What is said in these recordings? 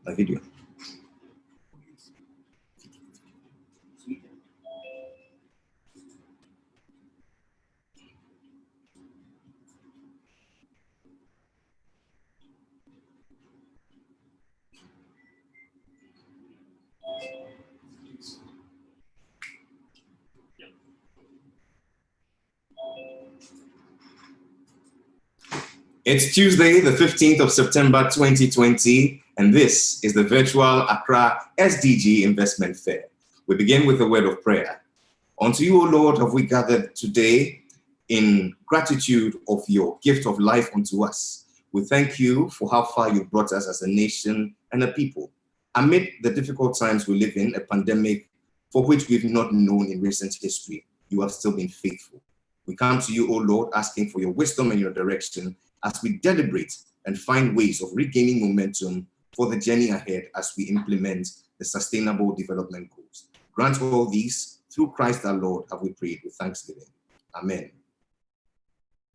a video. It's Tuesday, the 15th of September, 2020, and this is the virtual Accra SDG Investment Fair. We begin with a word of prayer. Unto you, O Lord, have we gathered today in gratitude of your gift of life unto us. We thank you for how far you brought us as a nation and a people. Amid the difficult times we live in, a pandemic for which we've not known in recent history, you have still been faithful. We come to you, O Lord, asking for your wisdom and your direction as we deliberate and find ways of regaining momentum for the journey ahead as we implement the Sustainable Development Goals. Grant all these through Christ our Lord, have we prayed with thanksgiving. Amen.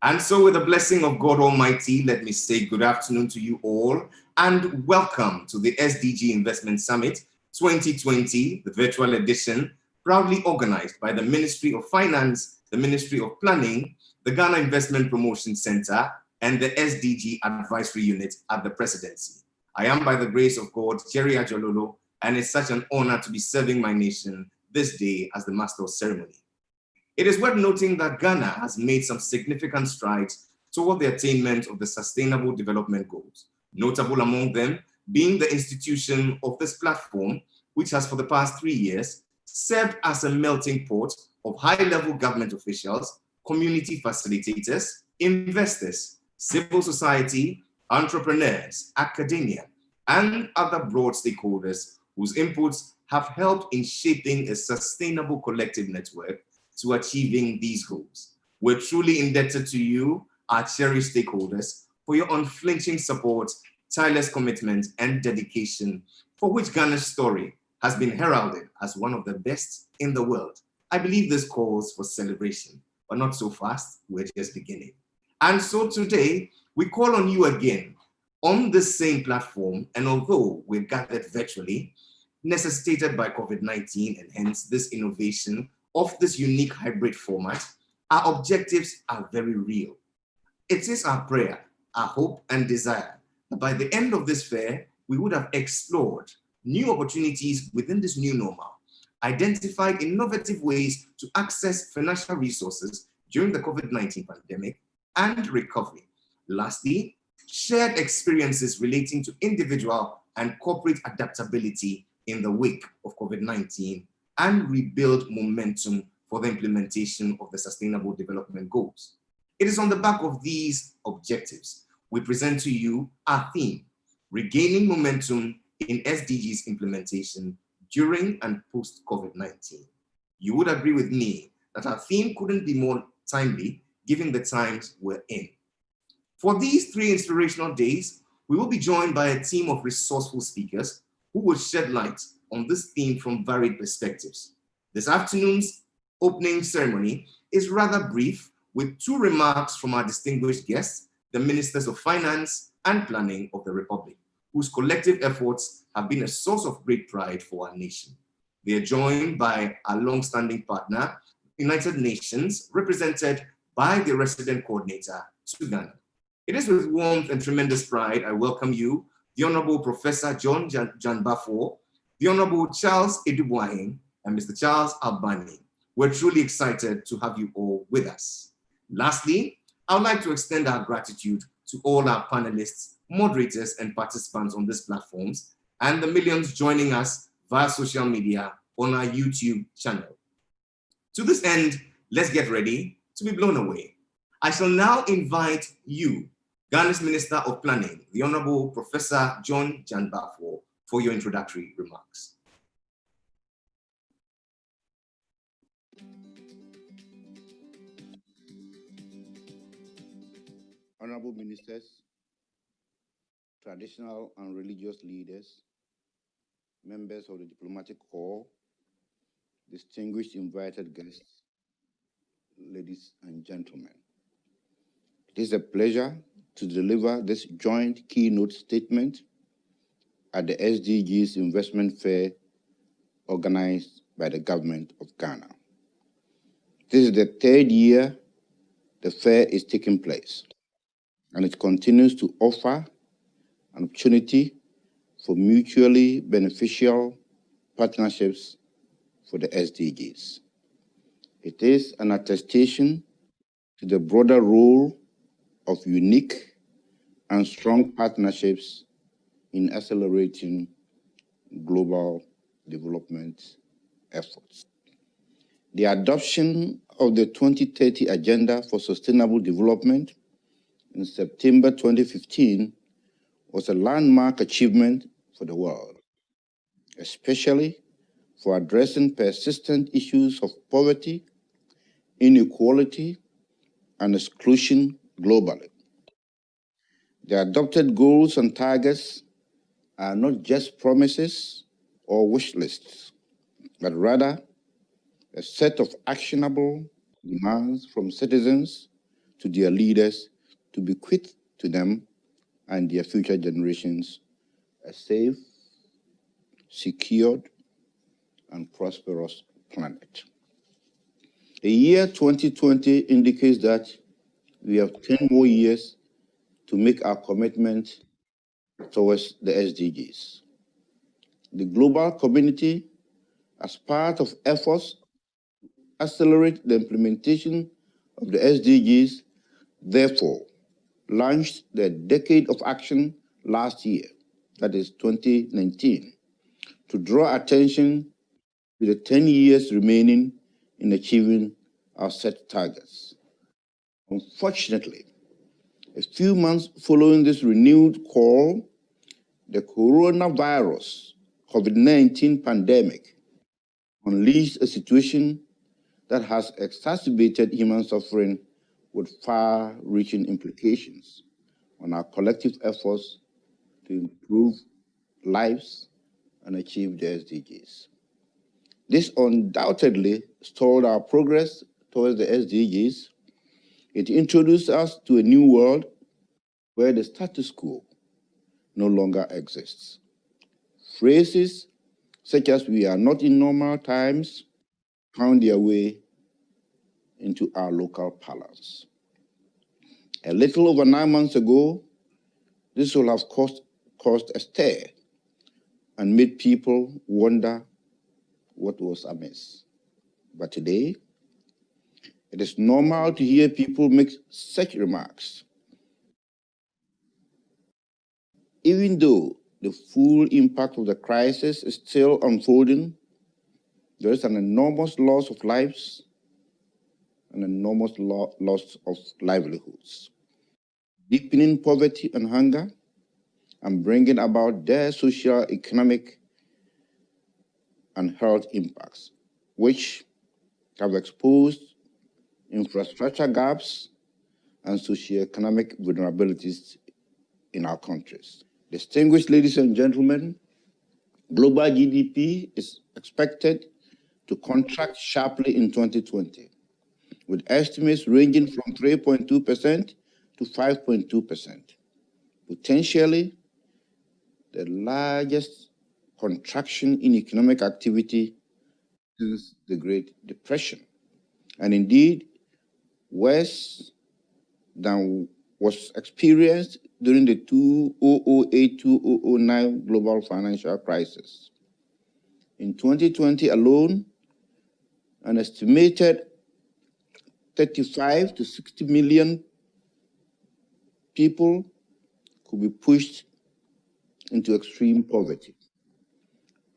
And so with the blessing of God Almighty, let me say good afternoon to you all and welcome to the SDG Investment Summit 2020, the virtual edition, proudly organized by the Ministry of Finance, the Ministry of Planning, the Ghana Investment Promotion Center, and the SDG Advisory Unit at the Presidency. I am, by the grace of God, Jerry Ajololo, and it's such an honor to be serving my nation this day as the Master of Ceremony. It is worth noting that Ghana has made some significant strides toward the attainment of the Sustainable Development Goals, notable among them being the institution of this platform, which has for the past 3 years served as a melting pot of high-level government officials, community facilitators, investors, civil society, entrepreneurs, academia, and other broad stakeholders whose inputs have helped in shaping a sustainable collective network to achieving these goals. We're truly indebted to you, our cherished stakeholders, for your unflinching support, tireless commitment, and dedication, for which Ghana's story has been heralded as one of the best in the world. I believe this calls for celebration, but not so fast, we're just beginning. And so today, we call on you again on this same platform, and although we're gathered virtually, necessitated by COVID-19 and hence this innovation of this unique hybrid format, our objectives are very real. It is our prayer, our hope and desire that by the end of this fair, we would have explored new opportunities within this new normal, identified innovative ways to access financial resources during the COVID-19 pandemic and recovery. Lastly, shared experiences relating to individual and corporate adaptability in the wake of COVID-19 and rebuild momentum for the implementation of the Sustainable Development Goals. It is on the back of these objectives we present to you our theme, regaining momentum in SDGs implementation during and post-COVID-19. You would agree with me that our theme couldn't be more timely given the times we're in. For these 3 inspirational days, we will be joined by a team of resourceful speakers who will shed light on this theme from varied perspectives. This afternoon's opening ceremony is rather brief, with 2 remarks from our distinguished guests, the Ministers of Finance and Planning of the Republic, whose collective efforts have been a source of great pride for our nation. They are joined by our long-standing partner, United Nations, represented by the resident coordinator to Ghana. It is with warmth and tremendous pride I welcome you, the Honorable Professor John Janbafo, the Honorable Charles Edubuahin, and Mr. Charles Albani. We're truly excited to have you all with us. Lastly, I would like to extend our gratitude to all our panelists, moderators, and participants on these platforms, and the millions joining us via social media on our YouTube channel. To this end, let's get ready to be blown away. I shall now invite you, Ghana's Minister of Planning, the Honorable Professor John Janbafo, for your introductory remarks. Honorable Ministers, traditional and religious leaders, members of the diplomatic corps, distinguished invited guests, ladies and gentlemen. It is a pleasure to deliver this joint keynote statement at the SDGs Investment Fair organized by the government of Ghana. This is the third year the fair is taking place, and it continues to offer an opportunity for mutually beneficial partnerships for the SDGs. It is an attestation to the broader role of unique and strong partnerships in accelerating global development efforts. The adoption of the 2030 Agenda for Sustainable Development in September 2015 was a landmark achievement for the world, especially for addressing persistent issues of poverty, inequality, and exclusion globally. The adopted goals and targets are not just promises or wish lists, but rather a set of actionable demands from citizens to their leaders to bequeath to them and their future generations a safe, secured, and prosperous planet. The year 2020 indicates that we have 10 more years to make our commitment towards the SDGs. The global community, as part of efforts to accelerate the implementation of the SDGs, therefore launched the Decade of Action last year, that is 2019, to draw attention to the 10 years remaining in achieving our set targets. Unfortunately, a few months following this renewed call, the coronavirus COVID-19 pandemic unleashed a situation that has exacerbated human suffering with far-reaching implications on our collective efforts to improve lives and achieve the SDGs. This undoubtedly stalled our progress towards the SDGs. It introduced us to a new world where the status quo no longer exists. Phrases such as "we are not in normal times" found their way into our local parlance. A little over 9 months ago, this will have caused a stir and made people wonder what was amiss. But today, it is normal to hear people make such remarks. Even though the full impact of the crisis is still unfolding, there is an enormous loss of lives, an enormous loss of livelihoods, deepening poverty and hunger, and bringing about their social, economic, and health impacts, which have exposed infrastructure gaps and socioeconomic vulnerabilities in our countries. Distinguished ladies and gentlemen, global GDP is expected to contract sharply in 2020, with estimates ranging from 3.2% to 5.2%, potentially the largest contraction in economic activity since the Great Depression, and indeed worse than was experienced during the 2008-2009 global financial crisis. In 2020 alone, an estimated 35 to 60 million people could be pushed into extreme poverty,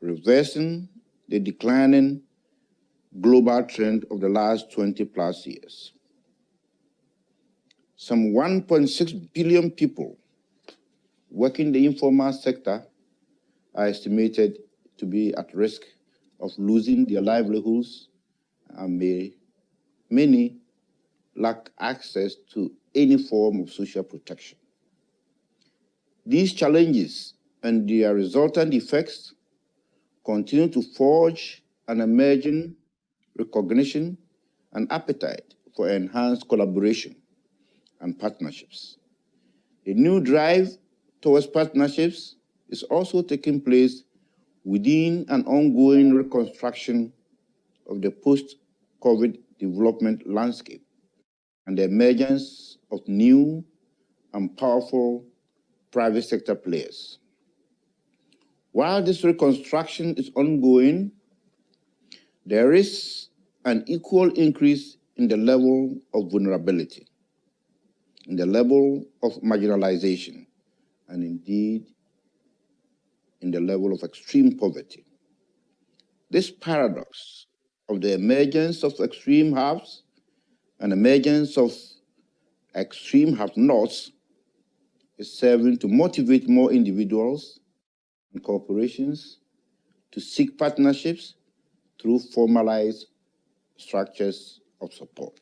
reversing the declining global trend of the last 20 plus years. Some 1.6 billion people working in the informal sector are estimated to be at risk of losing their livelihoods, and many lack access to any form of social protection. These challenges and their resultant effects continue to forge an emerging recognition and appetite for enhanced collaboration and partnerships. A new drive towards partnerships is also taking place within an ongoing reconstruction of the post-COVID development landscape and the emergence of new and powerful private sector players. While this reconstruction is ongoing, there is an equal increase in the level of vulnerability, in the level of marginalization, and indeed in the level of extreme poverty. This paradox of the emergence of extreme haves and emergence of extreme have-nots is serving to motivate more individuals and corporations to seek partnerships through formalized structures of support.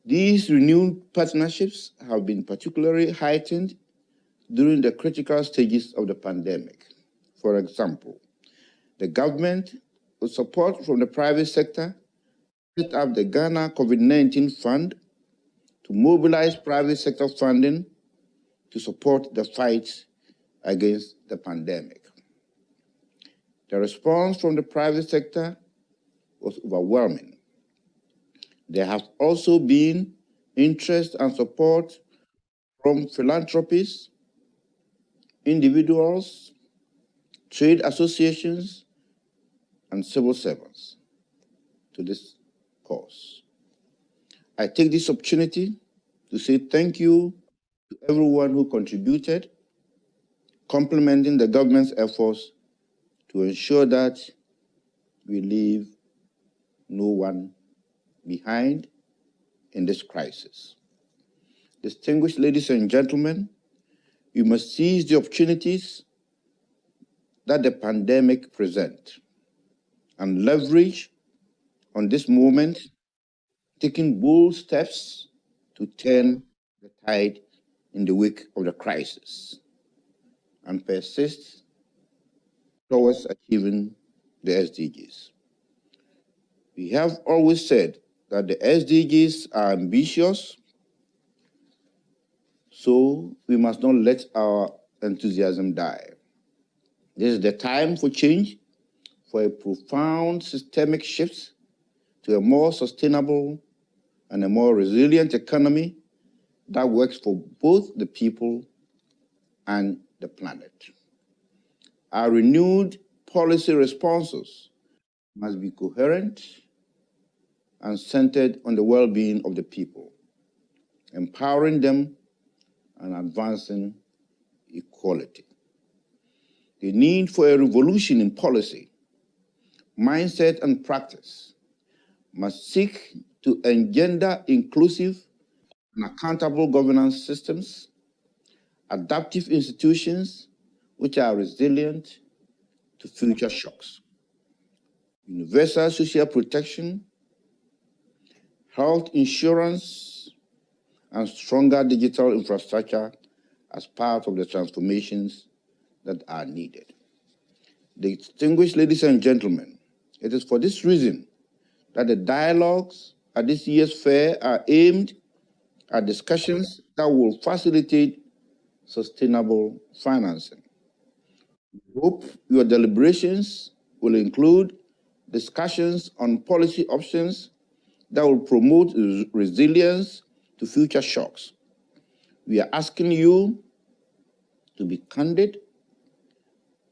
These renewed partnerships have been particularly heightened during the critical stages of the pandemic. For example, the government, with support from the private sector, set up the Ghana COVID-19 Fund to mobilize private sector funding to support the fight against the pandemic. The response from the private sector was overwhelming. There have also been interest and support from philanthropists, individuals, trade associations, and civil servants to this cause. I take this opportunity to say thank you to everyone who contributed, complementing the government's efforts to ensure that we leave no one behind in this crisis. Distinguished ladies and gentlemen, we must seize the opportunities that the pandemic presents and leverage on this moment, taking bold steps to turn the tide in the wake of the crisis and persist towards achieving the SDGs. We have always said that the SDGs are ambitious, so we must not let our enthusiasm die. This is the time for change, for a profound systemic shift to a more sustainable and a more resilient economy that works for both the people and the planet. Our renewed policy responses must be coherent and centered on the well-being of the people, empowering them and advancing equality. The need for a revolution in policy, mindset, and practice must seek to engender inclusive and accountable governance systems, adaptive institutions which are resilient to future shocks, universal social protection, health insurance, and stronger digital infrastructure as part of the transformations that are needed. Distinguished ladies and gentlemen, it is for this reason that the dialogues at this year's fair are aimed at discussions that will facilitate sustainable financing. We hope your deliberations will include discussions on policy options that will promote resilience to future shocks. We are asking you to be candid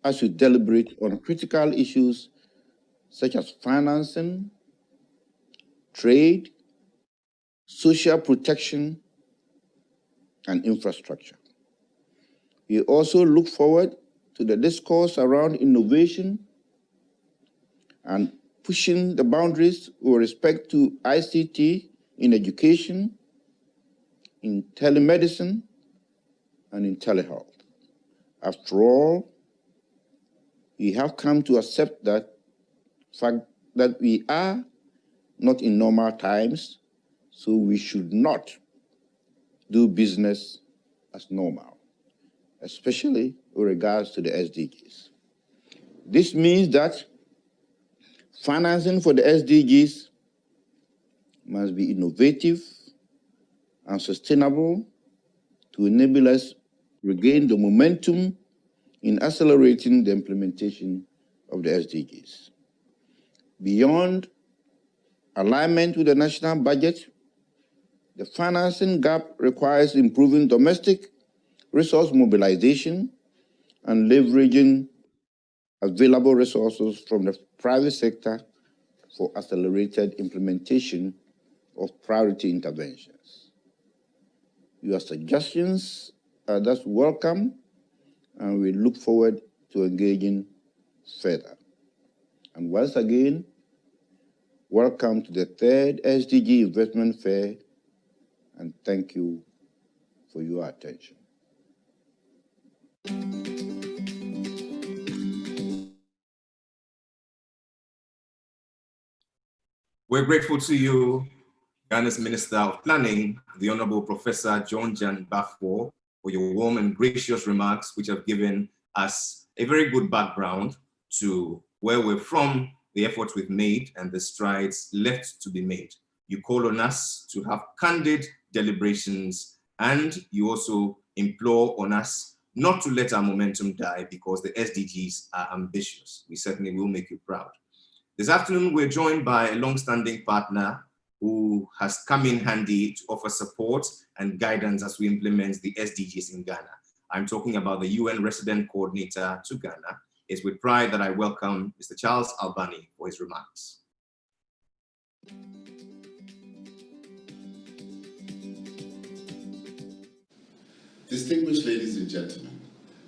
as you deliberate on critical issues such as financing, trade, social protection, and infrastructure. We also look forward to the discourse around innovation and pushing the boundaries with respect to ICT in education, in telemedicine, and in telehealth. After all, we have come to accept that fact that we are not in normal times, so we should not do business as normal, especially with regards to the SDGs. This means that financing for the SDGs must be innovative and sustainable to enable us regain the momentum in accelerating the implementation of the SDGs. Beyond alignment with the national budget, the financing gap requires improving domestic resource mobilization and leveraging available resources from the private sector for accelerated implementation of priority interventions. Your suggestions are thus welcome, and we look forward to engaging further. And once again, welcome to the third SDG Investment Fair, and thank you for your attention. We're grateful to you, Ghana's Minister of Planning, the Honorable Professor John Jan Bafo, for your warm and gracious remarks, which have given us a very good background to where we're from, the efforts we've made, and the strides left to be made. You call on us to have candid deliberations, and you also implore on us not to let our momentum die because the SDGs are ambitious. We certainly will make you proud. This afternoon, we're joined by a long-standing partner who has come in handy to offer support and guidance as we implement the SDGs in Ghana. I'm talking about the UN Resident Coordinator to Ghana. It's with pride that I welcome Mr. Charles Albani for his remarks. Distinguished ladies and gentlemen,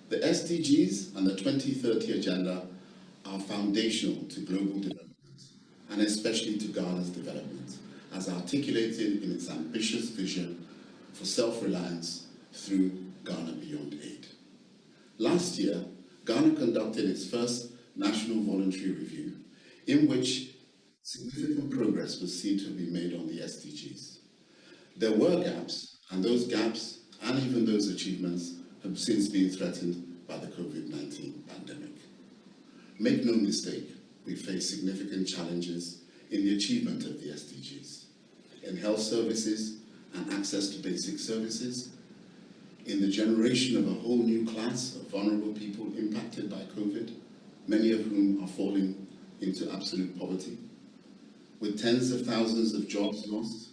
the SDGs and the 2030 Agenda are foundational to global development, and especially to Ghana's development, as articulated in its ambitious vision for self-reliance through Ghana Beyond Aid. Last year, Ghana conducted its first national voluntary review, in which significant progress was seen to have been made on the SDGs. There were gaps, and those gaps and even those achievements have since been threatened by the COVID-19 pandemic. Make no mistake, we face significant challenges in the achievement of the SDGs, in health services and access to basic services, in the generation of a whole new class of vulnerable people impacted by COVID, many of whom are falling into absolute poverty, with tens of thousands of jobs lost,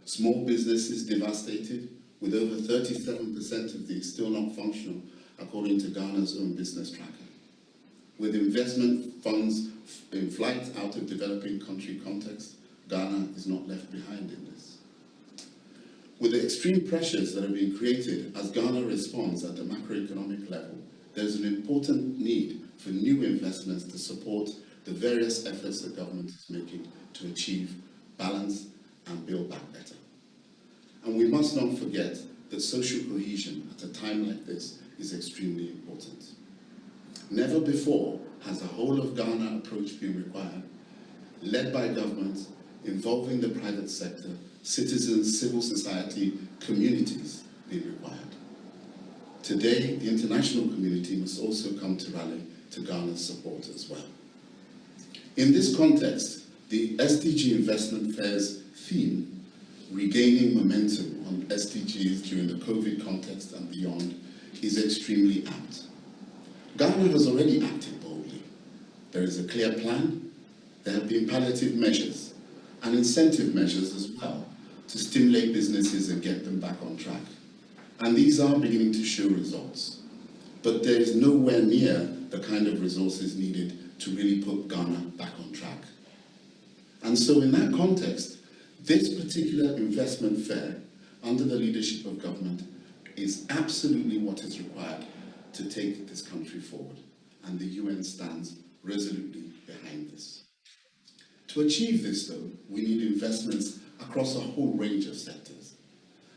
small businesses devastated, with over 37% of these still not functional, according to Ghana's own business tracker. With investment funds in flight out of developing country context, Ghana is not left behind in this. With the extreme pressures that are being created as Ghana responds at the macroeconomic level, there's an important need for new investments to support the various efforts the government is making to achieve balance and build back better. And we must not forget that social cohesion at a time like this is extremely important. Never before has the whole of Ghana approach been required, led by government, involving the private sector, citizens, civil society, communities been required. Today, the international community must also come to rally to Ghana's support as well. In this context, the SDG Investment Fair's theme, regaining momentum on SDGs during the COVID context and beyond, is extremely apt. Ghana has already acted boldly. There is a clear plan. There have been palliative measures and incentive measures as well to stimulate businesses and get them back on track. And these are beginning to show results. But there is nowhere near the kind of resources needed to really put Ghana back on track. And so in that context, this particular investment fair, under the leadership of government, is absolutely what is required to take this country forward. And the UN stands resolutely behind this. To achieve this, though, we need investments across a whole range of sectors,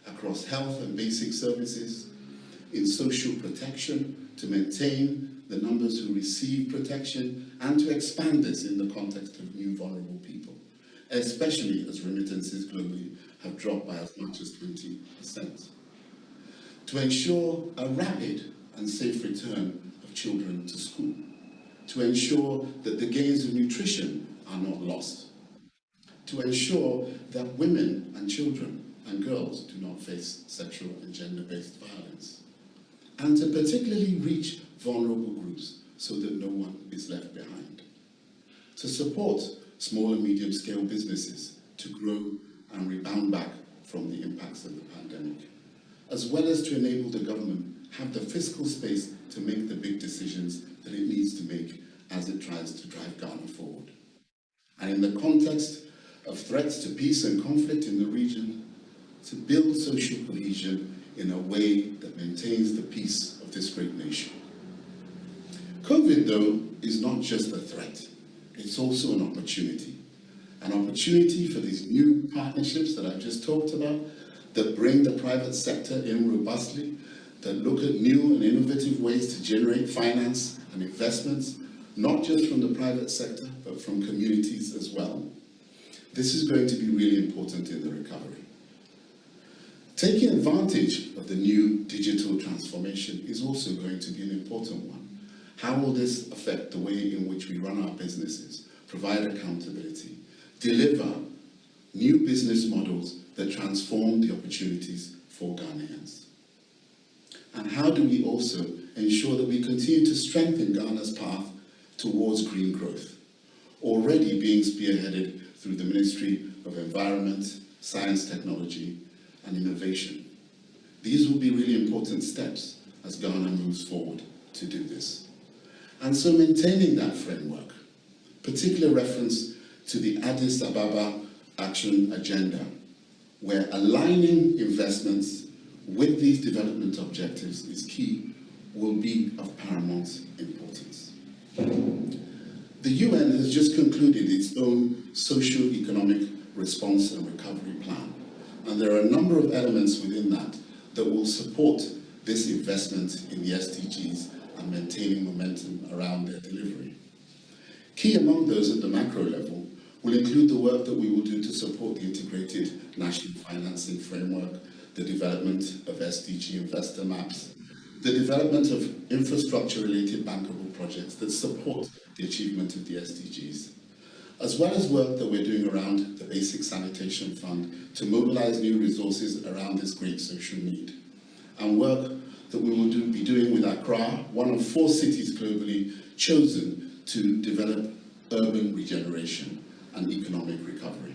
across health and basic services, in social protection, to maintain the numbers who receive protection, and to expand this in the context of new vulnerable people, especially as remittances globally have dropped by as much as 20%. To ensure a rapid and safe return of children to school, to ensure that the gains of nutrition are not lost, to ensure that women and children and girls do not face sexual and gender-based violence, and to particularly reach vulnerable groups so that no one is left behind. To support small and medium-scale businesses to grow and rebound back from the impacts of the pandemic, as well as to enable the government have the fiscal space to make the big decisions that it needs to make as it tries to drive Ghana forward. And in the context of threats to peace and conflict in the region, to build social cohesion in a way that maintains the peace of this great nation. COVID, though, is not just a threat, it's also an opportunity. An opportunity for these new partnerships that I've just talked about, that bring the private sector in robustly, that look at new and innovative ways to generate finance and investments, not just from the private sector, but from communities as well. This is going to be really important in the recovery. Taking advantage of the new digital transformation is also going to be an important one. How will this affect the way in which we run our businesses, provide accountability, deliver new business models that transform the opportunities for Ghanaians? And how do we also ensure that we continue to strengthen Ghana's path towards green growth, already being spearheaded through the Ministry of Environment, Science, Technology, and Innovation? These will be really important steps as Ghana moves forward to do this. And so maintaining that framework, particular reference to the Addis Ababa Action Agenda, where aligning investments with these development objectives is key, will be of paramount importance. The UN has just concluded its own socio-economic response and recovery plan, and there are a number of elements within that that will support this investment in the SDGs and maintaining momentum around their delivery. Key among those at the macro level will include the work that we will do to support the integrated national financing framework, the development of SDG investor maps, the development of infrastructure-related bankable projects that support the achievement of the SDGs, as well as work that we're doing around the Basic Sanitation Fund to mobilize new resources around this great social need, and work that we will be doing with Accra, one of 4 cities globally chosen to develop urban regeneration and economic recovery.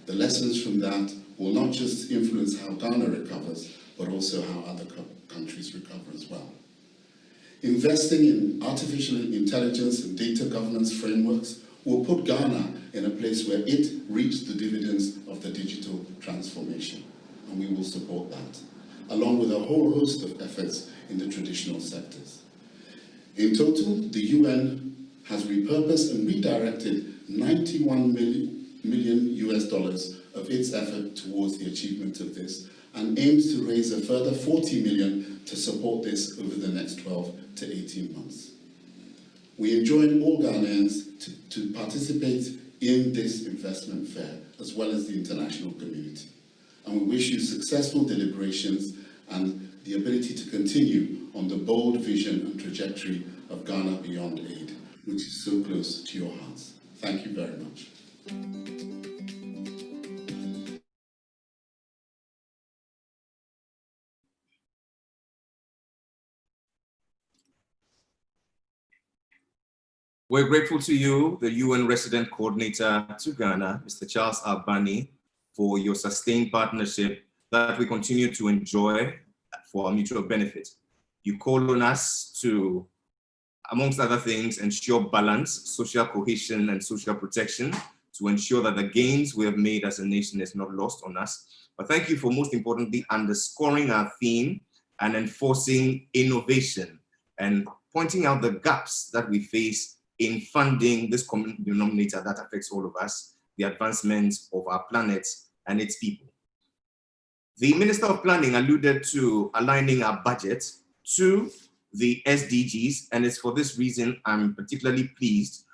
The lessons from that will not just influence how Ghana recovers, but also how other countries recover as well. Investing in artificial intelligence and data governance frameworks will put Ghana in a place where it reaps the dividends of the digital transformation, and we will support that, along with a whole host of efforts in the traditional sectors. In total, the UN has repurposed and redirected $91 million of its effort towards the achievement of this, and aims to raise a further 40 million to support this over the next 12 to 18 months. We enjoin all Ghanaians to participate in this investment fair, as well as the international community. And we wish you successful deliberations and the ability to continue on the bold vision and trajectory of Ghana Beyond Aid, which is so close to your hearts. Thank you very much. We're grateful to you, the UN Resident Coordinator to Ghana, Mr. Charles Albani, for your sustained partnership that we continue to enjoy for our mutual benefit. You call on us to, amongst other things, ensure balance, social cohesion, and social protection, to ensure that the gains we have made as a nation is not lost on us. But thank you for, most importantly, underscoring our theme and enforcing innovation and pointing out the gaps that we face in funding this common denominator that affects all of us, the advancement of our planet and its people. The Minister of Planning alluded to aligning our budget to the SDGs, and it's for this reason I'm particularly pleased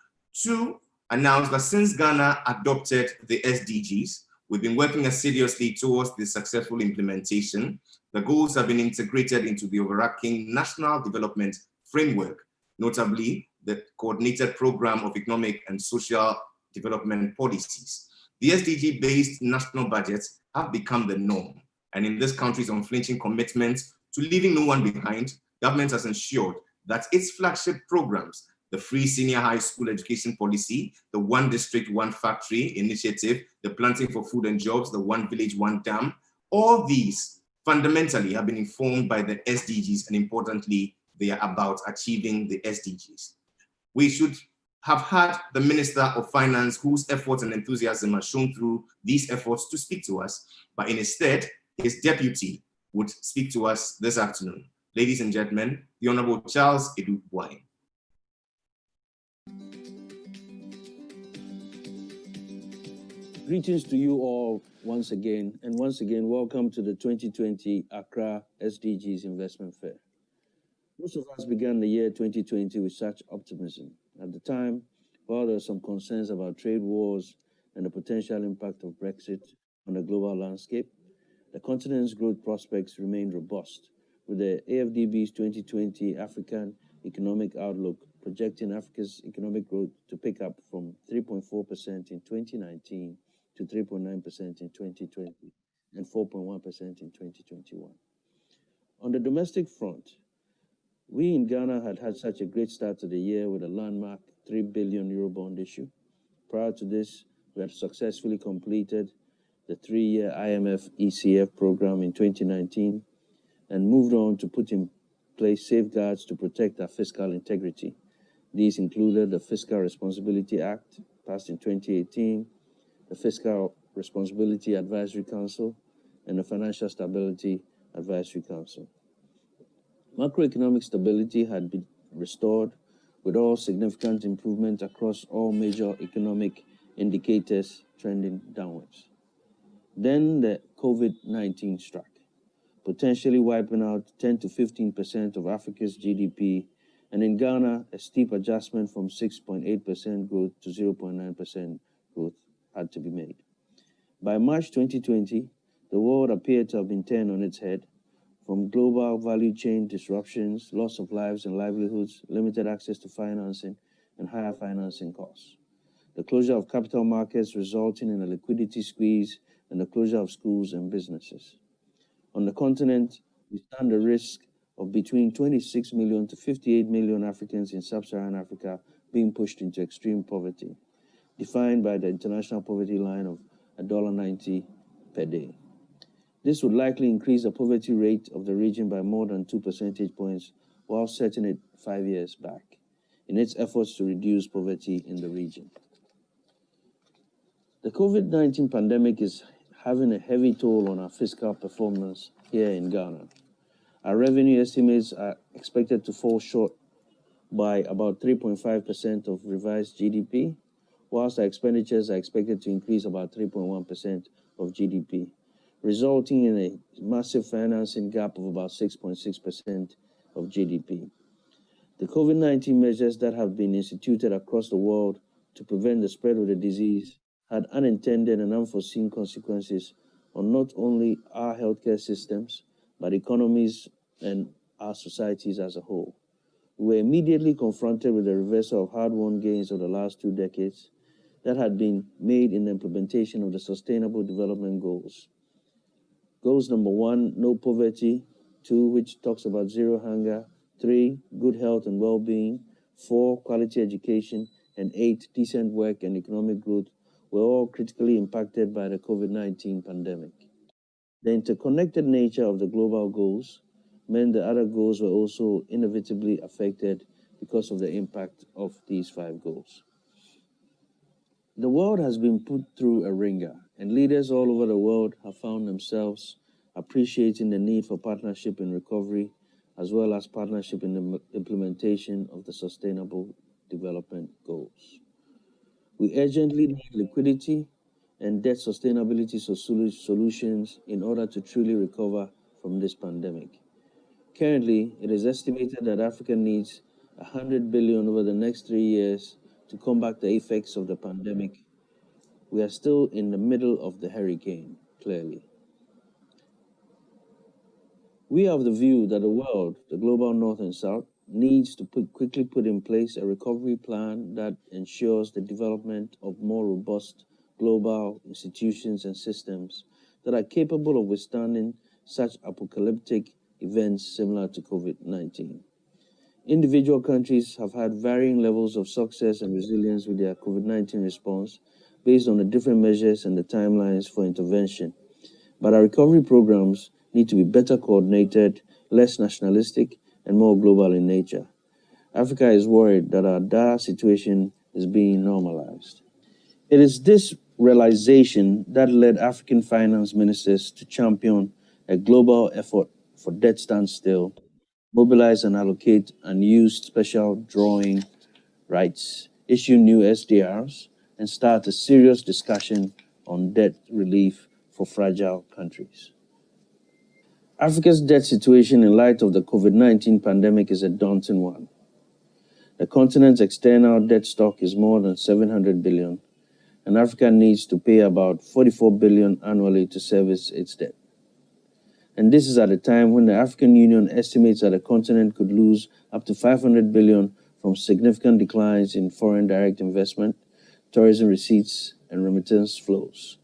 to announce that since Ghana adopted the SDGs, we've been working assiduously towards the successful implementation. The goals have been integrated into the overarching national development framework, notably the Coordinated Program of Economic and Social Development Policies. The SDG-based national budgets have become the norm, and in this country's unflinching commitment to leaving no one behind, government has ensured that its flagship programs, the free senior high school education policy, the One District, One Factory initiative, the Planting for Food and Jobs, the One Village, One Dam, all these fundamentally have been informed by the SDGs, and importantly, they are about achieving the SDGs. We should have had the Minister of Finance, whose efforts and enthusiasm are shown through these efforts, to speak to us, but instead, his deputy would speak to us this afternoon. Ladies and gentlemen, the Honorable Charles Edu Boyne. Greetings to you all once again, and once again, welcome to the 2020 Accra SDGs Investment Fair. Most of us began the year 2020 with such optimism. At the time, while there were some concerns about trade wars and the potential impact of Brexit on the global landscape, the continent's growth prospects remained robust, with the AFDB's 2020 African Economic Outlook projecting Africa's economic growth to pick up from 3.4% in 2019 to 3.9% in 2020 and 4.1% in 2021. On the domestic front, we in Ghana had such a great start to the year with a landmark 3 billion euro bond issue. Prior to this, we had successfully completed the 3-year IMF ECF program in 2019 and moved on to put in place safeguards to protect our fiscal integrity. These included the Fiscal Responsibility Act, passed in 2018, the Fiscal Responsibility Advisory Council, and the Financial Stability Advisory Council. Macroeconomic stability had been restored, with all significant improvement across all major economic indicators trending downwards. Then the COVID-19 struck, potentially wiping out 10 to 15% of Africa's GDP, and in Ghana, a steep adjustment from 6.8% growth to 0.9% growth had to be made. By March 2020, the world appeared to have been turned on its head, from global value chain disruptions, loss of lives and livelihoods, limited access to financing, and higher financing costs. The closure of capital markets resulting in a liquidity squeeze, and the closure of schools and businesses. On the continent, we stand the risk of between 26 million to 58 million Africans in sub-Saharan Africa being pushed into extreme poverty, defined by the international poverty line of $1.90 per day. This would likely increase the poverty rate of the region by more than 2 percentage points, while setting it 5 years back, in its efforts to reduce poverty in the region. The COVID-19 pandemic is having a heavy toll on our fiscal performance here in Ghana. Our revenue estimates are expected to fall short by about 3.5% of revised GDP, whilst our expenditures are expected to increase about 3.1% of GDP, resulting in a massive financing gap of about 6.6% of GDP. The COVID-19 measures that have been instituted across the world to prevent the spread of the disease had unintended and unforeseen consequences on not only our healthcare systems, but economies and our societies as a whole. We were immediately confronted with the reversal of hard-won gains of the last 2 decades that had been made in the implementation of the Sustainable Development Goals. Goals number 1, no poverty; 2, which talks about zero hunger; 3, good health and well-being; 4, quality education; and 8, decent work and economic growth, were all critically impacted by the COVID-19 pandemic. The interconnected nature of the global goals meant the other goals were also inevitably affected because of the impact of these 5 goals. The world has been put through a ringer, and leaders all over the world have found themselves appreciating the need for partnership in recovery, as well as partnership in the implementation of the Sustainable Development Goals. We urgently need liquidity and debt sustainability solutions in order to truly recover from this pandemic. Currently, it is estimated that Africa needs 100 billion over the next 3 years to combat the effects of the pandemic. We are still in the middle of the hurricane, clearly. We have the view that the world, the global North and South, needs to quickly put in place a recovery plan that ensures the development of more robust global institutions and systems that are capable of withstanding such apocalyptic events similar to COVID-19. Individual countries have had varying levels of success and resilience with their COVID-19 response based on the different measures and the timelines for intervention. But our recovery programs need to be better coordinated, less nationalistic, and more global in nature. Africa is worried that our dire situation is being normalized. It is this realization that led African finance ministers to champion a global effort for debt standstill, mobilize and allocate unused special drawing rights, issue new SDRs, and start a serious discussion on debt relief for fragile countries. Africa's debt situation in light of the COVID-19 pandemic is a daunting one. The continent's external debt stock is more than 700 billion, and Africa needs to pay about 44 billion annually to service its debt. And this is at a time when the African Union estimates that the continent could lose up to 500 billion from significant declines in foreign direct investment, tourism receipts, and remittance flows,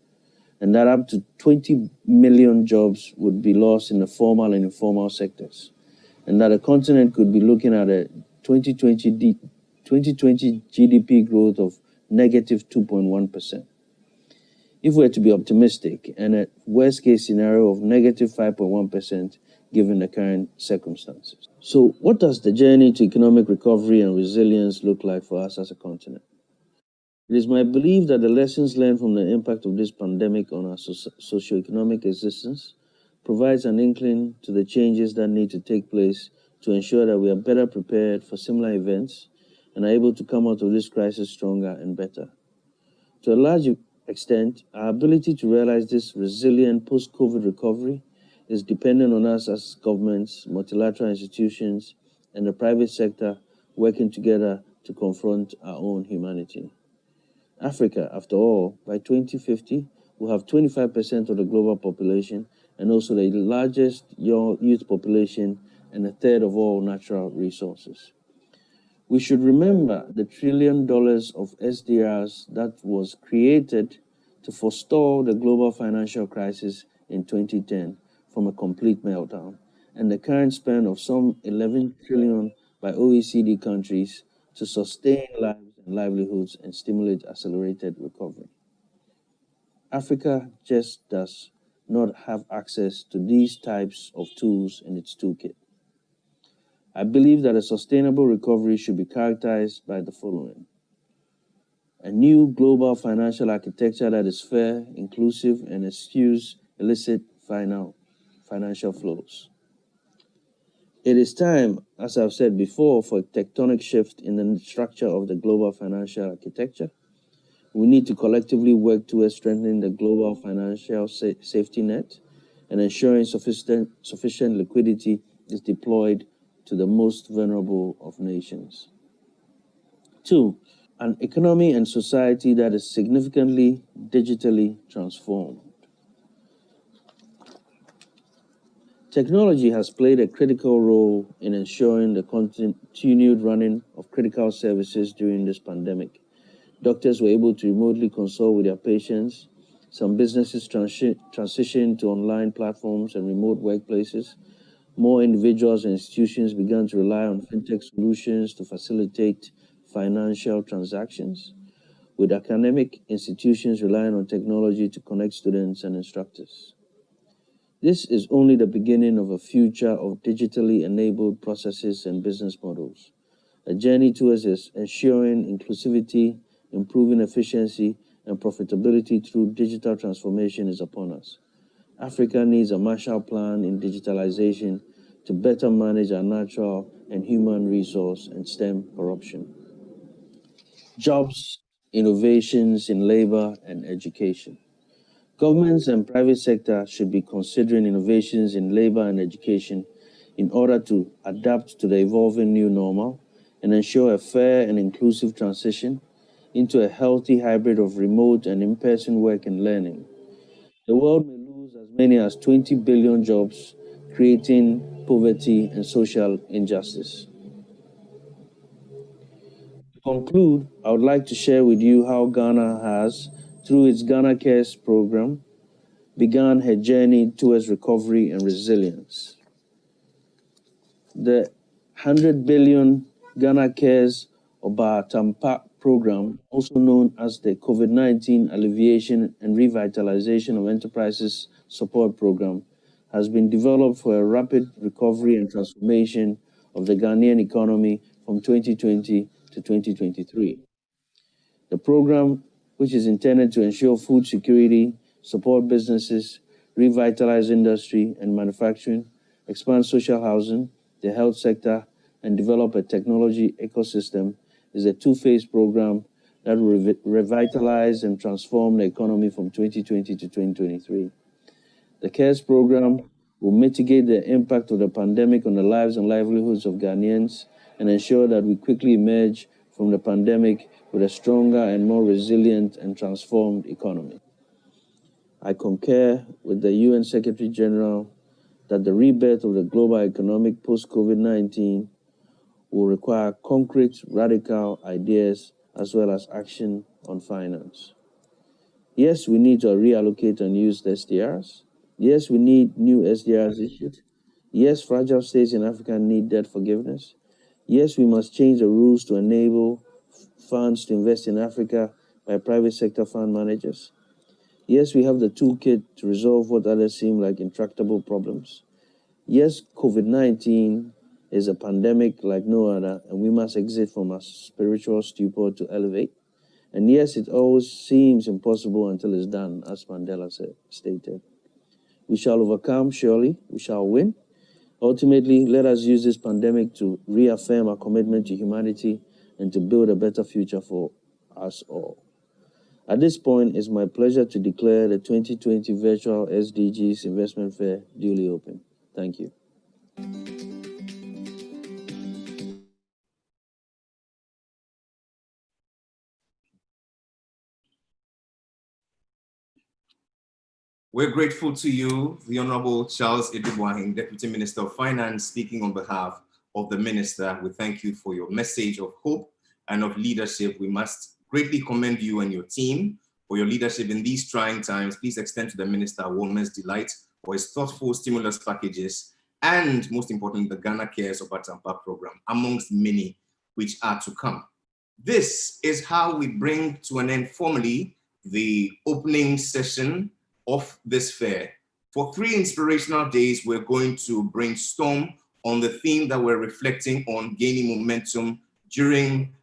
and that up to 20 million jobs would be lost in the formal and informal sectors, and that the continent could be looking at a 2020 GDP growth of negative 2.1%. If we're to be optimistic, and a worst-case scenario of negative 5.1% given the current circumstances. So what does the journey to economic recovery and resilience look like for us as a continent? It is my belief that the lessons learned from the impact of this pandemic on our socioeconomic existence provides an inkling to the changes that need to take place to ensure that we are better prepared for similar events and are able to come out of this crisis stronger and better. To a large extent, our ability to realize this resilient post-COVID recovery is dependent on us as governments, multilateral institutions, and the private sector working together to confront our own humanity. Africa, after all, by 2050, will have 25% of the global population and also the largest youth population and a third of all natural resources. We should remember the $1 trillion of SDRs that was created to forestall the global financial crisis in 2010 from a complete meltdown, and the current spend of some 11 trillion by OECD countries to sustain lives and livelihoods and stimulate accelerated recovery. Africa just does not have access to these types of tools in its toolkit. I believe that a sustainable recovery should be characterized by the following: a new global financial architecture that is fair, inclusive, and eschews illicit financial flows. It is time, as I've said before, for a tectonic shift in the structure of the global financial architecture. We need to collectively work towards strengthening the global financial safety net and ensuring sufficient liquidity is deployed to the most vulnerable of nations. 2, an economy and society that is significantly digitally transformed. Technology has played a critical role in ensuring the continued running of critical services during this pandemic. Doctors were able to remotely consult with their patients. Some businesses transitioned to online platforms and remote workplaces. More individuals and institutions began to rely on fintech solutions to facilitate financial transactions, with academic institutions relying on technology to connect students and instructors. This is only the beginning of a future of digitally enabled processes and business models. A journey towards ensuring inclusivity, improving efficiency, and profitability through digital transformation is upon us. Africa needs a Marshall Plan in digitalization to better manage our natural and human resource and stem corruption. Jobs, innovations in labor, and education. Governments and private sector should be considering innovations in labor and education in order to adapt to the evolving new normal and ensure a fair and inclusive transition into a healthy hybrid of remote and in-person work and learning. The world may lose as many as 20 billion jobs, creating poverty and social injustice. To conclude, I would like to share with you how Ghana has, through its Ghana Cares program, began her journey towards recovery and resilience. The 100 billion Ghana Cares Obatampa program, also known as the COVID-19 Alleviation and Revitalization of Enterprises Support Program, has been developed for a rapid recovery and transformation of the Ghanaian economy from 2020 to 2023. The program, which is intended to ensure food security, support businesses, revitalize industry and manufacturing, expand social housing, the health sector, and develop a technology ecosystem, is a two-phase program that will revitalize and transform the economy from 2020 to 2023. The CARES program will mitigate the impact of the pandemic on the lives and livelihoods of Ghanaians and ensure that we quickly emerge from the pandemic with a stronger and more resilient and transformed economy. I concur with the UN Secretary General that the rebirth of the global economic post-COVID-19 will require concrete, radical ideas as well as action on finance. Yes, we need to reallocate and use the SDRs. Yes, we need new SDRs issued. Yes, fragile states in Africa need debt forgiveness. Yes, we must change the rules to enable funds to invest in Africa by private sector fund managers. Yes, we have the toolkit to resolve what others seem like intractable problems. Yes, COVID-19 is a pandemic like no other, and we must exit from our spiritual stupor to elevate. And yes, it always seems impossible until it's done, as Mandela stated. We shall overcome, surely. We shall win. Ultimately, let us use this pandemic to reaffirm our commitment to humanity and to build a better future for us all. At this point, it's my pleasure to declare the 2020 Virtual SDGs Investment Fair duly open. Thank you. We're grateful to you, the Honorable Charles Edubwahing, Deputy Minister of Finance, speaking on behalf of the Minister. We thank you for your message of hope and of leadership. We must greatly commend you and your team for your leadership in these trying times. Please extend to the Minister our warmest delight for his thoughtful stimulus packages and, most importantly, the Ghana Cares Obatampa program, amongst many which are to come. This is how we bring to an end formally the opening session of this fair. For 3 inspirational days, we're going to brainstorm on the theme that we're reflecting on, gaining momentum during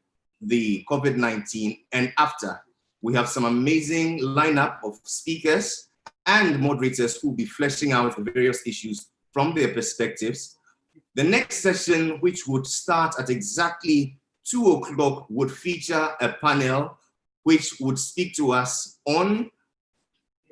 the COVID-19 and after. We have some amazing lineup of speakers and moderators who will be fleshing out the various issues from their perspectives. The next session, which would start at exactly 2 o'clock, would feature a panel which would speak to us on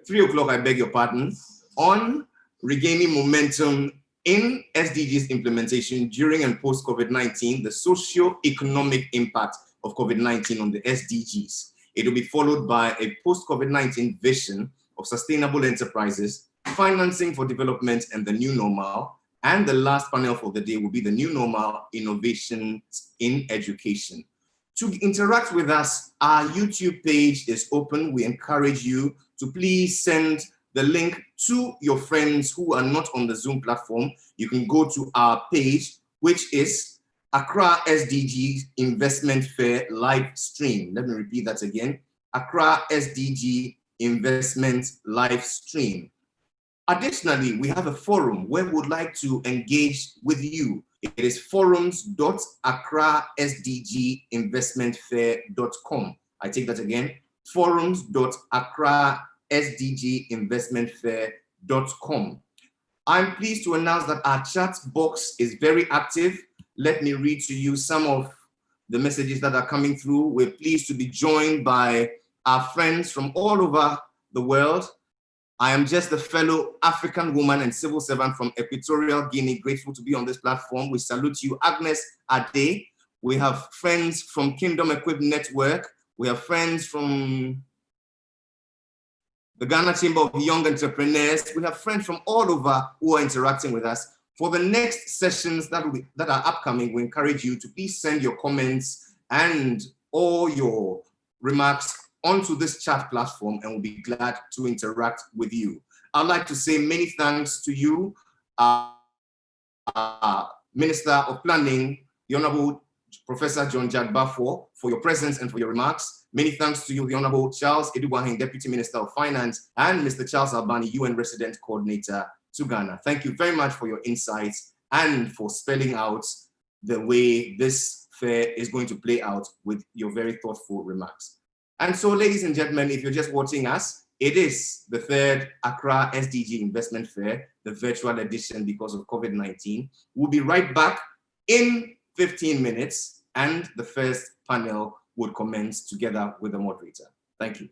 3 o'clock, I beg your pardon, on regaining momentum in SDGs implementation during and post-COVID-19, the socio-economic impact of COVID-19 on the SDGs. It will be followed by a post-COVID-19 vision of sustainable enterprises, financing for development and the new normal. And the last panel for the day will be the new normal, innovations in education. To interact with us, our YouTube page is open. We encourage you to please send the link to your friends who are not on the Zoom platform. You can go to our page, which is Accra SDG Investment Fair live stream. Let me repeat that again. Accra SDG Investment live stream. Additionally, we have a forum where we would like to engage with you. It is forums.accrasdginvestmentfair.com. I take that again, forums.accrasdginvestmentfair.com. I'm pleased to announce that our chat box is very active. Let me read to you some of the messages that are coming through. We're pleased to be joined by our friends from all over the world. I am just a fellow African woman and civil servant from Equatorial Guinea, grateful to be on this platform. We salute you, Agnes Ade. We have friends from Kingdom Equip Network. We have friends from the Ghana Chamber of Young Entrepreneurs. We have friends from all over who are interacting with us. For the next sessions that are upcoming, we encourage you to please send your comments and all your remarks onto this chat platform, and we'll be glad to interact with you. I'd like to say many thanks to you, Minister of Planning, the Honorable Professor John Jack Baffour, for your presence and for your remarks. Many thanks to you, the Honorable Charles Edugwahin, Deputy Minister of Finance, and Mr. Charles Albani, UN Resident Coordinator to Ghana. Thank you very much for your insights and for spelling out the way this fair is going to play out with your very thoughtful remarks. And so, ladies and gentlemen, if you're just watching us, it is the third Accra SDG Investment Fair, the virtual edition because of COVID-19. We'll be right back in 15 minutes, and the first panel would commence together with the moderator. Thank you.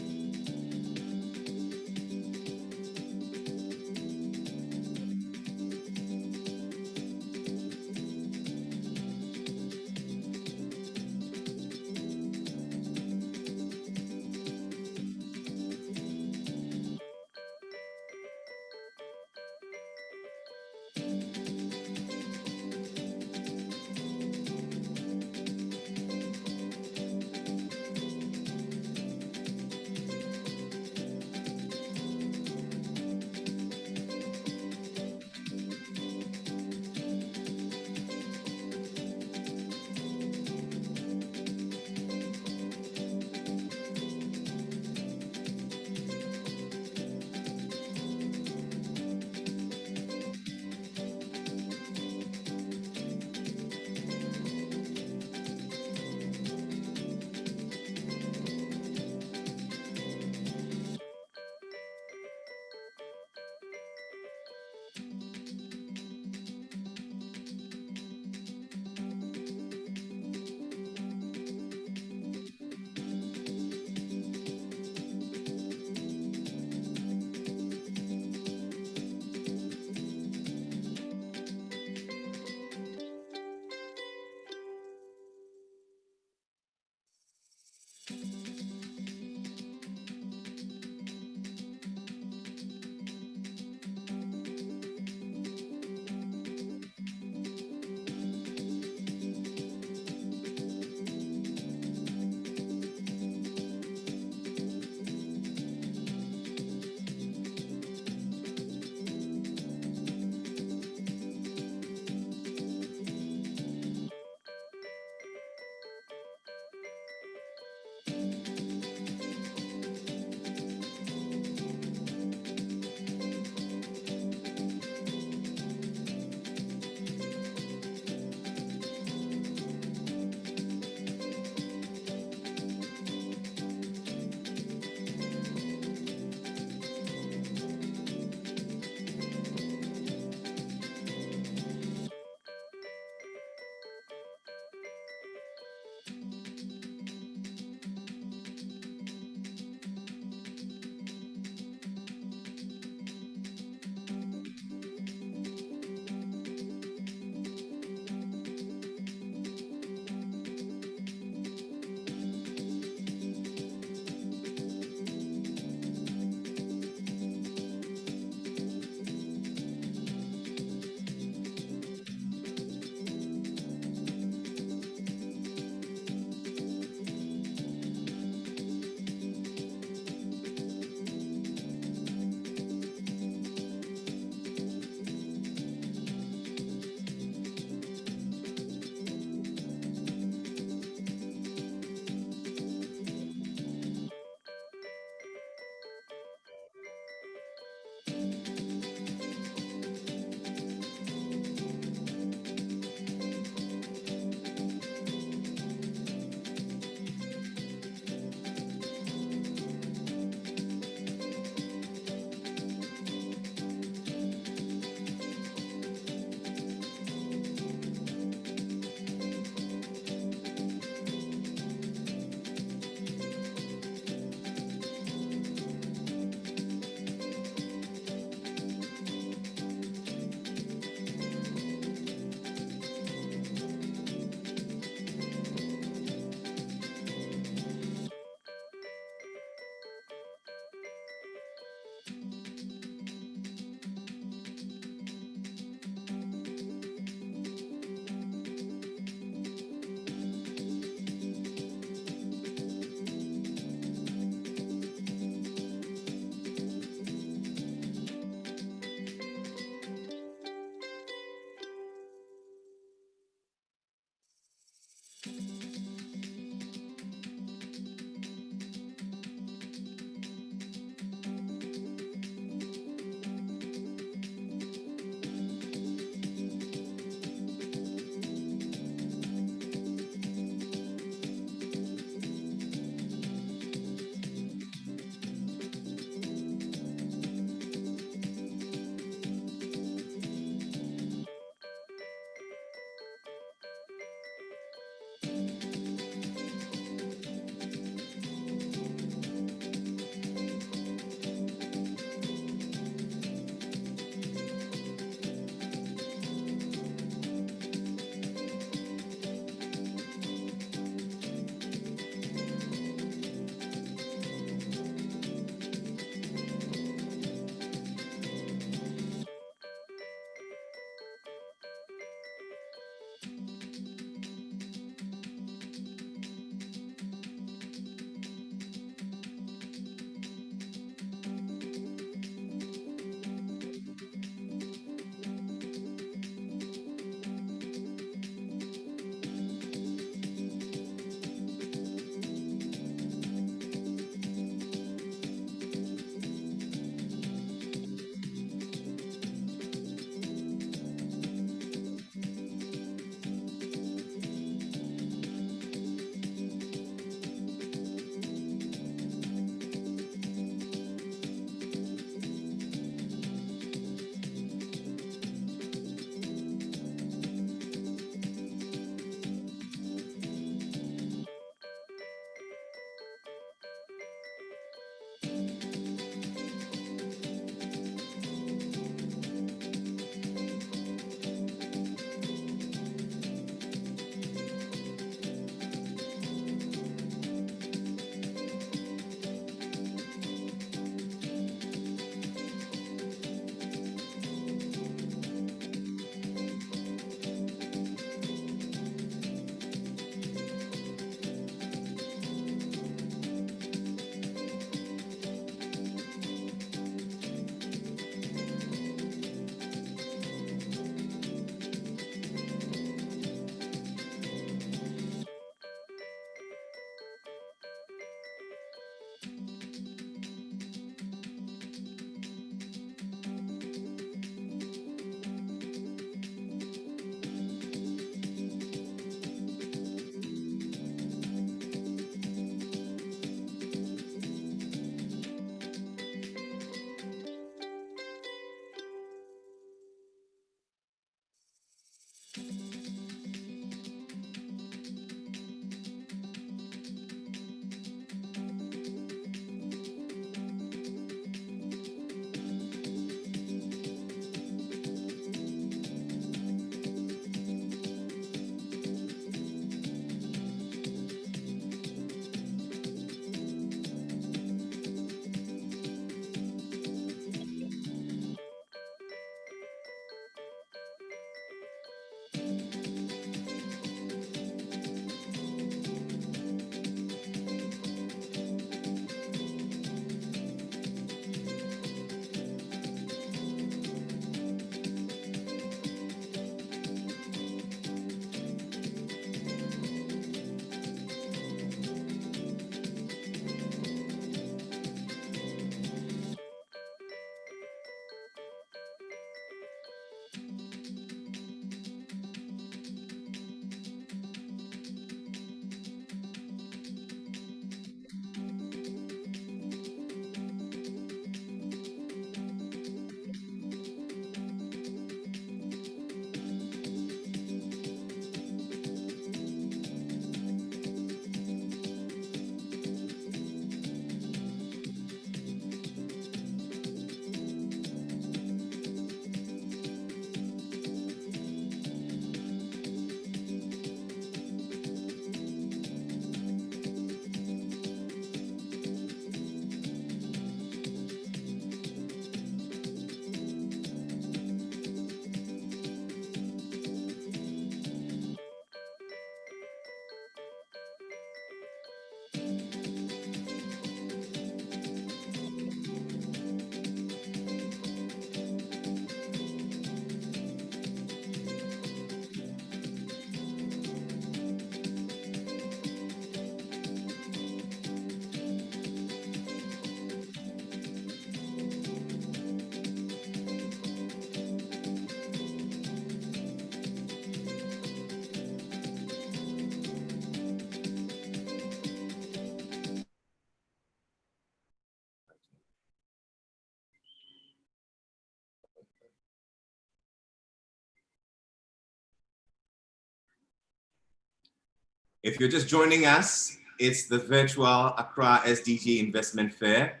If you're just joining us, it's the virtual Accra SDG Investment Fair,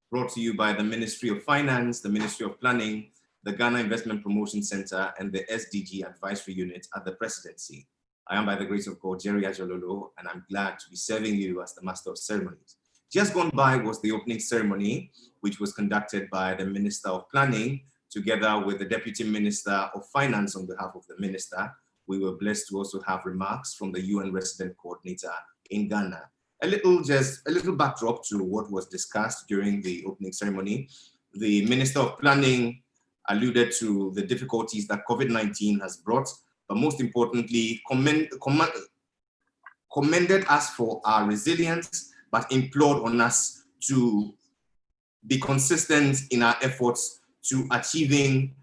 brought to you by the Ministry of Finance, the Ministry of Planning, the Ghana Investment Promotion Center, and the SDG Advisory Unit at the Presidency. I am, by the grace of God, Jerry Ajololo, and I'm glad to be serving you as the Master of Ceremonies. Just gone by was the opening ceremony, which was conducted by the Minister of Planning, together with the Deputy Minister of Finance on behalf of the Minister. We were blessed to also have remarks from the UN Resident Coordinator in Ghana. A little backdrop to what was discussed during the opening ceremony. The Minister of Planning alluded to the difficulties that COVID-19 has brought, but most importantly, commended us for our resilience, but implored on us to be consistent in our efforts to achieving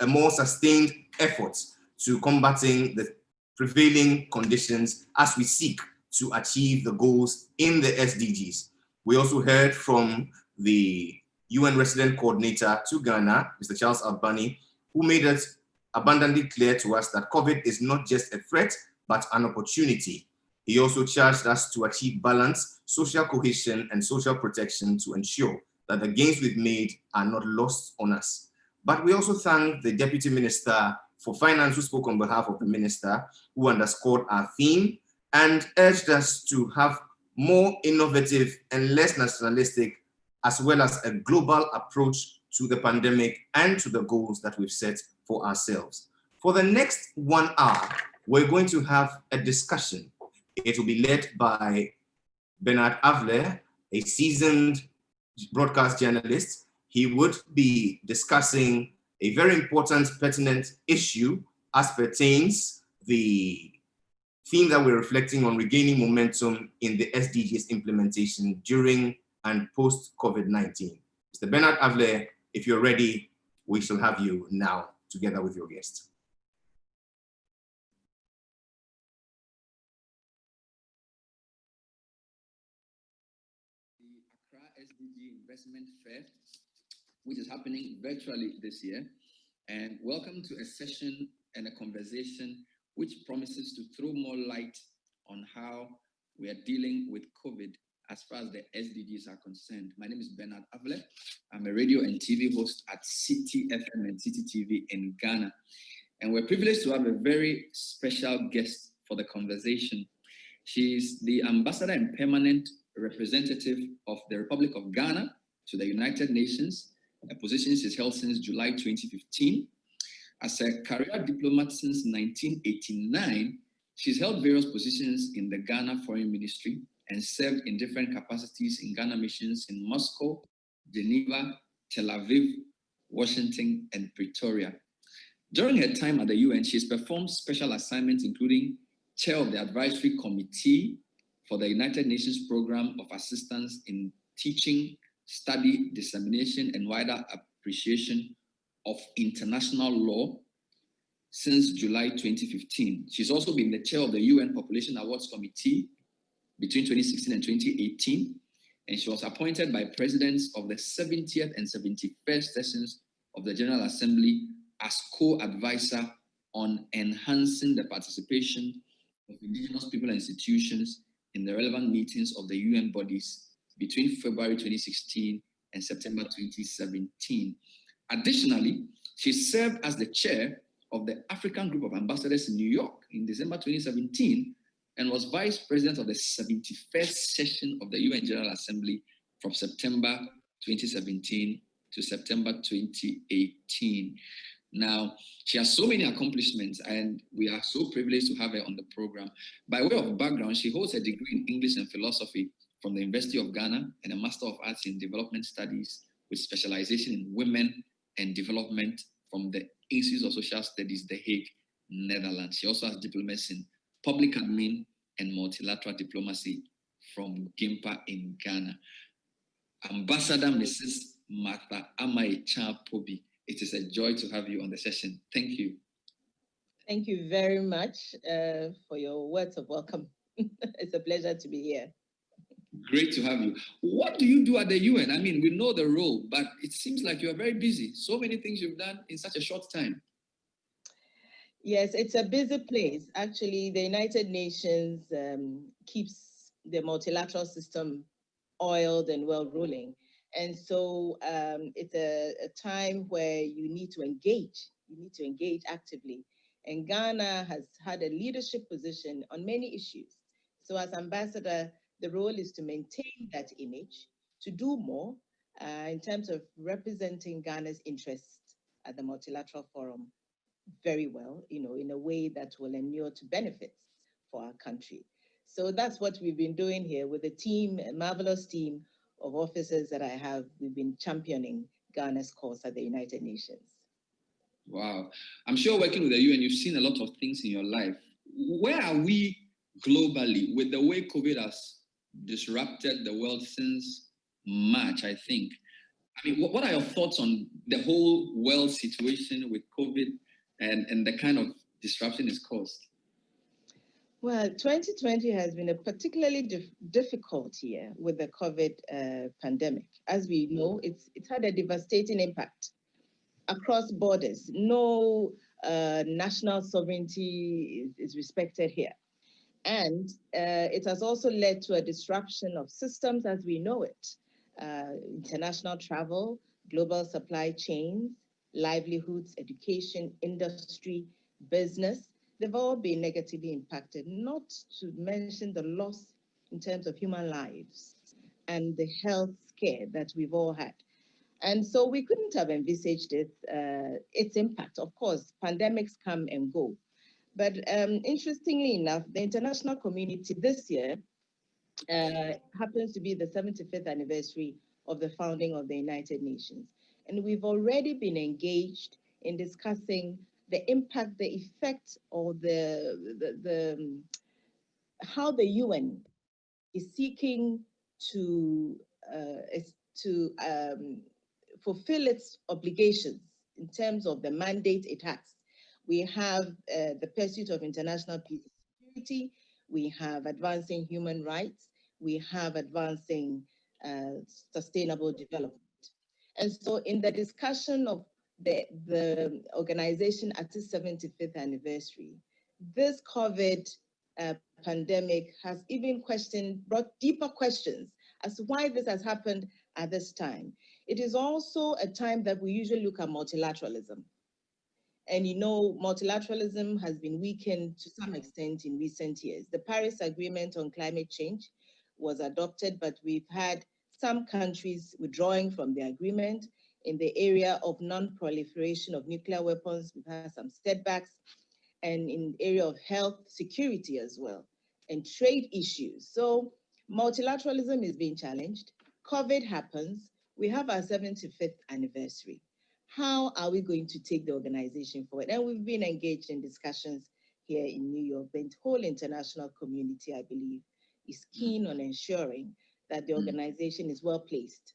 a more sustained effort to combating the prevailing conditions as we seek to achieve the goals in the SDGs. We also heard from the UN Resident Coordinator to Ghana, Mr. Charles Albani, who made it abundantly clear to us that COVID is not just a threat, but an opportunity. He also charged us to achieve balance, social cohesion, and social protection to ensure that the gains we've made are not lost on us. But we also thank the Deputy Minister for Finance, who spoke on behalf of the Minister, who underscored our theme and urged us to have more innovative and less nationalistic, as well as a global approach to the pandemic and to the goals that we've set for ourselves. For the next 1 hour, we're going to have a discussion. It will be led by Bernard Avler, a seasoned broadcast journalist. He would be discussing a very important, pertinent issue as pertains the theme that we're reflecting on, regaining momentum in the SDGs implementation during and post-COVID-19. Mr. Bernard Avler, if you're ready, we shall have you now together with your guest. The Accra SDG Investment Fair, which is happening virtually this year. And welcome to a session and a conversation which promises to throw more light on how we are dealing with COVID as far as the SDGs are concerned. My name is Bernard Avler. I'm a radio and TV host at City FM and City TV in Ghana. And we're privileged to have a very special guest for the conversation. She's the ambassador and permanent representative of the Republic of Ghana to the United Nations, a position she's held since July 2015. As a career diplomat since 1989, she's held various positions in the Ghana Foreign Ministry and served in different capacities in Ghana missions in Moscow, Geneva, Tel Aviv, Washington, and Pretoria. During her time at the UN, she's performed special assignments, including chair of the advisory committee for the United Nations Program of Assistance in Teaching, Study, Dissemination, and Wider Appreciation of International Law since July 2015. She's also been the chair of the UN Population Awards Committee between 2016 and 2018, and she was appointed by presidents of the 70th and 71st sessions of the General Assembly as co-advisor on enhancing the participation of indigenous people and institutions in the relevant meetings of the UN bodies between February 2016 and September 2017. Additionally, she served as the chair of the African Group of Ambassadors in New York in December 2017 and was vice president of the 71st session of the UN General Assembly from September 2017 to September 2018. Now, she has so many accomplishments, and we are so privileged to have her on the program. By way of background, she holds a degree in English and philosophy from the University of Ghana and a Master of Arts in Development Studies with specialization in women and development from the Institute of Social Studies, The Hague, Netherlands. She also has diplomas in public admin and multilateral diplomacy from GIMPA in Ghana. Ambassador Mrs. Martha Amai-Chan Pobi, it is a joy to have you on the session. Thank you. Thank you very much for your words of welcome. It's a pleasure to be here. Great to have you. What do you do at the UN? I mean, we know the role, but it seems like you are very busy. So many things you've done in such a short time. Yes, it's a busy place. Actually, the United Nations keeps the multilateral system oiled and well rolling. And so it's a time where you need to engage. You need to engage actively. And Ghana has had a leadership position on many issues. So as ambassador, the role is to maintain that image, to do more in terms of representing Ghana's interests at the multilateral forum very well, in a way that will inure to benefits for our country. So that's what we've been doing here with a team, a marvelous team of officers that I have. We've been championing Ghana's cause at the United Nations. Wow. I'm sure working with the UN, you've seen a lot of things in your life. Where are we globally with the way COVID has disrupted the world since March, I think? I mean, what are your thoughts on the whole world situation with COVID and the kind of disruption it's caused? Well, 2020 has been a particularly difficult year with the COVID pandemic. As we know, it's had a devastating impact across borders. No national sovereignty is respected here. And it has also led to a disruption of systems as we know it. International travel, global supply chains, livelihoods, education, industry, business, they've all been negatively impacted, not to mention the loss in terms of human lives and the health scare that we've all had. And so we couldn't have envisaged its impact. Of course, pandemics come and go. But interestingly enough, the international community this year happens to be the 75th anniversary of the founding of the United Nations. And we've already been engaged in discussing the impact, the effect, or how the UN is seeking to fulfill its obligations in terms of the mandate it has. We have the pursuit of international peace and security. We have advancing human rights. We have advancing sustainable development. And so in the discussion of the organization at its 75th anniversary, this COVID pandemic has even brought deeper questions as to why this has happened at this time. It is also a time that we usually look at multilateralism. And multilateralism has been weakened to some extent in recent years. The Paris Agreement on climate change was adopted, but we've had some countries withdrawing from the agreement. In the area of non-proliferation of nuclear weapons, we've had some setbacks, and in the area of health security as well, and trade issues. So multilateralism is being challenged. COVID happens. We have our 75th anniversary. How are we going to take the organization forward? And we've been engaged in discussions here in New York. The whole international community, I believe, is keen on ensuring that the organization is well placed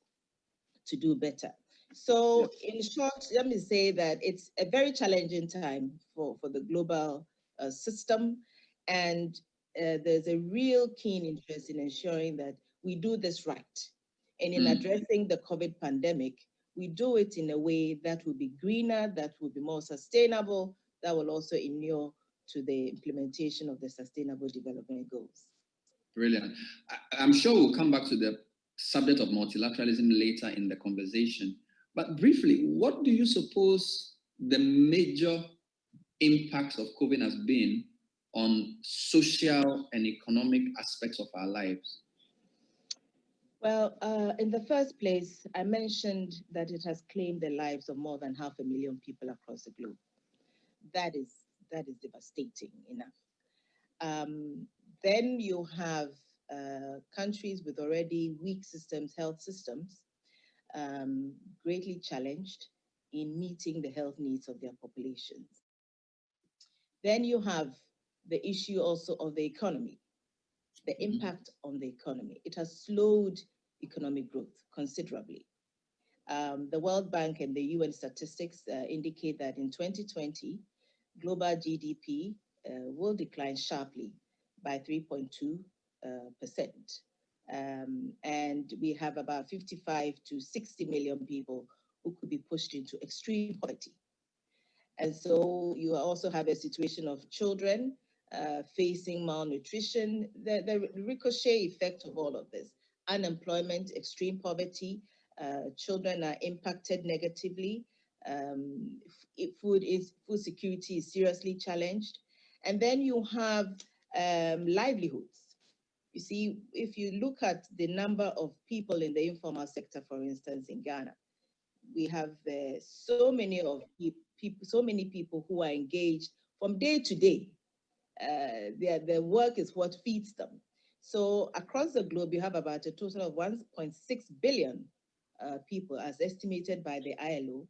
to do better. So in short, let me say that it's a very challenging time for the global system. And there's a real keen interest in ensuring that we do this right. And in addressing the COVID pandemic, we do it in a way that will be greener, that will be more sustainable, that will also inure to the implementation of the Sustainable Development Goals. Brilliant. I'm sure we'll come back to the subject of multilateralism later in the conversation. But briefly, what do you suppose the major impacts of COVID has been on social and economic aspects of our lives? Well, in the first place, I mentioned that it has claimed the lives of more than 500,000 people across the globe. That is devastating enough. Then you have countries with already weak systems, health systems, greatly challenged in meeting the health needs of their populations. Then you have the issue also of the economy, the impact on the economy. It has slowed economic growth considerably. The World Bank and the UN statistics indicate that in 2020, global GDP will decline sharply by 3.2%. And we have about 55 to 60 million people who could be pushed into extreme poverty. And so you also have a situation of children facing malnutrition, the ricochet effect of all of this, unemployment, extreme poverty, children are impacted negatively, food security is seriously challenged. And then you have livelihoods. You see, if you look at the number of people in the informal sector, for instance, in Ghana, we have so many people who are engaged from day to day. Their work is what feeds them. So across the globe, you have about a total of 1.6 billion people, as estimated by the ILO,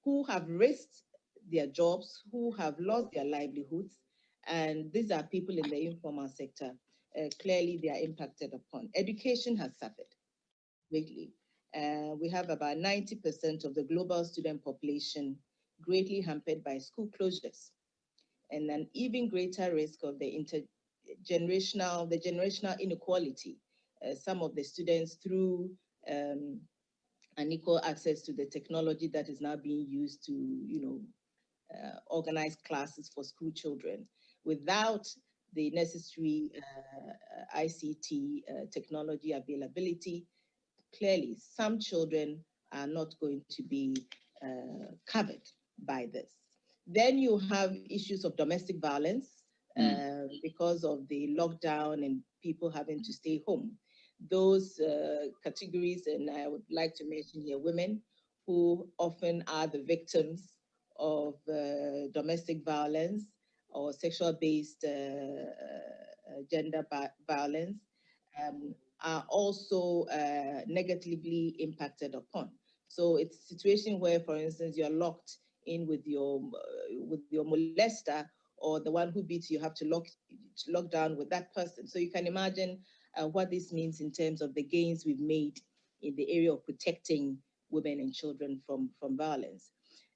who have risked their jobs, who have lost their livelihoods, and these are people in the informal sector. Clearly, they are impacted upon. Education has suffered greatly. We have about 90% of the global student population greatly hampered by school closures, and an even greater risk of the generational inequality. Some of the students, through unequal access to the technology that is now being used to, organize classes for school children, without the necessary ICT technology availability, clearly some children are not going to be covered by this. Then you have issues of domestic violence because of the lockdown and people having to stay home. Those categories, and I would like to mention here women, who often are the victims of domestic violence or sexual-based gender violence, are also negatively impacted upon. So it's a situation where, for instance, you're locked in with your molester, or the one who beats you, have to lock down with that person. So you can imagine what this means in terms of the gains we've made in the area of protecting women and children from violence.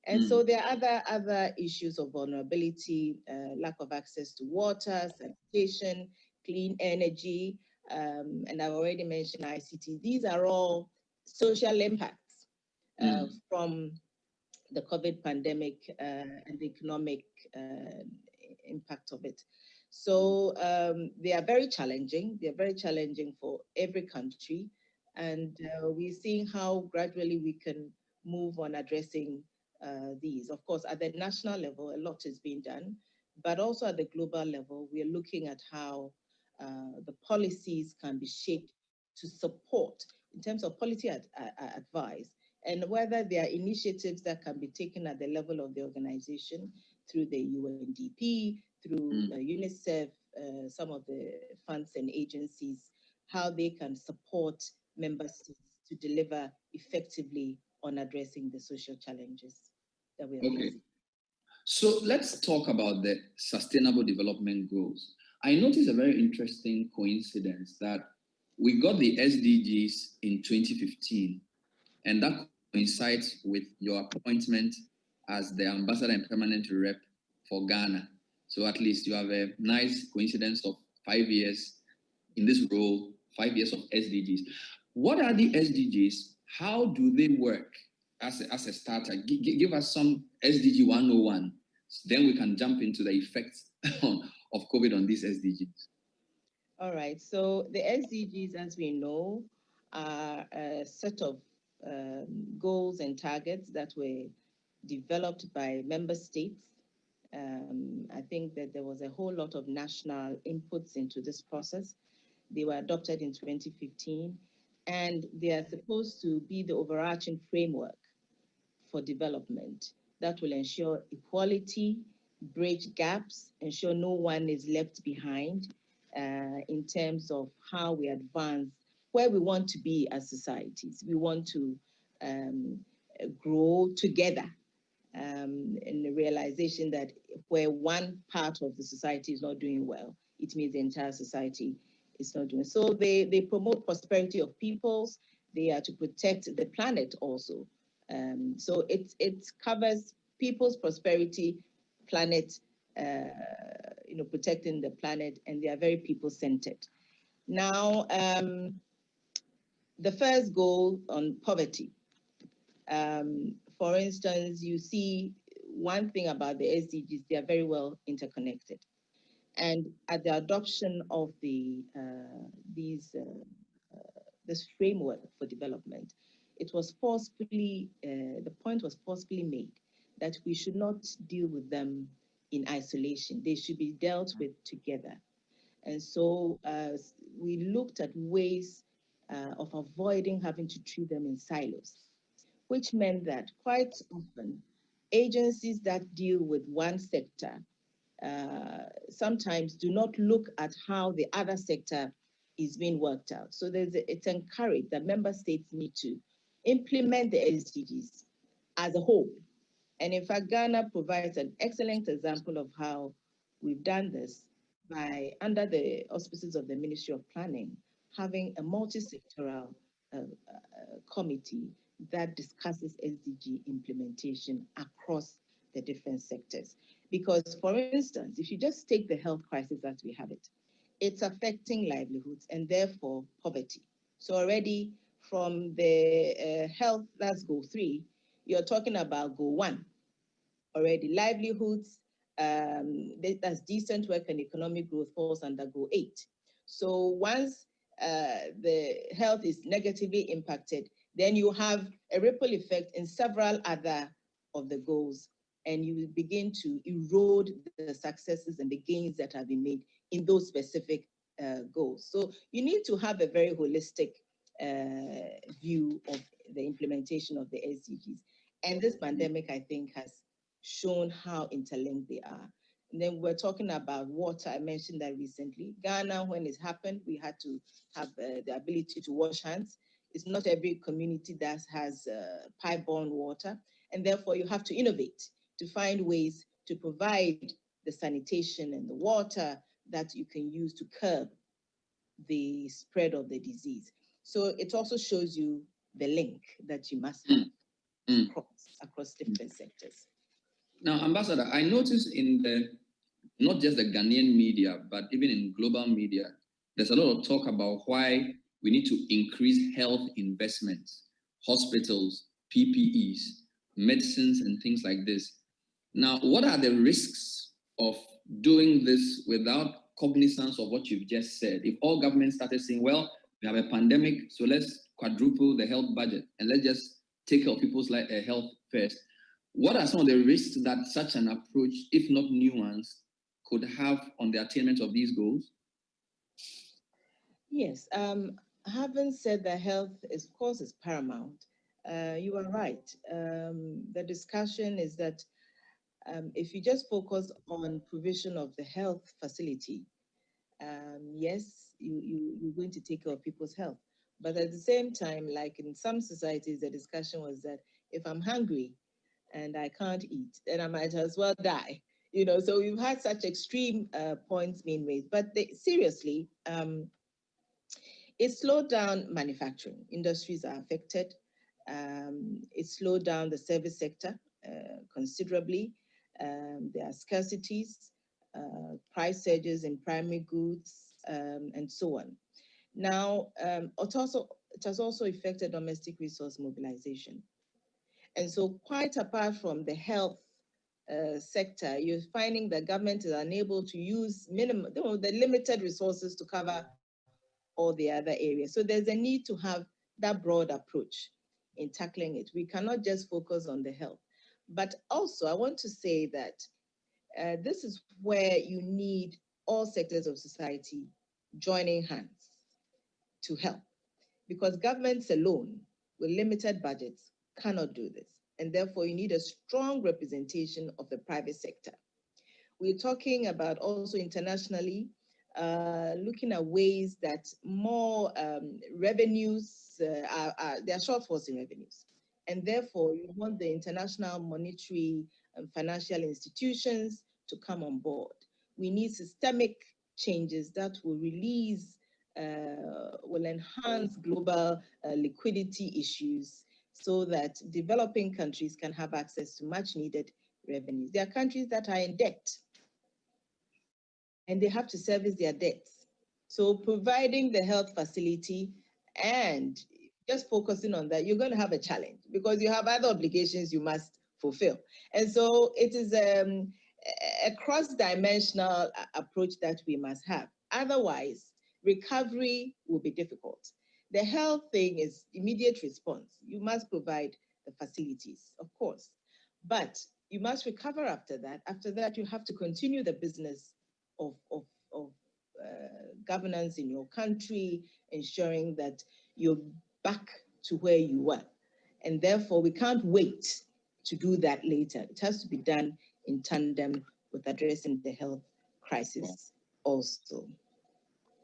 And so there are other issues of vulnerability, lack of access to water, sanitation, clean energy, and I've already mentioned ICT. These are all social impacts from the COVID pandemic and the economic impact of it. So they are very challenging. They're very challenging for every country. And we're seeing how gradually we can move on addressing these. Of course, at the national level, a lot is being done, but also at the global level, we are looking at how the policies can be shaped to support in terms of policy advice, and whether there are initiatives that can be taken at the level of the organization through the UNDP, through UNICEF, some of the funds and agencies, how they can support member states to deliver effectively on addressing the social challenges that we are facing. So let's talk about the Sustainable Development Goals. I noticed a very interesting coincidence that we got the SDGs in 2015, and that coincides with your appointment as the ambassador and permanent rep for Ghana. So at least you have a nice coincidence of 5 years in this role, 5 years of SDGs. What are the SDGs? How do they work as a starter? Give us some SDG 101. Then we can jump into the effects of COVID on these SDGs. All right. So the SDGs, as we know, are a set of goals and targets that were developed by member states. I think that there was a whole lot of national inputs into this process. They were adopted in 2015, and they are supposed to be the overarching framework for development that will ensure equality, bridge gaps, ensure no one is left behind in terms of how we advance where we want to be as societies. We want to grow together in the realization that where one part of the society is not doing well, it means the entire society is not doing. So they promote prosperity of peoples. They are to protect the planet also. So it covers people's prosperity, planet, protecting the planet, and they are very people-centered. Now, the first goal on poverty. For instance, you see one thing about the SDGs, they are very well interconnected. And at the adoption of this framework for development, it was the point was forcefully made that we should not deal with them in isolation. They should be dealt with together. And so we looked at ways of avoiding having to treat them in silos, which meant that quite often agencies that deal with one sector sometimes do not look at how the other sector is being worked out. So it's encouraged that member states need to implement the SDGs as a whole. And in fact, Ghana provides an excellent example of how we've done this by, under the auspices of the Ministry of Planning, having a multi-sectoral committee that discusses SDG implementation across the different sectors. Because, for instance, if you just take the health crisis as we have it, it's affecting livelihoods and therefore poverty. So already from the health, that's goal 3, you're talking about goal 1. Already livelihoods, that's decent work and economic growth falls under goal 8. So once the health is negatively impacted, then you have a ripple effect in several other of the goals, and you will begin to erode the successes and the gains that have been made in those specific goals. So you need to have a very holistic view of the implementation of the SDGs. And this pandemic, I think, has shown how interlinked they are. And then we're talking about water. I mentioned that recently. Ghana, when it happened, we had to have the ability to wash hands. It's not every community that has pipe-borne water, and therefore you have to innovate to find ways to provide the sanitation and the water that you can use to curb the spread of the disease. So it also shows you the link that you must have across different sectors. Now, Ambassador, I noticed in not just the Ghanaian media, but even in global media, there's a lot of talk about why we need to increase health investments, hospitals, PPEs, medicines, and things like this. Now, what are the risks of doing this without cognizance of what you've just said? If all governments started saying, well, we have a pandemic, so let's quadruple the health budget and let's just take care of people's health first. What are some of the risks that such an approach, if not nuanced, could have on the attainment of these goals? Yes, having said that health, is, of course, is paramount, you are right. The discussion is that if you just focus on provision of the health facility, yes, you're going to take care of people's health. But at the same time, like in some societies, the discussion was that if I'm hungry and I can't eat, then I might as well die. You know, so we've had such extreme points being made. But seriously, it slowed down manufacturing. Industries are affected. It slowed down the service sector considerably. There are scarcities, price surges in primary goods, and so on. Now, it has also affected domestic resource mobilization. And so quite apart from the health sector, you're finding that government is unable to use the limited resources to cover all the other areas. So there's a need to have that broad approach in tackling it. We cannot just focus on the health. But also, I want to say that this is where you need all sectors of society joining hands to help, because governments alone with limited budgets cannot do this. And therefore, you need a strong representation of the private sector. We're talking about also internationally, looking at ways that more revenues, there are shortfalls in revenues. And therefore, you want the international monetary and financial institutions to come on board. We need systemic changes that will release, will enhance global liquidity issues so that developing countries can have access to much needed revenues. There are countries that are in debt and they have to service their debts. So providing the health facility and just focusing on that, you're going to have a challenge because you have other obligations you must fulfill. And so it is a cross-dimensional approach that we must have. Otherwise, recovery will be difficult. The health thing is immediate response. You must provide the facilities, of course, but you must recover after that. After that, you have to continue the business of governance in your country, ensuring that you're back to where you were. And therefore, we can't wait to do that later. It has to be done in tandem with addressing the health crisis also.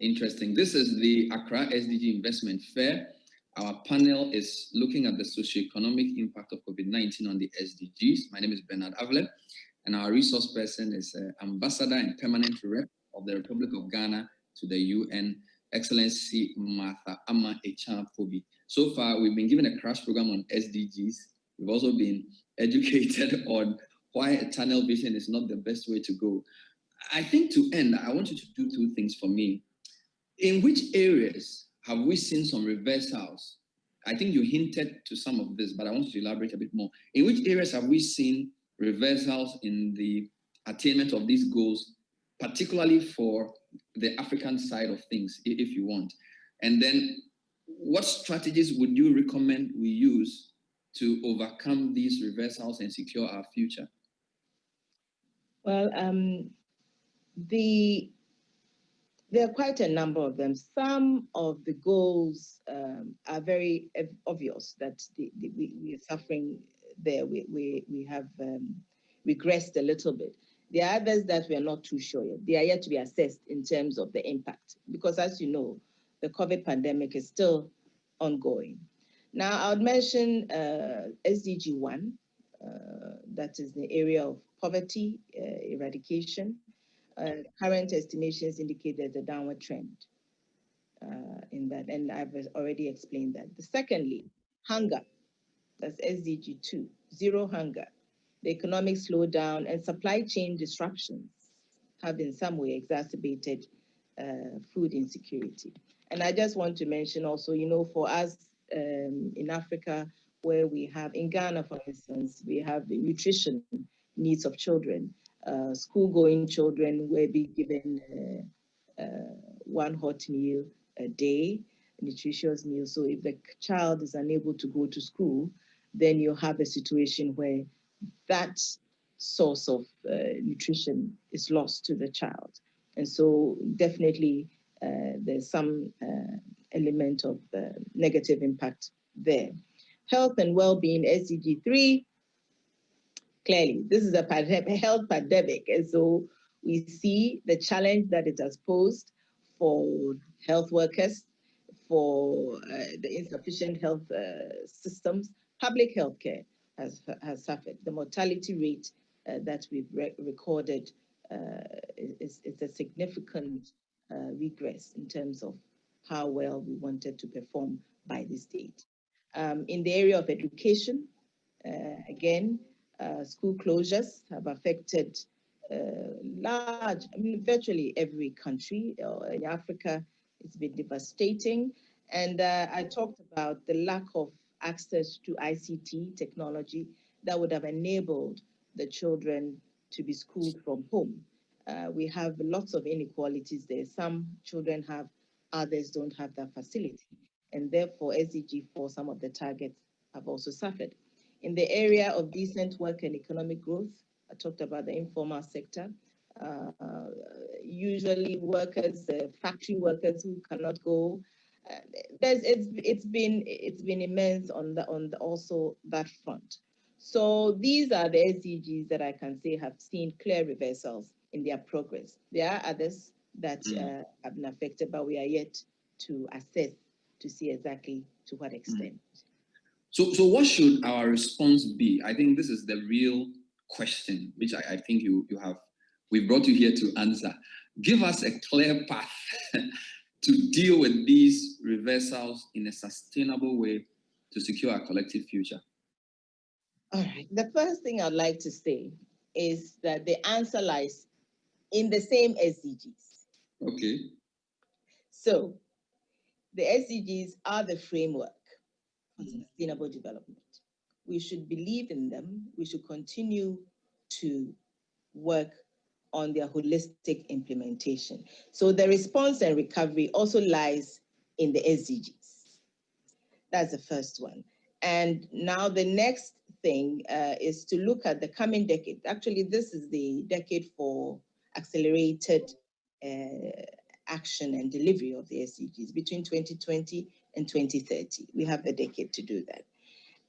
Interesting. This is the Accra SDG Investment Fair. Our panel is looking at the socioeconomic impact of COVID-19 on the SDGs. My name is Bernard Avle, and our resource person is Ambassador and Permanent Rep of the Republic of Ghana to the UN, Excellency Martha Ama Echan-Pobi. So far, we've been given a crash program on SDGs. We've also been educated on why a tunnel vision is not the best way to go. I think to end, I want you to do two things for me. In which areas have we seen some reversals? I think you hinted to some of this, but I want you to elaborate a bit more. In which areas have we seen reversals in the attainment of these goals, particularly for the African side of things, if you want? And then what strategies would you recommend we use to overcome these reversals and secure our future? Well, there are quite a number of them. Some of the goals are very obvious that we are suffering there. We have regressed a little bit. There are others that we are not too sure yet. They are yet to be assessed in terms of the impact, because as you know, the COVID pandemic is still ongoing. Now, I would mention SDG 1, that is the area of poverty eradication. Current estimations indicate there's a downward trend in that, and I've already explained that. Secondly, hunger, that's SDG 2, zero hunger. The economic slowdown and supply chain disruptions have in some way exacerbated food insecurity. And I just want to mention also, you know, for us in Africa, where we have, in Ghana, for instance, we have the nutrition needs of children. School-going children will be given one hot meal a day, a nutritious meal. So if the child is unable to go to school, then you have a situation where that source of nutrition is lost to the child. And so definitely there's some element of negative impact there. Health and well-being, SDG 3, clearly, this is a health pandemic, and so we see the challenge that it has posed for health workers, for the insufficient health systems. Public health care has suffered. The mortality rate that we've recorded is a significant regress in terms of how well we wanted to perform by this date. In the area of education, again, school closures have affected virtually every country. In Africa, it's been devastating. And I talked about the lack of access to ICT technology that would have enabled the children to be schooled from home. We have lots of inequalities there. Some children have, others don't have that facility. And therefore, SDG 4, some of the targets have also suffered. In the area of decent work and economic growth, I talked about the informal sector. Usually workers, factory workers who cannot go. It's been immense on also that front. So these are the SDGs that I can say have seen clear reversals in their progress. There are others that have been affected, but we are yet to assess to see exactly to what extent. So what should our response be? I think this is the real question, which I think we brought you here to answer. Give us a clear path to deal with these reversals in a sustainable way to secure our collective future. All right. The first thing I'd like to say is that the answer lies in the same SDGs. Okay. So the SDGs are the framework for sustainable development. we should believe in them. We should continue to work on their holistic implementation. So the response and recovery also lies in the SDGs. That's the first one. And now the next thing is to look at the coming decade. Actually, this is the decade for accelerated action and delivery of the SDGs between 2020 and 2030. We have the decade to do that.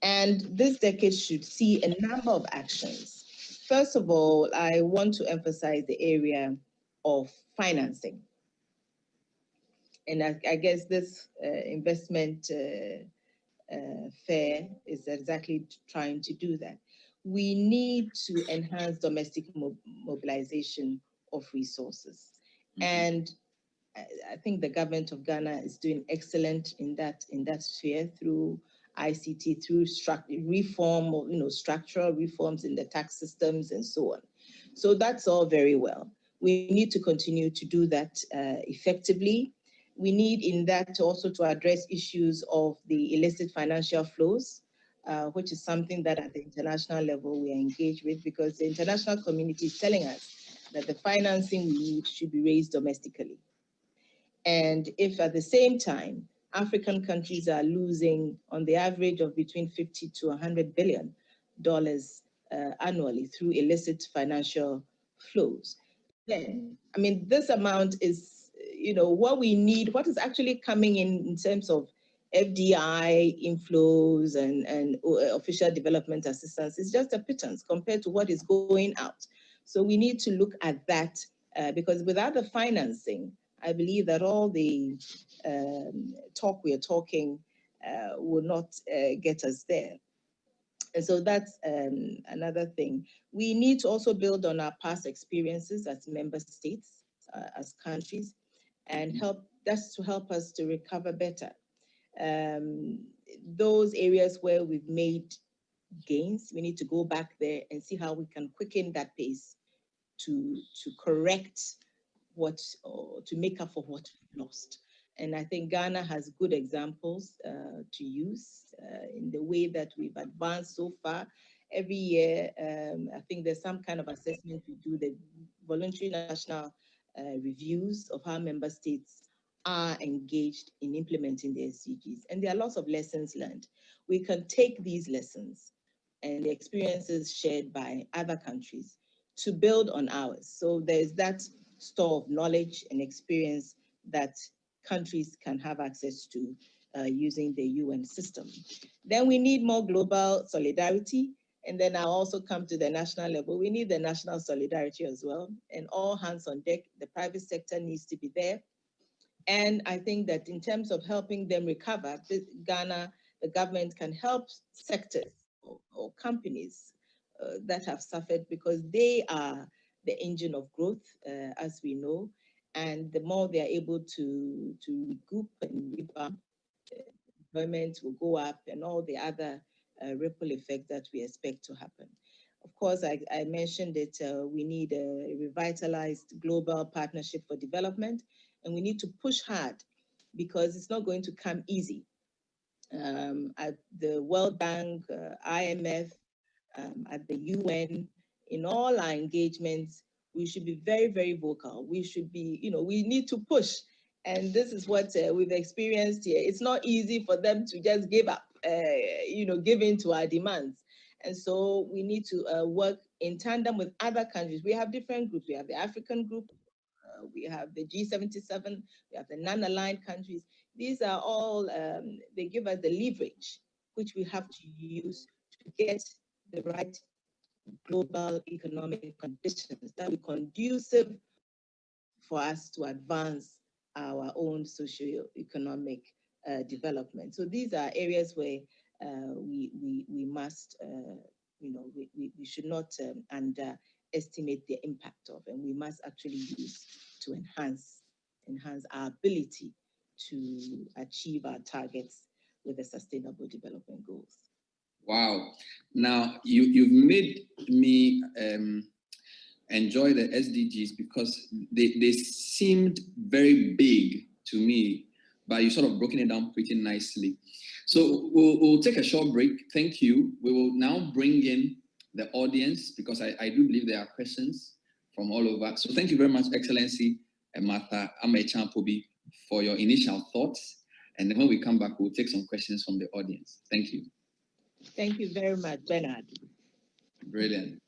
And this decade should see a number of actions. First of all, I want to emphasize the area of financing. And I guess this investment fair is exactly trying to do that. We need to enhance domestic mobilization of resources. And I think the government of Ghana is doing excellent in that sphere through ICT, through reform, structural reforms in the tax systems and so on. So that's all very well. We need to continue to do that effectively. We need in that also to address issues of the illicit financial flows, which is something that at the international level we are engaged with, because the international community is telling us that the financing we need should be raised domestically. And if at the same time, African countries are losing on the average of between $50 to $100 billion annually through illicit financial flows, then, I mean, this amount is, what we need, what is actually coming in terms of FDI inflows and official development assistance is just a pittance compared to what is going out. So we need to look at that because without the financing, I believe that all the talk we are talking will not get us there. And so that's another thing. We need to also build on our past experiences as member states, as countries, and that's to help us to recover better. Those areas where we've made gains, we need to go back there and see how we can quicken that pace to correct to make up for what we've lost. And I think Ghana has good examples to use in the way that we've advanced so far. Every year, I think there's some kind of assessment we do, the voluntary national reviews of how member states are engaged in implementing the SDGs. And there are lots of lessons learned. We can take these lessons and the experiences shared by other countries to build on ours. So there's that store of knowledge and experience that countries can have access to using the UN system. Then we need more global solidarity. And then I'll also come to the national level. We need the national solidarity as well. And all hands on deck, the private sector needs to be there. And I think that in terms of helping them recover, Ghana, the government can help sectors or companies that have suffered because they are the engine of growth, as we know. And the more they are able to recoup and rebound, employment will go up and all the other ripple effects that we expect to happen. Of course, I mentioned that we need a revitalized global partnership for development, and we need to push hard because it's not going to come easy. At the World Bank, IMF, at the UN, in all our engagements, we should be very, very vocal. We should be, we need to push. And this is what we've experienced here. It's not easy for them to just give up, give in to our demands. And so we need to work in tandem with other countries. We have different groups. We have the African group, we have the G77, we have the non-aligned countries. These are all, they give us the leverage, which we have to use to get the right global economic conditions that are conducive for us to advance our own socio-economic development. So these are areas where we must, we should not underestimate the impact of, and we must actually use to enhance our ability to achieve our targets with the Sustainable Development Goals. Wow. Now, you've made me enjoy the SDGs because they seemed very big to me but you sort of broken it down pretty nicely. So we'll take a short break. Thank you. We will now bring in the audience because I do believe there are questions from all over. So thank you very much, Excellency Martha Amechampobi, for your initial thoughts. And then when we come back, we'll take some questions from the audience. Thank you. Thank you very much, Bernard. Brilliant.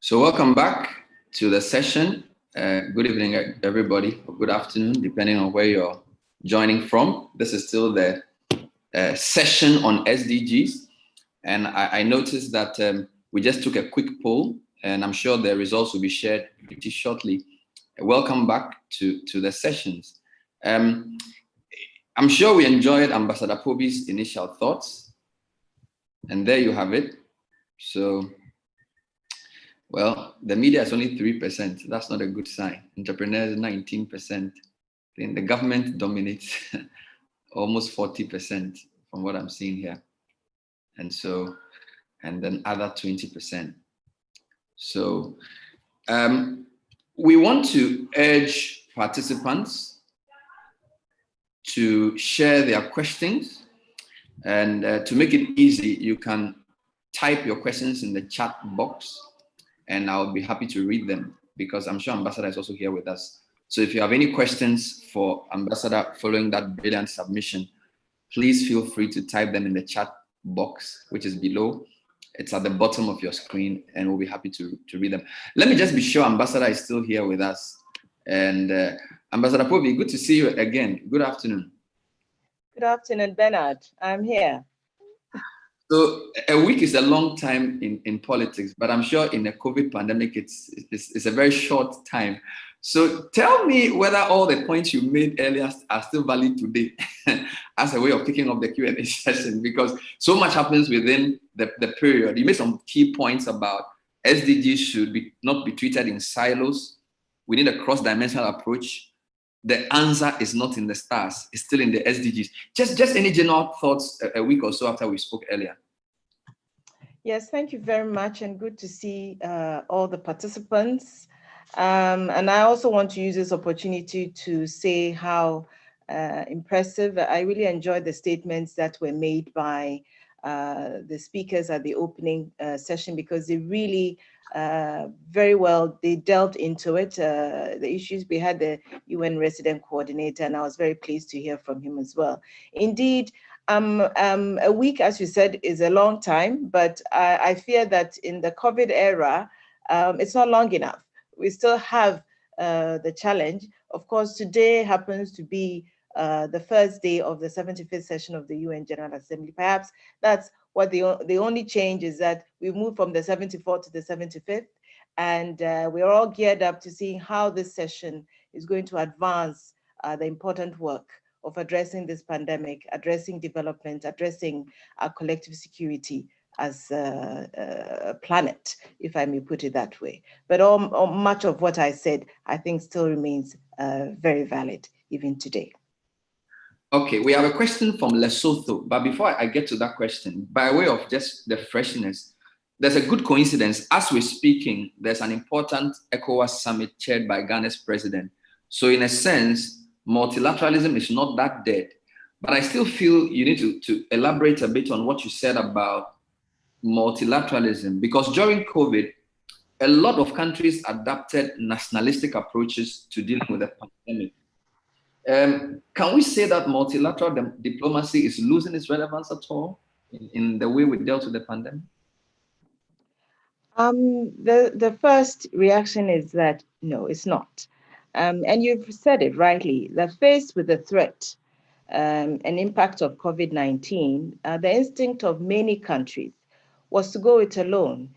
So welcome back to the session. Good evening, everybody, or good afternoon, depending on where you're joining from. This is still the session on SDGs. And I noticed that we just took a quick poll, and I'm sure the results will be shared pretty shortly. Welcome back to the sessions. I'm sure we enjoyed Ambassador Pobi's initial thoughts. And there you have it. So, well, the media is only 3%. That's not a good sign. Entrepreneurs, 19%. Then the government dominates almost 40% from what I'm seeing here. And so, and then other 20%. So we want to urge participants to share their questions, and to make it easy, you can type your questions in the chat box, and I'll be happy to read them because I'm sure Ambassador is also here with us. So if you have any questions for Ambassador following that brilliant submission, please feel free to type them in the chat box, which is below. It's at the bottom of your screen, and we'll be happy to read them. Let me just be sure Ambassador is still here with us. And Ambassador Pobi, good to see you again. Good afternoon. Good afternoon, Bernard. I'm here. So a week is a long time in politics, but I'm sure in the COVID pandemic, it's a very short time. So tell me whether all the points you made earlier are still valid today as a way of kicking off the Q&A session, because so much happens within the period. You made some key points about SDGs should not be treated in silos. We need a cross-dimensional approach. The answer is not in the stars, it's still in the SDGs. Just any general thoughts a week or so after we spoke earlier. Yes, thank you very much, and good to see all the participants. And I also want to use this opportunity to say how impressive. I really enjoyed the statements that were made by the speakers at the opening session, because they really very well, they delved into it, the issues. We had the UN resident coordinator, and I was very pleased to hear from him as well. Indeed, a week, as you said, is a long time, but I fear that in the COVID era, it's not long enough. We still have the challenge. Of course, today happens to be the first day of the 75th session of the UN General Assembly. Perhaps that's what the only change is, that we've moved from the 74th to the 75th, and we're all geared up to seeing how this session is going to advance the important work of addressing this pandemic, addressing development, addressing our collective security as a planet, if I may put it that way. But much of what I said, I think still remains very valid even today. Okay, we have a question from Lesotho, but before I get to that question, by way of just the freshness, there's a good coincidence. As we're speaking, there's an important ECOWAS summit chaired by Ghana's president. So in a sense, multilateralism is not that dead, but I still feel you need to elaborate a bit on what you said about multilateralism, because during COVID, a lot of countries adapted nationalistic approaches to dealing with the pandemic. Can we say that multilateral diplomacy is losing its relevance at all in the way we dealt with the pandemic? The first reaction is that no, it's not. And you've said it rightly, that faced with the threat and impact of COVID-19, the instinct of many countries was to go it alone,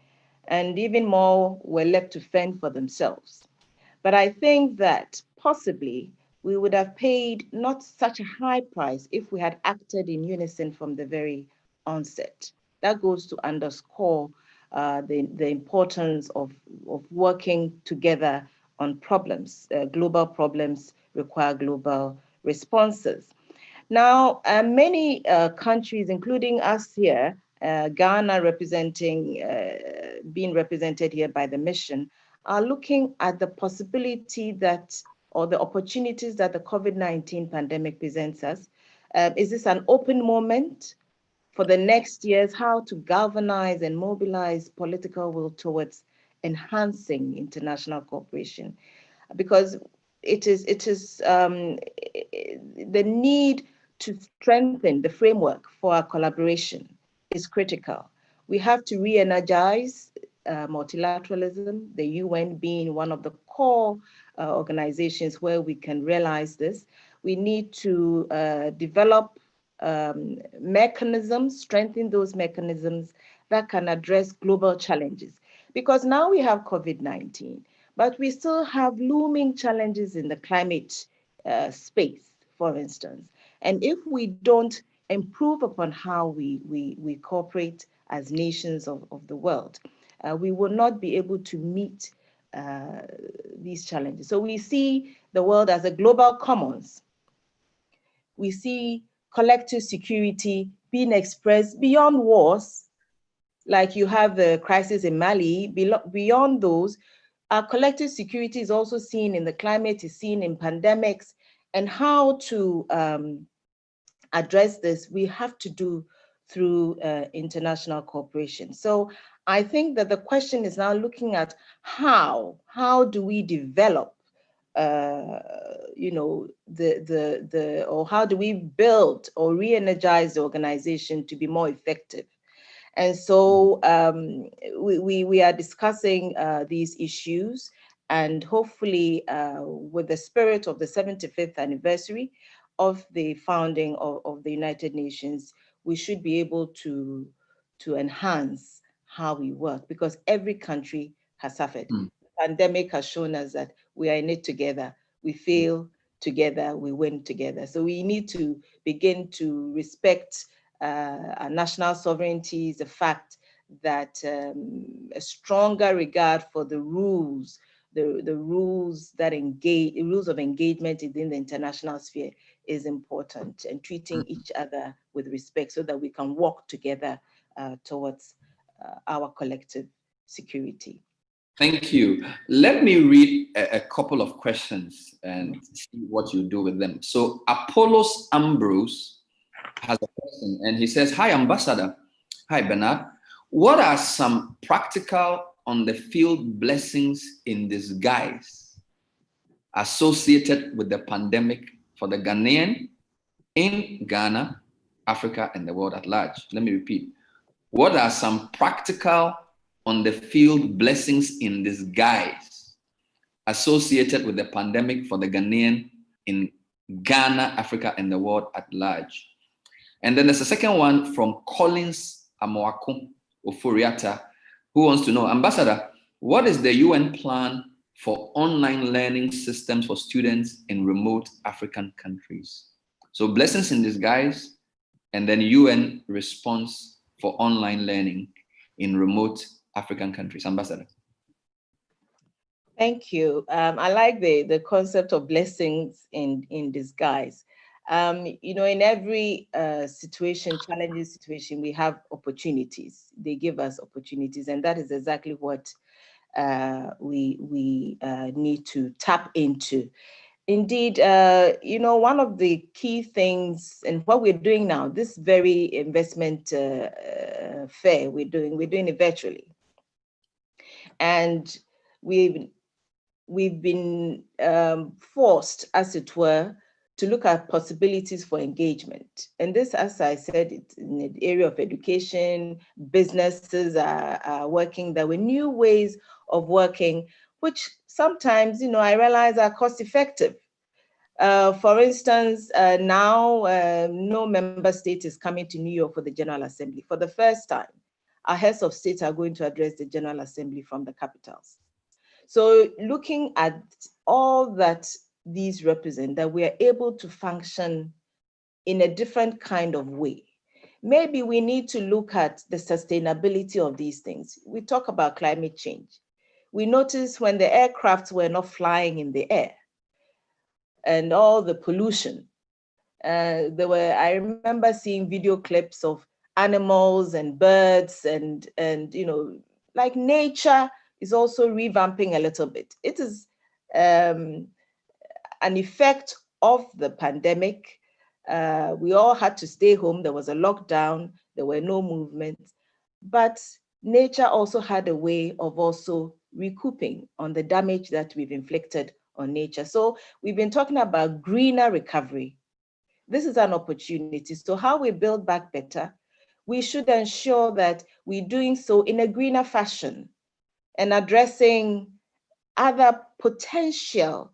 and even more were left to fend for themselves. But I think that possibly we would have paid not such a high price if we had acted in unison from the very onset. That goes to underscore the importance of working together on problems. Global problems require global responses. Now, many countries, including us here, Ghana being represented here by the mission, are looking at the possibility that, or the opportunities that the COVID-19 pandemic presents us. Is this an open moment for the next years, how to galvanize and mobilize political will towards enhancing international cooperation? Because it is the need to strengthen the framework for our collaboration is critical. We have to re-energize multilateralism, the UN being one of the core organizations where we can realize this. We need to develop mechanisms, strengthen those mechanisms that can address global challenges. Because now we have COVID-19, but we still have looming challenges in the climate space, for instance. And if we don't improve upon how we cooperate as nations of the world, we will not be able to meet these challenges. So we see the world as a global commons. We see collective security being expressed beyond wars, like you have the crisis in Mali. Beyond those, our collective security is also seen in the climate, is seen in pandemics, and how to address this, we have to do through international cooperation. So I think that the question is now looking at how do we develop, you know, or how do we build or re-energize the organization to be more effective? And so we are discussing these issues, and hopefully with the spirit of the 75th anniversary of the founding of the United Nations, we should be able to enhance how we work, because every country has suffered. The pandemic has shown us that we are in it together. We fail together, we win together. So we need to begin to respect our national sovereignty, is the fact that a stronger regard for the rules, the rules that engage, the rules of engagement within the international sphere is important, and treating each other with respect so that we can work together towards our collective security. Thank you. Let me read a couple of questions and see what you do with them. So Apollos Ambrose has a question, and he says, "Hi, Ambassador. Hi, Bernard. What are some practical on-the-field blessings in disguise associated with the pandemic for the Ghanaian in Ghana, Africa, and the world at large?" Let me repeat. What are some practical on-the-field blessings in disguise associated with the pandemic for the Ghanaian in Ghana, Africa, and the world at large? And then there's a second one from Collins Amoako Oforiata, who wants to know, Ambassador, what is the UN plan for online learning systems for students in remote African countries? So blessings in disguise, and then UN response for online learning in remote African countries. Ambassador. Thank you. I like the concept of blessings in disguise. You know, in every situation, challenging situation, we have opportunities. They give us opportunities, and that is exactly what we need to tap into. Indeed, you know, one of the key things, and what we're doing now, this very investment fair, we're doing it virtually, and we've been forced, as it were, to look at possibilities for engagement. And this, as I said, it's in the area of education, businesses are working. There were new ways of working, which sometimes, I realize are cost effective. For instance, now no member state is coming to New York for the General Assembly. For the first time, our heads of state are going to address the General Assembly from the capitals. So looking at all that these represent, that we are able to function in a different kind of way. Maybe we need to look at the sustainability of these things. We talk about climate change. We noticed when the aircrafts were not flying in the air and all the pollution, I remember seeing video clips of animals and birds and like nature is also revamping a little bit. It is an effect of the pandemic. We all had to stay home. There was a lockdown. There were no movements. But nature also had a way of also recouping on the damage that we've inflicted on nature. So we've been talking about greener recovery. This is an opportunity. So how we build back better, we should ensure that we're doing so in a greener fashion and addressing other potential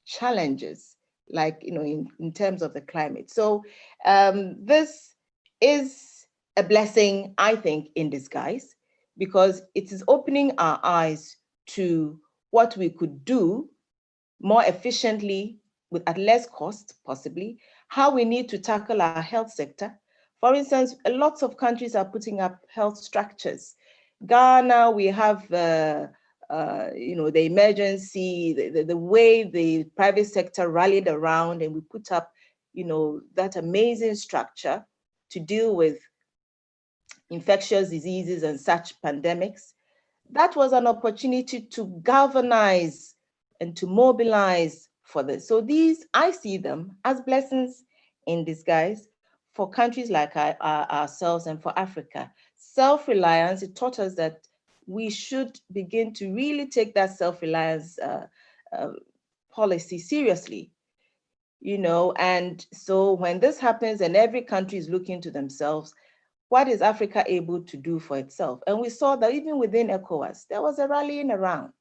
challenges, like in terms of the climate. So this is a blessing, I think, in disguise, because it is opening our eyes to what we could do more efficiently at less cost, possibly, how we need to tackle our health sector. For instance, lots of countries are putting up health structures. Ghana, we have the emergency, the way the private sector rallied around, and we put up, that amazing structure to deal with infectious diseases and such pandemics. That was an opportunity to galvanize and to mobilize for this. So these, I see them as blessings in disguise for countries like ourselves and for Africa. Self-reliance, it taught us that we should begin to really take that self-reliance policy seriously, and so when this happens and every country is looking to themselves, what is Africa able to do for itself? And we saw that even within ECOWAS, there was a rallying around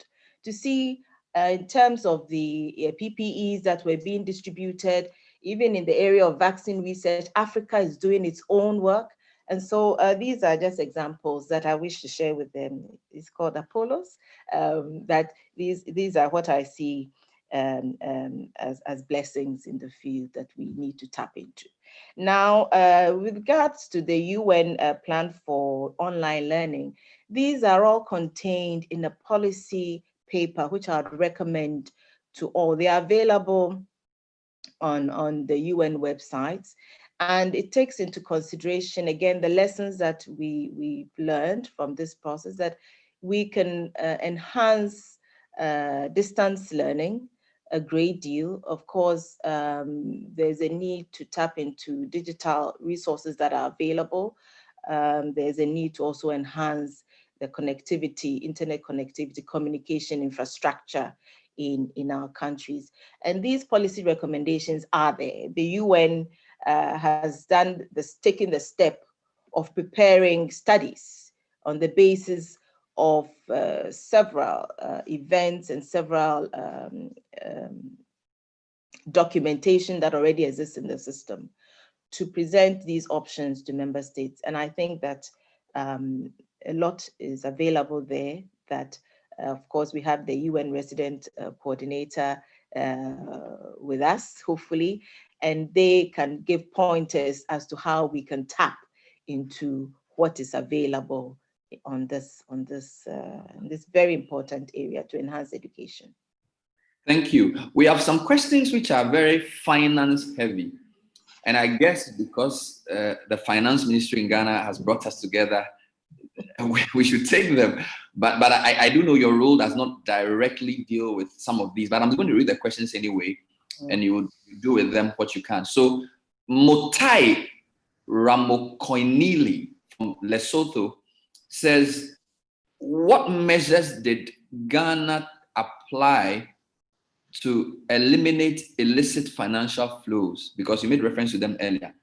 to see in terms of the PPEs that were being distributed, even in the area of vaccine research, Africa is doing its own work. And so these are just examples that I wish to share with them. It's called Apollos, that these are what I see as blessings in the field that we need to tap into. Now, with regards to the UN plan for online learning, these are all contained in a policy paper, which I'd recommend to all. They are available on the UN websites, and it takes into consideration, again, the lessons that we've learned from this process, that we can enhance distance learning a great deal. Of course, there's a need to tap into digital resources that are available. There's a need to also enhance the connectivity, internet connectivity, communication infrastructure in our countries. And these policy recommendations are there. The UN has taken the step of preparing studies on the basis of several events and several documentation that already exists in the system to present these options to member states. And I think that a lot is available there that, of course, we have the UN resident coordinator with us, hopefully, and they can give pointers as to how we can tap into what is available on this very important area to enhance education. Thank you. We have some questions which are very finance heavy. And I guess because the finance ministry in Ghana has brought us together, we should take them. But I do know your role does not directly deal with some of these, but I'm going to read the questions anyway, and you do with them what you can. So Motai Ramokoinili from Lesotho says, what measures did Ghana apply to eliminate illicit financial flows? Because you made reference to them earlier.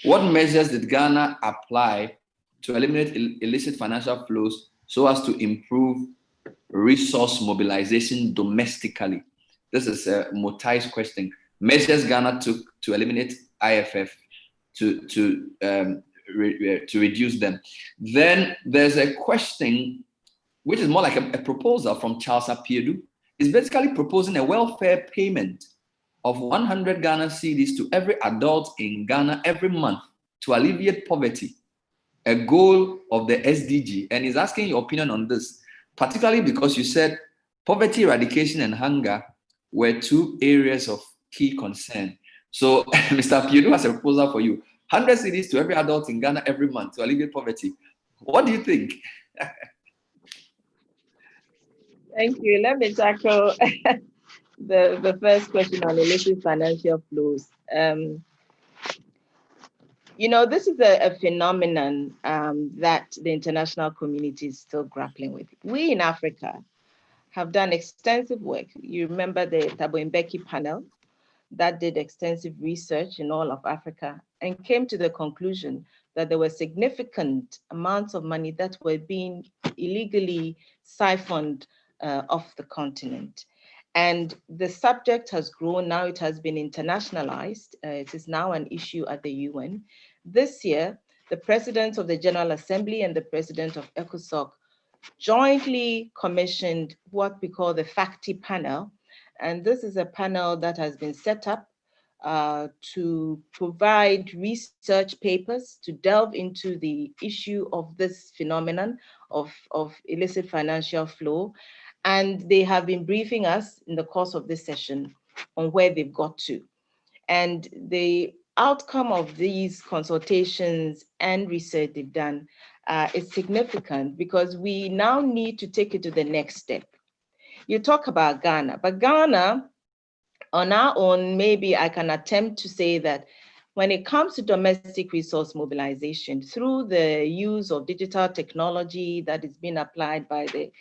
What measures did Ghana apply to eliminate illicit financial flows so as to improve resource mobilization domestically? This is Motai's question. Measures Ghana took to eliminate IFF to reduce them. Then there's a question which is more like a proposal from Charles Apiedu. It's basically proposing a welfare payment of 100 Ghana cedis to every adult in Ghana every month to alleviate poverty, a goal of the SDG. And he's asking your opinion on this, particularly because you said poverty eradication and hunger were two areas of key concern. So Mr. Apiedu has a proposal for you. 100 cedis to every adult in Ghana every month to alleviate poverty. What do you think? Thank you. Let me tackle the first question on illicit financial flows. This is a phenomenon that the international community is still grappling with. We in Africa have done extensive work. You remember the Thabo Mbeki panel that did extensive research in all of Africa and came to the conclusion that there were significant amounts of money that were being illegally siphoned off the continent. And the subject has grown. Now it has been internationalized. It is now an issue at the UN. This year, the president of the General Assembly and the president of ECOSOC jointly commissioned what we call the FACTI panel. And this is a panel that has been set up to provide research papers to delve into the issue of this phenomenon of illicit financial flow. And they have been briefing us in the course of this session on where they've got to. And the outcome of these consultations and research they've done is significant because we now need to take it to the next step. You talk about Ghana, but Ghana, on our own, maybe I can attempt to say that when it comes to domestic resource mobilization, through the use of digital technology that is being applied by the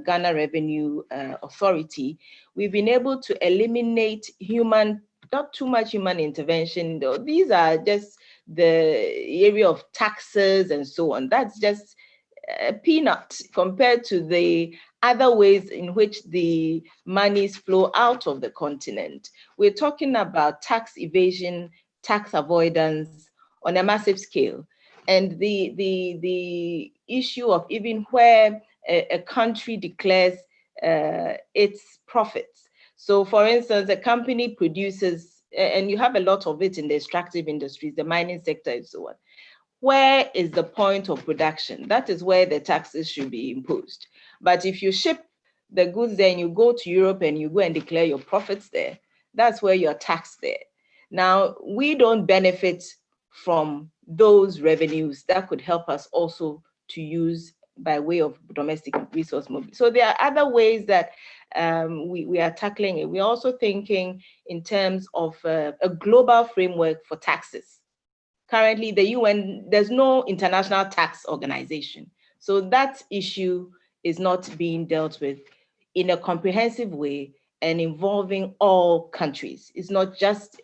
Ghana Revenue Authority, we've been able to eliminate not too much human intervention. These are just the area of taxes and so on. That's just a peanut compared to the other ways in which the monies flow out of the continent. We're talking about tax evasion, tax avoidance on a massive scale. And the issue of even where a country declares its profits. So for instance, a company produces, and you have a lot of it in the extractive industries, the mining sector and so on. Where is the point of production? That is where the taxes should be imposed. But if you ship the goods there and you go to Europe and you go and declare your profits there, that's where you're taxed there. Now, we don't benefit from those revenues that could help us also to use by way of domestic resource mobility. So there are other ways that we are tackling it. We're also thinking in terms of a global framework for taxes. Currently, the UN, there's no international tax organization. So that issue is not being dealt with in a comprehensive way and involving all countries. It's not just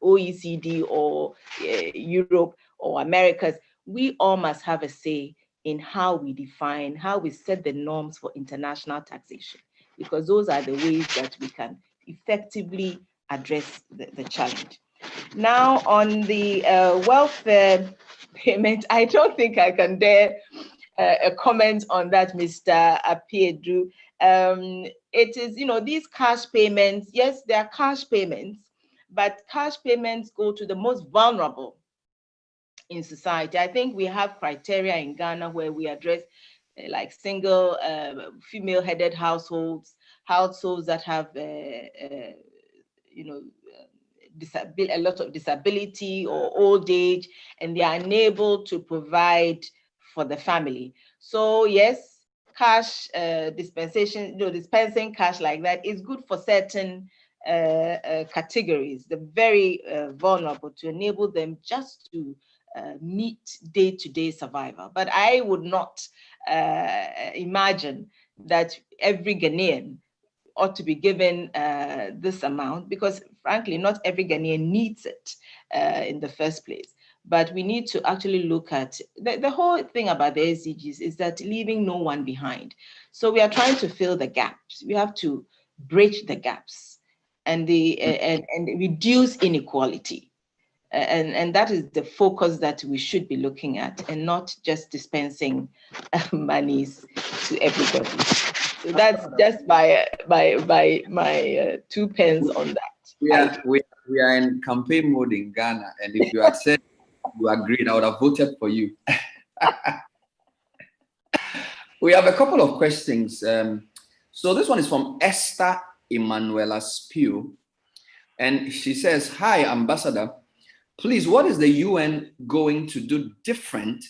OECD or Europe or Americas. We all must have a say in how we define, how we set the norms for international taxation, because those are the ways that we can effectively address the challenge. Now, on the welfare payment, I don't think I can dare a comment on that, Mr. Apiedu. It is, these cash payments, yes, they are cash payments, but cash payments go to the most vulnerable in society. I think we have criteria in Ghana where we address like single female-headed households that have, a lot of disability or old age, and they are unable to provide for the family. So yes, cash dispensation, dispensing cash like that is good for certain categories, the very vulnerable, to enable them just to meet day-to-day survival. But I would not imagine that every Ghanaian ought to be given this amount, because frankly, not every Ghanaian needs it in the first place. But we need to actually look at the whole thing about the SDGs is that leaving no one behind. So we are trying to fill the gaps. We have to bridge the gaps and reduce inequality. And that is the focus that we should be looking at, and not just dispensing monies to everybody. So that's just my 2 pence on that. We are in campaign mode in Ghana, and if you had said you agreed, I would have voted for you. We have a couple of questions. So this one is from Esther Emanuela Spew, and she says, "Hi, Ambassador. Please, what is the UN going to do different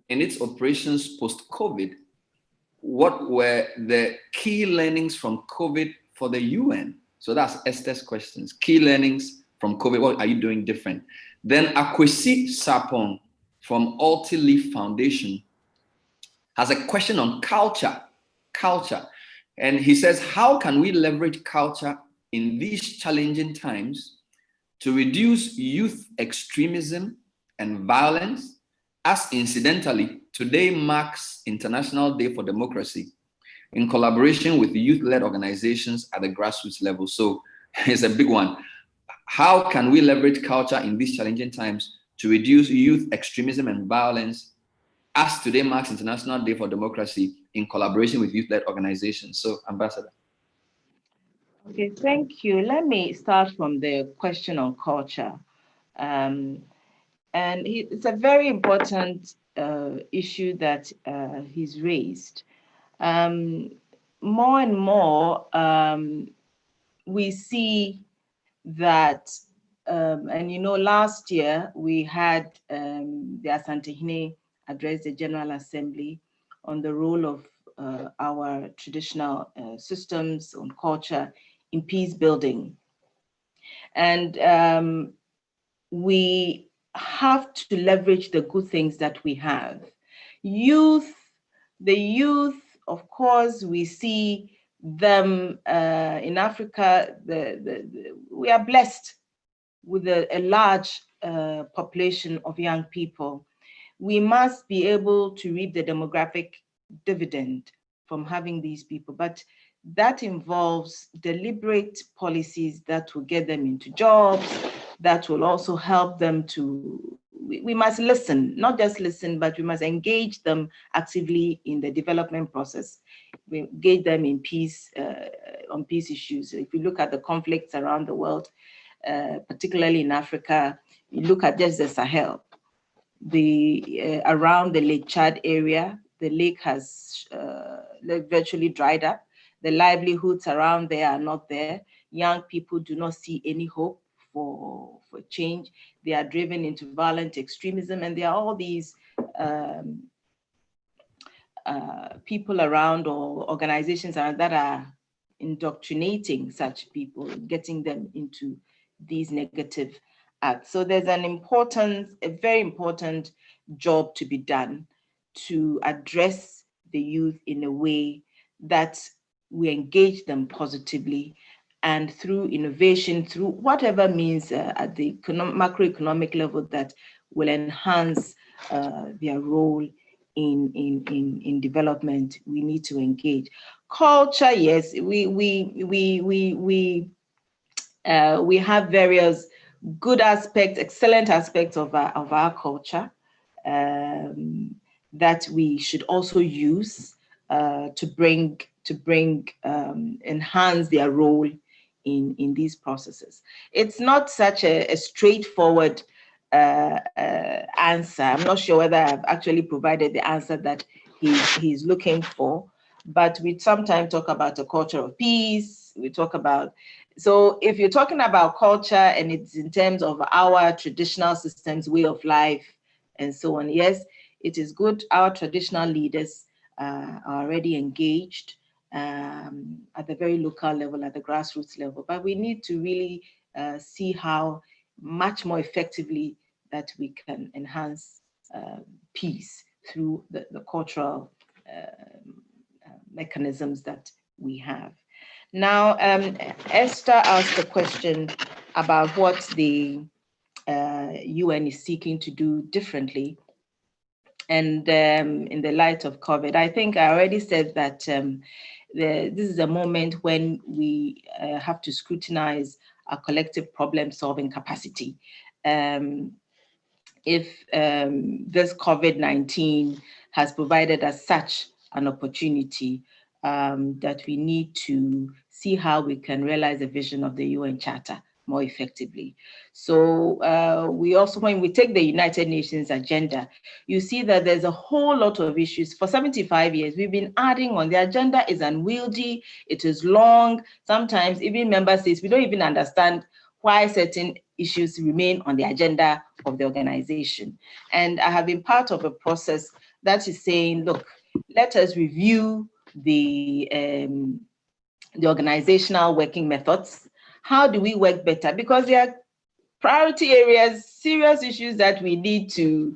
in its operations post-COVID? What were the key learnings from COVID for the UN?" So that's Esther's questions. Key learnings from COVID, what are you doing different? Then Akwesi Sapong from Ulti-Leaf Foundation has a question on culture. And he says, how can we leverage culture in these challenging times to reduce youth extremism and violence, as incidentally, today marks International Day for Democracy, in collaboration with youth-led organizations at the grassroots level. So it's a big one. How can we leverage culture in these challenging times to reduce youth extremism and violence, as today marks International Day for Democracy, in collaboration with youth-led organizations? So, Ambassador. Okay, thank you. Let me start from the question on culture. And it's a very important issue that he's raised. More and more, we see that, and last year we had the Asantehene address the General Assembly on the role of our traditional systems on culture in peace building. And we have to leverage the good things that we have. The youth, of course, we see them in Africa. We are blessed with a large population of young people. We must be able to reap the demographic dividend from having these people, but that involves deliberate policies that will get them into jobs, that will also help them to, we must listen, not just listen, but we must engage them actively in the development process. We engage them in peace, on peace issues. If you look at the conflicts around the world, particularly in Africa, you look at just the Sahel, around the Lake Chad area, the lake has virtually dried up. The livelihoods around there are not there. Young people do not see any hope for change. They are driven into violent extremism, and there are all these people around, or organizations around, that are indoctrinating such people, getting them into these negative acts. So there's a very important job to be done to address the youth in a way that we engage them positively, and through innovation, through whatever means at the macroeconomic level that will enhance their role in development, we need to engage. Culture, yes, we have various good aspects, excellent aspects of our culture that we should also use to enhance their role in these processes. It's not such a straightforward answer. I'm not sure whether I've actually provided the answer that he's looking for, but we sometimes talk about a culture of peace. We talk about, so if you're talking about culture and it's in terms of our traditional systems, way of life, and so on, yes, it is good. Our traditional leaders are already engaged at the very local level, at the grassroots level, but we need to really see how much more effectively that we can enhance peace through the cultural mechanisms that we have. Now, Esther asked a question about what the UN is seeking to do differently. And in the light of COVID, I think I already said that this is a moment when we have to scrutinize our collective problem-solving capacity. If this COVID-19 has provided us such an opportunity, that we need to see how we can realize the vision of the UN Charter more effectively. So we also, when we take the United Nations agenda, you see that there's a whole lot of issues. For 75 years, we've been adding on. The agenda is unwieldy, it is long. Sometimes even member states, we don't even understand why certain issues remain on the agenda of the organization. And I have been part of a process that is saying, look, let us review the organizational working methods. How do we work better? Because there are priority areas, serious issues that we need to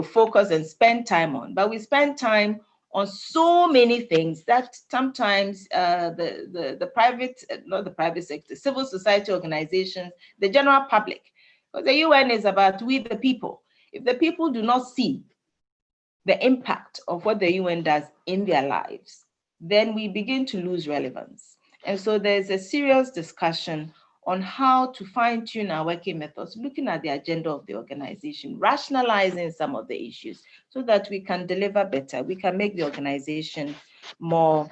focus and spend time on. But we spend time on so many things that sometimes the private, not the private sector, civil society organizations, the general public, because the UN is about we the people. If the people do not see the impact of what the UN does in their lives, then we begin to lose relevance. And so there's a serious discussion on how to fine-tune our working methods, looking at the agenda of the organization, rationalizing some of the issues so that we can deliver better. We can make the organization more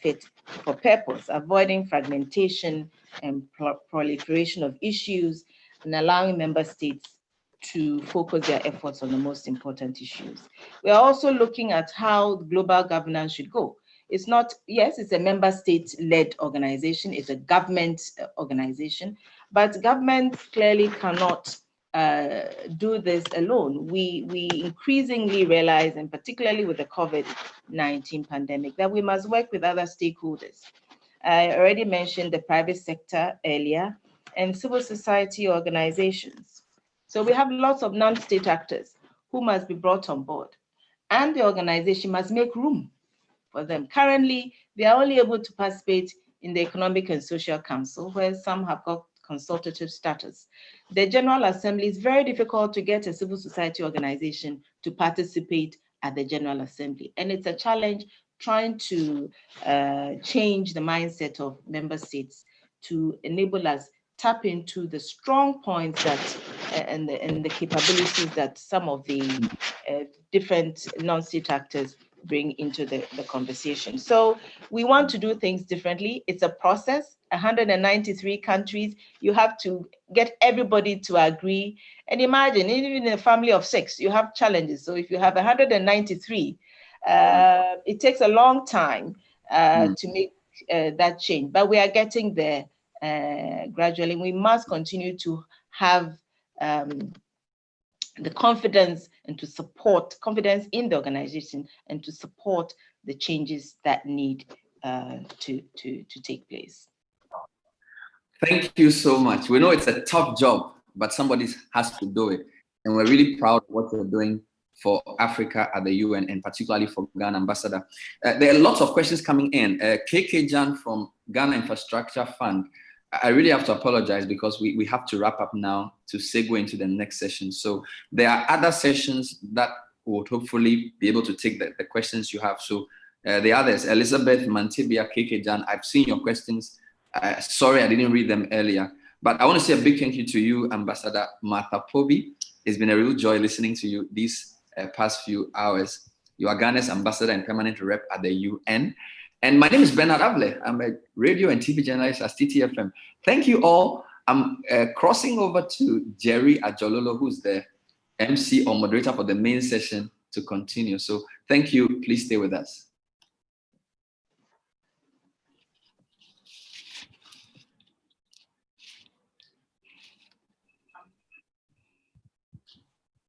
fit for purpose, avoiding fragmentation and proliferation of issues, and allowing member states to focus their efforts on the most important issues. We are also looking at how global governance should go. It's not, yes, it's a member state-led organization, it's a government organization, but government clearly cannot do this alone. We increasingly realize, and particularly with the COVID-19 pandemic, that we must work with other stakeholders. I already mentioned the private sector earlier and civil society organizations. So we have lots of non-state actors who must be brought on board, and the organization must make room for them. Currently, they are only able to participate in the Economic and Social Council, where some have got consultative status. The General Assembly is very difficult to get a civil society organization to participate at the General Assembly. And it's a challenge trying to change the mindset of member states to enable us tap into the strong points that and the capabilities that some of the different non-state actors bring into the conversation. So we want to do things differently. It's a process. 193 countries, you have to get everybody to agree. And imagine, even in a family of 6, you have challenges. So if you have 193, it takes a long time to make that change. But we are getting there gradually. We must continue to have the confidence and to support confidence in the organization and to support the changes that need to take place. Thank you so much. We know it's a tough job, but somebody has to do it. And we're really proud of what you're doing for Africa at the UN and particularly for Ghana Ambassador. There are lots of questions coming in. KK Jan from Ghana Infrastructure Fund. I really have to apologize because we have to wrap up now to segue into the next session. So there are other sessions that would hopefully be able to take the questions you have. So the others, Elizabeth, Mantibia, KK Jan, I've seen your questions. Sorry, I didn't read them earlier. But I want to say a big thank you to you, Ambassador Martha Pobi. It's been a real joy listening to you these past few hours. You are Ghana's ambassador and permanent rep at the UN. And my name is Bernard Avle. I'm a radio and TV journalist at TTFM. Thank you all. I'm crossing over to Jerry Ajololo, who's the MC or moderator for the main session, to continue. So thank you. Please stay with us.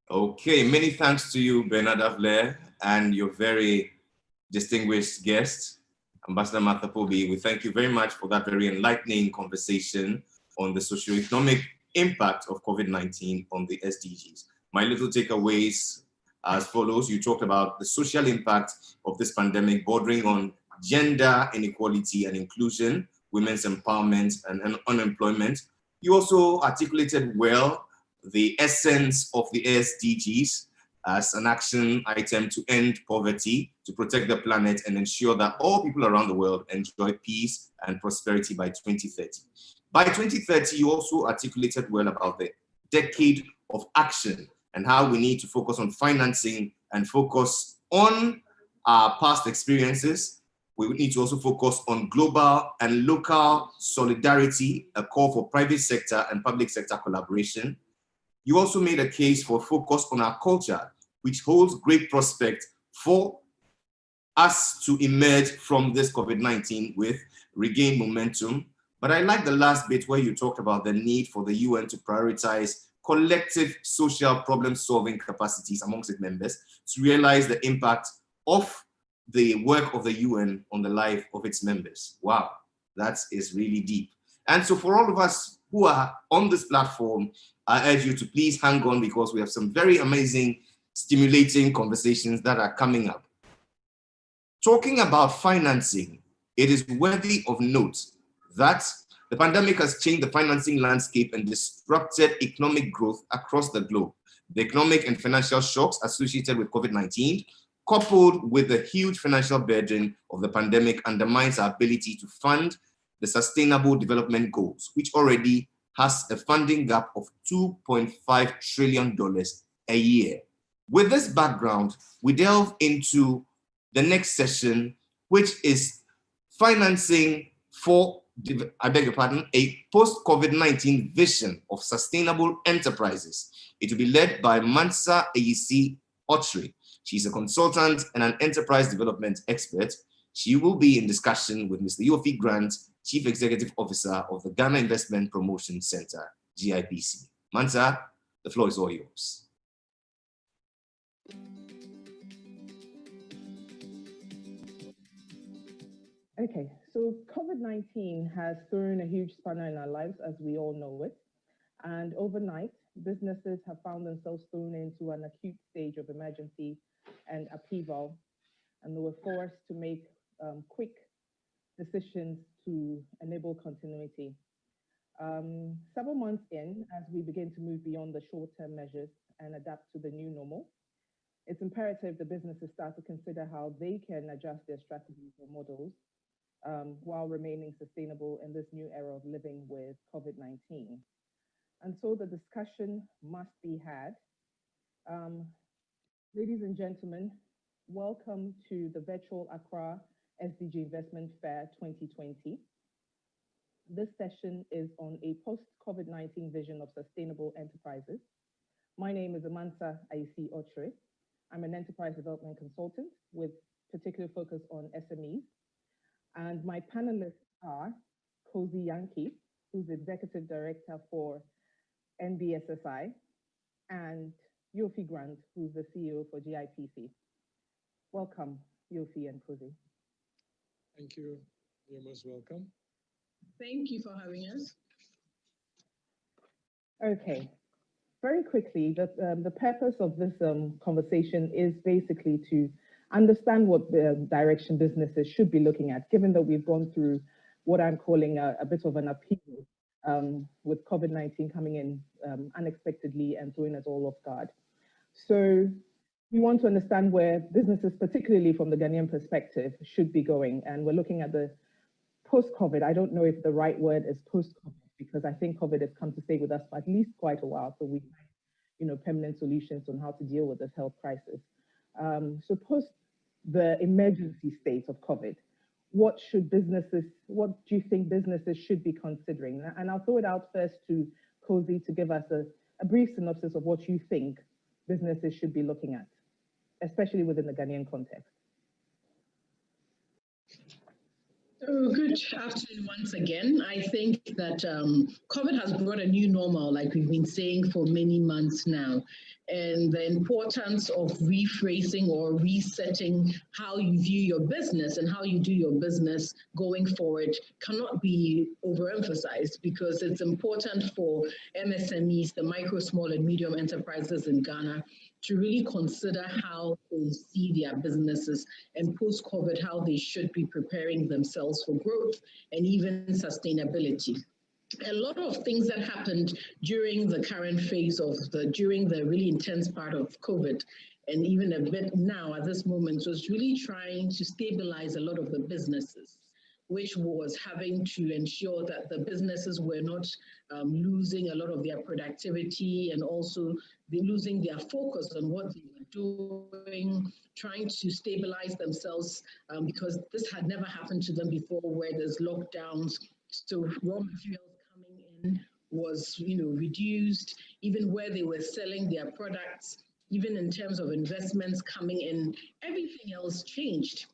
Okay, many thanks to you, Bernard Avle, and your very distinguished guest, Ambassador Martha Pobi. We thank you very much for that very enlightening conversation on the socioeconomic impact of COVID-19 on the SDGs. My little takeaways as follows. You talked about the social impact of this pandemic bordering on gender inequality and inclusion, women's empowerment and unemployment. You also articulated well the essence of the SDGs as an action item to end poverty, to protect the planet, and ensure that all people around the world enjoy peace and prosperity by 2030. By 2030, you also articulated well about the decade of action and how we need to focus on financing and focus on our past experiences. We need to also focus on global and local solidarity, a call for private sector and public sector collaboration. You also made a case for focus on our culture, which holds great prospect for us to emerge from this COVID-19 with regained momentum. But I like the last bit where you talked about the need for the UN to prioritize collective social problem-solving capacities amongst its members to realize the impact of the work of the UN on the life of its members. Wow, that is really deep. And so for all of us who are on this platform, I urge you to please hang on because we have some very amazing, stimulating conversations that are coming up. Talking about financing, it is worthy of note that the pandemic has changed the financing landscape and disrupted economic growth across the globe. The economic and financial shocks associated with COVID-19, coupled with the huge financial burden of the pandemic, undermines our ability to fund the Sustainable Development Goals, which already has a funding gap of $2.5 trillion a year. With this background, we delve into the next session, which is financing for, I beg your pardon, a post-COVID-19 vision of sustainable enterprises. It will be led by Mansa Ayisi Ochre. She's a consultant and an enterprise development expert. She will be in discussion with Mr. Yofi Grant, Chief Executive Officer of the Ghana Investment Promotion Center, GIPC. Mansa, the floor is all yours. Okay, so COVID-19 has thrown a huge spanner in our lives, as we all know it. And overnight, businesses have found themselves thrown into an acute stage of emergency and upheaval, and they were forced to make quick decisions to enable continuity. Several months in, as we begin to move beyond the short-term measures and adapt to the new normal, it's imperative the businesses start to consider how they can adjust their strategies or models while remaining sustainable in this new era of living with COVID-19. And so the discussion must be had. Ladies and gentlemen, welcome to the virtual Accra SDG Investment Fair 2020. This session is on a post-COVID-19 vision of sustainable enterprises. My name is Mansa Ayisi Ochre. I'm an enterprise development consultant with particular focus on SMEs. And my panelists are Cozy Yankee, who's Executive Director for NBSSI, and Yofi Grant, who's the CEO for GIPC. Welcome, Yofi and Cozy. Thank you. You're most welcome. Thank you for having us. Okay, very quickly, the purpose of this conversation is basically to understand what the direction businesses should be looking at, given that we've gone through what I'm calling a bit of an upheaval with COVID-19 coming in unexpectedly and throwing us all off guard. So we want to understand where businesses, particularly from the Ghanaian perspective, should be going. And we're looking at the post-COVID. I don't know if the right word is post-COVID, because I think COVID has come to stay with us for at least quite a while. So we have, permanent solutions on how to deal with this health crisis. So post the emergency state of COVID, what do you think businesses should be considering? And I'll throw it out first to Cozy to give us a brief synopsis of what you think businesses should be looking at, especially within the Ghanaian context. So good afternoon once again. I think that COVID has brought a new normal, like we've been saying for many months now. And the importance of rephrasing or resetting how you view your business and how you do your business going forward cannot be overemphasized, because it's important for MSMEs, the micro, small, and medium enterprises in Ghana, to really consider how they see their businesses and post-COVID, how they should be preparing themselves for growth and even sustainability. A lot of things that happened during the current phase of during the really intense part of COVID, and even a bit now at this moment, was really trying to stabilize a lot of the businesses, which was having to ensure that the businesses were not losing a lot of their productivity, and also losing their focus on what they were doing, trying to stabilize themselves, because this had never happened to them before, where there's lockdowns. So raw materials coming in was, reduced, even where they were selling their products, even in terms of investments coming in, everything else changed.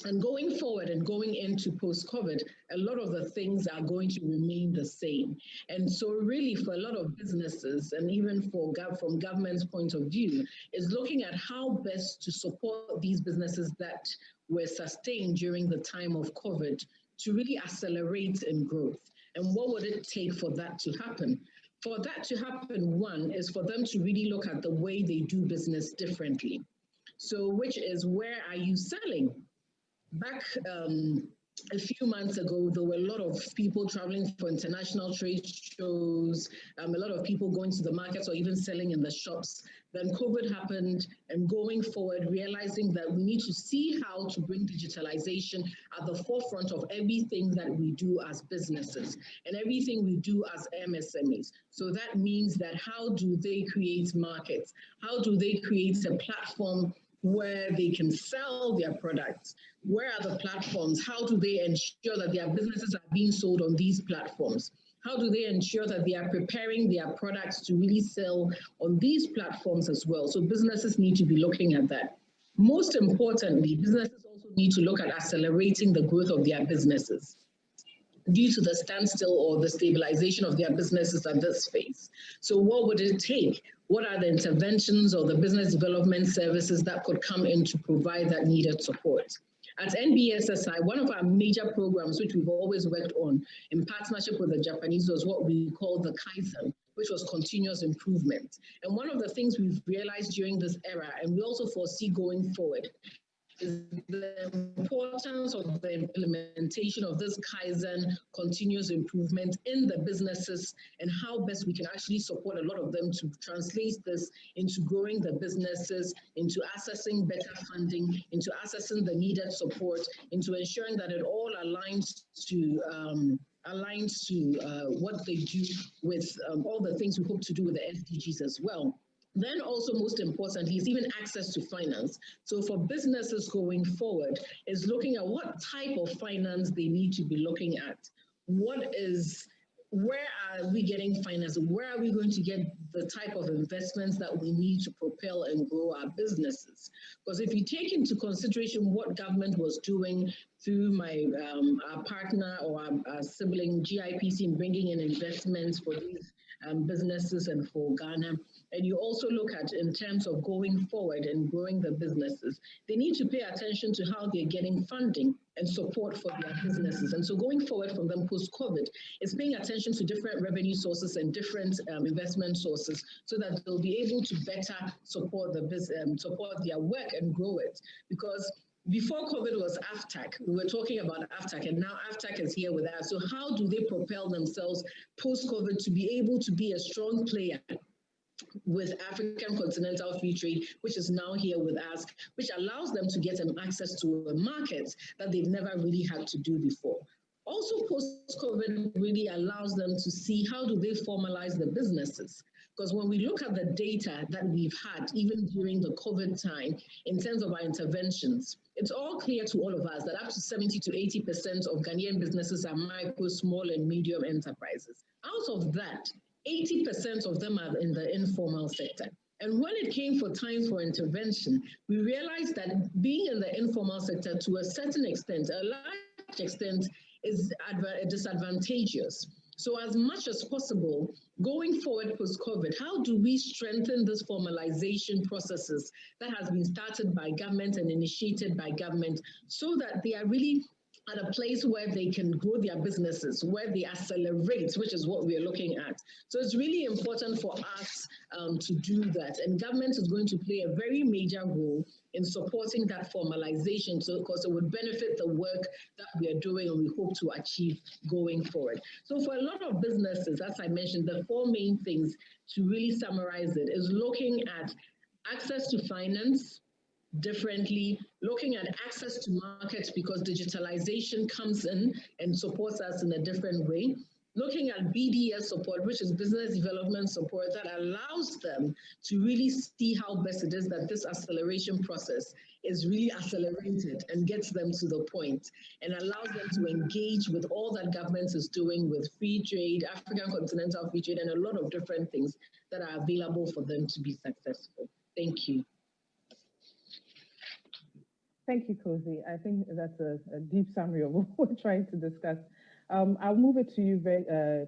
And going forward and going into post-COVID, a lot of the things are going to remain the same. And so really for a lot of businesses, and even from government's point of view, is looking at how best to support these businesses that were sustained during the time of COVID to really accelerate in growth. And what would it take for that to happen? For that to happen, one is for them to really look at the way they do business differently. So which is, where are you selling? Back a few months ago, there were a lot of people traveling for international trade shows, a lot of people going to the markets or even selling in the shops. Then COVID happened, and going forward, realizing that we need to see how to bring digitalization at the forefront of everything that we do as businesses and everything we do as MSMEs. So that means that how do they create markets? How do they create a platform where they can sell their products? Where are the platforms? How do they ensure that their businesses are being sold on these platforms? How do they ensure that they are preparing their products to really sell on these platforms as well? So businesses need to be looking at that. Most importantly, businesses also need to look at accelerating the growth of their businesses due to the standstill or the stabilization of their businesses at this phase. So what would it take? What are the interventions or the business development services that could come in to provide that needed support? At NBSSI, one of our major programs, which we've always worked on in partnership with the Japanese, was what we call the Kaizen, which was continuous improvement. And one of the things we've realized during this era, and we also foresee going forward, is the importance of the implementation of this Kaizen continuous improvement in the businesses, and how best we can actually support a lot of them to translate this into growing the businesses, into accessing better funding, into accessing the needed support, into ensuring that it all aligns to what they do with all the things we hope to do with the SDGs as well. Then also, most importantly, is even access to finance. So for businesses going forward, is looking at what type of finance they need to be looking at. Where are we getting finance? Where are we going to get the type of investments that we need to propel and grow our businesses? Because if you take into consideration what government was doing through our partner or our sibling GIPC in bringing in investments for these businesses and for Ghana, and you also look at in terms of going forward and growing the businesses, they need to pay attention to how they're getting funding and support for their businesses. And so going forward from them post-COVID, it's paying attention to different revenue sources and different investment sources, so that they'll be able to better support support their work and grow it. Because before COVID was AFTAC, we were talking about AFTAC, and now AFTAC is here with us. So how do they propel themselves post-COVID to be able to be a strong player with African Continental Free Trade, which is now here with us, which allows them to get access to a market that they've never really had to do before. Also, post-COVID really allows them to see how do they formalize the businesses. Because when we look at the data that we've had, even during the COVID time, in terms of our interventions, it's all clear to all of us that up to 70 to 80% of Ghanaian businesses are micro, small, and medium enterprises. Out of that, 80% of them are in the informal sector. And when it came for time for intervention, we realized that being in the informal sector to a certain extent, a large extent, is disadvantageous. So as much as possible, going forward post-COVID, how do we strengthen this formalization processes that has been started by government and initiated by government, so that they are really at a place where they can grow their businesses, where they accelerate, which is what we're looking at. So it's really important for us to do that. And government is going to play a very major role in supporting that formalization, so because it would benefit the work that we are doing and we hope to achieve going forward. So for a lot of businesses, as I mentioned, the four main things to really summarize it is looking at access to finance differently, looking at access to markets because digitalization comes in and supports us in a different way, looking at BDS support, which is business development support that allows them to really see how best it is that this acceleration process is really accelerated and gets them to the point and allows them to engage with all that government is doing with free trade, African continental free trade, and a lot of different things that are available for them to be successful. Thank you. Thank you, Cozy. I think that's a deep summary of what we're trying to discuss. I'll move it to you very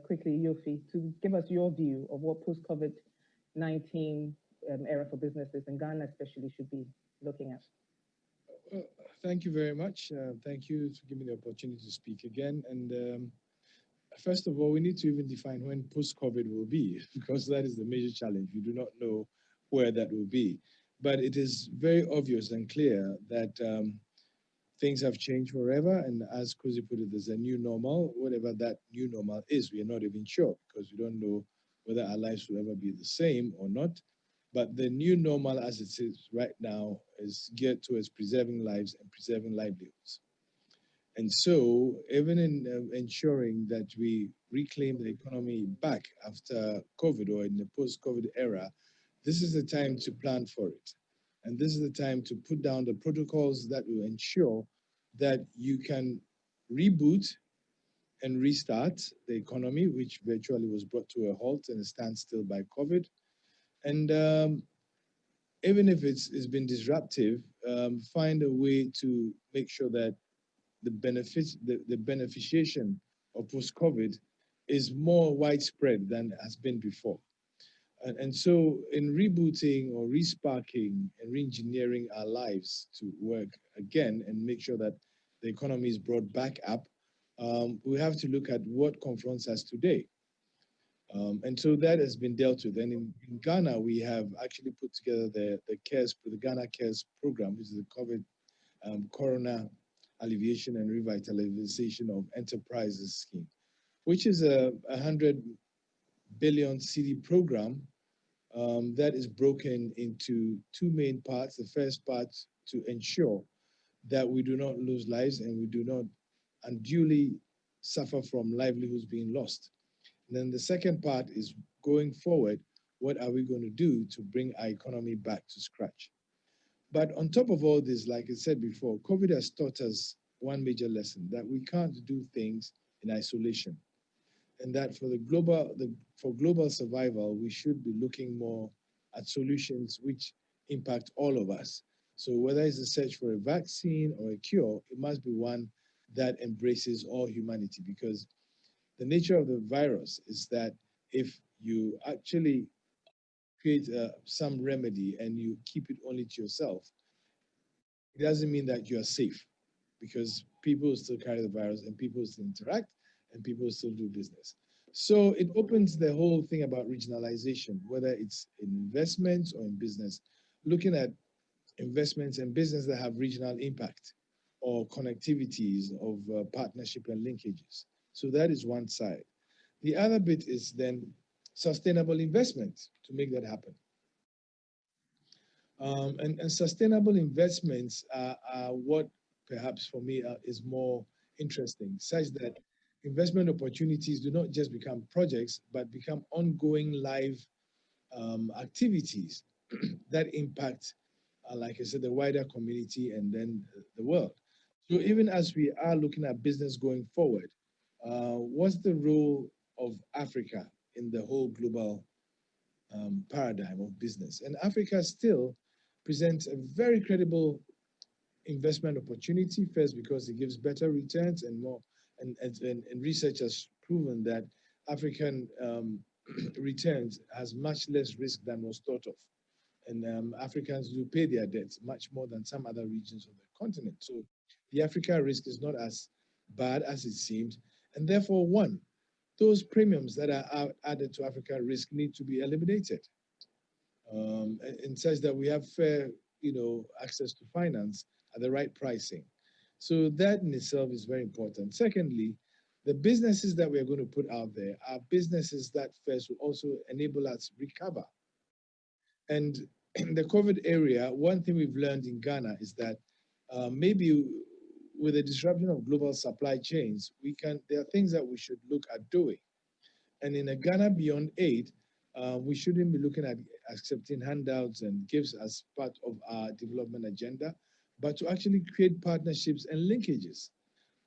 quickly, Yofi, to give us your view of what post-COVID-19 era for businesses in Ghana especially should be looking at. Thank you very much. Thank you for giving me the opportunity to speak again. And first of all, we need to even define when post-COVID will be, because that is the major challenge. We do not know where that will be. But it is very obvious and clear that things have changed forever. And as Cozy put it, there's a new normal. Whatever that new normal is, we are not even sure because we don't know whether our lives will ever be the same or not. But the new normal as it is right now is geared towards preserving lives and preserving livelihoods. And so even in ensuring that we reclaim the economy back after COVID or in the post-COVID era, this is the time to plan for it. And this is the time to put down the protocols that will ensure that you can reboot and restart the economy, which virtually was brought to a halt and a standstill by COVID. And even if it's been disruptive, find a way to make sure that the beneficiation of post-COVID is more widespread than has been before. And so in rebooting or resparking and re-engineering our lives to work again and make sure that the economy is brought back up, we have to look at what confronts us today. And so that has been dealt with. And in Ghana, we have actually put together the Ghana Cares program, which is the COVID Corona Alleviation and Revitalization of Enterprises scheme, which is a 100 billion cedi program that is broken into two main parts. The first part to ensure that we do not lose lives and we do not unduly suffer from livelihoods being lost. And then the second part is going forward, what are we going to do to bring our economy back to scratch? But on top of all this, like I said before, COVID has taught us one major lesson, that we can't do things in isolation. And that for global survival, we should be looking more at solutions which impact all of us. So whether it's a search for a vaccine or a cure, it must be one that embraces all humanity, because the nature of the virus is that if you actually create some remedy and you keep it only to yourself, it doesn't mean that you are safe, because people still carry the virus and people still interact and people still do business. So it opens the whole thing about regionalization, whether it's in investments or in business, looking at investments and business that have regional impact or connectivities of partnership and linkages. So that is one side. The other bit is then sustainable investment to make that happen. And sustainable investments are what perhaps for me is more interesting, such that investment opportunities do not just become projects, but become ongoing live activities that impact, like I said, the wider community and then the world. So even as we are looking at business going forward, what's the role of Africa in the whole global paradigm of business? And Africa still presents a very credible investment opportunity, first because it gives better returns and more, and research has proven that African returns has much less risk than was thought of. And Africans do pay their debts much more than some other regions of the continent. So the Africa risk is not as bad as it seemed. And therefore, one, those premiums that are added to Africa risk need to be eliminated, and such that we have fair, access to finance at the right pricing. So that in itself is very important. Secondly, the businesses that we are going to put out there are businesses that first will also enable us to recover. And in the COVID area, one thing we've learned in Ghana is that maybe with the disruption of global supply chains, there are things that we should look at doing. And in a Ghana Beyond Aid, we shouldn't be looking at accepting handouts and gifts as part of our development agenda, but to actually create partnerships and linkages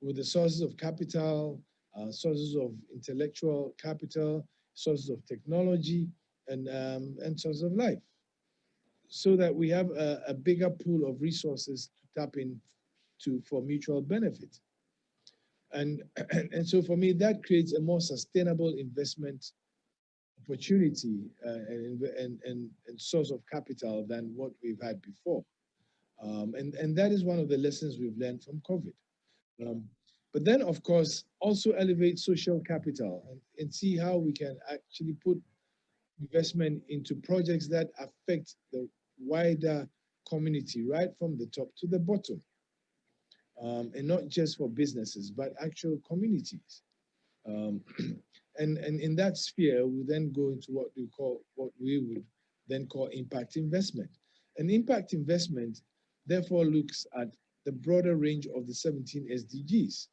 with the sources of capital, sources of intellectual capital, sources of technology, and sources of life, so that we have a bigger pool of resources to tap into for mutual benefit. And so for me, that creates a more sustainable investment opportunity and source of capital than what we've had before. And that is one of the lessons we've learned from COVID. But then, of course, also elevate social capital and see how we can actually put investment into projects that affect the wider community, right from the top to the bottom. And not just for businesses, but actual communities. And in that sphere, we then go into what we would then call impact investment. And impact investment, therefore, looks at the broader range of the 17 SDGs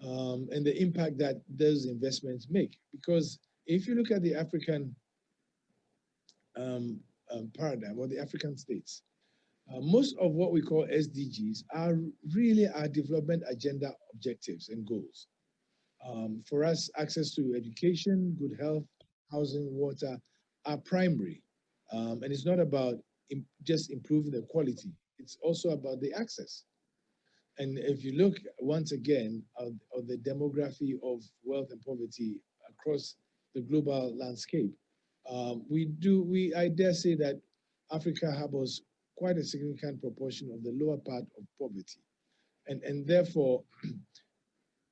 and the impact that those investments make. Because if you look at the African paradigm or the African states, most of what we call SDGs are really our development agenda objectives and goals. For us, access to education, good health, housing, water are primary. And it's not about just improving the quality, it's also about the access. And if you look once again at the demography of wealth and poverty across the global landscape, I dare say that Africa harbors quite a significant proportion of the lower part of poverty. And therefore,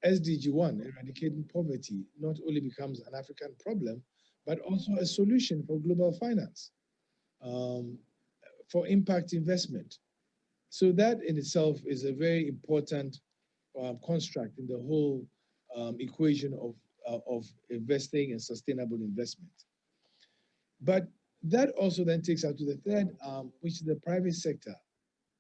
SDG 1, eradicating poverty, not only becomes an African problem, but also a solution for global finance, for impact investment. So that in itself is a very important construct in the whole equation of investing and sustainable investment. But that also then takes us to the third, which is the private sector,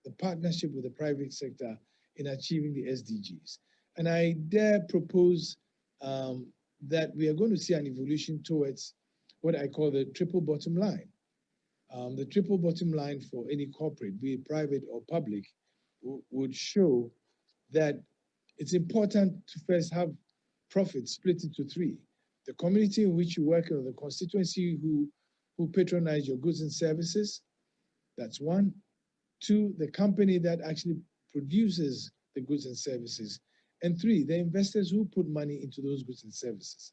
the partnership with the private sector in achieving the SDGs. And I dare propose that we are going to see an evolution towards what I call the triple bottom line. The triple bottom line for any corporate, be it private or public, would show that it's important to first have profits split into three. The community in which you work or the constituency who patronize your goods and services, that's one. Two, the company that actually produces the goods and services. And three, the investors who put money into those goods and services.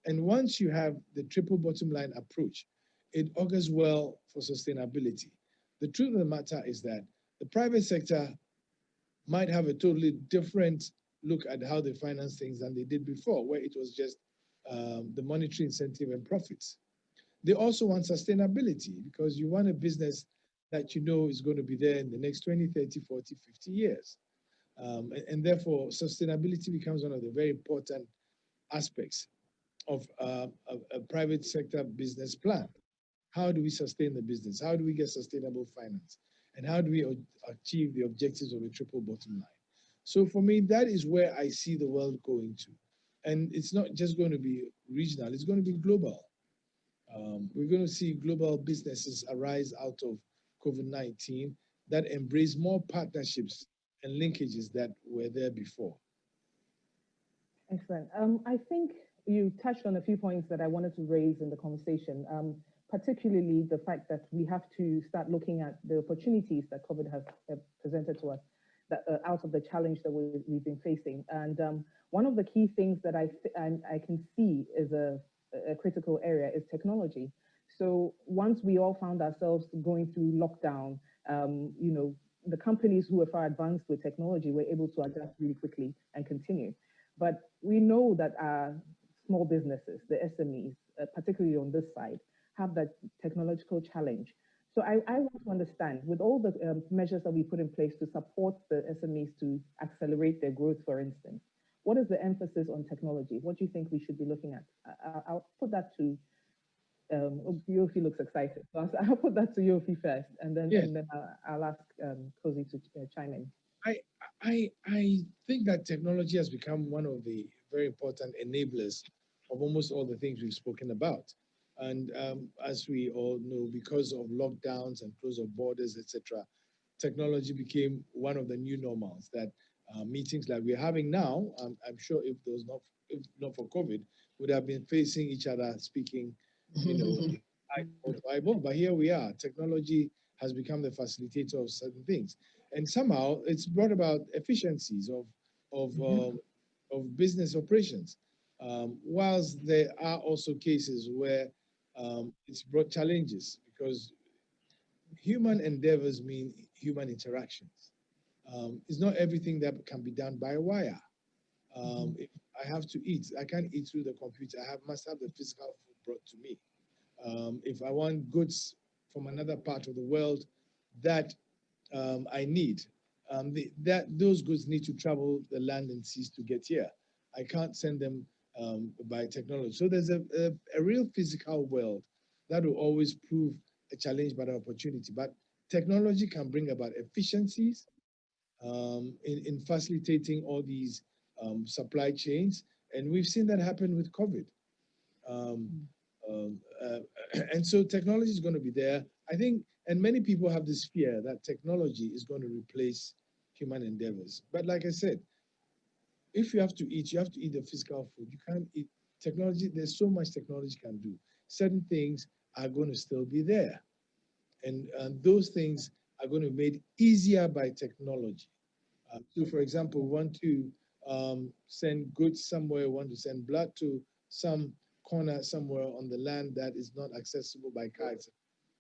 And once you have the triple bottom line approach, it augurs well for sustainability. The truth of the matter is that the private sector might have a totally different look at how they finance things than they did before, where it was just the monetary incentive and profits. They also want sustainability because you want a business that you know is going to be there in the next 20, 30, 40, 50 years. And therefore, sustainability becomes one of the very important aspects of a private sector business plan. How do we sustain the business? How do we get sustainable finance? And how do we achieve the objectives of a triple bottom line? So for me, that is where I see the world going to. And it's not just going to be regional, it's going to be global. We're going to see global businesses arise out of COVID-19 that embrace more partnerships and linkages that were there before. Excellent. I think you touched on a few points that I wanted to raise in the conversation, particularly the fact that we have to start looking at the opportunities that COVID has presented to us that, out of the challenge that we've been facing. And one of the key things that I can see is a critical area is technology. So once we all found ourselves going through lockdown, the companies who were far advanced with technology were able to adapt really quickly and continue. But we know that our small businesses, the SMEs, particularly on this side, have that technological challenge. So I want to understand, with all the measures that we put in place to support the SMEs to accelerate their growth, for instance, what is the emphasis on technology? What do you think we should be looking at? I'll put that to Yofi looks excited. So I'll put that to Yofi first, and then I'll ask Cozy to chime in. I think that technology has become one of the very important enablers of almost all the things we've spoken about. And as we all know, because of lockdowns and close of borders, etc., technology became one of the new normals that meetings like we're having now, I'm sure if not for COVID, would have been facing each other, speaking, eyeball to eyeball. But here we are. Technology has become the facilitator of certain things, and somehow it's brought about efficiencies of business operations. Whilst there are also cases where it's brought challenges, because human endeavors mean human interactions. It's not everything that can be done by wire. If I have to eat, I can't eat through the computer. Must have the physical food brought to me. If I want goods from another part of the world that I need, those goods need to travel the land and seas to get here. I can't send them by technology. So there's a real physical world that will always prove a challenge but an opportunity. But technology can bring about efficiencies in facilitating all these supply chains. And we've seen that happen with COVID. And so technology is going to be there, I think, and many people have this fear that technology is going to replace human endeavors. But like I said, if you have to eat the physical food. You can't eat technology. There's so much technology can do. Certain things are going to still be there. And those things are going to be made easier by technology. So for example, we want to send goods somewhere, we want to send blood to some corner somewhere on the land that is not accessible by cars.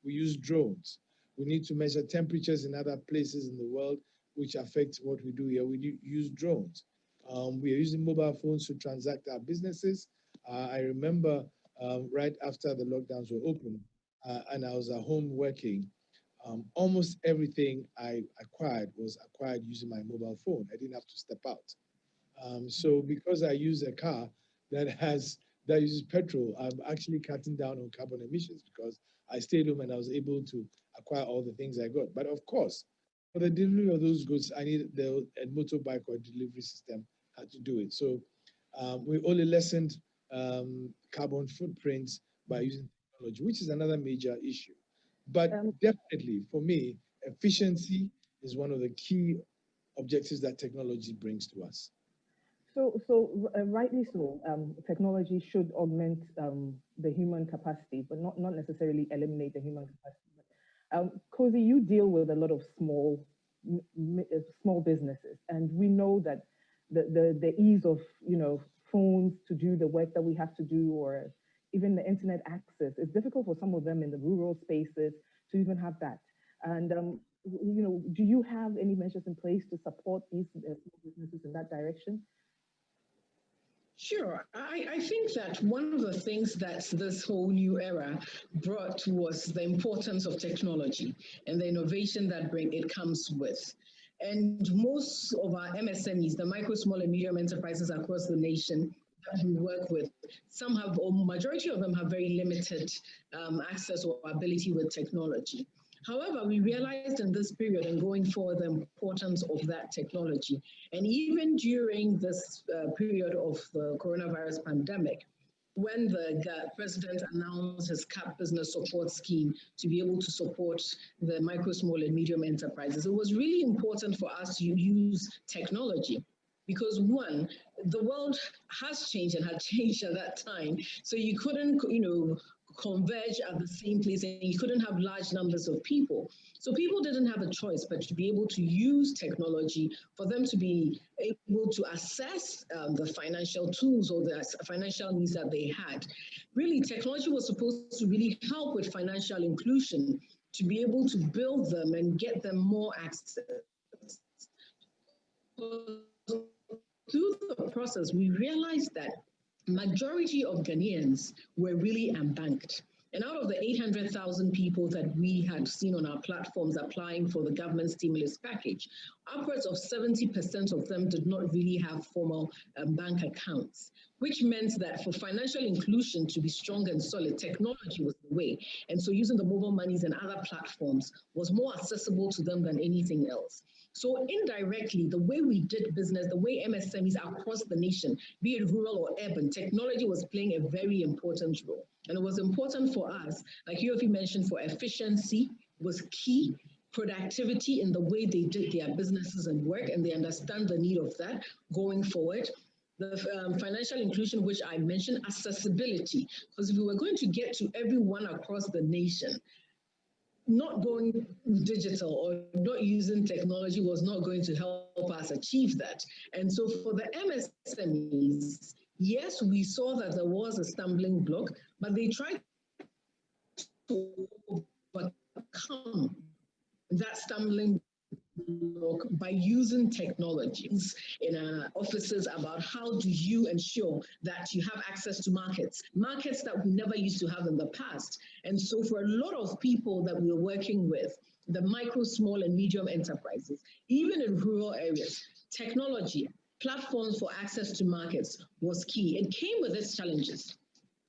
We use drones. We need to measure temperatures in other places in the world which affect what we do here. We use drones. We are using mobile phones to transact our businesses. I remember right after the lockdowns were open and I was at home working, almost everything I acquired was acquired using my mobile phone. I didn't have to step out. So because I use a car that uses petrol, I'm actually cutting down on carbon emissions because I stayed home and I was able to acquire all the things I got. But of course, for the delivery of those goods, I need a motorbike or a delivery system had to do it. So we only lessened carbon footprints by using technology, which is another major issue. But definitely, for me, efficiency is one of the key objectives that technology brings to us. So rightly so, technology should augment the human capacity, but not necessarily eliminate the human capacity. Cozy, you deal with a lot of small businesses, and we know that the ease of phones to do the work that we have to do, or even the internet access, it's difficult for some of them in the rural spaces to even have that. And do you have any measures in place to support these small businesses in that direction? Sure. I think that one of the things that this whole new era brought was the importance of technology and the innovation that it comes with. And most of our MSMEs, the micro, small, and medium enterprises across the nation that we work with, some have, or majority of them have very limited access or ability with technology. However, we realized in this period and going forward the importance of that technology. And even during this period of the coronavirus pandemic, when the president announced his CAP business support scheme to be able to support the micro, small, and medium enterprises, it was really important for us to use technology. Because one, the world has changed and had changed at that time. So you couldn't, converge at the same place, and you couldn't have large numbers of people. So people didn't have a choice but to be able to use technology for them to be able to assess the financial tools or the financial needs that they had. Really, technology was supposed to really help with financial inclusion to be able to build them and get them more access. Through the process, we realized that majority of Ghanaians were really unbanked. And out of the 800,000 people that we had seen on our platforms applying for the government stimulus package, upwards of 70% of them did not really have formal bank accounts, which meant that for financial inclusion to be strong and solid, technology was the way. And so using the mobile monies and other platforms was more accessible to them than anything else. So indirectly, the way we did business, the way MSMEs across the nation, be it rural or urban, technology was playing a very important role. And it was important for us, like Yofi mentioned, for efficiency was key, productivity in the way they did their businesses and work, and they understand the need of that going forward. The financial inclusion, which I mentioned, accessibility, because if we were going to get to everyone across the nation, not going digital or not using technology was not going to help us achieve that. And so for the MSMEs, yes, we saw that there was a stumbling block, but they tried to overcome that stumbling block by using technologies in offices about how do you ensure that you have access to markets that we never used to have in the past. And so for a lot of people that we were working with, the micro, small, and medium enterprises, even in rural areas, technology, platforms for access to markets was key. It came with its challenges,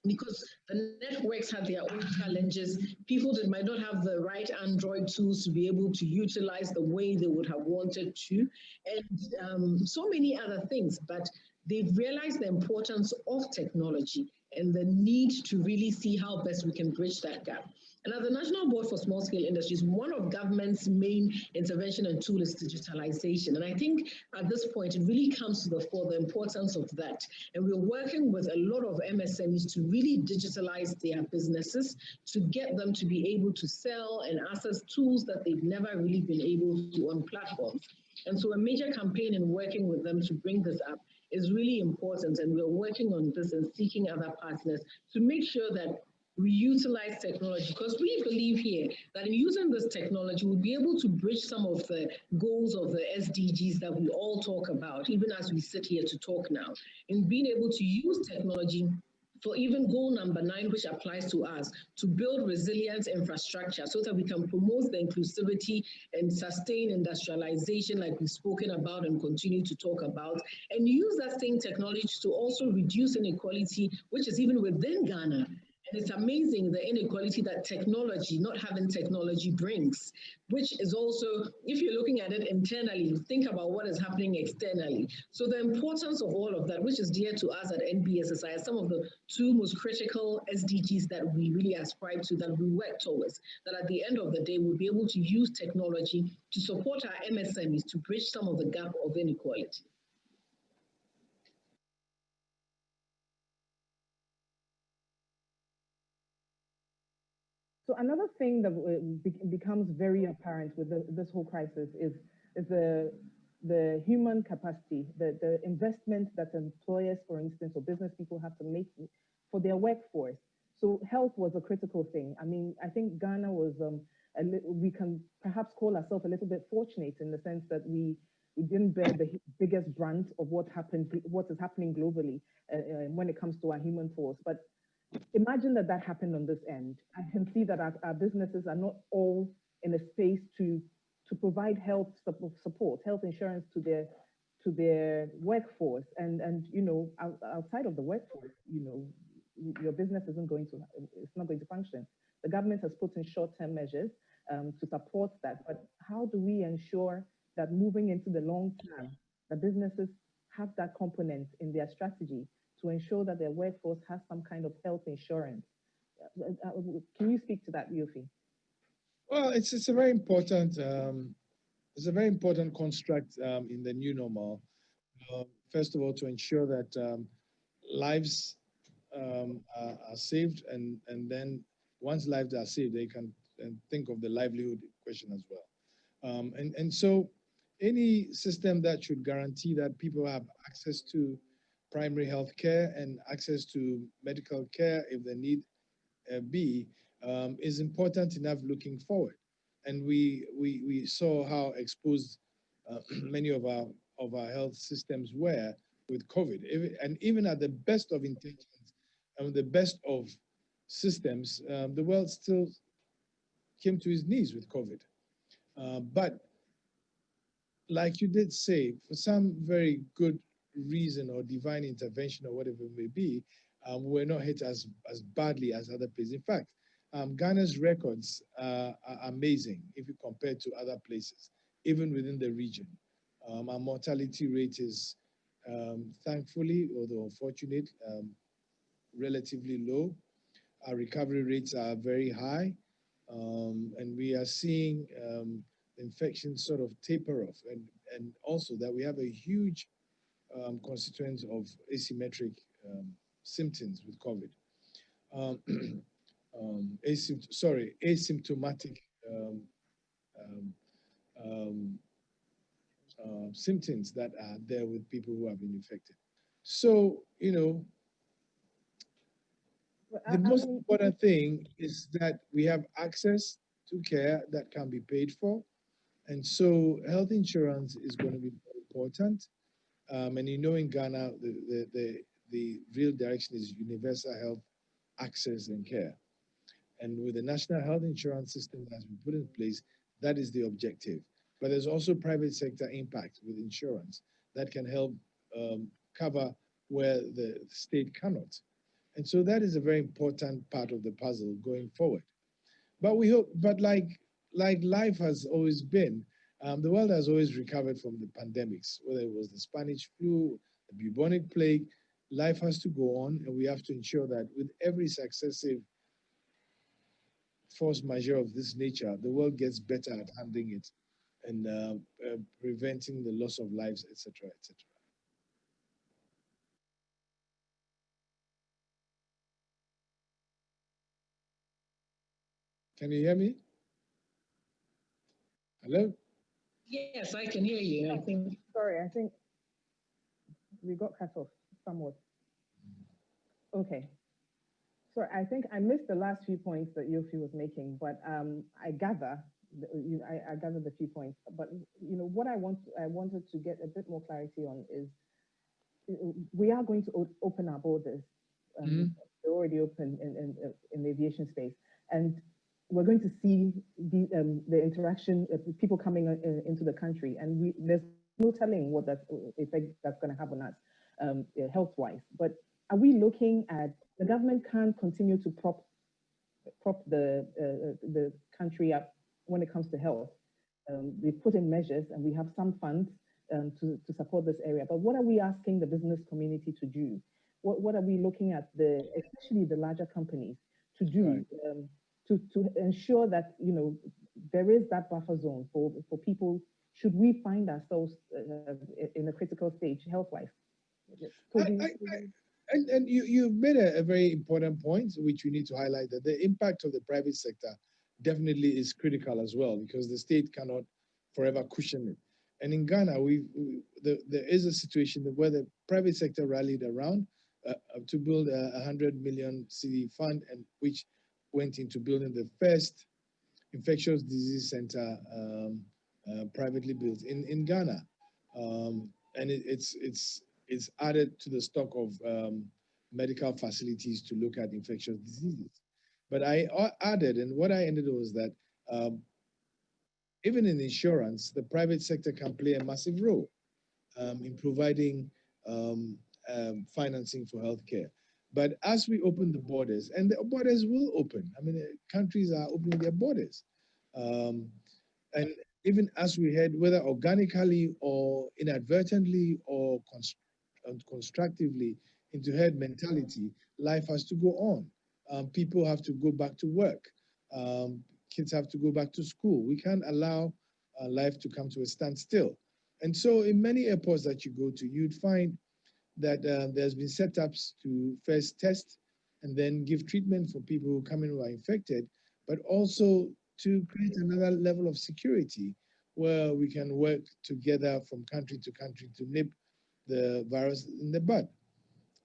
because the networks had their own challenges. People that might not have the right Android tools to be able to utilize the way they would have wanted to, and so many other things. But they've realized the importance of technology and the need to really see how best we can bridge that gap. And at the National Board for Small Scale Industries, one of government's main intervention and tool is digitalization. And I think at this point, it really comes to the fore, the importance of that. And we're working with a lot of MSMEs to really digitalize their businesses, to get them to be able to sell and access tools that they've never really been able to on platforms. And so a major campaign in working with them to bring this up is really important. And we're working on this and seeking other partners to make sure that we utilize technology, because we believe here that in using this technology, we'll be able to bridge some of the goals of the SDGs that we all talk about, even as we sit here to talk now, in being able to use technology for even goal number 9, which applies to us, to build resilient infrastructure so that we can promote the inclusivity and sustain industrialization like we've spoken about and continue to talk about, and use that same technology to also reduce inequality, which is even within Ghana. And it's amazing the inequality that technology, not having technology, brings, which is also, if you're looking at it internally, think about what is happening externally. So the importance of all of that, which is dear to us at NBSSI, are some of the 2 most critical SDGs that we really ascribe to, that we work towards, that at the end of the day, we'll be able to use technology to support our MSMEs to bridge some of the gap of inequality. So another thing that becomes very apparent with this whole crisis is the human capacity, the investment that employers, for instance, or business people have to make for their workforce. So health was a critical thing. I mean, I think Ghana was, we can perhaps call ourselves a little bit fortunate in the sense that we didn't bear the biggest brunt of what is happening globally when it comes to our human force. But imagine that happened on this end. I can see that our businesses are not all in a space to provide health support, health insurance to their workforce, and you know, outside of the workforce, you know, your business it's not going to function. The government has put in short-term measures to support that, but how do we ensure that moving into the long term, the businesses have that component in their strategy to ensure that their workforce has some kind of health insurance? Can you speak to that, Yofi? Well, it's a very important construct in the new normal. First of all, to ensure that lives are saved, and then once lives are saved, they can think of the livelihood question as well. And so any system that should guarantee that people have access to primary health care and access to medical care if they need be, is important enough looking forward. And we saw how exposed many of our health systems were with COVID. And even at the best of intentions and the best of systems, the world still came to its knees with COVID. But like you did say, for some very good reason or divine intervention or whatever it may be, we're not hit as badly as other places. In fact, Ghana's records are amazing if you compare to other places, even within the region. Our mortality rate is, thankfully, although unfortunate, relatively low. Our recovery rates are very high, and we are seeing infection sort of taper off, and also that we have a huge constituent of asymmetric symptoms with COVID. Asymptomatic symptoms that are there with people who have been infected. So, the most important thing is that we have access to care that can be paid for. And so health insurance is going to be important. And in Ghana, the real direction is universal health access and care. And with the national health insurance system that has been put in place, that is the objective. But there's also private sector impact with insurance that can help cover where the state cannot. And so that is a very important part of the puzzle going forward. But we hope, but like life has always been, the world has always recovered from the pandemics, whether it was the Spanish flu, the bubonic plague. Life has to go on, and we have to ensure that with every successive force majeure of this nature, the world gets better at handling it and preventing the loss of lives, etc., etc. Can you hear me? Hello? Yes, I can hear you. I think. Sorry, I think we got cut off somewhat. Okay. So I think I missed the last few points that Yofi was making, but I gather the few points. But what I wanted to get a bit more clarity on is we are going to open our borders. They're already open in the aviation space, and we're going to see the interaction of people coming into the country, and there's no telling what that effect that's going to have on us health-wise. But are we looking at the government can't continue to prop the country up when it comes to health? We've put in measures and we have some funds to support this area. But what are we asking the business community to do? What are we looking at, especially the larger companies, to do to ensure that there is that buffer zone for people should we find ourselves in a critical stage health-wise? And you've made a very important point, which we need to highlight, that the impact of the private sector definitely is critical as well, because the state cannot forever cushion it. And in Ghana, there is a situation where the private sector rallied around to build a 100 million cedi fund, and which went into building the first infectious disease center privately built in Ghana. And it's added to the stock of medical facilities to look at infectious diseases. But I added, and what I ended was that even in insurance, the private sector can play a massive role in providing financing for healthcare. But as we open the borders, and the borders will open, I mean, countries are opening their borders. And even as we head, whether organically or inadvertently or constructively into herd mentality, life has to go on. People have to go back to work. Kids have to go back to school. We can't allow life to come to a standstill. And so in many airports that you go to, you'd find that there's been setups to first test and then give treatment for people who come in who are infected, but also to create another level of security where we can work together from country to country to nip the virus in the bud.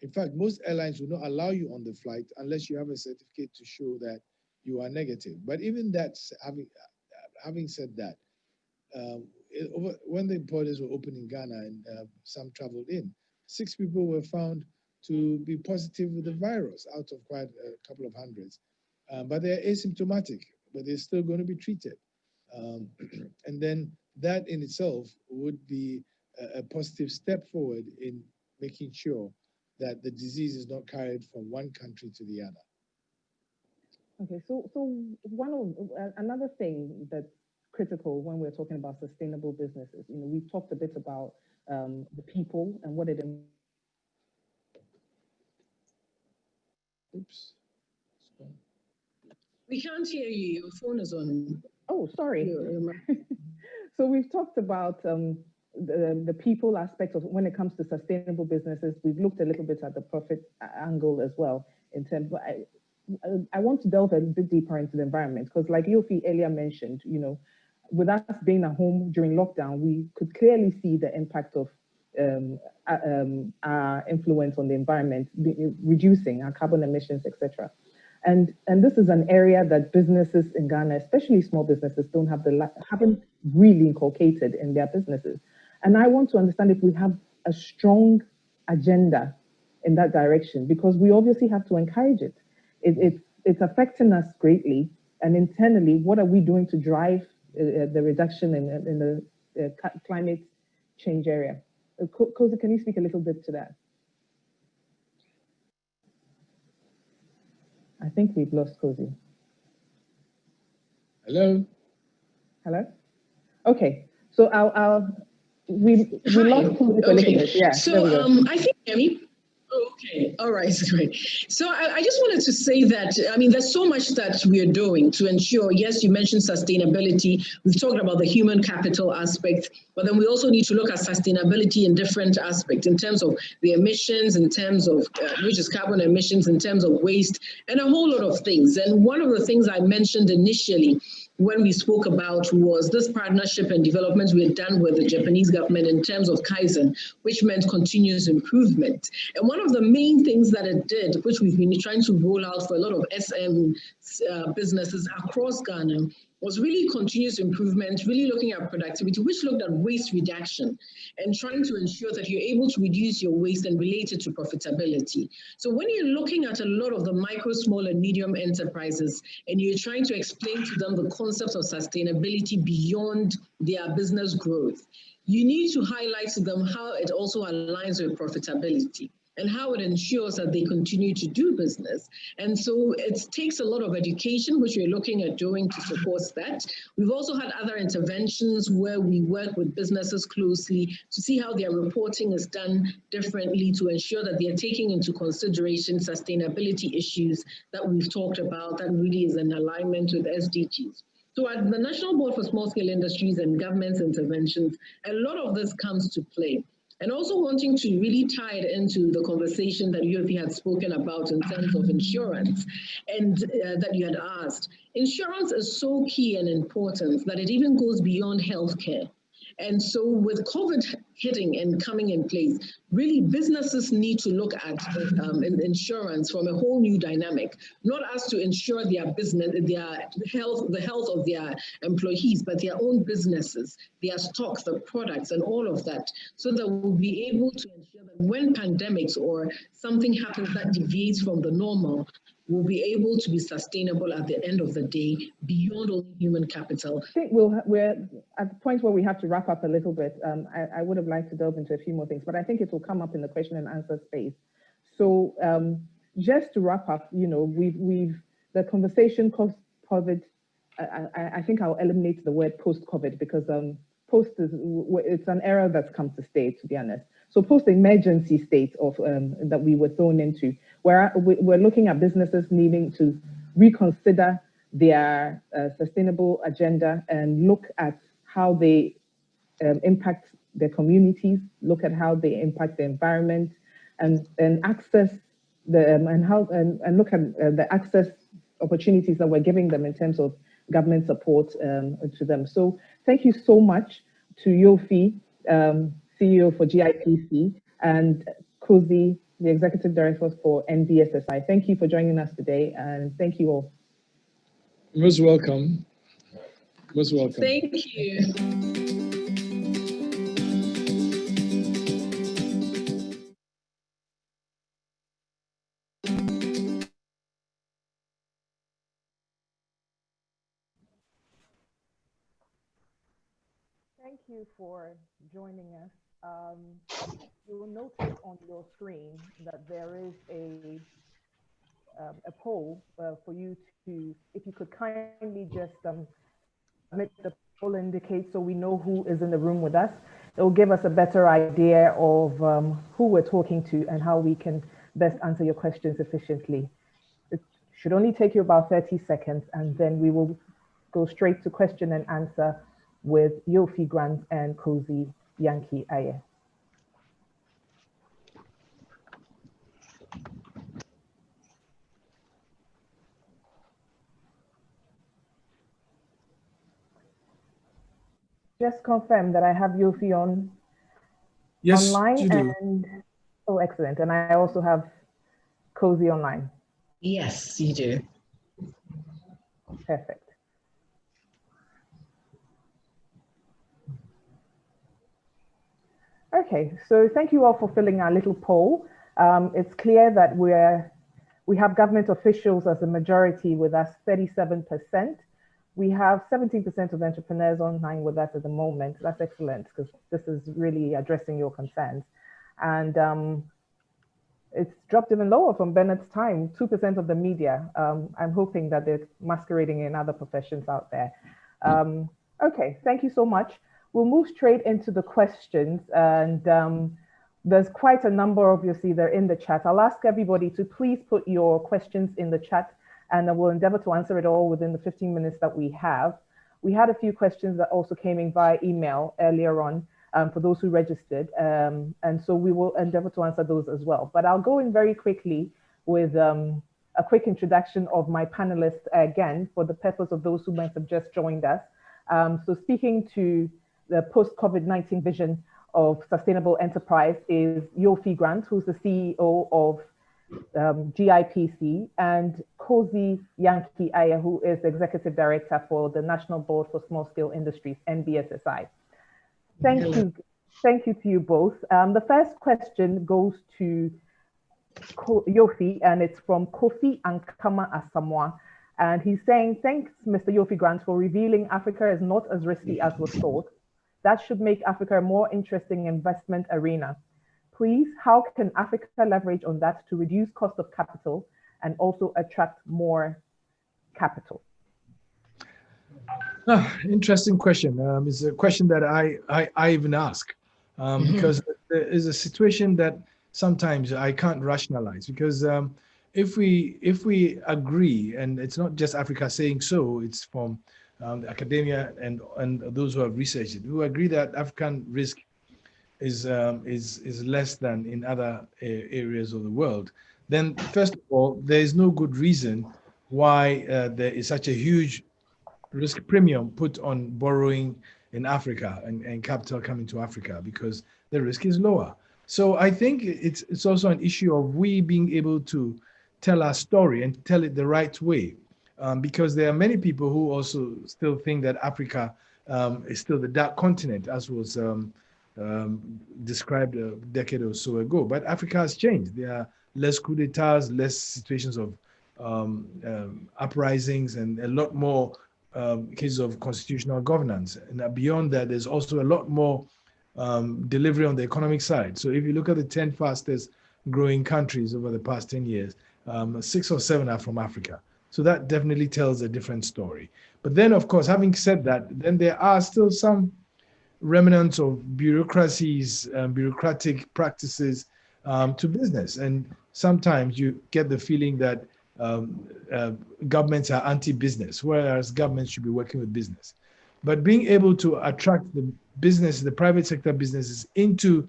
In fact, most airlines will not allow you on the flight unless you have a certificate to show that you are negative. But even that, having said that, when the borders were open in Ghana and some traveled in, 6 people were found to be positive with the virus out of quite a couple of hundreds. But they're asymptomatic, but they're still going to be treated. And then that in itself would be a positive step forward in making sure that the disease is not carried from one country to the other. Okay, so another thing that's critical when we're talking about sustainable businesses, we've talked a bit about the people and what it. Oops. We can't hear you. Your phone is on. Oh, sorry. So we've talked about the people aspect of when it comes to sustainable businesses. We've looked a little bit at the profit angle as well in terms. But I want to delve a bit deeper into the environment because, like Yofi earlier mentioned, with us being at home during lockdown, we could clearly see the impact of our influence on the environment, reducing our carbon emissions, etc. And this is an area that businesses in Ghana, especially small businesses, haven't really inculcated in their businesses. And I want to understand if we have a strong agenda in that direction, because we obviously have to encourage it. It's affecting us greatly. And internally, what are we doing to drive the reduction in the climate change area? Kosi, can you speak a little bit to that? I think we've lost Kosi. Hello? Hello? Okay, so we lost Kosi a little bit. Yeah, so I think, okay, all right, great. So I just wanted to say that, there's so much that we are doing to ensure, yes, you mentioned sustainability. We've talked about the human capital aspect, but then we also need to look at sustainability in different aspects, in terms of the emissions, in terms of, which is carbon emissions, in terms of waste, and a whole lot of things. And one of the things I mentioned initially when we spoke about was this partnership and development we had done with the Japanese government in terms of Kaizen, which meant continuous improvement. And one of the main things that it did, which we've been trying to roll out for a lot of SM businesses across Ghana, was really continuous improvement, really looking at productivity, which looked at waste reduction and trying to ensure that you're able to reduce your waste and relate it to profitability. So when you're looking at a lot of the micro, small, and medium enterprises, and you're trying to explain to them the concepts of sustainability beyond their business growth, you need to highlight to them how it also aligns with profitability and how it ensures that they continue to do business. And so it takes a lot of education, which we're looking at doing to support that. We've also had other interventions where we work with businesses closely to see how their reporting is done differently to ensure that they're taking into consideration sustainability issues that we've talked about that really is in alignment with SDGs. So at the National Board for Small Scale Industries and Government Interventions, a lot of this comes to play. And also wanting to really tie it into the conversation that UFE had spoken about in terms of insurance and that you had asked. Insurance is so key and important that it even goes beyond healthcare. And so with COVID hitting and coming in place, really businesses need to look at insurance from a whole new dynamic, not as to ensure their business, their health, the health of their employees, but their own businesses, their stocks, the products, and all of that, so that we'll be able to ensure that when pandemics or something happens that deviates from the normal, we'll be able to be sustainable at the end of the day beyond only human capital. I think we're at the point where we have to wrap up a little bit. I would have liked to delve into a few more things, but I think it will come up in the question and answer space. So just to wrap up, we've the conversation post-COVID. I think I'll eliminate the word post-COVID because post it's an era that's come to stay, to be honest. So post-emergency state of that we were thrown into, where we're looking at businesses needing to reconsider their sustainable agenda and look at how they impact their communities, look at how they impact the environment, and access the and look at the access opportunities that we're giving them in terms of government support to them. So thank you so much to Yofi, CEO for GIPC, and Kosi, the Executive Director for NBSSI. Thank you for joining us today, and thank you all. Most welcome. Most welcome. Thank you. Thank you for joining us. You will notice on your screen that there is a poll for you to, if you could kindly just submit the poll indicate so we know who is in the room with us. It will give us a better idea of who we're talking to and how we can best answer your questions efficiently. It should only take you about 30 seconds, and then we will go straight to question and answer with Yofi Grant and Cozy Yankee Aye. Just confirm that I have Yofi on online you do. and oh, excellent. And I also have Cozy online. Yes, you do. Perfect. Okay, so thank you all for filling our little poll. It's clear that we have government officials as a majority with us, 37%. We have 17% of entrepreneurs online with us at the moment. That's excellent because this is really addressing your concerns. And it's dropped even lower from Bennett's time, 2% of the media. I'm hoping that they're masquerading in other professions out there. Okay, thank you so much. We'll move straight into the questions, and there's quite a number, obviously, they're in the chat. I'll ask everybody to please put your questions in the chat, and I will endeavor to answer it all within the 15 minutes that we have. We had a few questions that also came in via email earlier on for those who registered, and so we will endeavor to answer those as well. But I'll go in very quickly with a quick introduction of my panelists again for the purpose of those who might have just joined us. So speaking to the post-COVID-19 vision of sustainable enterprise is Yofi Grant, who's the CEO of GIPC, and Cozy Yankee Aye, who is the Executive Director for the National Board for Small Scale Industries, NBSSI. Thank you to you both. The first question goes to Yofi, and it's from Kofi Ankama Asamoah. And he's saying, thanks, Mr. Yofi Grant, for revealing Africa is not as risky as was thought. That should make Africa a more interesting investment arena. Please, how can Africa leverage on that to reduce cost of capital and also attract more capital? Interesting question. It's a question that I even ask because there is a situation that sometimes I can't rationalize because if we agree, and it's not just Africa saying so, it's from the academia and those who have researched it, who agree that African risk is less than in other areas of the world, then first of all, there is no good reason why there is such a huge risk premium put on borrowing in Africa and capital coming to Africa, because the risk is lower. So I think it's also an issue of we being able to tell our story and tell it the right way. Because there are many people who also still think that Africa is still the dark continent, as was described a decade or so ago. But Africa has changed. There are less coups d'etats, less situations of uprisings, and a lot more cases of constitutional governance. And beyond that, there's also a lot more delivery on the economic side. So if you look at the 10 fastest growing countries over the past 10 years, 6 or 7 are from Africa. So that definitely tells a different story. But then, of course, having said that, then there are still some remnants of bureaucracies, bureaucratic practices to business. And sometimes you get the feeling that governments are anti-business, whereas governments should be working with business. But being able to attract the business, the private sector businesses into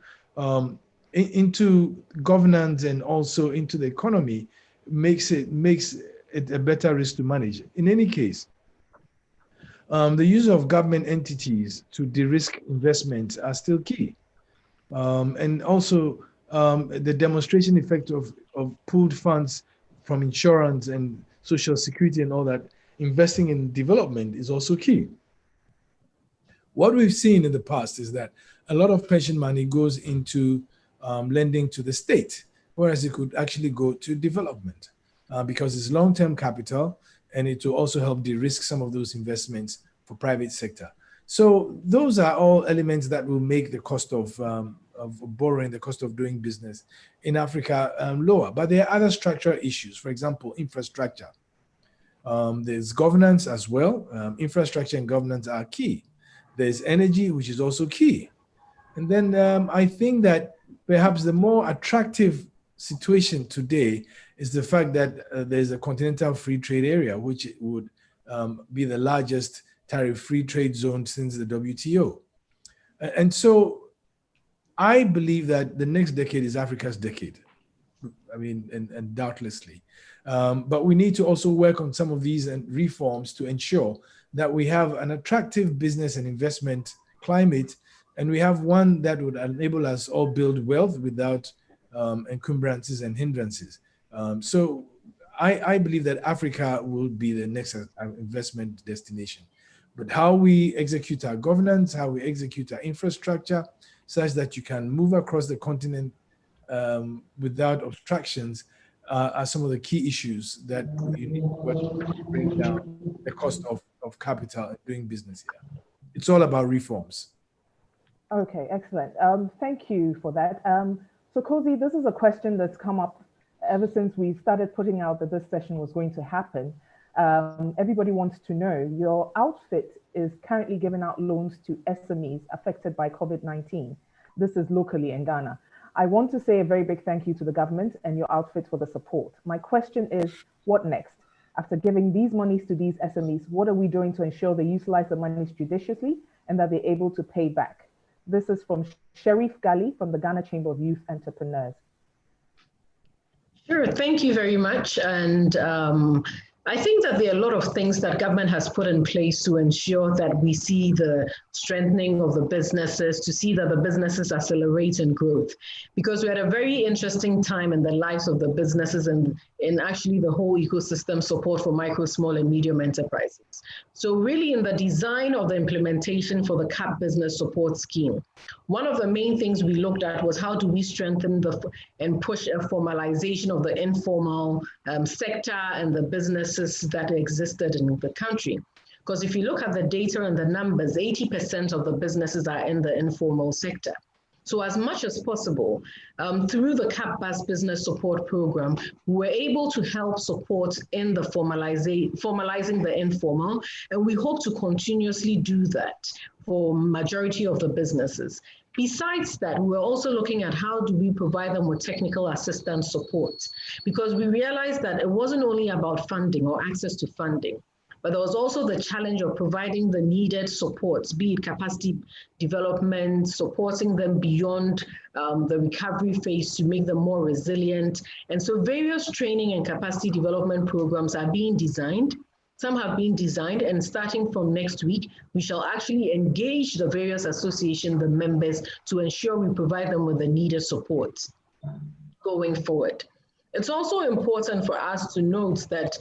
governance and also into the economy makes it a better risk to manage. In any case, the use of government entities to de-risk investments are still key. And also the demonstration effect of pooled funds from insurance and social security and all that investing in development is also key. What we've seen in the past is that a lot of pension money goes into lending to the state, whereas it could actually go to development because it's long-term capital, and it will also help de-risk some of those investments for private sector. So those are all elements that will make the cost of borrowing, the cost of doing business in Africa lower. But there are other structural issues. For example, infrastructure. There's governance as well. Infrastructure and governance are key. There's energy, which is also key. And then I think that perhaps the more attractive situation today is the fact that there's a continental free trade area, which would be the largest tariff-free trade zone since the WTO. And so I believe that the next decade is Africa's decade. I mean, and doubtlessly. But we need to also work on some of these reforms to ensure that we have an attractive business and investment climate, and we have one that would enable us all build wealth without encumbrances and hindrances. So I believe that Africa will be the next investment destination. But how we execute our governance, how we execute our infrastructure, such that you can move across the continent without obstructions, are some of the key issues that you need to work to bring down the cost of capital and doing business here. It's all about reforms. Okay, excellent. Thank you for that. So Cozy, this is a question that's come up ever since we started putting out that this session was going to happen. Everybody wants to know, your outfit is currently giving out loans to SMEs affected by COVID-19. This is locally in Ghana. I want to say a very big thank you to the government and your outfit for the support. My question is, what next? After giving these monies to these SMEs, what are we doing to ensure they utilize the monies judiciously and that they're able to pay back? This is from Sharif Gali from the Ghana Chamber of Youth Entrepreneurs. Sure, thank you very much. And I think that there are a lot of things that government has put in place to ensure that we see the strengthening of the businesses, to see that the businesses accelerate in growth. Because we had a very interesting time in the lives of the businesses and in actually the whole ecosystem support for micro, small, and medium enterprises. So really in the design of the implementation for the CAP business support scheme, one of the main things we looked at was how do we strengthen and push a formalization of the informal sector and the businesses that existed in the country. Because if you look at the data and the numbers, 80% of the businesses are in the informal sector. So as much as possible, through the CAP business support program, we're able to help support in the formalizing the informal, and we hope to continuously do that for majority of the businesses. Besides that, we're also looking at how do we provide them with technical assistance support, because we realized that it wasn't only about funding or access to funding, but there was also the challenge of providing the needed supports, be it capacity development, supporting them beyond the recovery phase to make them more resilient. And so various training and capacity development programs are being designed. Some have been designed, and starting from next week, we shall actually engage the various associations, the members, to ensure we provide them with the needed support going forward. It's also important for us to note that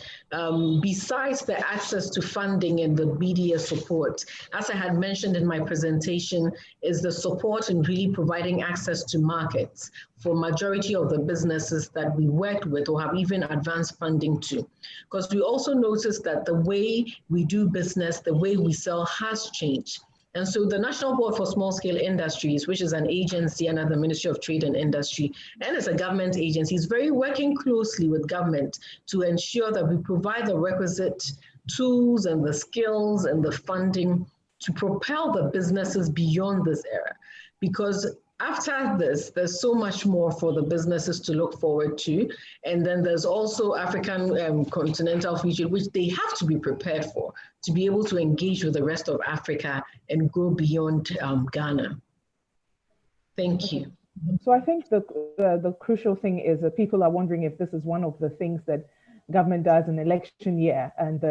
besides the access to funding and the BDS support, as I had mentioned in my presentation, is the support in really providing access to markets for majority of the businesses that we worked with or have even advanced funding to. Because we also noticed that the way we do business, the way we sell has changed. And so the National Board for Small Scale Industries, which is an agency under the Ministry of Trade and Industry, and it's a government agency, is very working closely with government to ensure that we provide the requisite tools and the skills and the funding to propel the businesses beyond this era. Because after this, there's so much more for the businesses to look forward to. And then there's also African continental future, which they have to be prepared for, to be able to engage with the rest of Africa and go beyond Ghana. Thank you. So I think the crucial thing is that people are wondering if this is one of the things that government does in election year and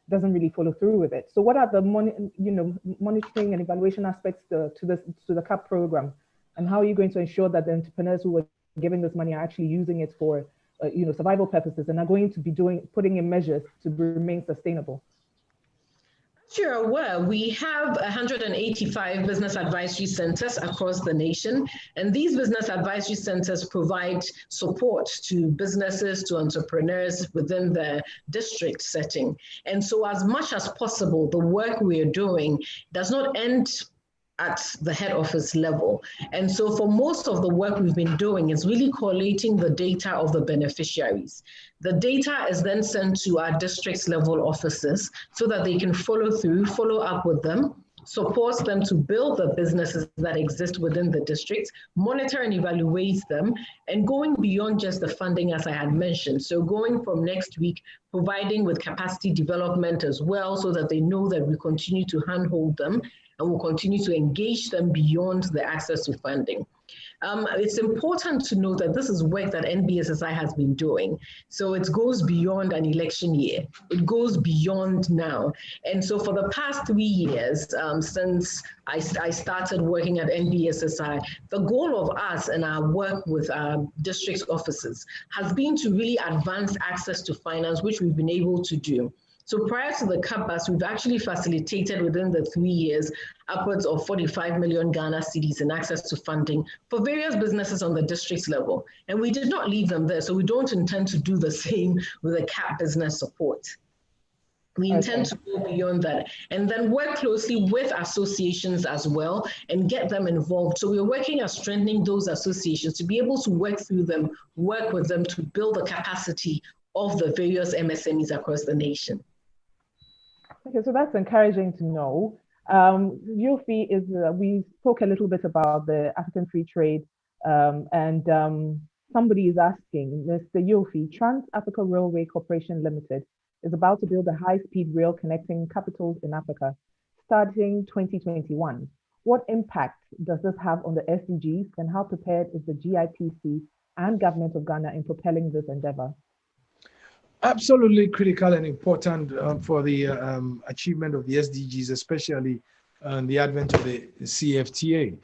doesn't really follow through with it. So what are the monitoring and evaluation aspects to the CAP program? And how are you going to ensure that the entrepreneurs who are giving this money are actually using it for survival purposes, and are going to be putting in measures to remain sustainable? As you're aware, we have 185 business advisory centers across the nation, and these business advisory centers provide support to businesses, to entrepreneurs within the district setting. And so as much as possible, the work we are doing does not end at the head office level. And so for most of the work we've been doing is really collating the data of the beneficiaries. The data is then sent to our district's level offices so that they can follow up with them, support them to build the businesses that exist within the district, monitor and evaluate them, and going beyond just the funding, as I had mentioned. So going from next week, providing with capacity development as well, so that they know that we continue to handhold them and will continue to engage them beyond the access to funding. It's important to note that this is work that NBSSI has been doing. So it goes beyond an election year. It goes beyond now. And so for the past 3 years, since I started working at NBSSI, the goal of us and our work with our district offices has been to really advance access to finance, which we've been able to do. So prior to the cutbacks, we've actually facilitated within the 3 years upwards of 45 million Ghana cedis in access to funding for various businesses on the district level. And we did not leave them there, so we don't intend to do the same with the CAP business support. We intend to go beyond that and then work closely with associations as well and get them involved. So we're working at strengthening those associations to be able to work through them, work with them to build the capacity of the various MSMEs across the nation. Okay, so that's encouraging to know. Yofi is, we spoke a little bit about the African Free Trade, and somebody is asking, Mr. Yofi, Trans-Africa Railway Corporation Limited is about to build a high-speed rail connecting capitals in Africa, starting 2021. What impact does this have on the SDGs, and how prepared is the GIPC and Government of Ghana in propelling this endeavor? Absolutely critical and important for the achievement of the SDGs, especially the advent of the CFTA.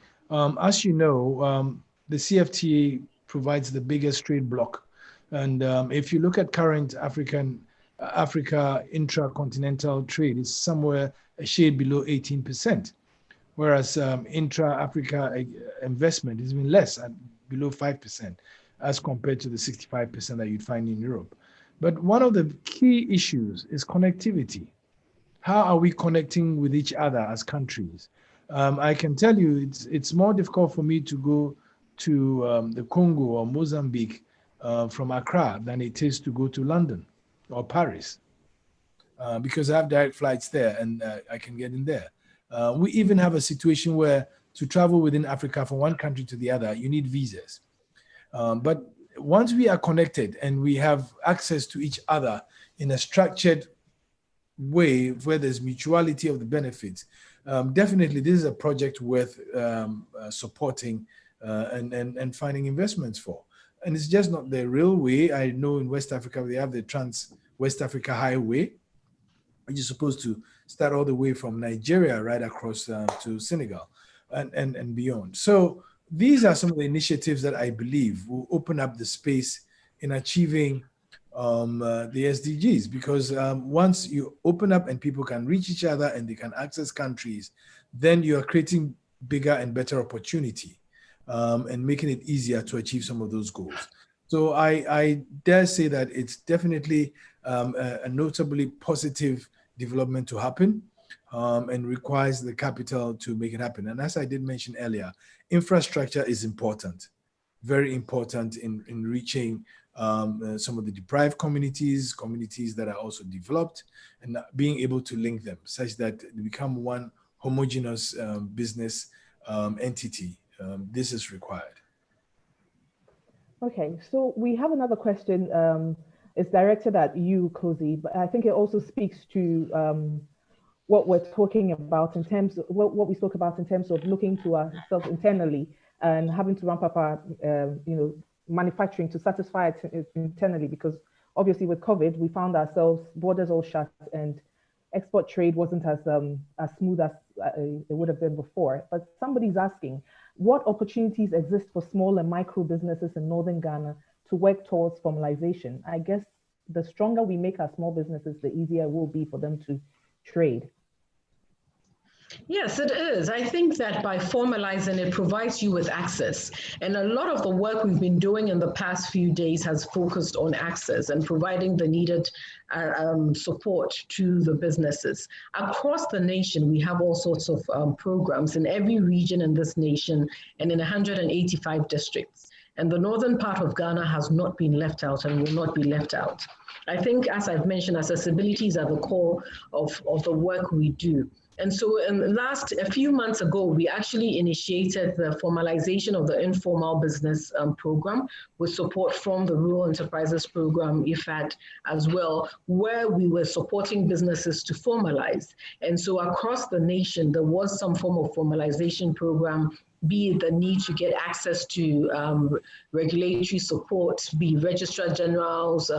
As you know, the CFTA provides the biggest trade bloc. And if you look at current Africa intra-continental trade, it's somewhere a shade below 18%, whereas intra-Africa investment has been less, at below 5%, as compared to the 65% that you'd find in Europe. But one of the key issues is connectivity. How are we connecting with each other as countries? I can tell you it's more difficult for me to go to the Congo or Mozambique from Accra than it is to go to London or Paris because I have direct flights there and I can get in there. We even have a situation where to travel within Africa from one country to the other, you need visas. But once we are connected and we have access to each other in a structured way where there's mutuality of the benefits, definitely this is a project worth supporting and finding investments for. And it's just not the railway. I know in West Africa, they have the Trans-West Africa Highway, which is supposed to start all the way from Nigeria right across to Senegal and beyond. So these are some of the initiatives that I believe will open up the space in achieving the SDGs, because once you open up and people can reach each other and they can access countries, then you are creating bigger and better opportunity and making it easier to achieve some of those goals. So I dare say that it's definitely a notably positive development to happen. And requires the capital to make it happen. And as I did mention earlier, infrastructure is important, very important in reaching some of the deprived communities that are also developed, and being able to link them such that they become one homogeneous business entity. This is required. Okay, so we have another question. It's directed at you, Cozy, but I think it also speaks to what we're talking about in terms of what we spoke about in terms of looking to ourselves internally and having to ramp up our manufacturing to satisfy it internally, because obviously with COVID we found ourselves borders all shut and export trade wasn't as smooth as it would have been before. But somebody's asking, what opportunities exist for small and micro businesses in northern Ghana to work towards formalization. I guess the stronger we make our small businesses, the easier it will be for them to trade. Yes, it is. I think that by formalizing it provides you with access. And a lot of the work we've been doing in the past few days has focused on access and providing the needed support to the businesses. Across the nation, we have all sorts of programs in every region in this nation and in 185 districts. And the northern part of Ghana has not been left out and will not be left out. I think, as I've mentioned, accessibility is at the core of the work we do. And so a few months ago, we actually initiated the formalization of the informal business program with support from the Rural Enterprises Program, IFAD, as well, where we were supporting businesses to formalize. And so across the nation, there was some form of formalization program, be it the need to get access to regulatory support, be registrar generals,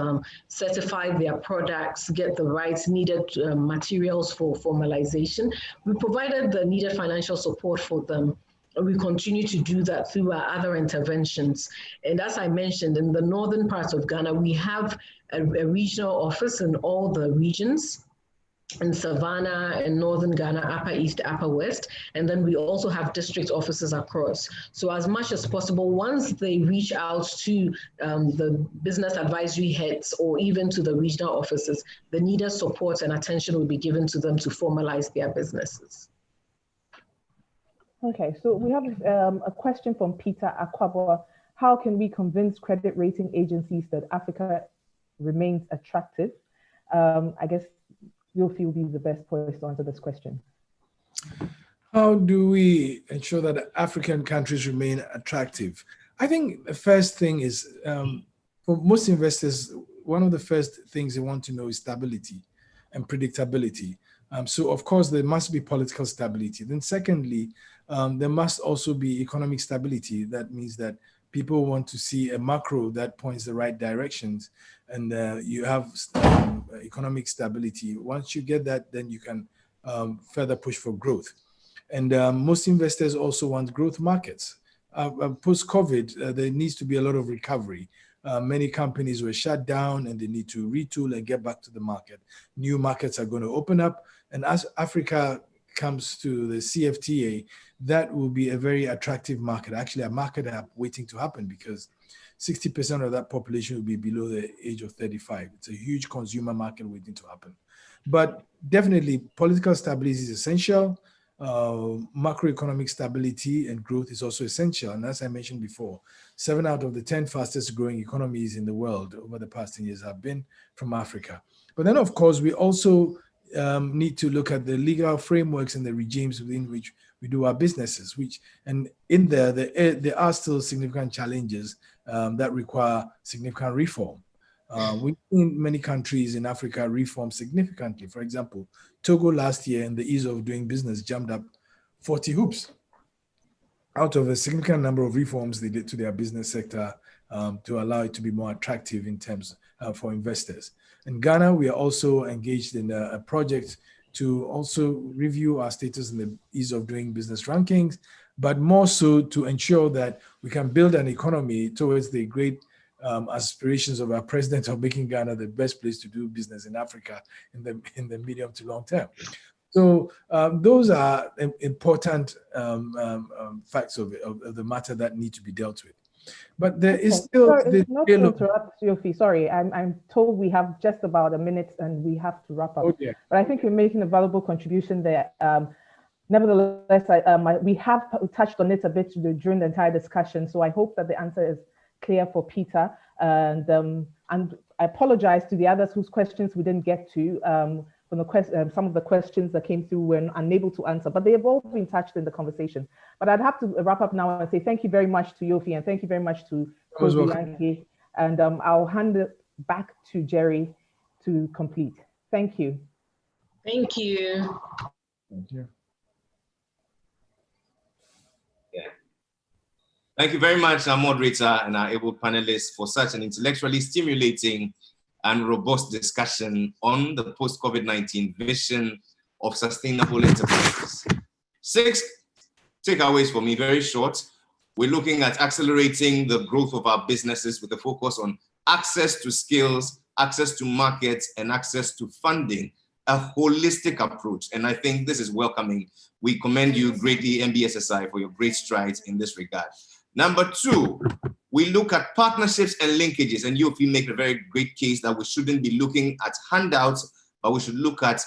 certify their products, get the rights needed materials for formalization. We provided the needed financial support for them. And we continue to do that through our other interventions. And as I mentioned, in the northern parts of Ghana, we have a regional office in all the regions, in Savannah and Northern Ghana, Upper East, Upper West, and then we also have district offices across. So as much as possible, once they reach out to the business advisory heads or even to the regional offices, the needed support and attention will be given to them to formalize their businesses. Okay, so we have a question from Peter Akwabo. How can we convince credit rating agencies that Africa remains attractive? I guess you'll feel be the best person to answer this question. How do we ensure that African countries remain attractive? I think the first thing is, for most investors, one of the first things they want to know is stability and predictability. So of course, there must be political stability. Then secondly, there must also be economic stability. That means that people want to see a macro that points the right directions, and you have economic stability. Once you get that, then you can further push for growth. And most investors also want growth markets. Post-COVID, there needs to be a lot of recovery. Many companies were shut down and they need to retool and get back to the market. New markets are going to open up. And as Africa comes to the CFTA, that will be a very attractive market, actually a market waiting to happen, because 60% of that population will be below the age of 35. It's a huge consumer market waiting to happen. But definitely political stability is essential. Macroeconomic stability and growth is also essential. And as I mentioned before, 7 out of the 10 fastest growing economies in the world over the past 10 years have been from Africa. But then, of course, we also need to look at the legal frameworks and the regimes within which we do our businesses, and in there are still significant challenges that require significant reform. We've seen many countries in Africa reform significantly. For example, Togo last year, in the ease of doing business, jumped up 40 hoops out of a significant number of reforms they did to their business sector to allow it to be more attractive in terms for investors. In Ghana, we are also engaged in a project to also review our status in the ease of doing business rankings, but more so to ensure that we can build an economy towards the great aspirations of our president of making Ghana the best place to do business in Africa in the medium to long term. So those are important facts of the matter that need to be dealt with. But there is still... Sorry, not to interrupt, Yofi. Sorry, I'm told we have just about a minute and we have to wrap up. Oh, yeah. But I think you're making a valuable contribution there. Nevertheless, we have touched on it a bit during the entire discussion. So I hope that the answer is clear for Peter. And I apologize to the others whose questions we didn't get to. From the some of the questions that came through we're unable to answer, but they have all been touched in the conversation. But I'd have to wrap up now and say thank you very much to Yofi and thank you very much to Kobe Yankee. And I'll hand it back to Jerry to complete. Thank you. Thank you. Thank you. Yeah. Thank you very much, our moderator and our able panelists, for such an intellectually stimulating and robust discussion on the post-COVID-19 vision of sustainable enterprises. 6 takeaways for me, very short. We're looking at accelerating the growth of our businesses with a focus on access to skills, access to markets, and access to funding, a holistic approach. And I think this is welcoming. We commend you greatly, MBSSI, for your great strides in this regard. Number two, we look at partnerships and linkages, and you make a very great case that we shouldn't be looking at handouts, but we should look at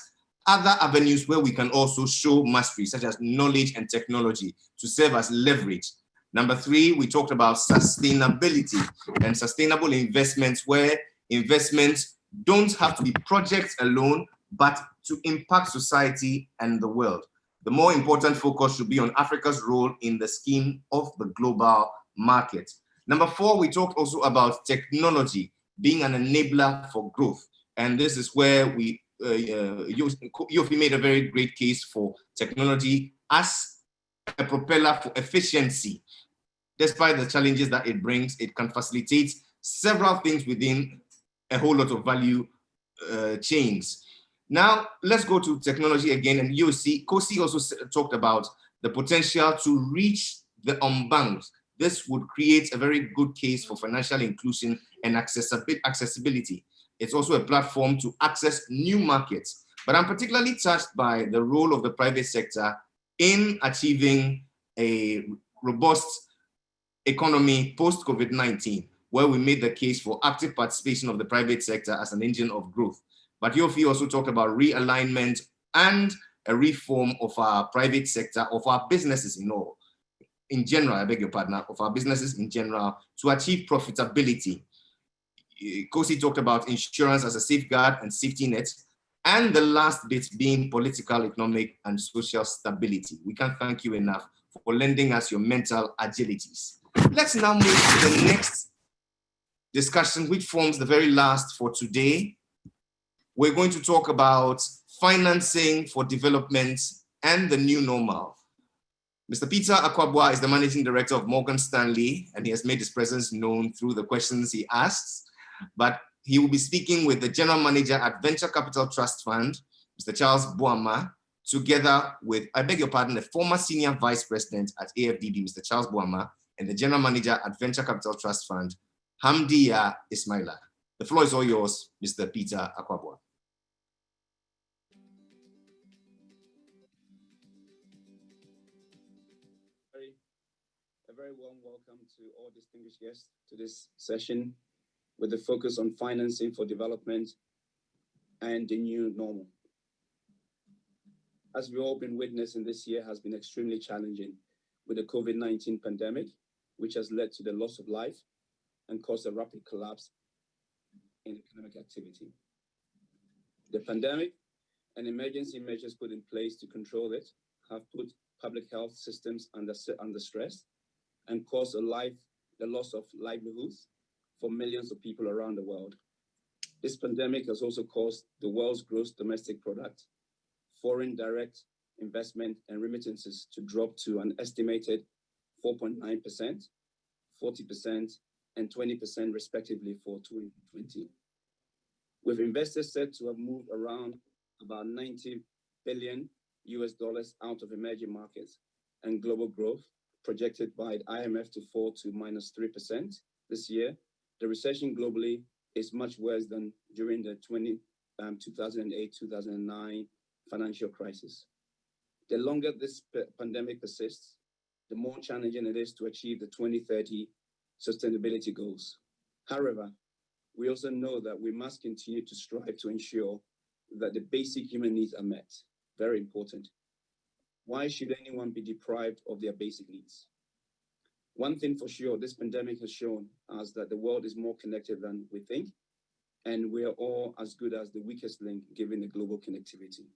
other avenues where we can also show mastery, such as knowledge and technology, to serve as leverage. Number three, we talked about sustainability and sustainable investments, where investments don't have to be projects alone, but to impact society and the world. The more important focus should be on Africa's role in the scheme of the global market. Number four, we talked also about technology being an enabler for growth. And this is where Yofi made a very great case for technology as a propeller for efficiency. Despite the challenges that it brings, it can facilitate several things within a whole lot of value chains. Now, let's go to technology again. And you see, Kosi also talked about the potential to reach the unbanked. This would create a very good case for financial inclusion and accessibility. It's also a platform to access new markets. But I'm particularly touched by the role of the private sector in achieving a robust economy post-COVID-19, where we made the case for active participation of the private sector as an engine of growth. But Yofi also talked about realignment and a reform of our private sector, of our businesses in general, I beg your pardon, of our businesses in general, to achieve profitability. Kosi talked about insurance as a safeguard and safety net, and the last bit being political, economic, and social stability. We can't thank you enough for lending us your mental agilities. Let's now move to the next discussion, which forms the very last for today. We're going to talk about financing for development and the new normal. Mr. Peter Akwabwa is the Managing Director of Morgan Stanley, and he has made his presence known through the questions he asks. But he will be speaking with the General Manager at Venture Capital Trust Fund, Mr. Charles Boama, together with, I beg your pardon, the former Senior Vice President at AFDB, Mr. Charles Boama, and the General Manager at Venture Capital Trust Fund, Hamdia Ismaila. The floor is all yours, Mr. Peter Akwabwa. A very warm welcome to all distinguished guests to this session with the focus on financing for development and the new normal. As we've all been witnessing, this year has been extremely challenging with the COVID-19 pandemic, which has led to the loss of life and caused a rapid collapse in economic activity. The pandemic and emergency measures put in place to control it have put public health systems under stress and caused the loss of livelihoods for millions of people around the world. This pandemic has also caused the world's gross domestic product, foreign direct investment and remittances to drop to an estimated 4.9%, 40%, and 20% respectively for 2020. With investors said to have moved around about $90 billion out of emerging markets, and global growth projected by the IMF to fall to -3% this year, the recession globally is much worse than during the 2008-2009 financial crisis. The longer this pandemic persists, the more challenging it is to achieve the 2030 sustainability goals. However, we also know that we must continue to strive to ensure that the basic human needs are met. Very important. Why should anyone be deprived of their basic needs? One thing for sure, this pandemic has shown us that the world is more connected than we think, and we are all as good as the weakest link given the global connectivity.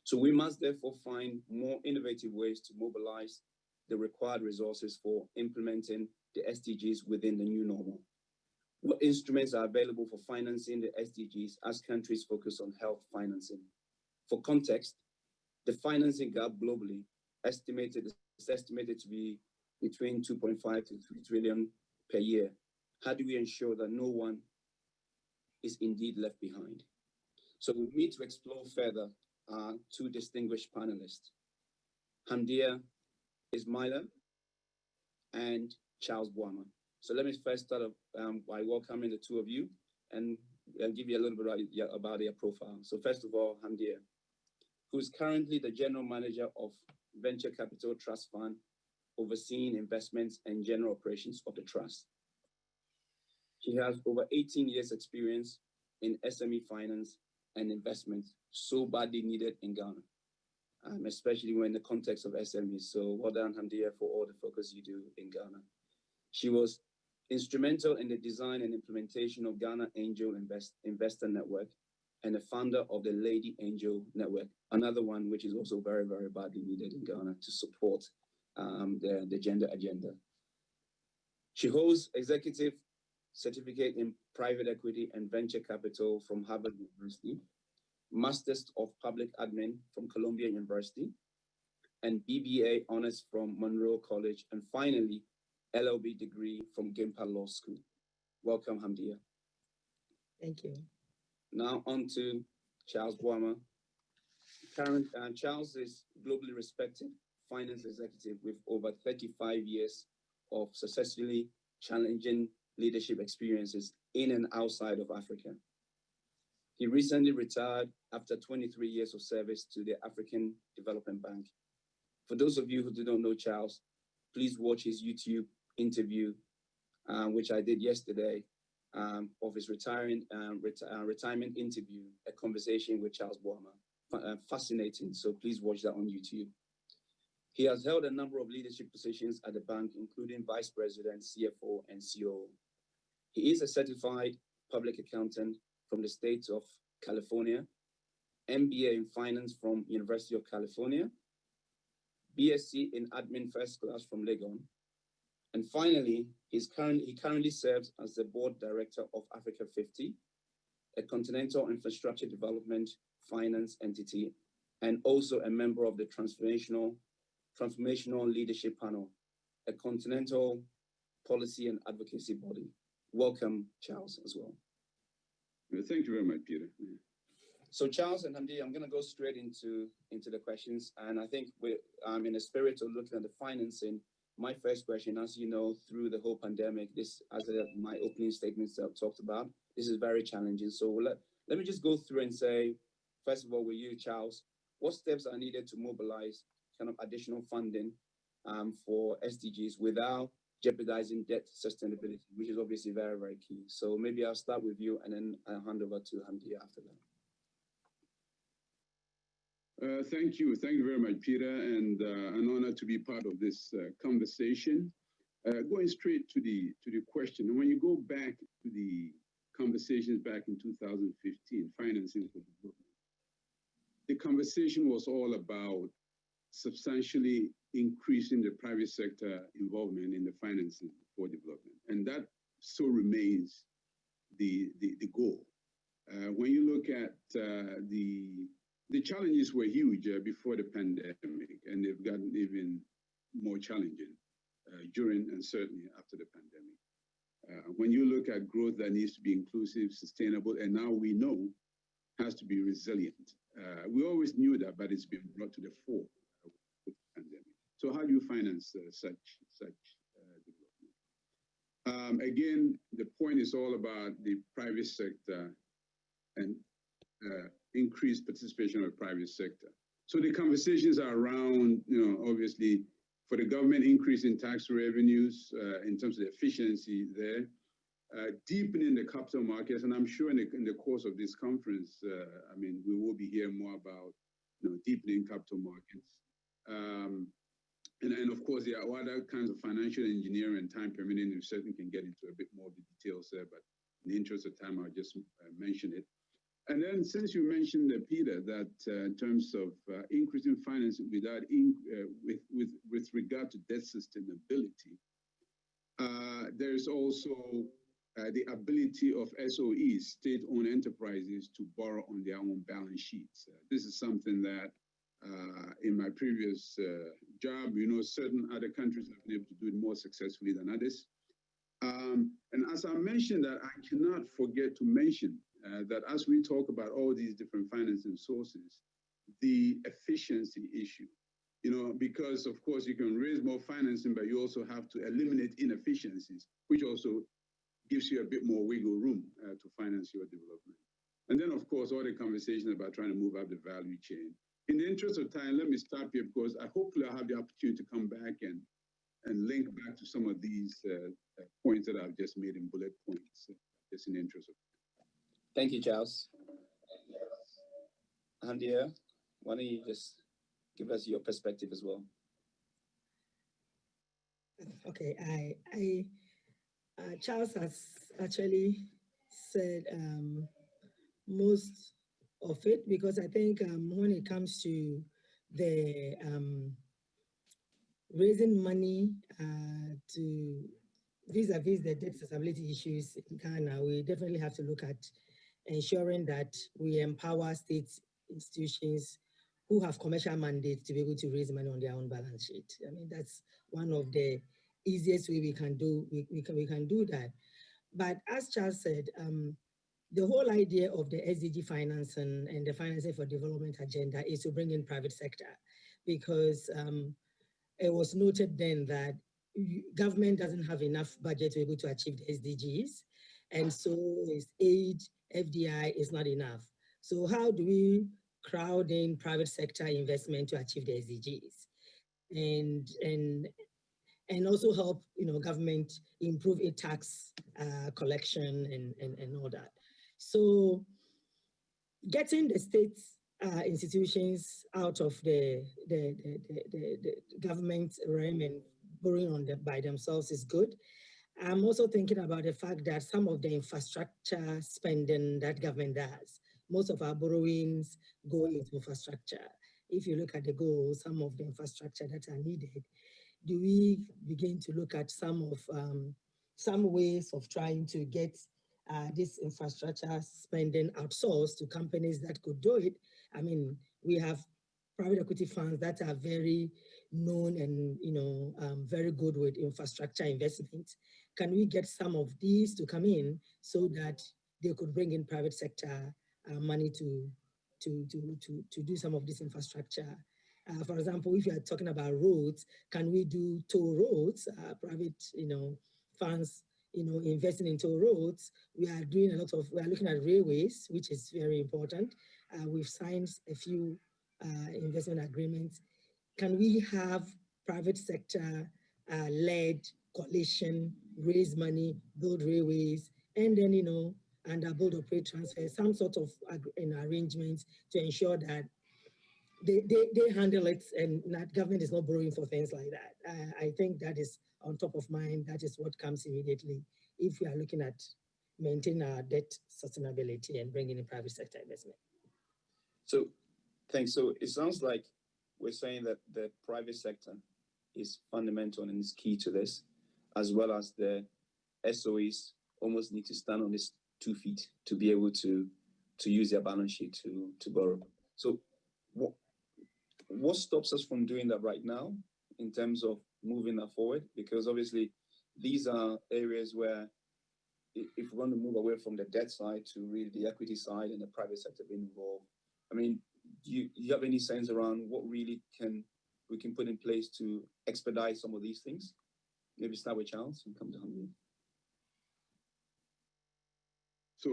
So we must therefore find more innovative ways to mobilize the required resources for implementing the SDGs within the new normal. What instruments are available for financing the SDGs as countries focus on health financing? For context, the financing gap globally is estimated to be between 2.5 to 3 trillion per year. How do we ensure that no one is indeed left behind? So we need to explore further our two distinguished panelists, Hamdia Ismaila and Charles Boama. So let me first start by welcoming the two of you and give you a little bit about their profile. So first of all, Hamdia, who's currently the General Manager of Venture Capital Trust Fund, overseeing investments and general operations of the trust. She has over 18 years experience in SME finance and investments, so badly needed in Ghana, especially when in the context of SMEs. So well done, Hamdia, for all the focus you do in Ghana. She was instrumental in the design and implementation of Ghana Angel Investor Network and the founder of the Lady Angel Network, another one which is also very, very badly needed in Ghana to support the gender agenda. She holds executive certificate in private equity and venture capital from Harvard University, Masters of Public Admin from Columbia University, and BBA honors from Monroe College, and finally, LLB degree from Gimpa Law School. Welcome, Hamdia. Thank you. Now on to Charles Boama. Charles is globally respected finance executive with over 35 years of successfully challenging leadership experiences in and outside of Africa. He recently retired after 23 years of service to the African Development Bank. For those of you who do not know Charles, please watch his YouTube interview, which I did yesterday, of his retirement interview, a conversation with Charles Boama. Fascinating, so please watch that on YouTube. He has held a number of leadership positions at the bank, including Vice President, CFO, and COO. He is a certified public accountant from the state of California, MBA in finance from University of California, BSc in admin first class from Legon, and finally, he currently serves as the board director of Africa 50, a continental infrastructure development finance entity, and also a member of the Transformational Leadership Panel, a continental policy and advocacy body. Welcome, Charles, as well. Thank you very much, Peter. So Charles and Hamdi, I'm going to go straight into the questions. And I think we're in the spirit of looking at the financing. My first question, as you know, through the whole pandemic, this, as my opening statements talked about, this is very challenging. So let me just go through and say, first of all, with you, Charles, what steps are needed to mobilize kind of additional funding for SDGs without jeopardizing debt sustainability, which is obviously very, very key. So maybe I'll start with you and then I'll hand over to Hamdi after that. Thank you very much, Peter, and an honor to be part of this conversation. Going straight to the question, and when you go back to the conversations back in 2015, financing for development, the conversation was all about substantially increasing the private sector involvement in the financing for development, and that so remains the goal. When you look at the challenges were huge before the pandemic, and they've gotten even more challenging during and certainly after the pandemic. When you look at growth that needs to be inclusive, sustainable, and now we know has to be resilient. We always knew that, but it's been brought to the fore with the pandemic. So how do you finance such development? Again, the point is all about the private sector and increased participation of the private sector. So the conversations are around, obviously, for the government, increase in tax revenues in terms of the efficiency there, deepening the capital markets, and I'm sure in the course of this conference, we will be hearing more about, deepening capital markets. And of course, there are other kinds of financial engineering and time permitting. We certainly can get into a bit more of the details there, but in the interest of time, I'll just mention it. And then, since you mentioned, Peter, that in terms of increasing financing with regard to debt sustainability, there's also the ability of SOEs, state-owned enterprises, to borrow on their own balance sheets. This is something that, in my previous job, certain other countries have been able to do it more successfully than others. And as I mentioned that, I cannot forget to mention that as we talk about all these different financing sources, the efficiency issue because of course you can raise more financing, but you also have to eliminate inefficiencies, which also gives you a bit more wiggle room to finance your development. And then, of course, all the conversations about trying to move up the value chain. In the interest of time, let me stop here because hopefully I'll have the opportunity to come back and link back to some of these points that I've just made in bullet points, just in the interest of time. Thank you, Charles. Handia, why don't you just give us your perspective as well? Okay, Charles has actually said most of it, because I think when it comes to the raising money to vis-a-vis the debt stability issues in Ghana, we definitely have to look at ensuring that we empower state institutions who have commercial mandates to be able to raise money on their own balance sheet. I mean, that's one of the easiest way we can do that. But as Charles said, the whole idea of the SDG financing and the financing for development agenda is to bring in private sector, because it was noted then that government doesn't have enough budget to be able to achieve the SDGs, and so its aid, FDI is not enough. So how do we crowd in private sector investment to achieve the SDGs, and also help government improve its tax collection and all that? So getting the state institutions out of the government realm and borrowing by themselves is good. I'm also thinking about the fact that some of the infrastructure spending that government does, most of our borrowings go into infrastructure. If you look at the goals, some of the infrastructure that are needed, do we begin to look at some ways of trying to get this infrastructure spending outsourced to companies that could do it? I mean, we have private equity funds that are very known and very good with infrastructure investment. Can we get some of these to come in so that they could bring in private sector money to do some of this infrastructure? For example, if you are talking about roads, can we do toll roads? Private funds investing in toll roads. We are looking at railways, which is very important. We've signed a few investment agreements. Can we have private sector led coalition, raise money, build railways, and then, and build, operate, transfer, some sort of arrangements to ensure that they handle it and that government is not borrowing for things like that. I think that is on top of mind. That is what comes immediately if we are looking at maintaining our debt sustainability and bringing in private sector investment. So, thanks. So it sounds like we're saying that the private sector is fundamental and is key to this, as well as the SOEs almost need to stand on its 2 feet to be able to use their balance sheet to borrow. So what stops us from doing that right now in terms of moving that forward? Because obviously these are areas where if we're going to move away from the debt side to really the equity side and the private sector being involved, I mean, do you have any sense around what really we can put in place to expedite some of these things? Maybe start with Charles and come to Henry. So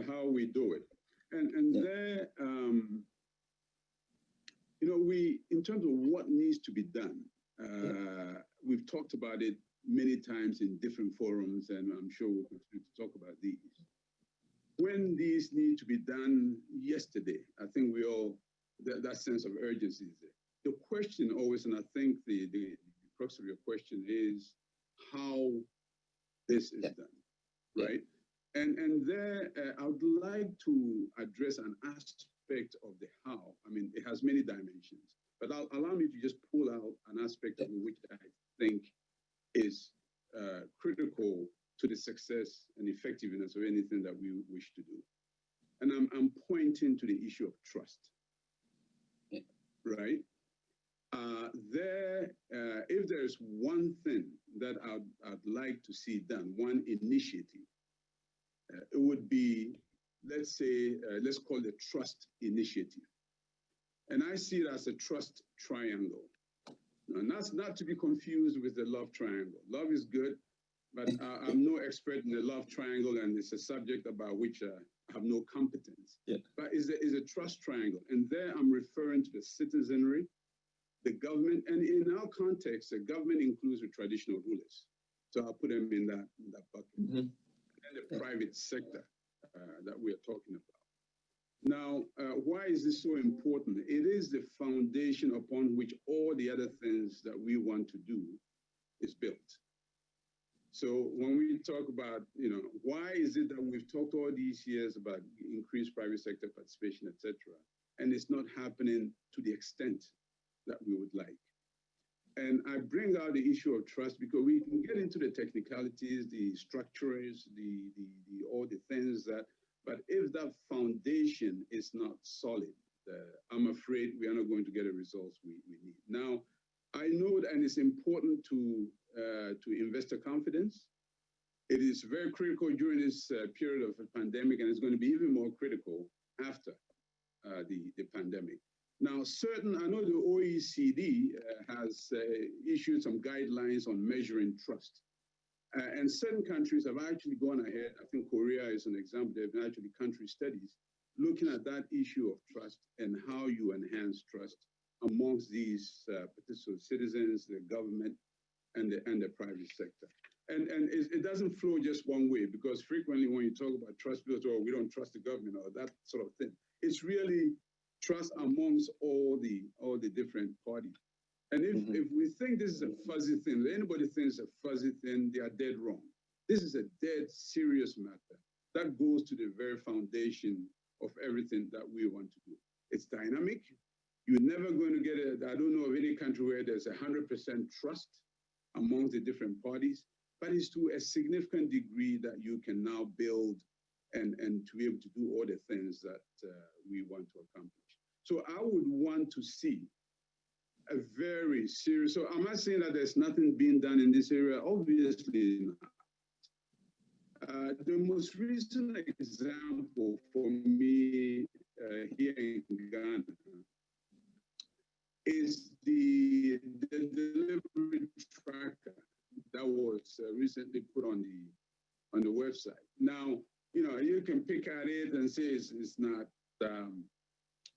how we do it, and yeah. There, we in terms of what needs to be done, we've talked about it many times in different forums, and I'm sure we'll continue to talk about these. When these need to be done yesterday, I think we all, that sense of urgency is there. The question always, and I think the crux of your question is how this is done, right? And there, I would like to address an aspect of the how. I mean, it has many dimensions, but allow me to just pull out an aspect of which I think is critical to the success and effectiveness of anything that we wish to do. And I'm pointing to the issue of trust, right? If there's one thing that I'd like to see done, one initiative, it would be, let's say, let's call it a trust initiative. And I see it as a trust triangle. And that's not to be confused with the love triangle. Love is good, but I'm no expert in the love triangle, and it's a subject about which I have no competence. Yeah. But it's a trust triangle, and there I'm referring to the citizenry, the government, and in our context, the government includes the traditional rulers. So I'll put them in that bucket. Mm-hmm. And the private sector that we are talking about. Now, why is this so important? It is the foundation upon which all the other things that we want to do is built. So when we talk about, why is it that we've talked all these years about increased private sector participation, et cetera, and it's not happening to the extent that we would like? And I bring out the issue of trust because we can get into the technicalities, the structures, all the things that, but if that foundation is not solid, I'm afraid we are not going to get the results we need. Now, I know that, and it's important to investor confidence. It is very critical during this period of a pandemic, and it's going to be even more critical after the pandemic. Now, I know the OECD has issued some guidelines on measuring trust. And certain countries have actually gone ahead. I think Korea is an example. They've been actually country studies looking at that issue of trust and how you enhance trust amongst these particular citizens, the government, and the private sector. And it doesn't flow just one way, because frequently when you talk about trust, people say, oh, we don't trust the government or that sort of thing. It's really trust amongst all the different parties. And if we think this is a fuzzy thing, if anybody thinks it's a fuzzy thing, they are dead wrong. This is a dead serious matter that goes to the very foundation of everything that we want to do. It's dynamic. You're never going to get I don't know of any country where there's 100% trust amongst the different parties, but it's to a significant degree that you can now build and to be able to do all the things that we want to accomplish. So I would want to see a very serious, so I'm not saying that there's nothing being done in this area, obviously not. The most recent example for me here in Ghana is the delivery tracker that was recently put on the website. Now, you can pick at it and say it's not,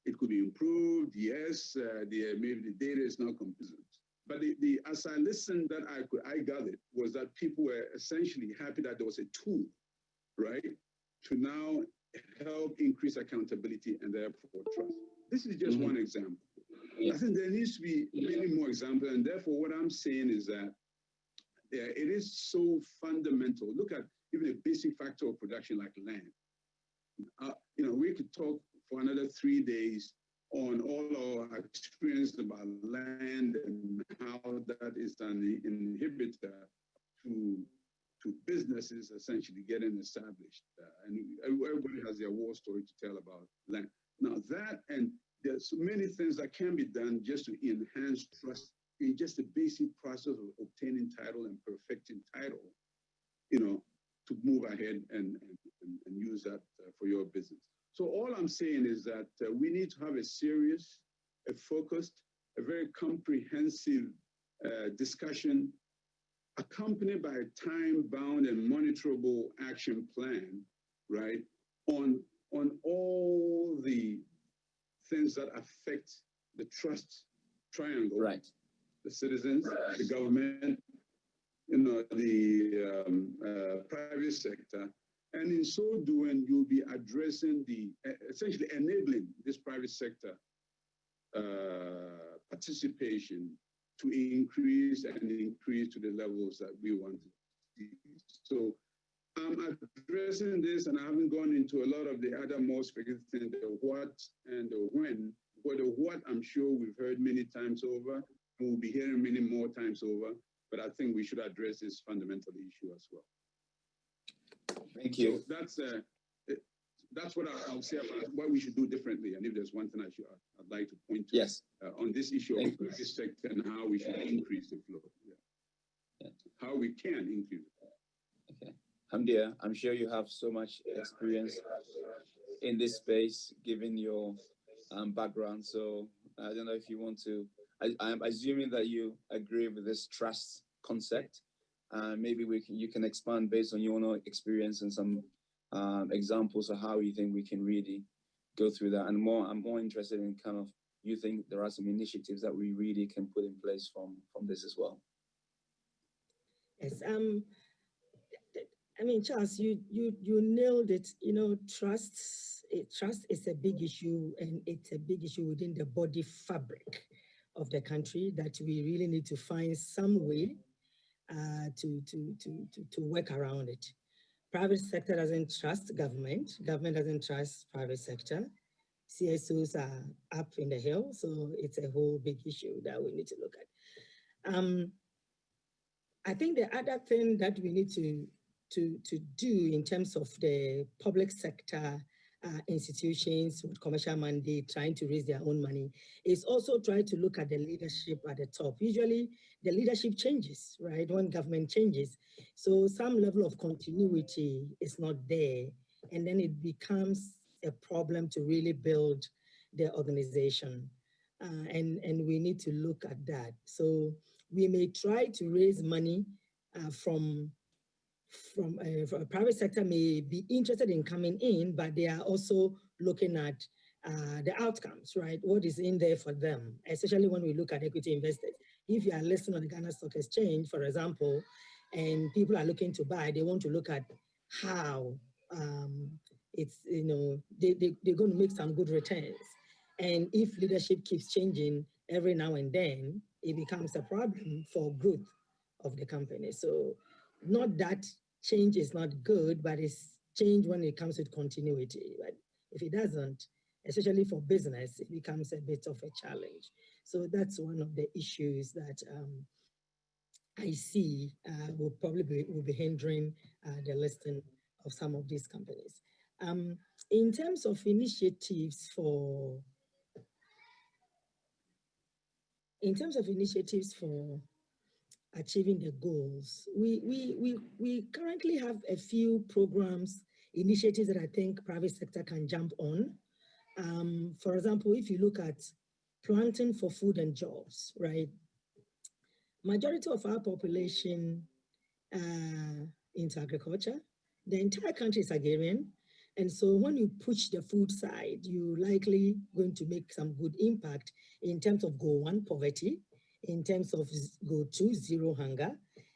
it could be improved. Yes, maybe the data is not complete. But as I listened, that I gathered was that people were essentially happy that there was a tool, right, to now help increase accountability and therefore trust. This is just one example. I think there needs to be many more examples, and therefore what I'm saying is that it is so fundamental. Look at even a basic factor of production like land. We could talk for another 3 days on all our experience about land and how that is an inhibitor to businesses essentially getting established. And everybody has their war story to tell about land. Now that, and there's so many things that can be done just to enhance trust in just the basic process of obtaining title and perfecting title, to move ahead and use that for your business. So all I'm saying is that we need to have a serious, a focused, a very comprehensive discussion accompanied by a time-bound and monitorable action plan, right, on all the things that affect the trust triangle, right? The citizens, the government, the private sector. And in so doing, you'll be addressing essentially enabling this private sector participation to increase to the levels that we want to see. So I'm addressing this, and I haven't gone into a lot of the other more specific things, the what and the when. But the what, I'm sure we've heard many times over, and we'll be hearing many more times over, but I think we should address this fundamental issue as well. Thank you. So that's what I'll say about what we should do differently. And if there's one thing I'd like to point to, yes, on this issue of this sector and how we should increase the flow, how we can increase it. Okay, Hamdia, I'm sure you have so much experience in this space, given your background. So I don't know if you want to I'm assuming that you agree with this trust concept. Maybe you can expand based on your own experience and some examples of how you think we can really go through that. And I'm more interested in kind of, you think there are some initiatives that we really can put in place from this as well? Yes. I mean, Charles, you nailed it. You know, trust is a big issue, and it's a big issue within the body fabric of the country that we really need to find some way to work around it. Private sector doesn't trust government. Government doesn't trust private sector. CSOs are up in the hill, so it's a whole big issue that we need to look at. I think the other thing that we need to do in terms of the public sector institutions with commercial mandate trying to raise their own money is also try to look at the leadership at the top. Usually the leadership changes, right, when government changes. So some level of continuity is not there, and then it becomes a problem to really build the organization. And we need to look at that. So we may try to raise money from private sector may be interested in coming in, but they are also looking at the outcomes, right? What is in there for them, especially when we look at equity investors. If you are listed on the Ghana Stock Exchange, for example, and people are looking to buy, they want to look at how it's, you know, they're going to make some good returns. And if leadership keeps changing every now and then, it becomes a problem for growth of the company. So not that change is not good, but it's change when it comes with continuity. But if it doesn't, especially for business, it becomes a bit of a challenge. So that's one of the issues that I see will be hindering the listing of some of these companies. In terms of initiatives for achieving the goals, we currently have a few programs, initiatives that I think private sector can jump on. For example, if you look at planting for food and jobs, right? Majority of our population into agriculture. The entire country is agrarian. And so when you push the food side, you're likely going to make some good impact in terms of goal 1, poverty, in terms of goal 2, zero hunger,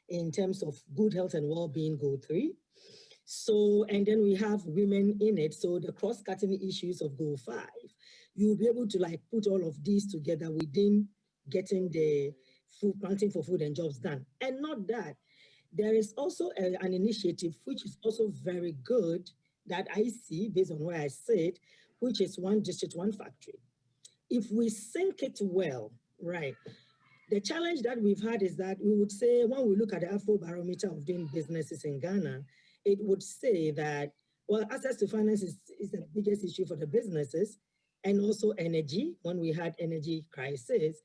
in terms of good health and well-being, goal 3. So, and then we have women in it. So the cross-cutting issues of goal 5, you'll be able to like put all of these together within getting the food planting for food and jobs done. And not that, there is also an initiative which is also very good that I see based on where I sit, which is one district, one factory. If we sync it well, right? The challenge that we've had is that we would say, when we look at the Afrobarometer of doing businesses in Ghana, it would say that, well, access to finance is the biggest issue for the businesses, and also energy, when we had energy crisis.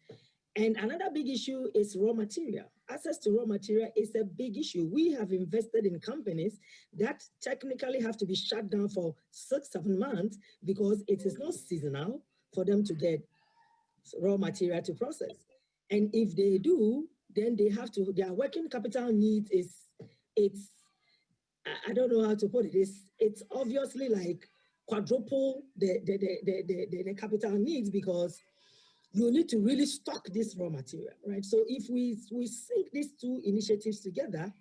And another big issue is raw material. Access to raw material is a big issue. We have invested in companies that technically have to be shut down for 6-7 months because it is not seasonal for them to get raw material to process. And if they do, then they have to, their working capital needs I don't know how to put it, it's obviously like quadruple the capital needs, because you need to really stock this raw material, right? So if we sync these two initiatives together,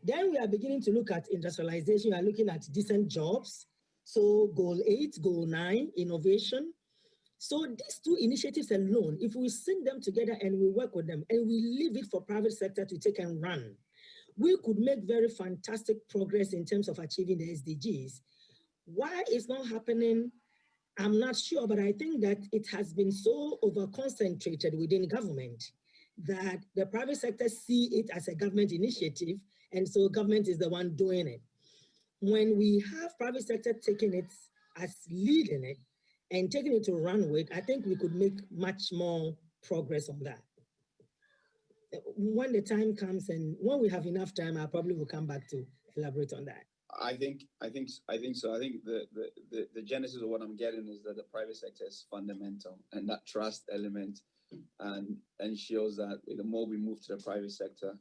then we are beginning to look at industrialization. We are looking at decent jobs. So goal 8, goal 9, innovation. So these two initiatives alone, if we sync them together and we work with them and we leave it for private sector to take and run, we could make very fantastic progress in terms of achieving the SDGs. Why it's not happening, I'm not sure, but I think that it has been so over-concentrated within government that the private sector see it as a government initiative, and so government is the one doing it. When we have private sector taking it as leading it and taking it to run with, I think we could make much more progress on that. When the time comes and when we have enough time, I probably will come back to elaborate on that. I think so. I think the genesis of what I'm getting is that the private sector is fundamental, and that trust element and ensures that the more we move to the private sector,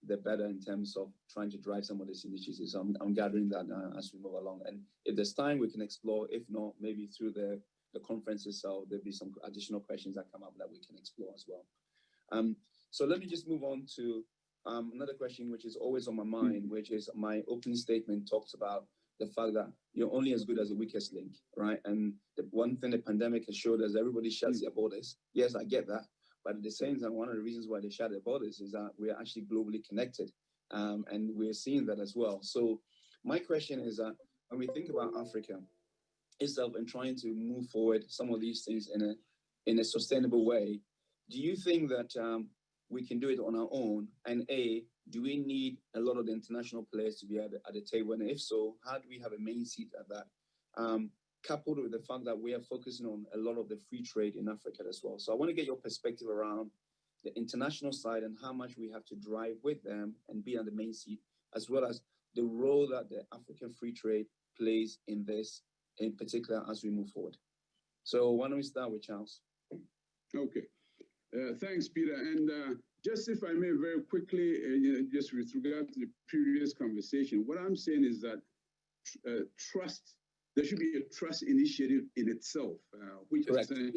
the better in terms of trying to drive some of these initiatives. I'm gathering that as we move along. And if there's time, we can explore. If not, maybe through the conference itself, there'll be some additional questions that come up that we can explore as well. So let me just move on to another question, which is always on my mind, which is my opening statement talks about the fact that you're only as good as the weakest link, right? And the one thing the pandemic has showed us, everybody shuts their borders. Yes, I get that. But at the same time, one of the reasons why they shut their borders is that we're actually globally connected. And we're seeing that as well. So my question is that when we think about Africa itself and trying to move forward some of these things in a sustainable way, do you think that we can do it on our own? And do we need a lot of the international players to be at the table? And if so, how do we have a main seat at that? Coupled with the fact that we are focusing on a lot of the free trade in Africa as well. So I want to get your perspective around the international side and how much we have to drive with them and be at the main seat, as well as the role that the African free trade plays in this, in particular, as we move forward. So why don't we start with Charles? Okay. Thanks, Peter. And just if I may very quickly, just with regard to the previous conversation, what I'm saying is that trust, there should be a trust initiative in itself, which essentially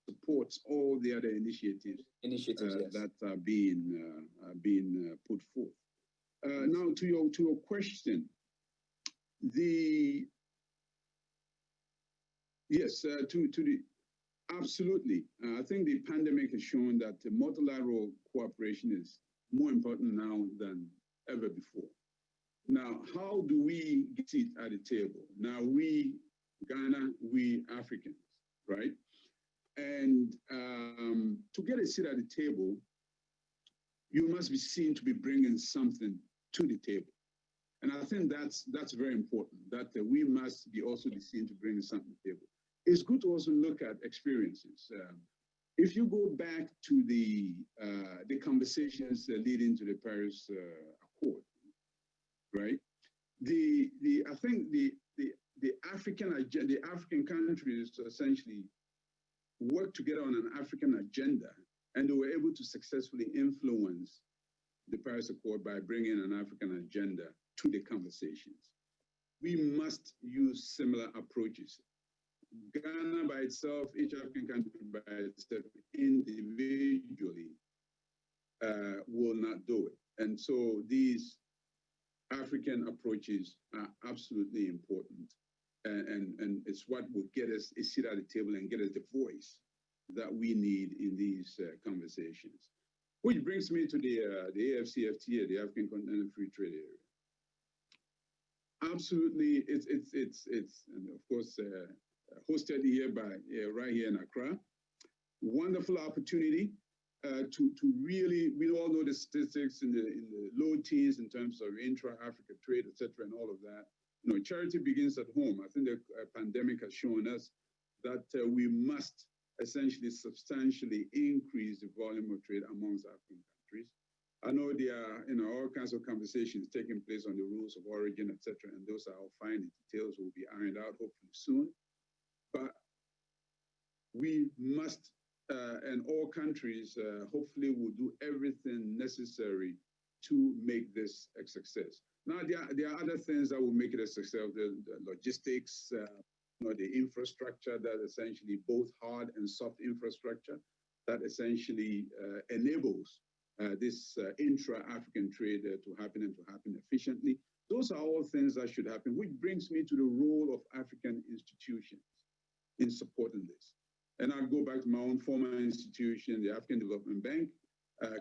supports all the other initiatives that are being put forth. Now, to your question, absolutely. I think the pandemic has shown that multilateral cooperation is more important now than ever before. Now, how do we get it at the table? Now, we, Ghana, we Africans, right? And to get a seat at the table, you must be seen to be bringing something to the table. And I think that's very important, that we must be also be seen to bring something to the table. It's good to also look at experiences. If you go back to the conversations leading to the Paris Accord, right? I think the African countries essentially worked together on an African agenda, and they were able to successfully influence the Paris Accord by bringing an African agenda to the conversations. We must use similar approaches. Ghana by itself, each African country by itself, individually will not do it. And so these African approaches are absolutely important. And it's what will get us a seat at the table and get us the voice that we need in these conversations. Which brings me to the AFCFTA, the African Continental Free Trade Area. Absolutely, it's and of course, hosted here right here in Accra. Wonderful opportunity to really, we all know the statistics in the low teens in terms of intra-Africa trade, et cetera, and all of that. You know, charity begins at home. I think the pandemic has shown us that we must essentially substantially increase the volume of trade amongst African countries. I know there are, all kinds of conversations taking place on the rules of origin, et cetera, and those are all fine. The details will be ironed out hopefully soon. But we must, and all countries hopefully will do everything necessary to make this a success. Now, there are other things that will make it a success, the logistics, the infrastructure that essentially both hard and soft infrastructure that essentially enables this intra-African trade to happen and to happen efficiently. Those are all things that should happen, which brings me to the role of African institutions in supporting this. And I'll go back to my own former institution, the African Development Bank.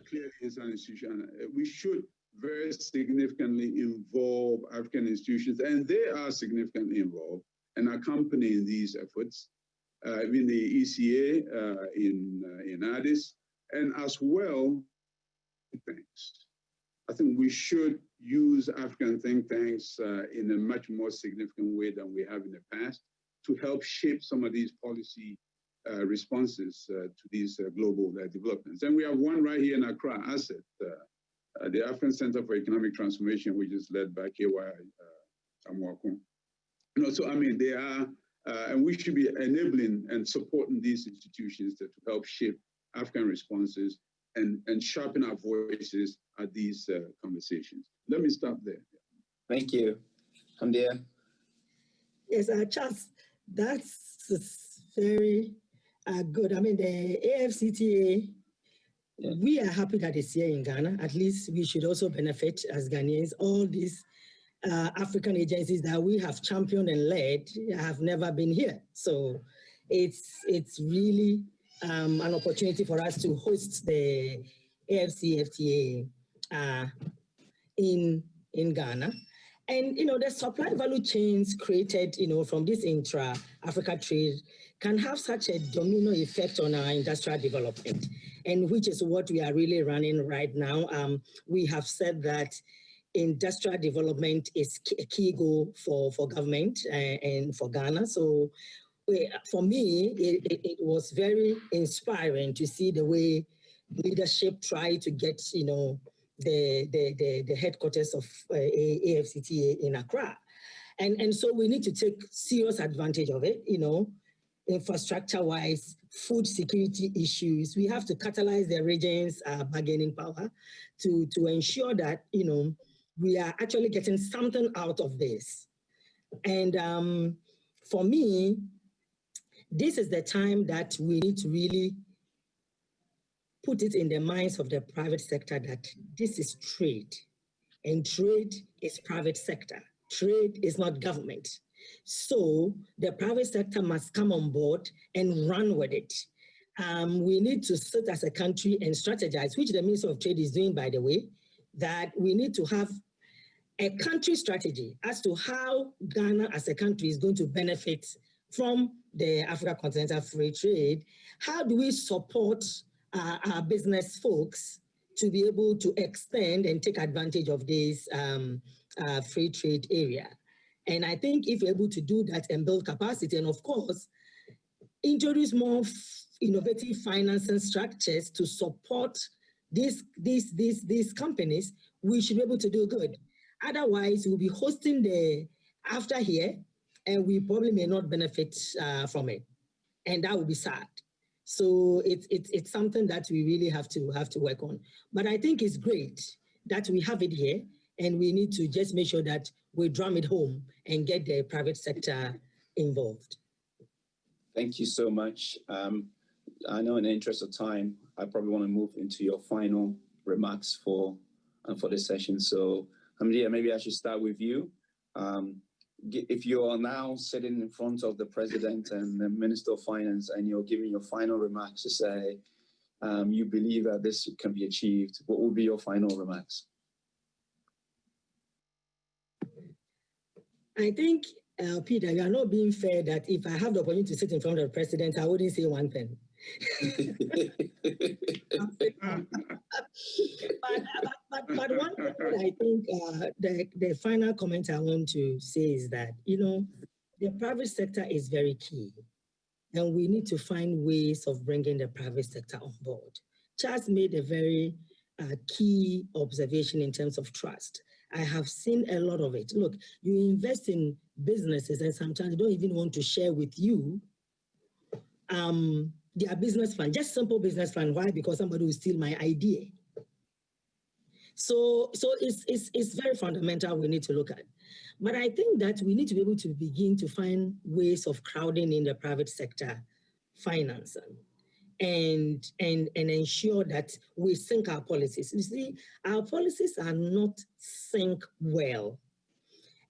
Clearly, it's an institution. We should very significantly involve African institutions, and they are significantly involved and accompanying these efforts in the ECA, in Addis, and as well, tanks. I think we should use African think tanks in a much more significant way than we have in the past to help shape some of these policy responses to these global developments. And we have one right here in Accra, ASSET, the African Center for Economic Transformation, which is led by KY Amwakun. So I mean, there are And we should be enabling and supporting these institutions to help shape African responses and sharpen our voices at these conversations. Let me stop there. Thank you. Hamdia. Yes, Charles, that's very good. I mean, the AFCTA, we are happy that it's here in Ghana. At least we should also benefit as Ghanaians. All these African agencies that we have championed and led have never been here. So it's really an opportunity for us to host the AFCFTA in Ghana. And, the supply value chains created, from this intra-Africa trade can have such a domino effect on our industrial development, and which is what we are really running right now. We have said that industrial development is a key goal for government and for Ghana. So for me, it was very inspiring to see the way leadership try to get, the headquarters of AFCTA in Accra. And so we need to take serious advantage of it, infrastructure-wise, food security issues. We have to catalyze the region's bargaining power to ensure that, we are actually getting something out of this. And for me, this is the time that we need to really put it in the minds of the private sector that this is trade, and trade is private sector. Trade is not government. So the private sector must come on board and run with it. We need to sit as a country and strategize, which the Minister of Trade is doing, by the way, that we need to have a country strategy as to how Ghana as a country is going to benefit from the Africa Continental Free Trade. How do we support our business folks to be able to extend and take advantage of this free trade area? And I think if we're able to do that and build capacity, and of course, introduce more innovative financing structures to support these companies, we should be able to do good. Otherwise, we'll be hosting the after here, and we probably may not benefit from it, and that would be sad. So it's something that we really have to work on. But I think it's great that we have it here, and we need to just make sure that we drum it home and get the private sector involved. Thank you so much. I know in the interest of time, I probably want to move into your final remarks for this session. So Hamdia, maybe I should start with you. If you are now sitting in front of the President and the Minister of Finance and you're giving your final remarks to say you believe that this can be achieved, what would be your final remarks? I think, Peter, you are not being fair that if I have the opportunity to sit in front of the President, I wouldn't say one thing. But one thing that I think the final comment I want to say is that, the private sector is very key, and we need to find ways of bringing the private sector on board. Charles made a very key observation in terms of trust. I have seen a lot of it. Look, you invest in businesses and sometimes they don't even want to share with you their business plan, just simple business plan. Why? Because somebody will steal my idea. So it's very fundamental we need to look at. But I think that we need to be able to begin to find ways of crowding in the private sector financing and ensure that we sync our policies. You see, our policies are not synced well.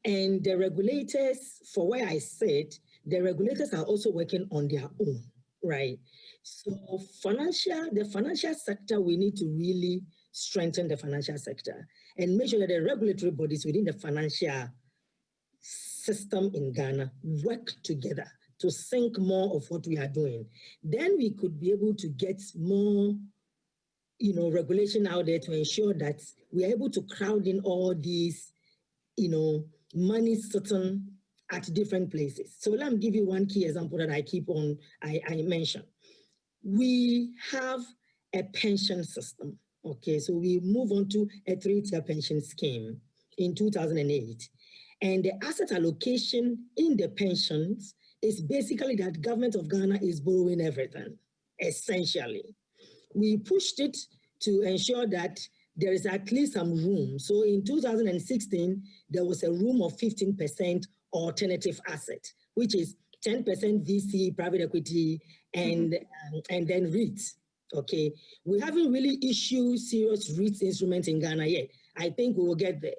And the regulators, for where I sit, the regulators are also working on their own, right? So the financial sector, we need to really strengthen the financial sector and make sure that the regulatory bodies within the financial system in Ghana work together to sync more of what we are doing. Then we could be able to get more, regulation out there to ensure that we are able to crowd in all these, money sitting at different places. So let me give you one key example that I mention. We have a pension system. Okay, so we move on to a 3-tier pension scheme in 2008. And the asset allocation in the pensions is basically that government of Ghana is borrowing everything, essentially. We pushed it to ensure that there is at least some room. So in 2016, there was a room of 15% alternative asset, which is 10% VC, private equity, and then REITs. Okay, we haven't really issued serious REITs instruments in Ghana yet. I think we will get there.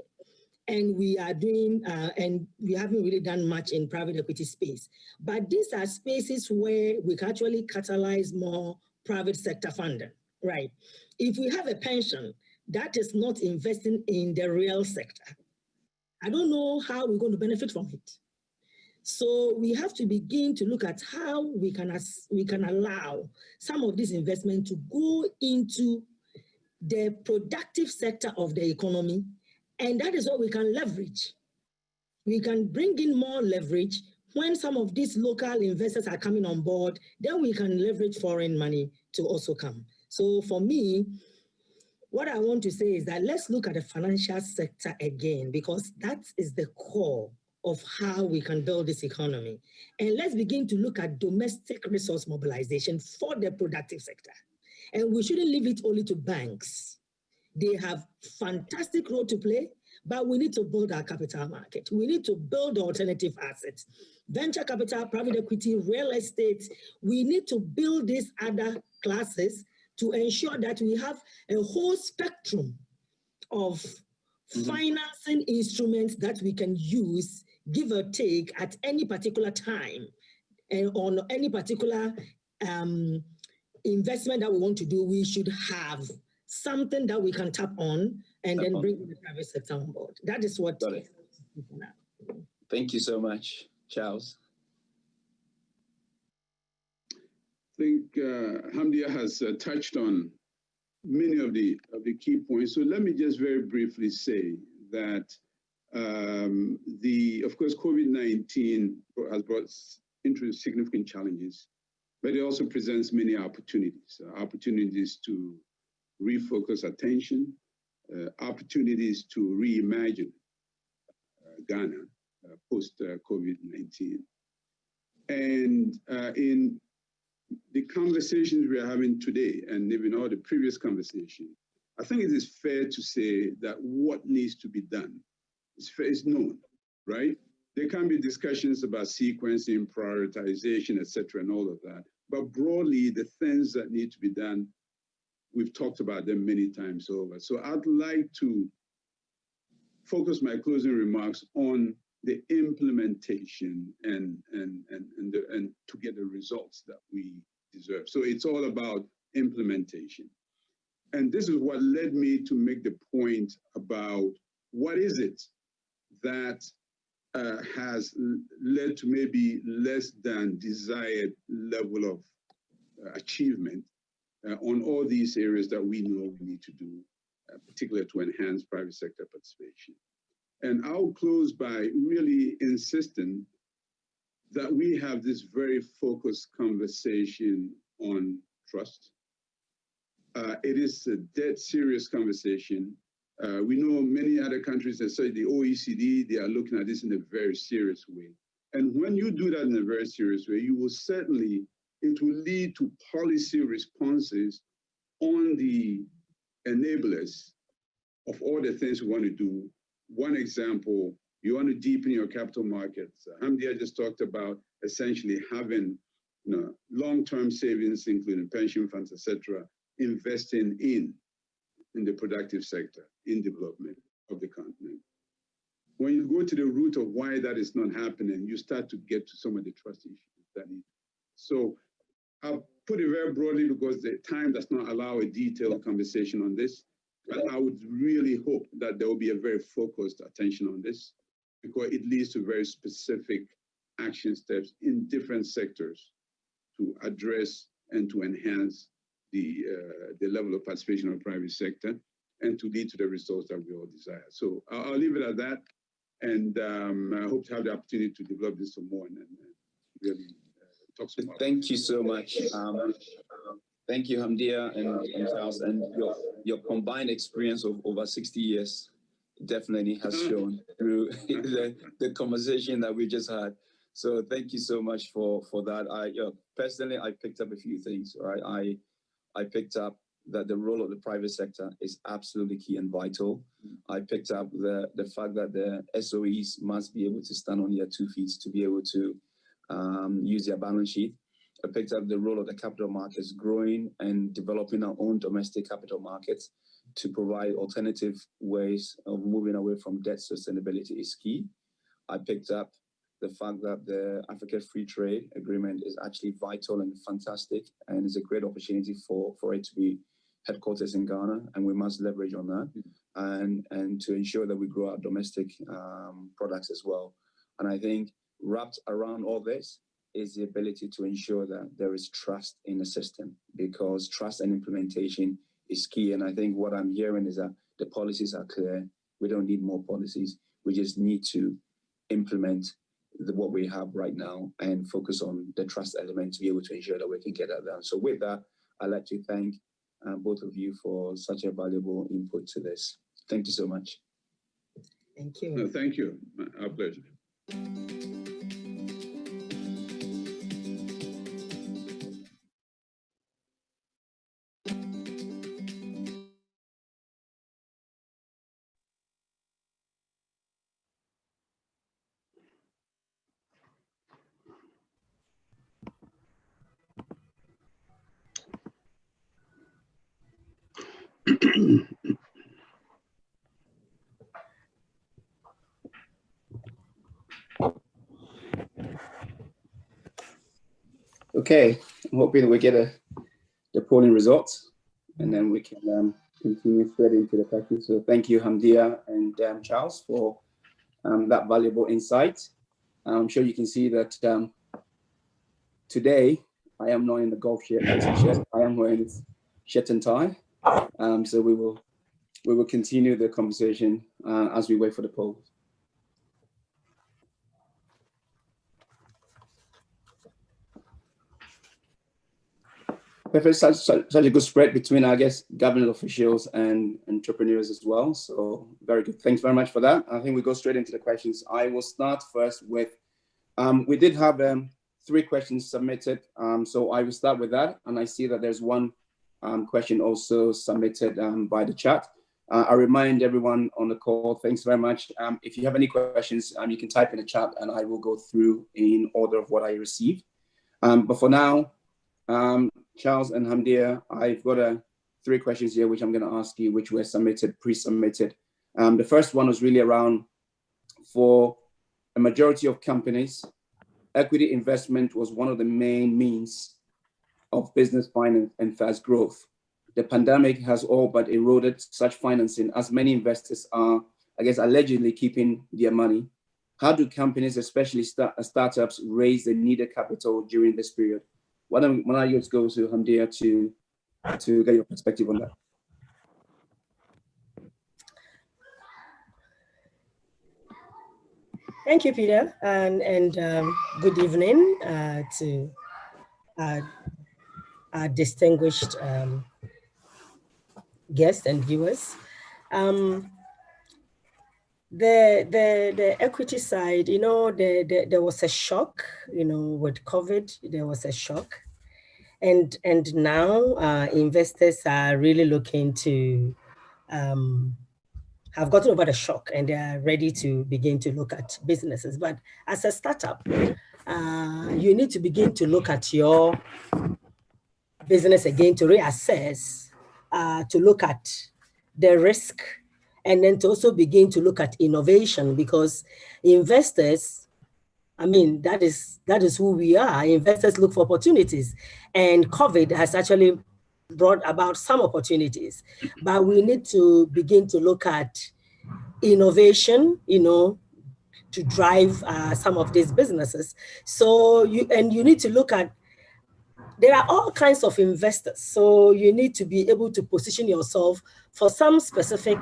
And we are doing, and we haven't really done much in private equity space. But these are spaces where we can actually catalyze more private sector funding, right? If we have a pension that is not investing in the real sector, I don't know how we're going to benefit from it. So we have to begin to look at how we can allow some of this investment to go into the productive sector of the economy, and that is what we can leverage. We can bring in more leverage when some of these local investors are coming on board, then we can leverage foreign money to also come. So for me, what I want to say is that let's look at the financial sector again, because that is the core of how we can build this economy. And let's begin to look at domestic resource mobilization for the productive sector. And we shouldn't leave it only to banks. They have fantastic role to play, but we need to build our capital market. We need to build alternative assets, venture capital, private equity, real estate. We need to build these other classes to ensure that we have a whole spectrum of financing instruments that we can use, give or take, at any particular time, and on any particular investment that we want to do. We should have something that we can tap on and then bring the private sector on board. That is what. Got it. Thank you so much, Charles. I think Hamdia has touched on many of the key points. So let me just very briefly say that of course, COVID-19 has brought into significant challenges, but it also presents many opportunities to refocus attention, opportunities to reimagine Ghana post-COVID-19. And in the conversations we are having today, and even all the previous conversations, I think it is fair to say that what needs to be done is known, right? There can be discussions about sequencing, prioritization, et cetera, and all of that. But broadly, the things that need to be done, we've talked about them many times over. So I'd like to focus my closing remarks on the implementation and to get the results that we deserve. So it's all about implementation. And this is what led me to make the point about what is it that has led to maybe less than desired level of achievement on all these areas that we know we need to do, particularly to enhance private sector participation. And I'll close by really insisting that we have this very focused conversation on trust. It is a dead serious conversation. We know many other countries, say the OECD, they are looking at this in a very serious way. And when you do that in a very serious way, you will certainly, it will lead to policy responses on the enablers of all the things we want to do. One example, you want to deepen your capital markets. Hamdia just talked about essentially having long-term savings, including pension funds, et cetera, investing in the productive sector, in development of the continent. When you go to the root of why that is not happening, you start to get to some of the trust issues that need. So I'll put it very broadly because the time does not allow a detailed conversation on this. But I would really hope that there will be a very focused attention on this because it leads to very specific action steps in different sectors to address and to enhance the level of participation of the private sector and to lead to the results that we all desire. So I'll leave it at that. And I hope to have the opportunity to develop this some more and really talk some more. Thank you so much. Thank you, Hamdia and Charles, and your combined experience of over 60 years definitely has shown through the conversation that we just had. So thank you so much for that. Personally, I picked up a few things, right? I picked up that the role of the private sector is absolutely key and vital. I picked up the fact that the SOEs must be able to stand on their 2 feet to be able to use their balance sheet. I picked up the role of the capital markets growing and developing our own domestic capital markets to provide alternative ways of moving away from debt sustainability is key. I picked up the fact that the Africa Free Trade Agreement is actually vital and fantastic, and it's a great opportunity for it to be headquarters in Ghana, and we must leverage on that and to ensure that we grow our domestic products as well. And I think wrapped around all this is the ability to ensure that there is trust in the system, because trust and implementation is key. And I think what I'm hearing is that the policies are clear. We don't need more policies. We just need to implement what we have right now and focus on the trust element to be able to ensure that we can get that done. So with that, I'd like to thank both of you for such a valuable input to this. Thank you so much. Thank you. No, thank you. Our pleasure. Okay, I'm hoping that we get the polling results, and then we can continue straight into the questions. So thank you, Hamdia and Charles, for that valuable insight. I'm sure you can see that today I am not in the golf shirt. I am wearing shirt and tie. So we will continue the conversation as we wait for the polls. Perfect. Such a good spread between, I guess, government officials and entrepreneurs as well. So very good. Thanks very much for that. I think we go straight into the questions. I will start first with, we did have 3 questions submitted. So I will start with that. And I see that there's one question also submitted by the chat. I remind everyone on the call, thanks very much. If you have any questions, you can type in the chat and I will go through in order of what I received. But for now, Charles and Hamdia, I've got 3 questions here, which I'm going to ask you, which were submitted, pre-submitted. The first one was really around, for a majority of companies, equity investment was one of the main means of business finance and fast growth. The pandemic has all but eroded such financing, as many investors are, I guess, allegedly keeping their money. How do companies, especially startups, raise the needed capital during this period? Why don't I just go to Hamdia to get your perspective on that? Thank you, Peter, and good evening to our distinguished guests and viewers. The equity side, there was a shock, with COVID, there was a shock. And now investors are really looking to have gotten over the shock, and they are ready to begin to look at businesses. But as a startup, you need to begin to look at your business again, to reassess, to look at the risk, and then to also begin to look at innovation, because investors, that is who we are. Investors look for opportunities, and COVID has actually brought about some opportunities, but we need to begin to look at innovation, to drive some of these businesses. So you need to look at, there are all kinds of investors. So you need to be able to position yourself for some specific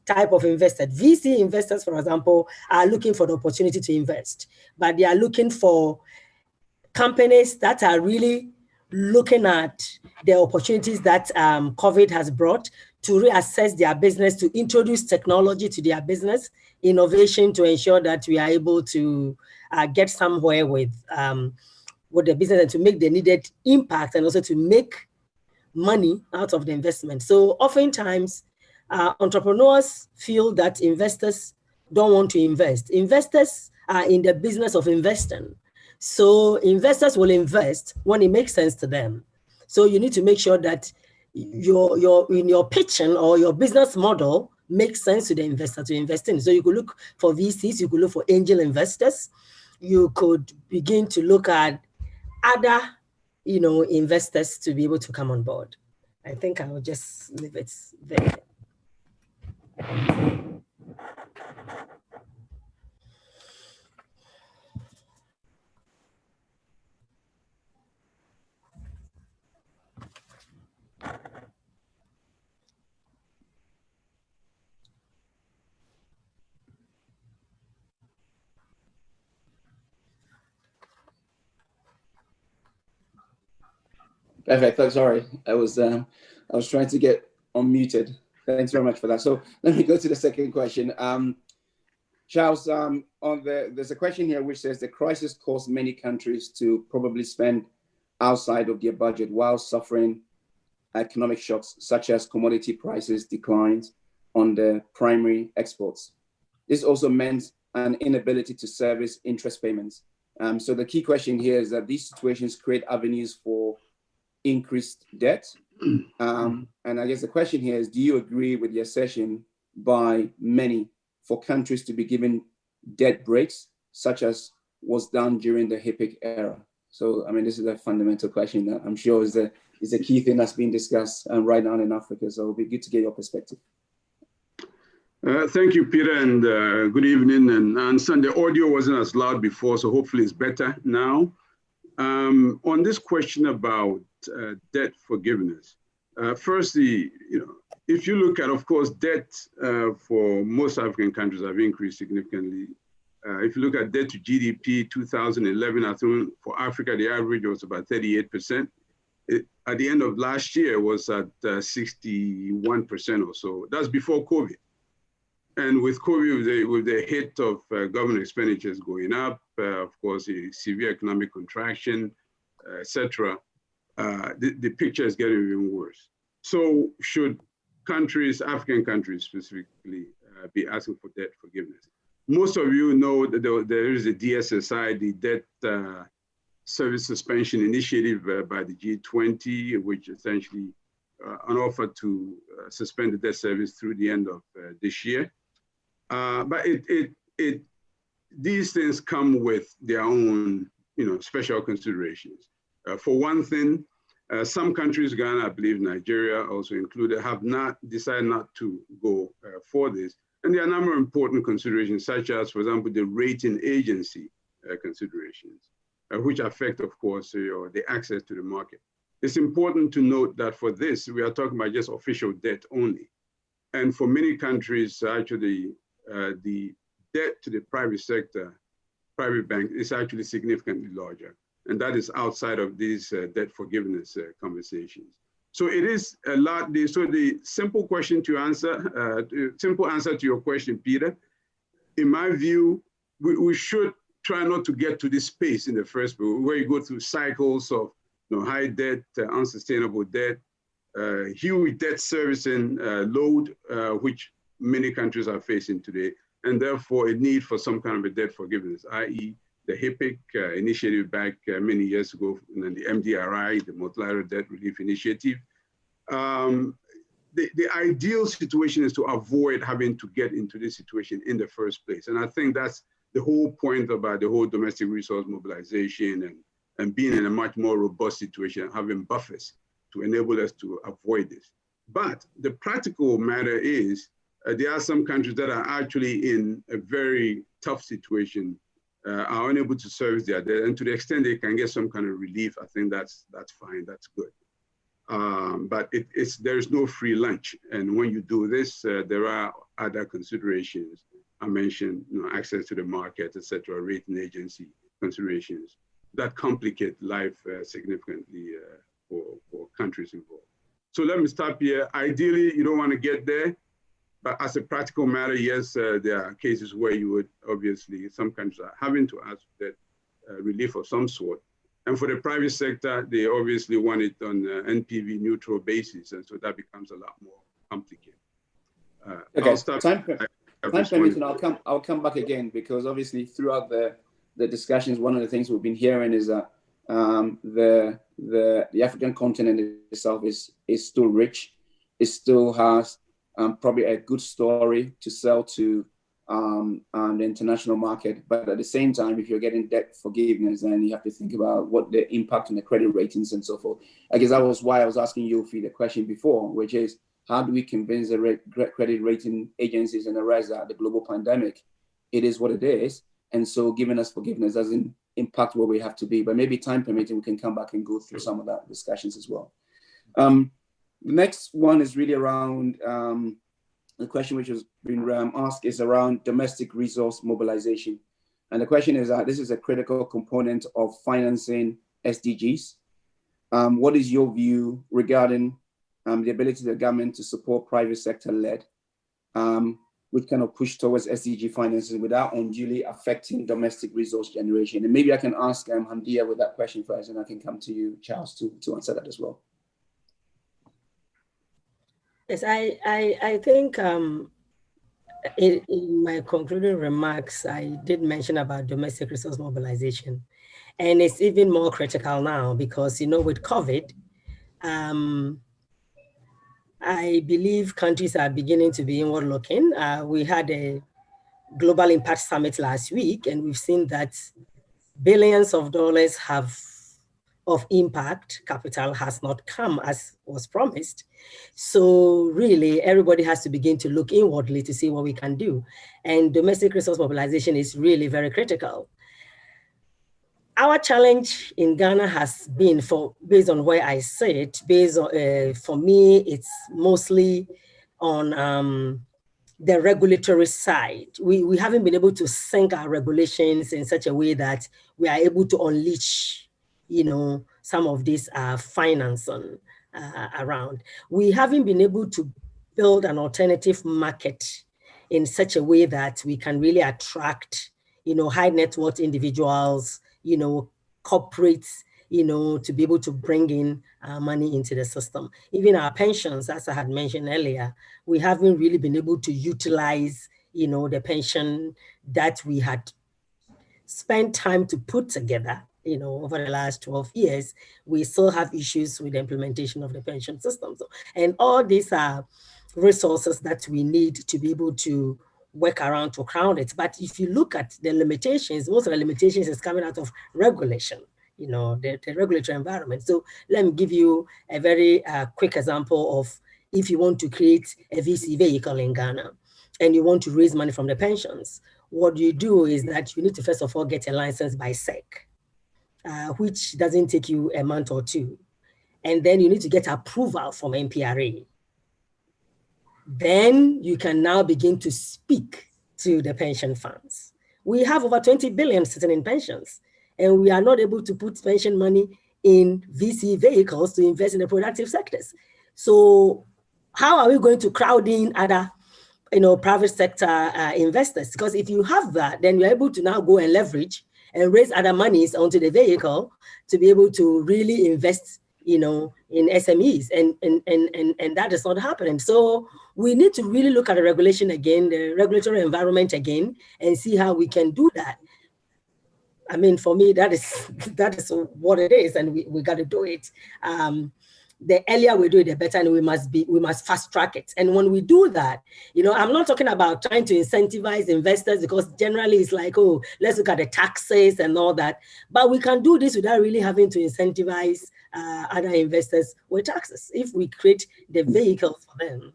type of investor. VC investors, for example, are looking for the opportunity to invest, but they are looking for companies that are really looking at the opportunities that COVID has brought to reassess their business, to introduce technology to their business, innovation to ensure that we are able to get somewhere with the business and to make the needed impact and also to make money out of the investment. So oftentimes, entrepreneurs feel that investors don't want to invest. Investors are in the business of investing. So investors will invest when it makes sense to them. So you need to make sure that your pitching or your business model makes sense to the investor to invest in. So you could look for VCs, you could look for angel investors, you could begin to look at other investors to be able to come on board. I think I will just leave it there. Perfect. Sorry, I was trying to get unmuted. Thanks very much for that. So let me go to the second question. Charles, there's a question here which says the crisis caused many countries to probably spend outside of their budget while suffering economic shocks such as commodity prices declines on their primary exports. This also meant an inability to service interest payments. So the key question here is that these situations create avenues for increased debt. And I guess the question here is, do you agree with the assertion by many for countries to be given debt breaks, such as was done during the HIPC era? So, I mean, this is a fundamental question that I'm sure is a key thing that's being discussed right now in Africa. So it'll be good to get your perspective. Thank you, Peter, and good evening. And I understand the audio wasn't as loud before, so hopefully it's better now. On this question about debt forgiveness, firstly, if you look at, of course, debt for most African countries have increased significantly. If you look at debt to GDP 2011, I think for Africa, the average was about 38%. At the end of last year, was at 61% or so. That's before COVID. And with COVID, with the hit of government expenditures going up, of course, a severe economic contraction, etc., the picture is getting even worse. So should countries, African countries specifically, be asking for debt forgiveness? Most of you know that there is a DSSI, the Debt Service Suspension Initiative by the G20, which essentially an offer to suspend the debt service through the end of this year. But these things come with their own, special considerations. For one thing, some countries, Ghana, I believe Nigeria also included, have decided not to go for this. And there are a number of important considerations, such as, for example, the rating agency considerations, which affect, of course, the access to the market. It's important to note that for this, we are talking about just official debt only. And for many countries, actually, the debt to the private sector, private bank, is actually significantly larger. And that is outside of these debt forgiveness conversations. So it is a lot. So the simple question to answer, simple answer to your question, Peter, in my view, we should try not to get to this space in the first place, where you go through cycles of high debt, unsustainable debt, huge debt servicing load, which many countries are facing today, and therefore a need for some kind of a debt forgiveness, i.e. the HIPC initiative back many years ago, and then the MDRI, the Multilateral Debt Relief Initiative. The ideal situation is to avoid having to get into this situation in the first place. And I think that's the whole point about the whole domestic resource mobilization and being in a much more robust situation, having buffers to enable us to avoid this. But the practical matter is there are some countries that are actually in a very tough situation, are unable to service their debt, and to the extent they can get some kind of relief, I think that's fine, that's good. But there's no free lunch, and when you do this, there are other considerations. I mentioned, access to the market, etc., rating agency considerations that complicate life significantly for countries involved. So let me stop here. Ideally, you don't want to get there, but as a practical matter, yes, there are cases where you would obviously, some countries are having to ask for that relief of some sort. And for the private sector, they obviously want it on an NPV neutral basis. And so that becomes a lot more complicated. Okay, I'll stop. time permitting, I'll come back again, because obviously throughout the discussions, one of the things we've been hearing is that the African continent itself is still rich. It still has probably a good story to sell to the international market. But at the same time, if you're getting debt forgiveness, then you have to think about what the impact on the credit ratings and so forth. I guess that was why I was asking you the question before, which is, how do we convince the credit rating agencies and the rest that the global pandemic, it is what it is. And so giving us forgiveness doesn't impact where we have to be. But maybe time permitting, we can come back and go through some of that discussions as well. The next one is really around the question which has been asked is around domestic resource mobilization. And the question is that this is a critical component of financing SDGs. What is your view regarding the ability of the government to support private sector led, which kind of push towards SDG finances without unduly affecting domestic resource generation? And maybe I can ask Hamdia with that question first, and I can come to you, Charles, to answer that as well. Yes, I think in my concluding remarks, I did mention about domestic resource mobilization. And it's even more critical now because, with COVID, I believe countries are beginning to be inward looking. We had a Global Impact Summit last week, and we've seen that billions of dollars of impact capital has not come as was promised. So really, everybody has to begin to look inwardly to see what we can do. And domestic resource mobilization is really very critical. Our challenge in Ghana has been, based on where I sit, for me, it's mostly on the regulatory side. We haven't been able to sync our regulations in such a way that we are able to unleash, some of this financing around. We haven't been able to build an alternative market in such a way that we can really attract, high net worth individuals, corporates, to be able to bring in money into the system. Even our pensions, as I had mentioned earlier, we haven't really been able to utilize, the pension that we had spent time to put together, over the last 12 years. We still have issues with the implementation of the pension system. And all these are resources that we need to be able to work around to crown it. But if you look at the limitations, most of the limitations is coming out of regulation, the regulatory environment. So let me give you a very quick example of if you want to create a VC vehicle in Ghana and you want to raise money from the pensions, what you do is that you need to first of all get a license by SEC, which doesn't take you a month or two. And then you need to get approval from NPRA. Then you can now begin to speak to the pension funds. We have over 20 billion sitting in pensions, and we are not able to put pension money in VC vehicles to invest in the productive sectors. So how are we going to crowd in other private sector investors? Because if you have that, then you're able to now go and leverage and raise other monies onto the vehicle to be able to really invest in SMEs, and that is not happening. So we need to really look at the regulation again, the regulatory environment again, and see how we can do that. I mean, for me, that is what it is, and we got to do it. The earlier we do it, the better, and we must fast track it. And when we do that, I'm not talking about trying to incentivize investors, because generally it's like, oh, let's look at the taxes and all that. But we can do this without really having to incentivize other investors with taxes. If we create the vehicle for them,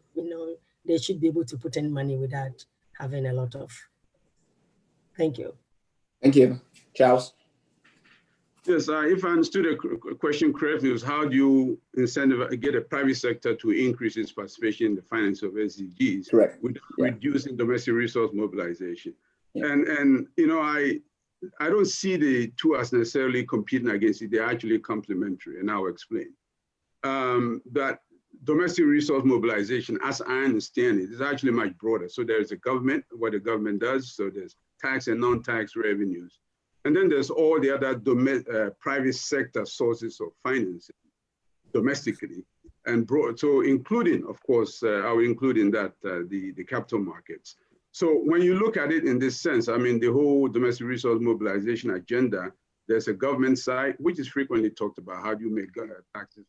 they should be able to put in money without having a lot of. Thank you. Thank you. Charles? Yes, if I understood the question correctly, was how do you get a private sector to increase its participation in the finance of SDGs? Correct. With reducing domestic resource mobilization. Yeah. And I don't see the two as necessarily competing against it. They're actually complementary, and I'll explain. But domestic resource mobilization, as I understand it, is actually much broader. So there's a government, what the government does. So there's tax and non-tax revenues. And then there's all the other private sector sources of financing domestically. And so including, of course, I will include in that the capital markets. So when you look at it in this sense, I mean, the whole domestic resource mobilization agenda, there's a government side, which is frequently talked about. How do you make taxes,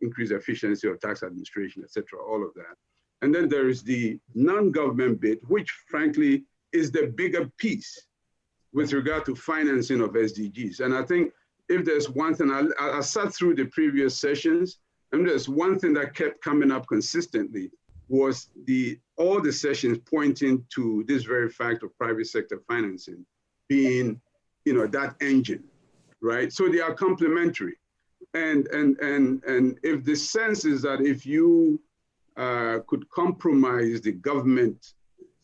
increase efficiency of tax administration, et cetera, all of that. And then there is the non-government bit, which frankly is the bigger piece with regard to financing of SDGs. And I think if there's one thing, I sat through the previous sessions, and there's one thing that kept coming up consistently was all the sessions pointing to this very fact of private sector financing being, that engine, right? So they are complementary. And if the sense is that if you could compromise the government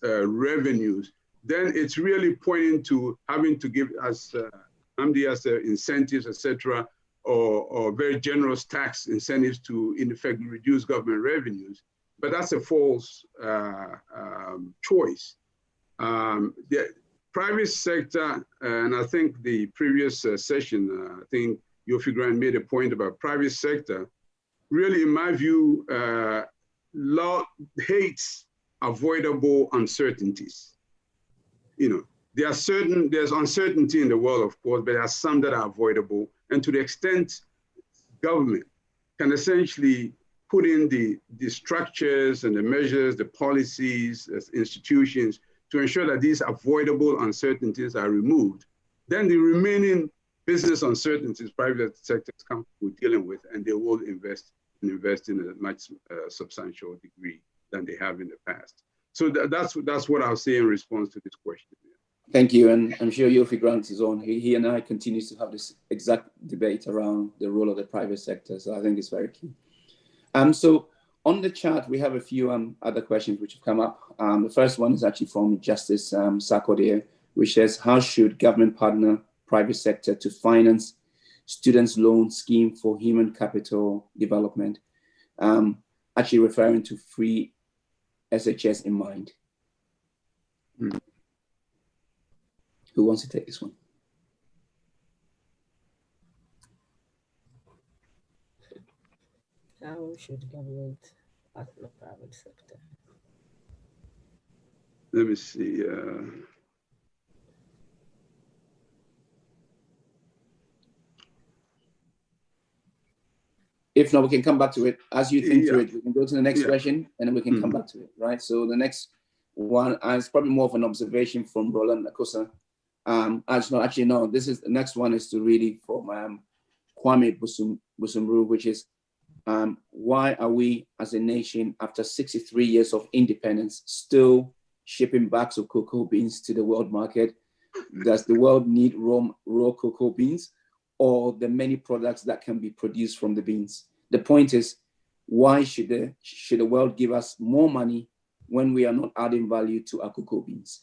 revenues, then it's really pointing to having to give us incentives, etc., or very generous tax incentives to, in effect, reduce government revenues. But that's a false choice. The private sector, and I think the previous session, I think Yofi Grant made a point about private sector, really, in my view, law hates avoidable uncertainties. There's uncertainty in the world, of course, but there are some that are avoidable. And to the extent government can essentially put in the structures and the measures, the policies, as institutions to ensure that these avoidable uncertainties are removed, then the remaining business uncertainties private sector is comfortable dealing with, and they will invest in a much substantial degree than they have in the past. So that's what I'll say in response to this question. Thank you, and I'm sure Yofi Grant is on. He and I continue to have this exact debate around the role of the private sector, so I think it's very key. So on the chat, we have a few other questions which have come up. The first one is actually from Justice Sarkodie, which says, how should government partner private sector to finance students' loan scheme for human capital development? Actually referring to free SHS in mind. Who wants to take this one? How should government partner private sector? Let me see. If not, we can come back to it. As you think through it, we can go to the next question and then we can come back to it, right? So the next one is probably more of an observation from Roland Akosa. Actually, no, the next one is to really from Kwame Busumru, which is, why are we as a nation, after 63 years of independence, still shipping bags of cocoa beans to the world market? Does the world need raw cocoa beans, or the many products that can be produced from the beans? The point is, why should the world give us more money when we are not adding value to our cocoa beans?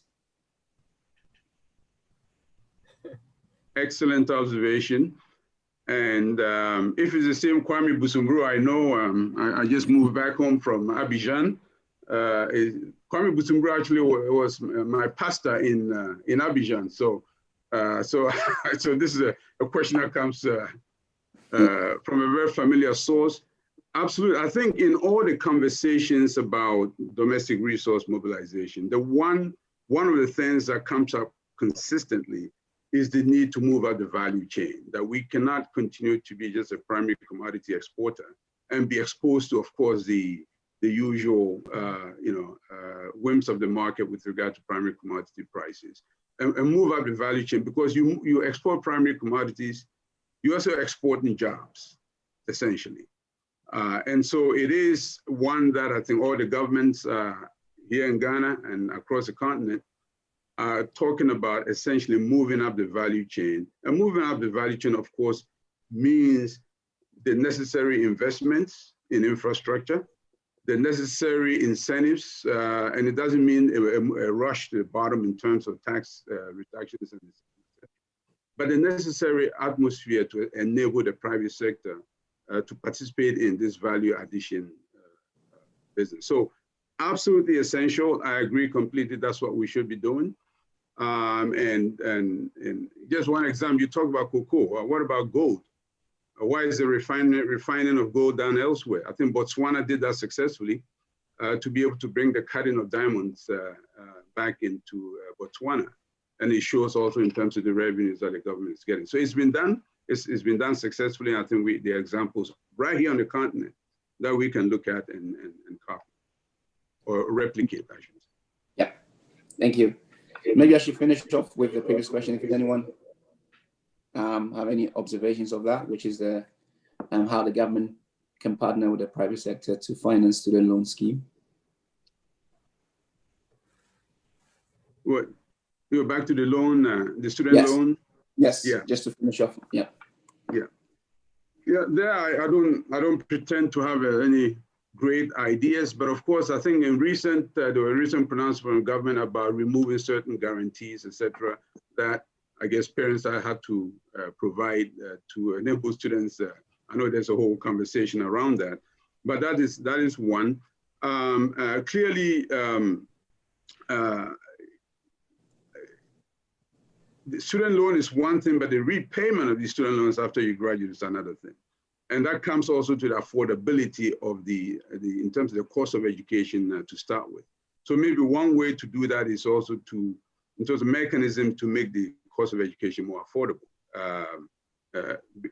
Excellent observation. And if it's the same Kwame Busumru, I know I just moved back home from Abidjan. Kwame Busumru actually was my pastor in Abidjan. So this is a question that comes from a very familiar source. Absolutely. I think in all the conversations about domestic resource mobilization, one of the things that comes up consistently is the need to move up the value chain, that we cannot continue to be just a primary commodity exporter and be exposed to, of course, the usual whims of the market with regard to primary commodity prices, and move up the value chain, because you export primary commodities, you also exporting jobs, essentially. And so it is one that I think all the governments here in Ghana and across the continent are talking about, essentially moving up the value chain. And moving up the value chain, of course, means the necessary investments in infrastructure, the necessary incentives, and it doesn't mean a rush to the bottom in terms of tax reductions, but the necessary atmosphere to enable the private sector to participate in this value addition business. So absolutely essential. I agree completely. That's what we should be doing. And just one example, you talk about cocoa. What about gold? Why is the refining of gold done elsewhere? I think Botswana did that successfully to be able to bring the cutting of diamonds back into Botswana. And it shows also in terms of the revenues that the government is getting. So it's been done. It's been done successfully. And I think there are examples right here on the continent that we can look at and copy or replicate, I should say. Yeah, thank you. Maybe I should finish off with the previous question. If anyone have any observations of that, which is the how the government can partner with the private sector to finance student loan scheme. What? You're back to the loan, the student loan? Yes, yeah. Just to finish off, yeah. Yeah, there I don't pretend to have any great ideas, but of course I think in recent, there were recent pronouncements from government about removing certain guarantees, etc., that I guess parents had to provide to enable students. I know there's a whole conversation around that, but that is one. Clearly, the student loan is one thing, but the repayment of the student loans after you graduate is another thing. And that comes also to the affordability of in terms of the cost of education to start with. So maybe one way to do that is also in terms of mechanism to make the cost of education more affordable,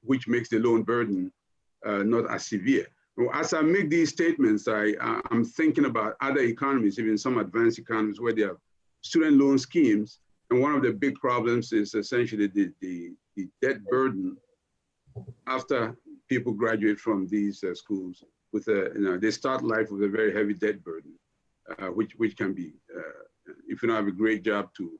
which makes the loan burden not as severe. As I make these statements, I'm thinking about other economies, even some advanced economies where they have student loan schemes. And one of the big problems is essentially the debt burden after people graduate from these schools with they start life with a very heavy debt burden, which can be, if you don't have a great job to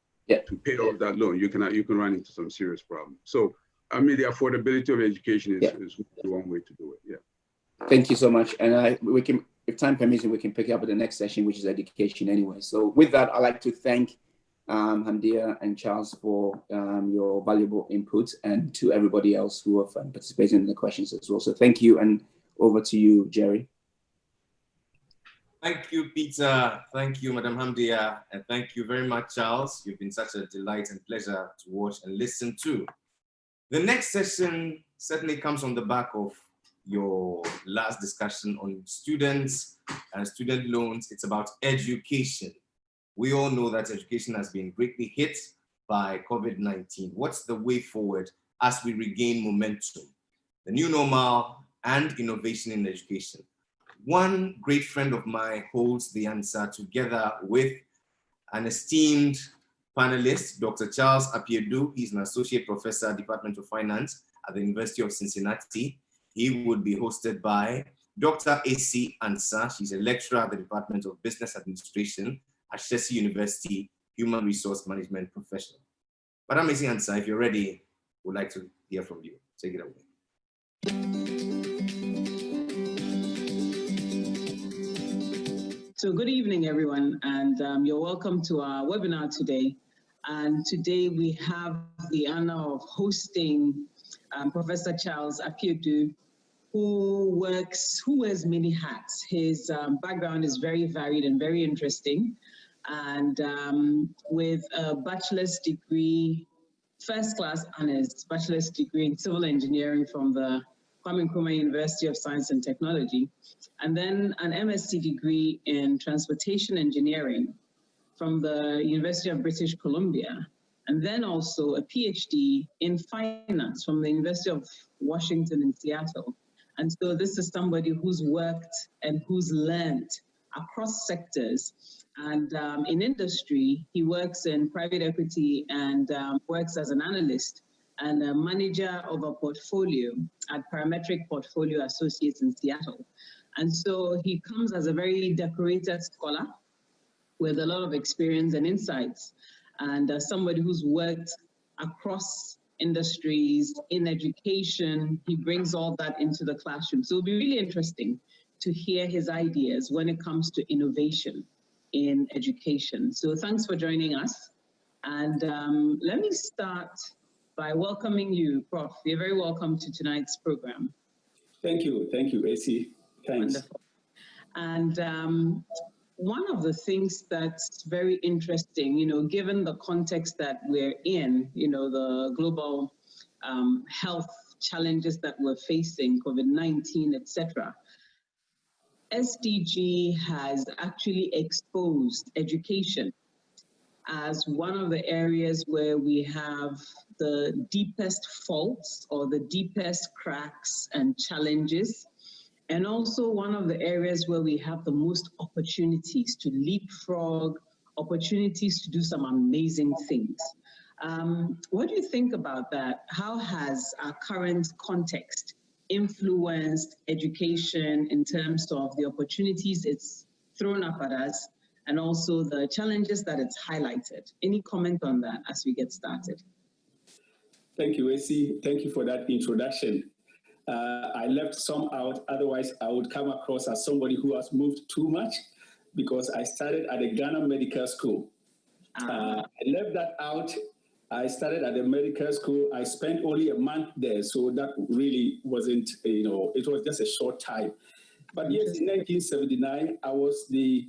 pay off that loan, you can run into some serious problems. So I mean, the affordability of education is one way to do it. Yeah. Thank you so much. And we can, if time permits, we can pick up at the next session, which is education anyway. So with that, I'd like to thank Hamdia and Charles for your valuable input, and to everybody else who have participated in the questions as well. So thank you, and over to you, Jerry. Thank you, Peter. Thank you, Madam Hamdia, and thank you very much, Charles. You've been such a delight and pleasure to watch and listen to. The next session certainly comes on the back of your last discussion on students and student loans. It's about education. We all know that education has been greatly hit by COVID-19. What's the way forward as we regain momentum? The new normal and innovation in education. One great friend of mine holds the answer together with an esteemed panelist, Dr. Charles Apiedu. He's an associate professor, Department of Finance at the University of Cincinnati. He would be hosted by Dr. A.C. Ansah. She's a lecturer at the Department of Business Administration at Shesi University, Human Resource Management Professional. Madam A.C. Ansah, if you're ready, we'd like to hear from you. Take it away. So good evening, everyone, and you're welcome to our webinar today. And today we have the honor of hosting Professor Charles Apiedu, who wears many hats. His background is very varied and very interesting. And with a bachelor's degree, first-class honors, bachelor's degree in civil engineering from the Kwame Nkrumah University of Science and Technology, and then an MSc degree in transportation engineering from the University of British Columbia, and then also a PhD in finance from the University of Washington in Seattle. And so this is somebody who's worked and who's learned across sectors. And in industry, he works in private equity and works as an analyst and a manager of a portfolio at Parametric Portfolio Associates in Seattle. And so he comes as a very decorated scholar with a lot of experience and insights, and somebody who's worked across industries, in education. He brings all that into the classroom. So it'll be really interesting to hear his ideas when it comes to innovation in education. So thanks for joining us. And let me start by welcoming you, Prof. You're very welcome to tonight's program. Thank you, AC. Thanks. Wonderful. And one of the things that's very interesting, given the context that we're in, the global health challenges that we're facing, COVID-19, etc., SDG has actually exposed education as one of the areas where we have the deepest faults or the deepest cracks and challenges, and also one of the areas where we have the most opportunities to leapfrog, opportunities to do some amazing things. What do you think about that? How has our current context influenced education in terms of the opportunities it's thrown up at us and also the challenges that it's highlighted? Any comment on that as we get started? Thank you, AC. Thank you for that introduction. I left some out, otherwise I would come across as somebody who has moved too much because I started at the Ghana Medical School. I left that out. I started at the medical school. I spent only a month there, so that really wasn't, it was just a short time. But yes, in 1979, I was the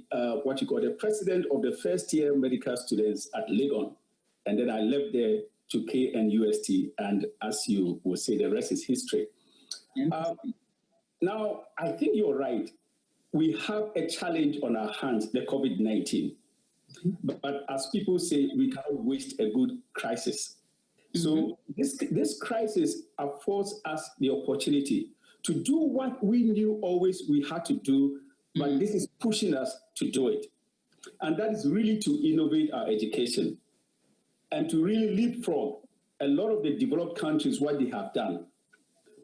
president of the first year medical students at Legon. And then I left there to KNUST. And as you will say, the rest is history. Now, I think you're right. We have a challenge on our hands, the COVID-19. But as people say, we can't waste a good crisis. So this crisis affords us the opportunity to do what we knew always we had to do, but this is pushing us to do it. And that is really to innovate our education and to really leapfrog a lot of the developed countries, what they have done,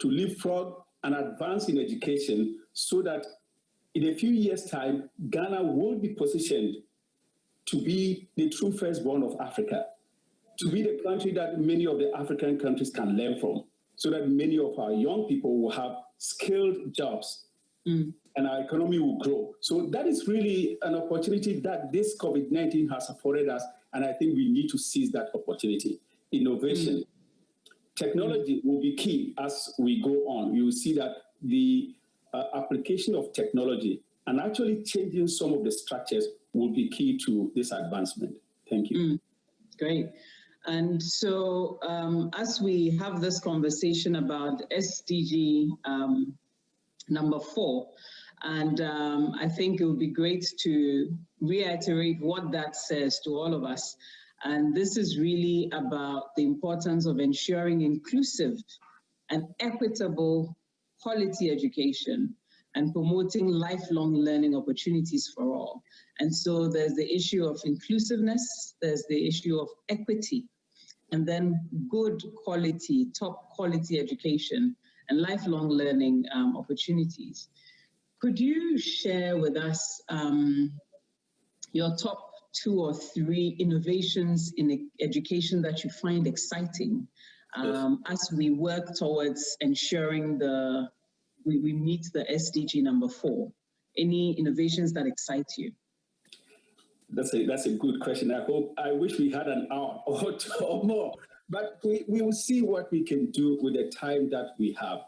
to leapfrog and advance in education so that in a few years' time, Ghana will be positioned to be the true firstborn of Africa, to be the country that many of the African countries can learn from, so that many of our young people will have skilled jobs and our economy will grow. So that is really an opportunity that this COVID-19 has afforded us, and I think we need to seize that opportunity. Innovation. Technology will be key as we go on. You will see that the application of technology and actually changing some of the structures will be key to this advancement. Thank you. Great. And so as we have this conversation about SDG number 4, and I think it would be great to reiterate what that says to all of us. And this is really about the importance of ensuring inclusive and equitable quality education and promoting lifelong learning opportunities for all. And so there's the issue of inclusiveness, there's the issue of equity, and then good quality, top quality education and lifelong learning opportunities. Could you share with us your top 2 or 3 innovations in education that you find exciting as we work towards ensuring we meet the SDG number 4? Any innovations that excite you? That's a good question. I wish we had an hour or 2 or more, but we will see what we can do with the time that we have.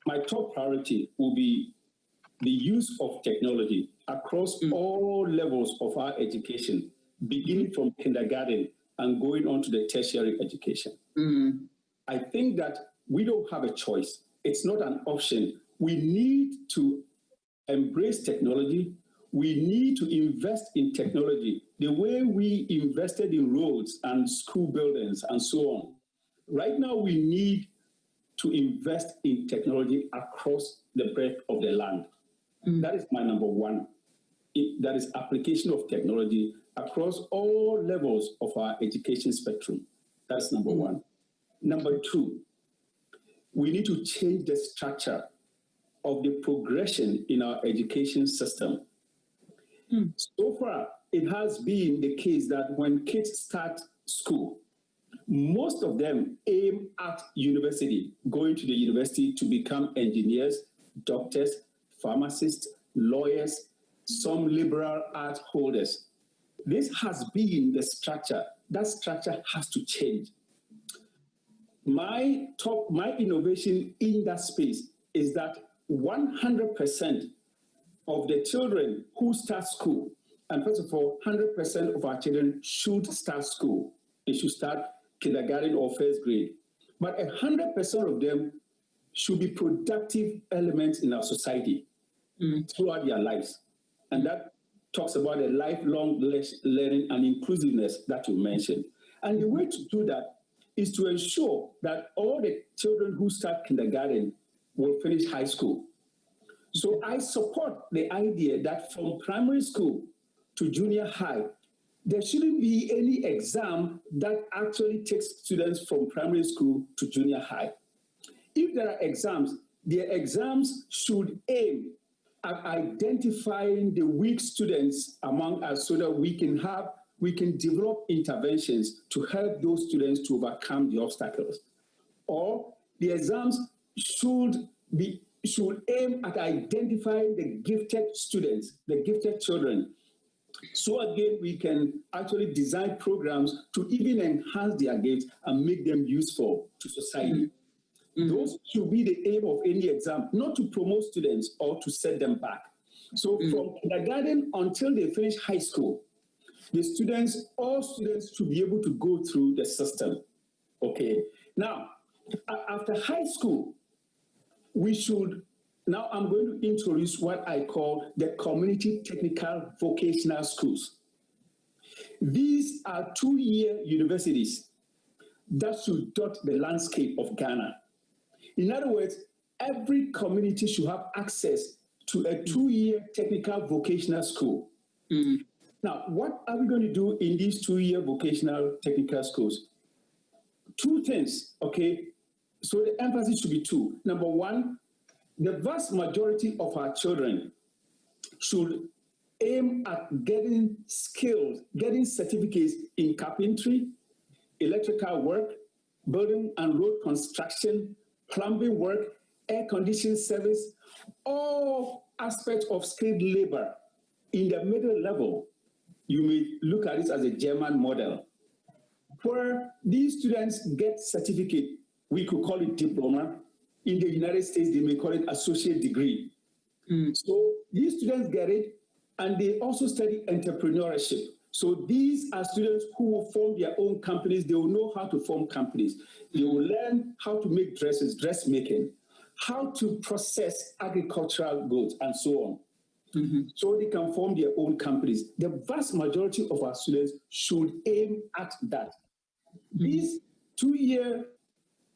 My top priority will be the use of technology across all levels of our education, beginning from kindergarten and going on to the tertiary education. I think that we don't have a choice. It's not an option. We need to embrace technology. We need to invest in technology the way we invested in roads and school buildings and so on. Right now, we need to invest in technology across the breadth of the land. That is my number 1. That is application of technology across all levels of our education spectrum. That's number 1. Number 2, we need to change the structure of the progression in our education system. So far, it has been the case that when kids start school, most of them aim at university, going to the university to become engineers, doctors, pharmacists, lawyers, some liberal arts holders. This has been the structure. That structure has to change. My innovation in that space is that 100% of the children who start school, and first of all, 100% of our children should start school. They should start kindergarten or first grade. But 100% of them should be productive elements in our society throughout their lives. And that talks about the lifelong learning and inclusiveness that you mentioned. And the way to do that is to ensure that all the children who start kindergarten will finish high school. So I support the idea that from primary school to junior high, there shouldn't be any exam that actually takes students from primary school to junior high. If there are exams, the exams should aim at identifying the weak students among us so that we can develop interventions to help those students to overcome the obstacles. Or the exams should aim at identifying the gifted students, the gifted children. So again, we can actually design programs to even enhance their gifts and make them useful to society. Those should be the aim of any exam, not to promote students or to set them back. So from kindergarten until they finish high school, all students should be able to go through the system. Okay. Now, after high school, now I'm going to introduce what I call the community technical vocational schools. These are 2-year universities that should dot the landscape of Ghana. In other words, every community should have access to a 2-year technical vocational school. Now, what are we going to do in these 2-year vocational technical schools? 2 things, okay? So the emphasis should be 2. Number 1, the vast majority of our children should aim at getting skills, getting certificates in carpentry, electrical work, building and road construction, plumbing work, air conditioning service, all aspects of skilled labor. In the middle level, you may look at it as a German model, where these students get certificate. We could call it diploma. In the United States, they may call it associate degree. So these students get it, and they also study entrepreneurship. So these are students who will form their own companies. They will know how to form companies. They will learn how to make dresses, dressmaking, how to process agricultural goods, and so on. So they can form their own companies. The vast majority of our students should aim at that. These 2-year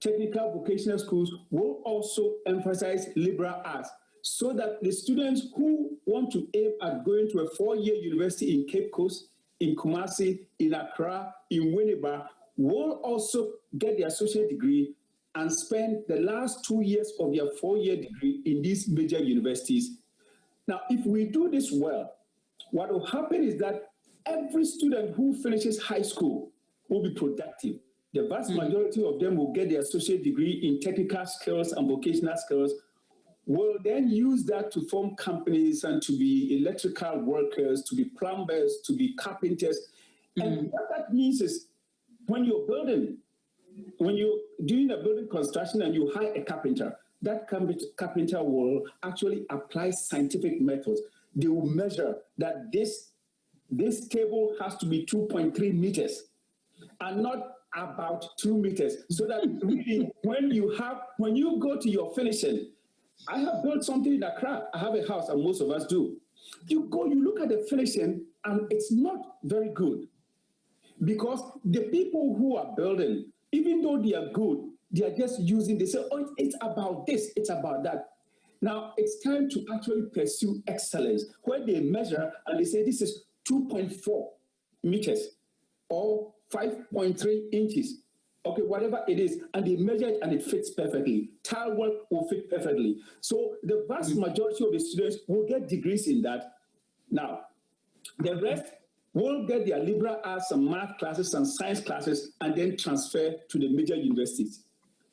technical vocational schools will also emphasize liberal arts so that the students who want to aim at going to a 4-year university in Cape Coast, in Kumasi, in Accra, in Winneba, will also get their associate degree and spend the last 2 years of their 4-year degree in these major universities. Now, if we do this well, what will happen is that every student who finishes high school will be productive. The vast majority of them will get their associate degree in technical skills and vocational skills, will then use that to form companies and to be electrical workers, to be plumbers, to be carpenters. And what that means is when you're doing a building construction and you hire a carpenter, that carpenter will actually apply scientific methods. They will measure that this table has to be 2.3 meters and not about 2 meters. So that really, when you go to your finishing, I have built something in Accra. I have a house, and most of us do. You look at the finishing, and it's not very good. Because the people who are building, even though they are good, they are just they say, oh, it's about this, it's about that. Now, it's time to actually pursue excellence, where they measure and they say this is 2.4 meters or 5.3 inches. Okay, whatever it is, and they measure it and it fits perfectly. Tile work will fit perfectly. So the vast majority of the students will get degrees in that. Now, the rest will get their liberal arts and math classes and science classes and then transfer to the major universities.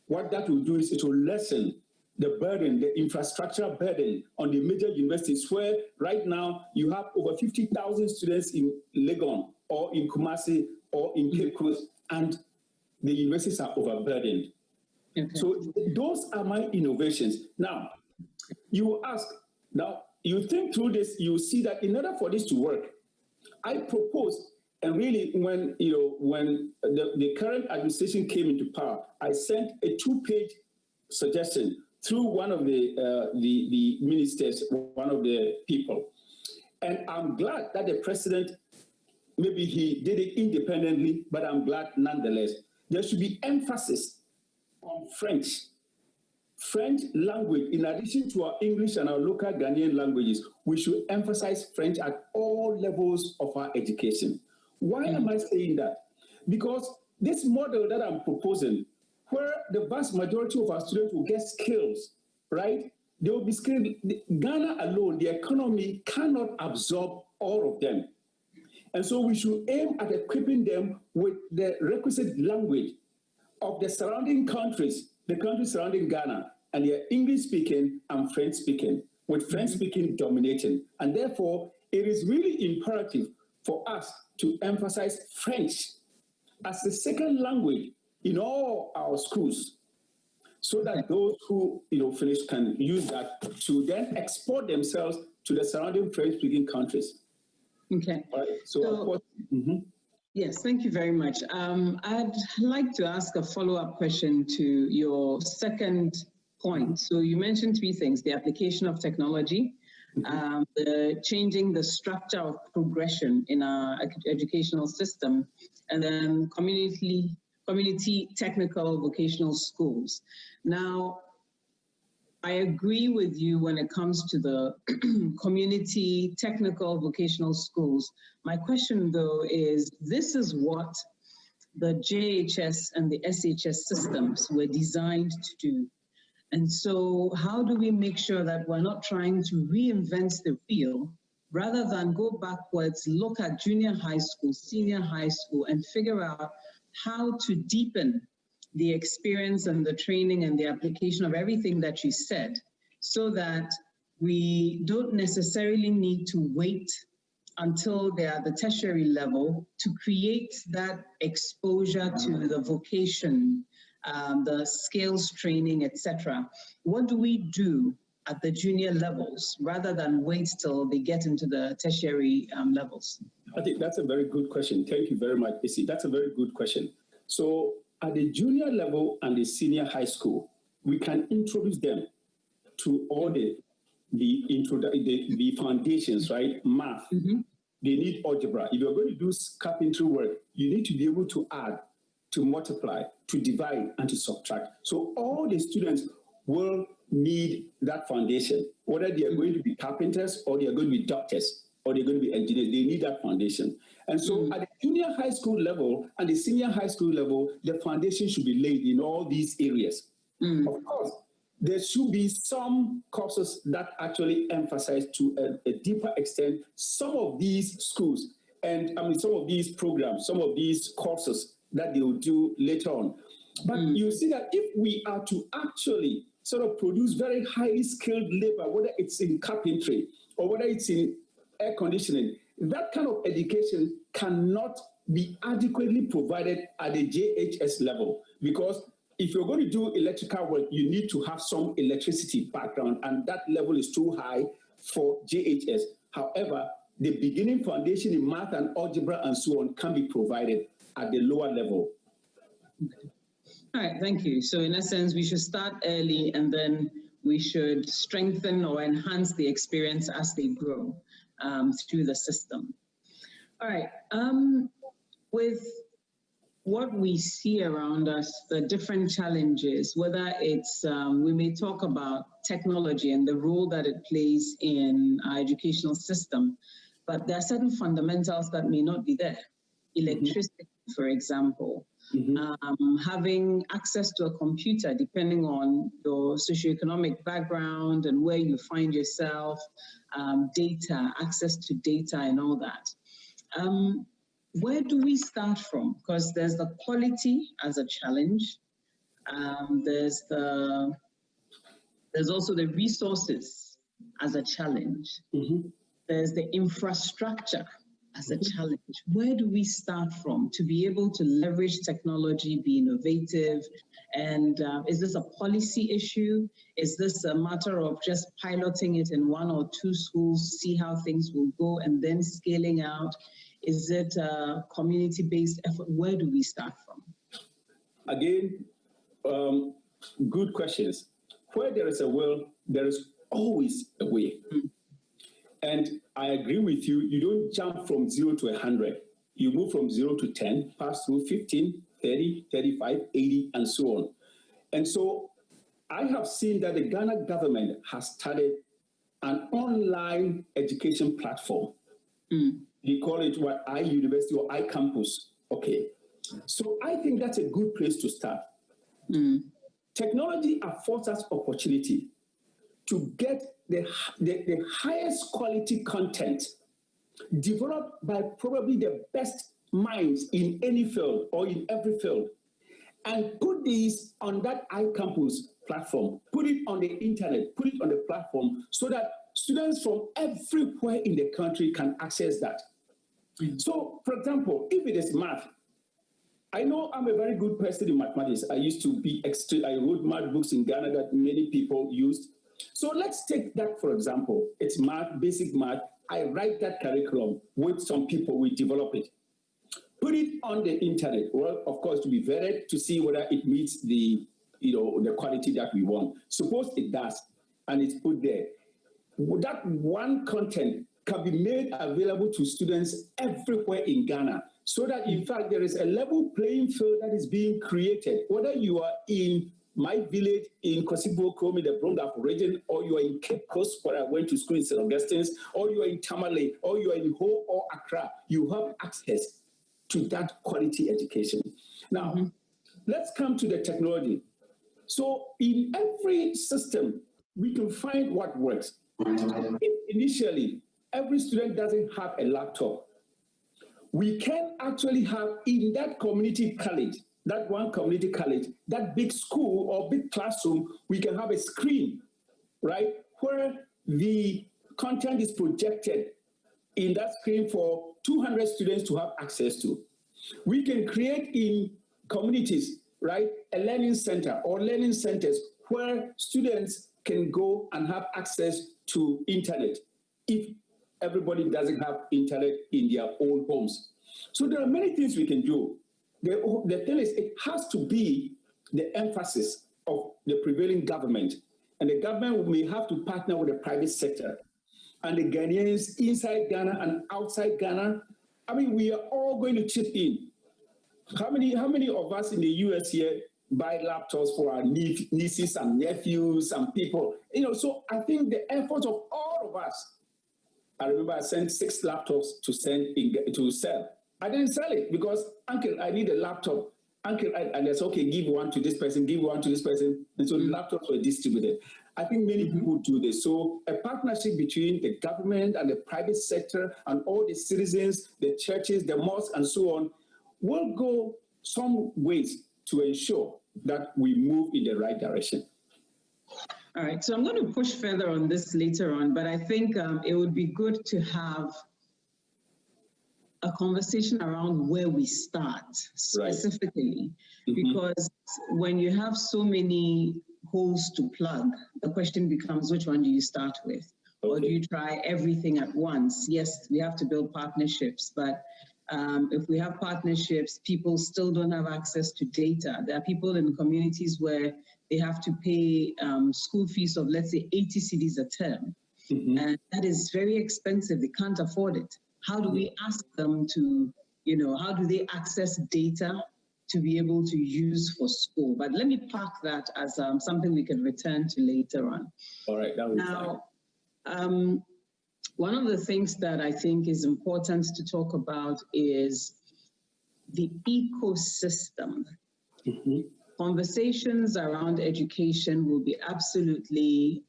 What that will do is it will lessen the burden, the infrastructural burden on the major universities, where right now you have over 50,000 students in Legon or in Kumasi or in Cape Coast, and the universities are overburdened. Okay. So those are my innovations. Now, you ask, now you think through this, you see that in order for this to work, I propose, and really when the current administration came into power, I sent a 2-page suggestion through one of the ministers, one of the people. And I'm glad that the president, maybe he did it independently, but I'm glad nonetheless. There should be emphasis on French language. In addition to our English and our local Ghanaian languages, we should emphasize French at all levels of our education. Why am I saying that? Because this model that I'm proposing, where the vast majority of our students will get skills, right? They will be skilled. Ghana alone, the economy cannot absorb all of them. And so we should aim at equipping them with the requisite language of the surrounding countries, the countries surrounding Ghana, and they are English speaking and French speaking, with French speaking dominating. And therefore, it is really imperative for us to emphasize French as the second language in all our schools, so that those who finish can use that to then export themselves to the surrounding French-speaking countries. Okay. All right. So of course, yes, thank you very much. I'd like to ask a follow-up question to your second point. So you mentioned 3 things: the application of technology, the changing the structure of progression in our educational system, and then community technical vocational schools. Now, I agree with you when it comes to the community technical vocational schools. My question, though, is this is what the JHS and the SHS systems were designed to do. And so how do we make sure that we're not trying to reinvent the wheel, rather than go backwards, look at junior high school, senior high school, and figure out how to deepen the experience and the training and the application of everything that you said, so that we don't necessarily need to wait until they're at the tertiary level to create that exposure to the vocation, the skills training, etc. What do we do at the junior levels rather than wait till they get into the tertiary levels? I think that's a very good question. Thank you very much, Issy. That's a very good question. So at the junior level and the senior high school, we can introduce them to all the foundations, right? Math. They need algebra. If you're going to do carpentry work, you need to be able to add, to multiply, to divide, and to subtract. So all the students will need that foundation, whether they are going to be carpenters or they are going to be doctors or they're going to be engineers. They need that foundation. And so at the junior high school level and the senior high school level, the foundation should be laid in all these areas. Of course, there should be some courses that actually emphasize to a deeper extent some of these schools and some of these programs, some of these courses that they will do later on. But you see that if we are to actually sort of produce very highly skilled labor, whether it's in carpentry or whether it's in air conditioning, that kind of education cannot be adequately provided at the JHS level, because if you're going to do electrical work, you need to have some electricity background, and that level is too high for JHS. However, the beginning foundation in math and algebra and so on can be provided at the lower level. All right, thank you. So in essence, we should start early and then we should strengthen or enhance the experience as they grow through the system. All right, with what we see around us, the different challenges, whether it's, we may talk about technology and the role that it plays in our educational system, but there are certain fundamentals that may not be there. Electricity, for example, having access to a computer, depending on your socioeconomic background and where you find yourself, data, access to data and all that. Where do we start from? Because there's the quality as a challenge. There's also the resources as a challenge. There's the infrastructure as a challenge? Where do we start from to be able to leverage technology, be innovative? And is this a policy issue? Is this a matter of just piloting it in 1 or 2 schools, see how things will go, and then scaling out? Is it a community-based effort? Where do we start from? Again, good questions. Where there is a will, there is always a way. And I agree with you, you don't jump from 0 to 100. You move from 0 to 10, pass through 15, 30, 35, 80, and so on. And so I have seen that the Ghana government has started an online education platform. They call it what, iUniversity or iCampus. Okay. So I think that's a good place to start. Technology affords us opportunity to get the highest quality content developed by probably the best minds in any field or in every field, and put these on that iCampus platform, put it on the internet, put it on the platform so that students from everywhere in the country can access that. So, for example, if it is math, I know I'm a very good person in mathematics. I used to be I wrote math books in Ghana that many people used. So let's take that, for example. It's math, basic math. I write that curriculum with some people, we develop it. Put it on the internet. Well, of course, to be vetted to see whether it meets the quality that we want. Suppose it does, and it's put there. That one content can be made available to students everywhere in Ghana, so that in fact there is a level playing field that is being created, whether you are in my village in Kosibo, Kromi, the Brongaf region, or you are in Cape Coast, where I went to school in St. Augustine's, or you are in Tamale, or you are in Ho or Accra, you have access to that quality education. Now, let's come to the technology. So in every system, we can find what works. Initially, every student doesn't have a laptop. We can actually have in that community college, that one community college, that big school or big classroom, we can have a screen, right, where the content is projected in that screen for 200 students to have access to. We can create in communities, right, a learning center or learning centers where students can go and have access to internet if everybody doesn't have internet in their own homes. So there are many things we can do. The thing is, it has to be the emphasis of the prevailing government. And the government may have to partner with the private sector. And the Ghanaians inside Ghana and outside Ghana, I mean, we are all going to chip in. How many of us in the US here buy laptops for our nieces and nephews and people? So I think the effort of all of us, I remember I sent 6 laptops to sell. I didn't sell it because, uncle, I need a laptop. Uncle, and that's okay, give one to this person, give one to this person. And so the laptops were distributed. I think many people do this. So a partnership between the government and the private sector and all the citizens, the churches, the mosques, and so on, will go some ways to ensure that we move in the right direction. All right, so I'm going to push further on this later on, but I think it would be good to have a conversation around where we start specifically, because when you have so many holes to plug, the question becomes, which one do you start with? Or do you try everything at once? Yes, we have to build partnerships, but if we have partnerships, people still don't have access to data. There are people in communities where they have to pay school fees of, let's say, 80 cedis a term. And that is very expensive. They can't afford it. How do we ask them to, how do they access data to be able to use for school? But let me park that as something we can return to later on. All right, that was fine. One of the things that I think is important to talk about is the ecosystem. Conversations around education will be absolutely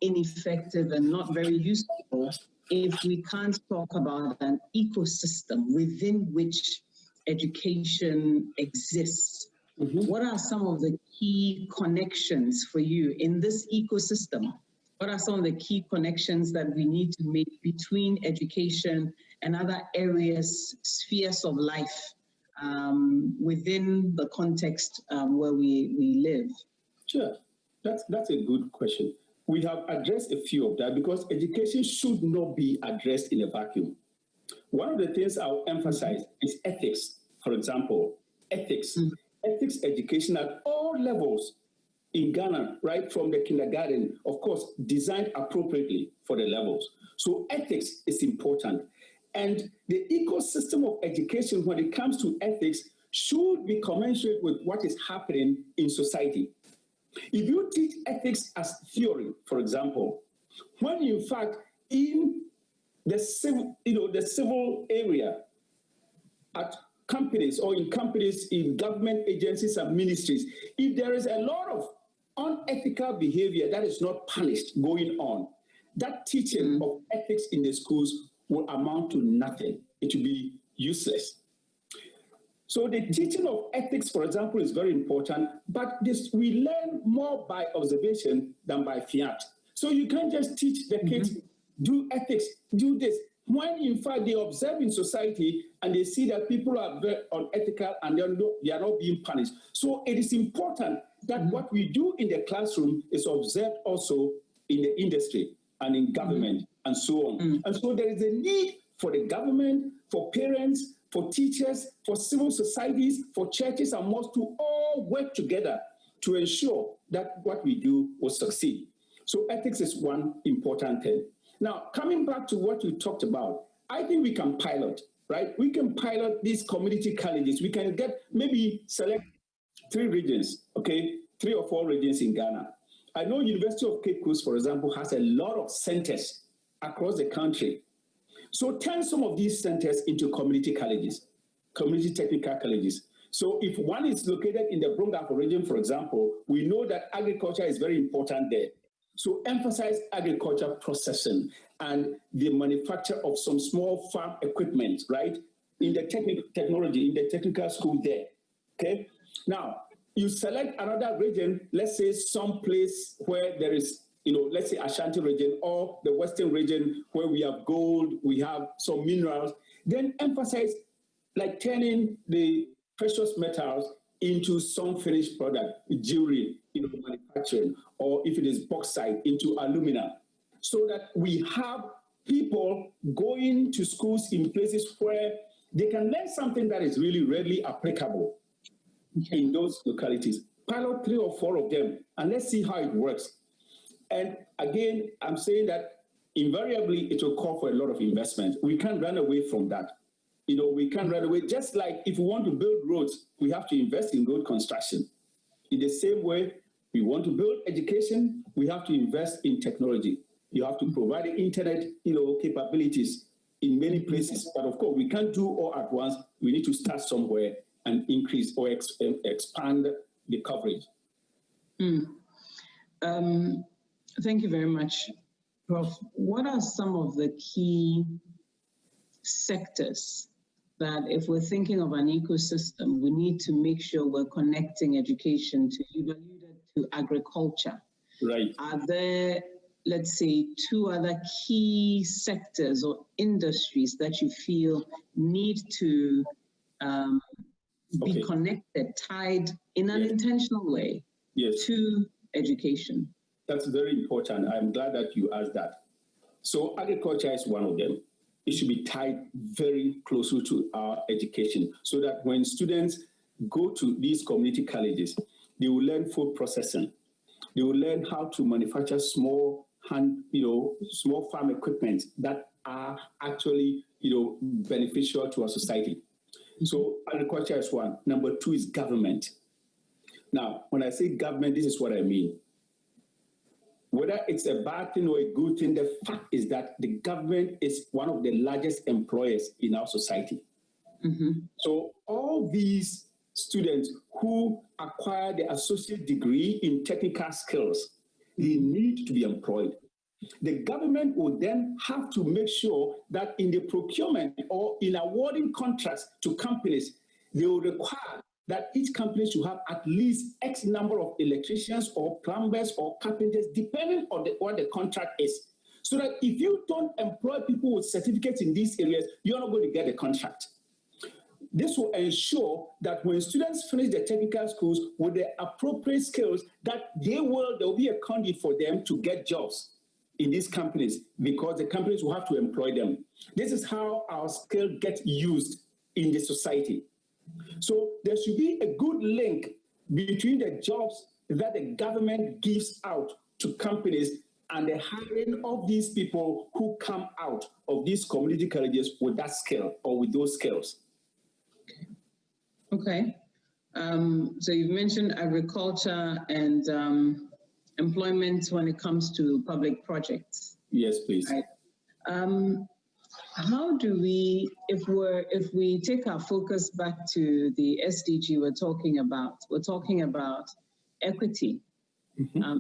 ineffective and not very useful if we can't talk about an ecosystem within which education exists. What are some of the key connections for you in this ecosystem What are some of the key connections that we need to make between education and other areas, spheres of life within the context where we live? Sure, that's a good question. We have addressed a few of that because education should not be addressed in a vacuum. One of the things I'll emphasize is ethics. For example, ethics education at all levels in Ghana, right from the kindergarten, of course, designed appropriately for the levels. So ethics is important. And the ecosystem of education when it comes to ethics should be commensurate with what is happening in society. If you teach ethics as theory, for example, when in fact in the civil area at companies or in companies, in government agencies and ministries, if there is a lot of unethical behavior that is not punished going on, that teaching of ethics in the schools will amount to nothing. It will be useless. So the teaching of ethics, for example, is very important, but we learn more by observation than by fiat. So you can't just teach the kids, do ethics, do this, when in fact they observe in society and they see that people are very unethical and they are not being punished. So it is important that what we do in the classroom is observed also in the industry and in government and so on. And so there is a need for the government, for parents, for teachers, for civil societies, for churches and mosques to all work together to ensure that what we do will succeed. So ethics is one important thing. Now, coming back to what you talked about, I think we can pilot, right? We can pilot these community colleges. We can maybe select 3 regions, okay? 3 or 4 regions in Ghana. I know University of Cape Coast, for example, has a lot of centers across the country. So turn some of these centers into community colleges, community technical colleges. So if one is located in the Brongafo region, for example, we know that agriculture is very important there. So emphasize agriculture processing and the manufacture of some small farm equipment, right? In the technology, in the technical school there, okay? Now, you select another region, let's say some place where there is, let's say Ashanti region or the Western region where we have gold, we have some minerals, then emphasize like turning the precious metals into some finished product, jewelry, manufacturing, or if it is bauxite, into alumina, so that we have people going to schools in places where they can learn something that is really readily applicable in those localities. Pilot 3 or 4 of them, and let's see how it works. And again, I'm saying that invariably it will call for a lot of investment. We can't run away from that. We can't run away. Just like if we want to build roads, we have to invest in road construction. In the same way, we want to build education, we have to invest in technology. You have to provide the internet, capabilities in many places. But of course, we can't do all at once. We need to start somewhere and increase or expand the coverage. Thank you very much, Prof. What are some of the key sectors that if we're thinking of an ecosystem, we need to make sure we're connecting education to, you alluded to agriculture. Right. Are there, let's say, 2 other key sectors or industries that you feel need to be connected, tied in an intentional way to education? That's very important. I'm glad that you asked that. So agriculture is one of them. It should be tied very closely to our education so that when students go to these community colleges, they will learn food processing. They will learn how to manufacture small farm equipment that are actually, beneficial to our society. So agriculture is one. Number 2 is government. Now, when I say government, this is what I mean. Whether it's a bad thing or a good thing, the fact is that the government is one of the largest employers in our society. So all these students who acquire the associate degree in technical skills, they need to be employed. The government will then have to make sure that in the procurement or in awarding contracts to companies, they will require that each company should have at least X number of electricians or plumbers or carpenters, depending on what the contract is. So that if you don't employ people with certificates in these areas, you're not going to get a contract. This will ensure that when students finish the technical schools with the appropriate skills, that there will be a conduit for them to get jobs in these companies, because the companies will have to employ them. This is how our skill gets used in the society. So there should be a good link between the jobs that the government gives out to companies and the hiring of these people who come out of these community colleges with that skill or with those skills. Okay. So you've mentioned agriculture and employment when it comes to public projects. Yes, please. Right. How do we, if we take our focus back to the SDG we're talking about equity,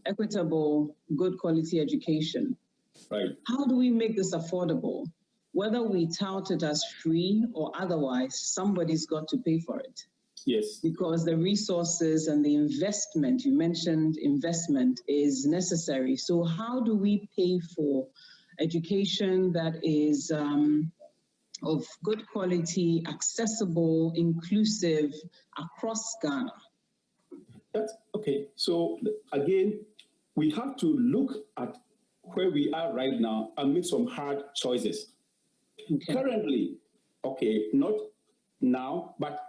equitable, good quality education. Right. How do we make this affordable? Whether we tout it as free or otherwise, somebody's got to pay for it. Yes. Because the resources and the investment, you mentioned investment, is necessary. So how do we pay for education that is of good quality, accessible, inclusive across Ghana? That's okay. So again, we have to look at where we are right now and make some hard choices. Okay. Currently, okay, not now, but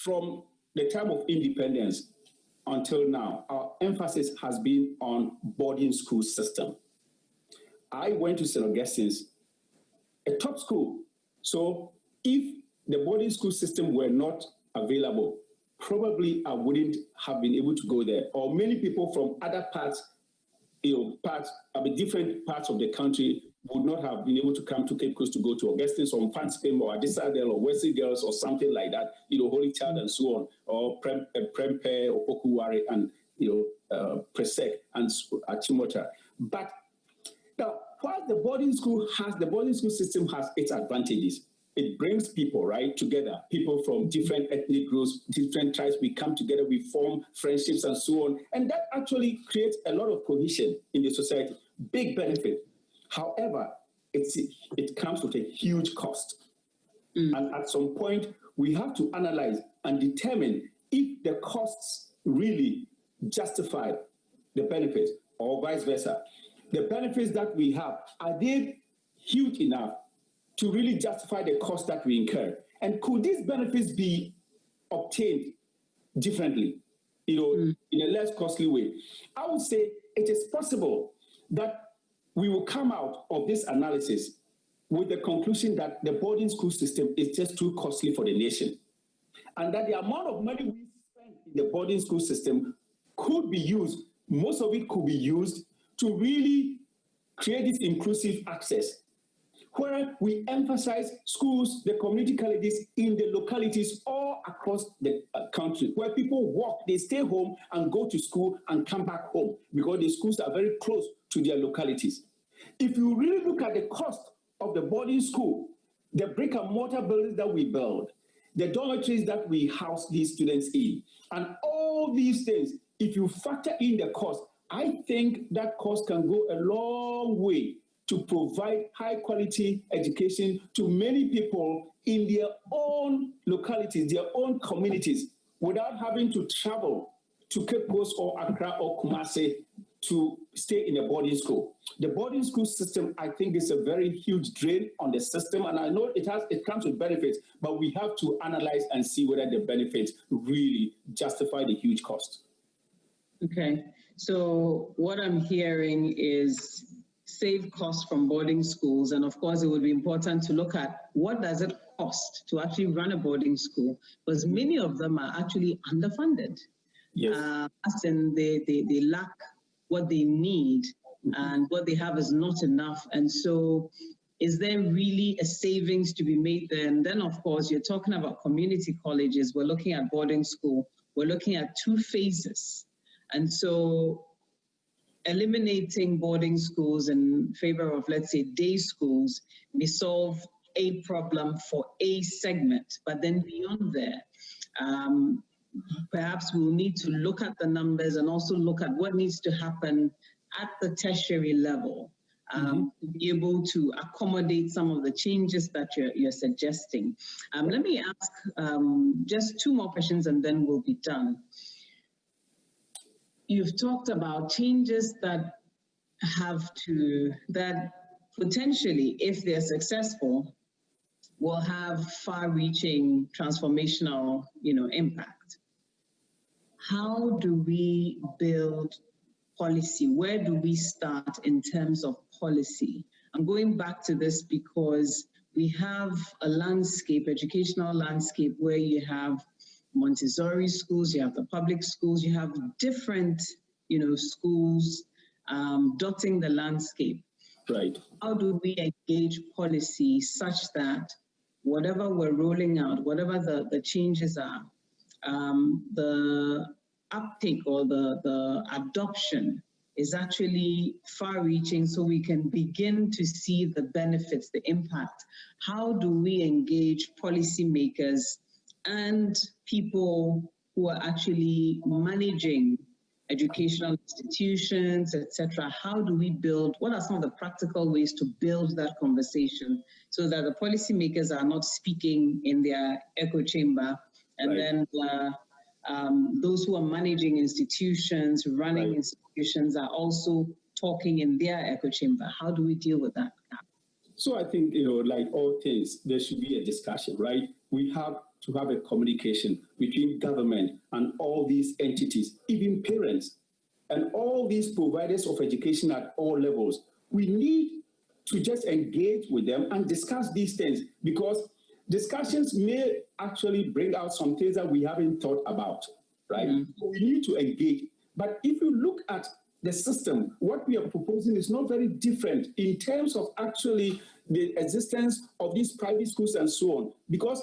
from the time of independence until now, our emphasis has been on boarding school system. I went to St. Augustine's, a top school. So if the boarding school system were not available, probably I wouldn't have been able to go there. Or many people from other parts, different parts of the country would not have been able to come to Cape Coast to go to Augustine's or Fanspen or Adisadel or Wesley Girls or something like that, Holy Child and so on, or Prempe or Okuwari and, Presec and Achimota. But now, while the boarding school system has its advantages, it brings people together, people from different ethnic groups, different tribes. We come together, we form friendships and so on. And that actually creates a lot of cohesion in the society, big benefit. However, it comes with a huge cost. And at some point, we have to analyze and determine if the costs really justify the benefits or vice versa. The benefits that we have, are they huge enough to really justify the cost that we incur? And could these benefits be obtained differently, in a less costly way? I would say it is possible that we will come out of this analysis with the conclusion that the boarding school system is just too costly for the nation, and that the amount of money we spend in the boarding school system could be used, most of it could be used to really create this inclusive access, where we emphasize schools, the community colleges in the localities all across the country, where people walk, they stay home and go to school and come back home because the schools are very close to their localities. If you really look at the cost of the boarding school, the brick and mortar buildings that we build, the dormitories that we house these students in, and all these things, if you factor in the cost, I think that cost can go a long way to provide high quality education to many people in their own localities, their own communities, without having to travel to Cape Coast or Accra or Kumasi to stay in a boarding school. The boarding school system, I think, is a very huge drain on the system, and I know it comes with benefits, but we have to analyze and see whether the benefits really justify the huge cost. Okay, so what I'm hearing is save costs from boarding schools, and of course it would be important to look at what does it cost to actually run a boarding school, because many of them are actually underfunded. Yes. As in they lack what they need, and what they have is not enough. And so is there really a savings to be made there? And then of course you're talking about community colleges, we're looking at boarding school, we're looking at 2 phases. And so eliminating boarding schools in favor of, let's say, day schools may solve a problem for a segment, but then beyond there, perhaps we'll need to look at the numbers and also look at what needs to happen at the tertiary level to be able to accommodate some of the changes that you're suggesting. Let me ask just two more questions and then we'll be done. You've talked about changes that potentially, if they're successful, will have far-reaching transformational, impact. How do we build policy? Where do we start in terms of policy? I'm going back to this because we have a landscape, educational landscape, where you have Montessori schools, you have the public schools, you have different, schools dotting the landscape. Right. How do we engage policy such that whatever we're rolling out, whatever the changes are, the uptake or the adoption is actually far-reaching so we can begin to see the benefits, the impact? How do we engage policymakers and people who are actually managing educational institutions, etc.? How do we build, what are some of the practical ways to build that conversation so that the policymakers are not speaking in their echo chamber and then those who are managing institutions, running institutions are also talking in their echo chamber? How do we deal with that? So I think, like all things, there should be a discussion, right? We have to have a communication between government and all these entities, even parents, and all these providers of education at all levels. We need to just engage with them and discuss these things, because discussions may actually bring out some things that we haven't thought about, right? So we need to engage. But if you look at the system, what we are proposing is not very different in terms of actually the existence of these private schools and so on, because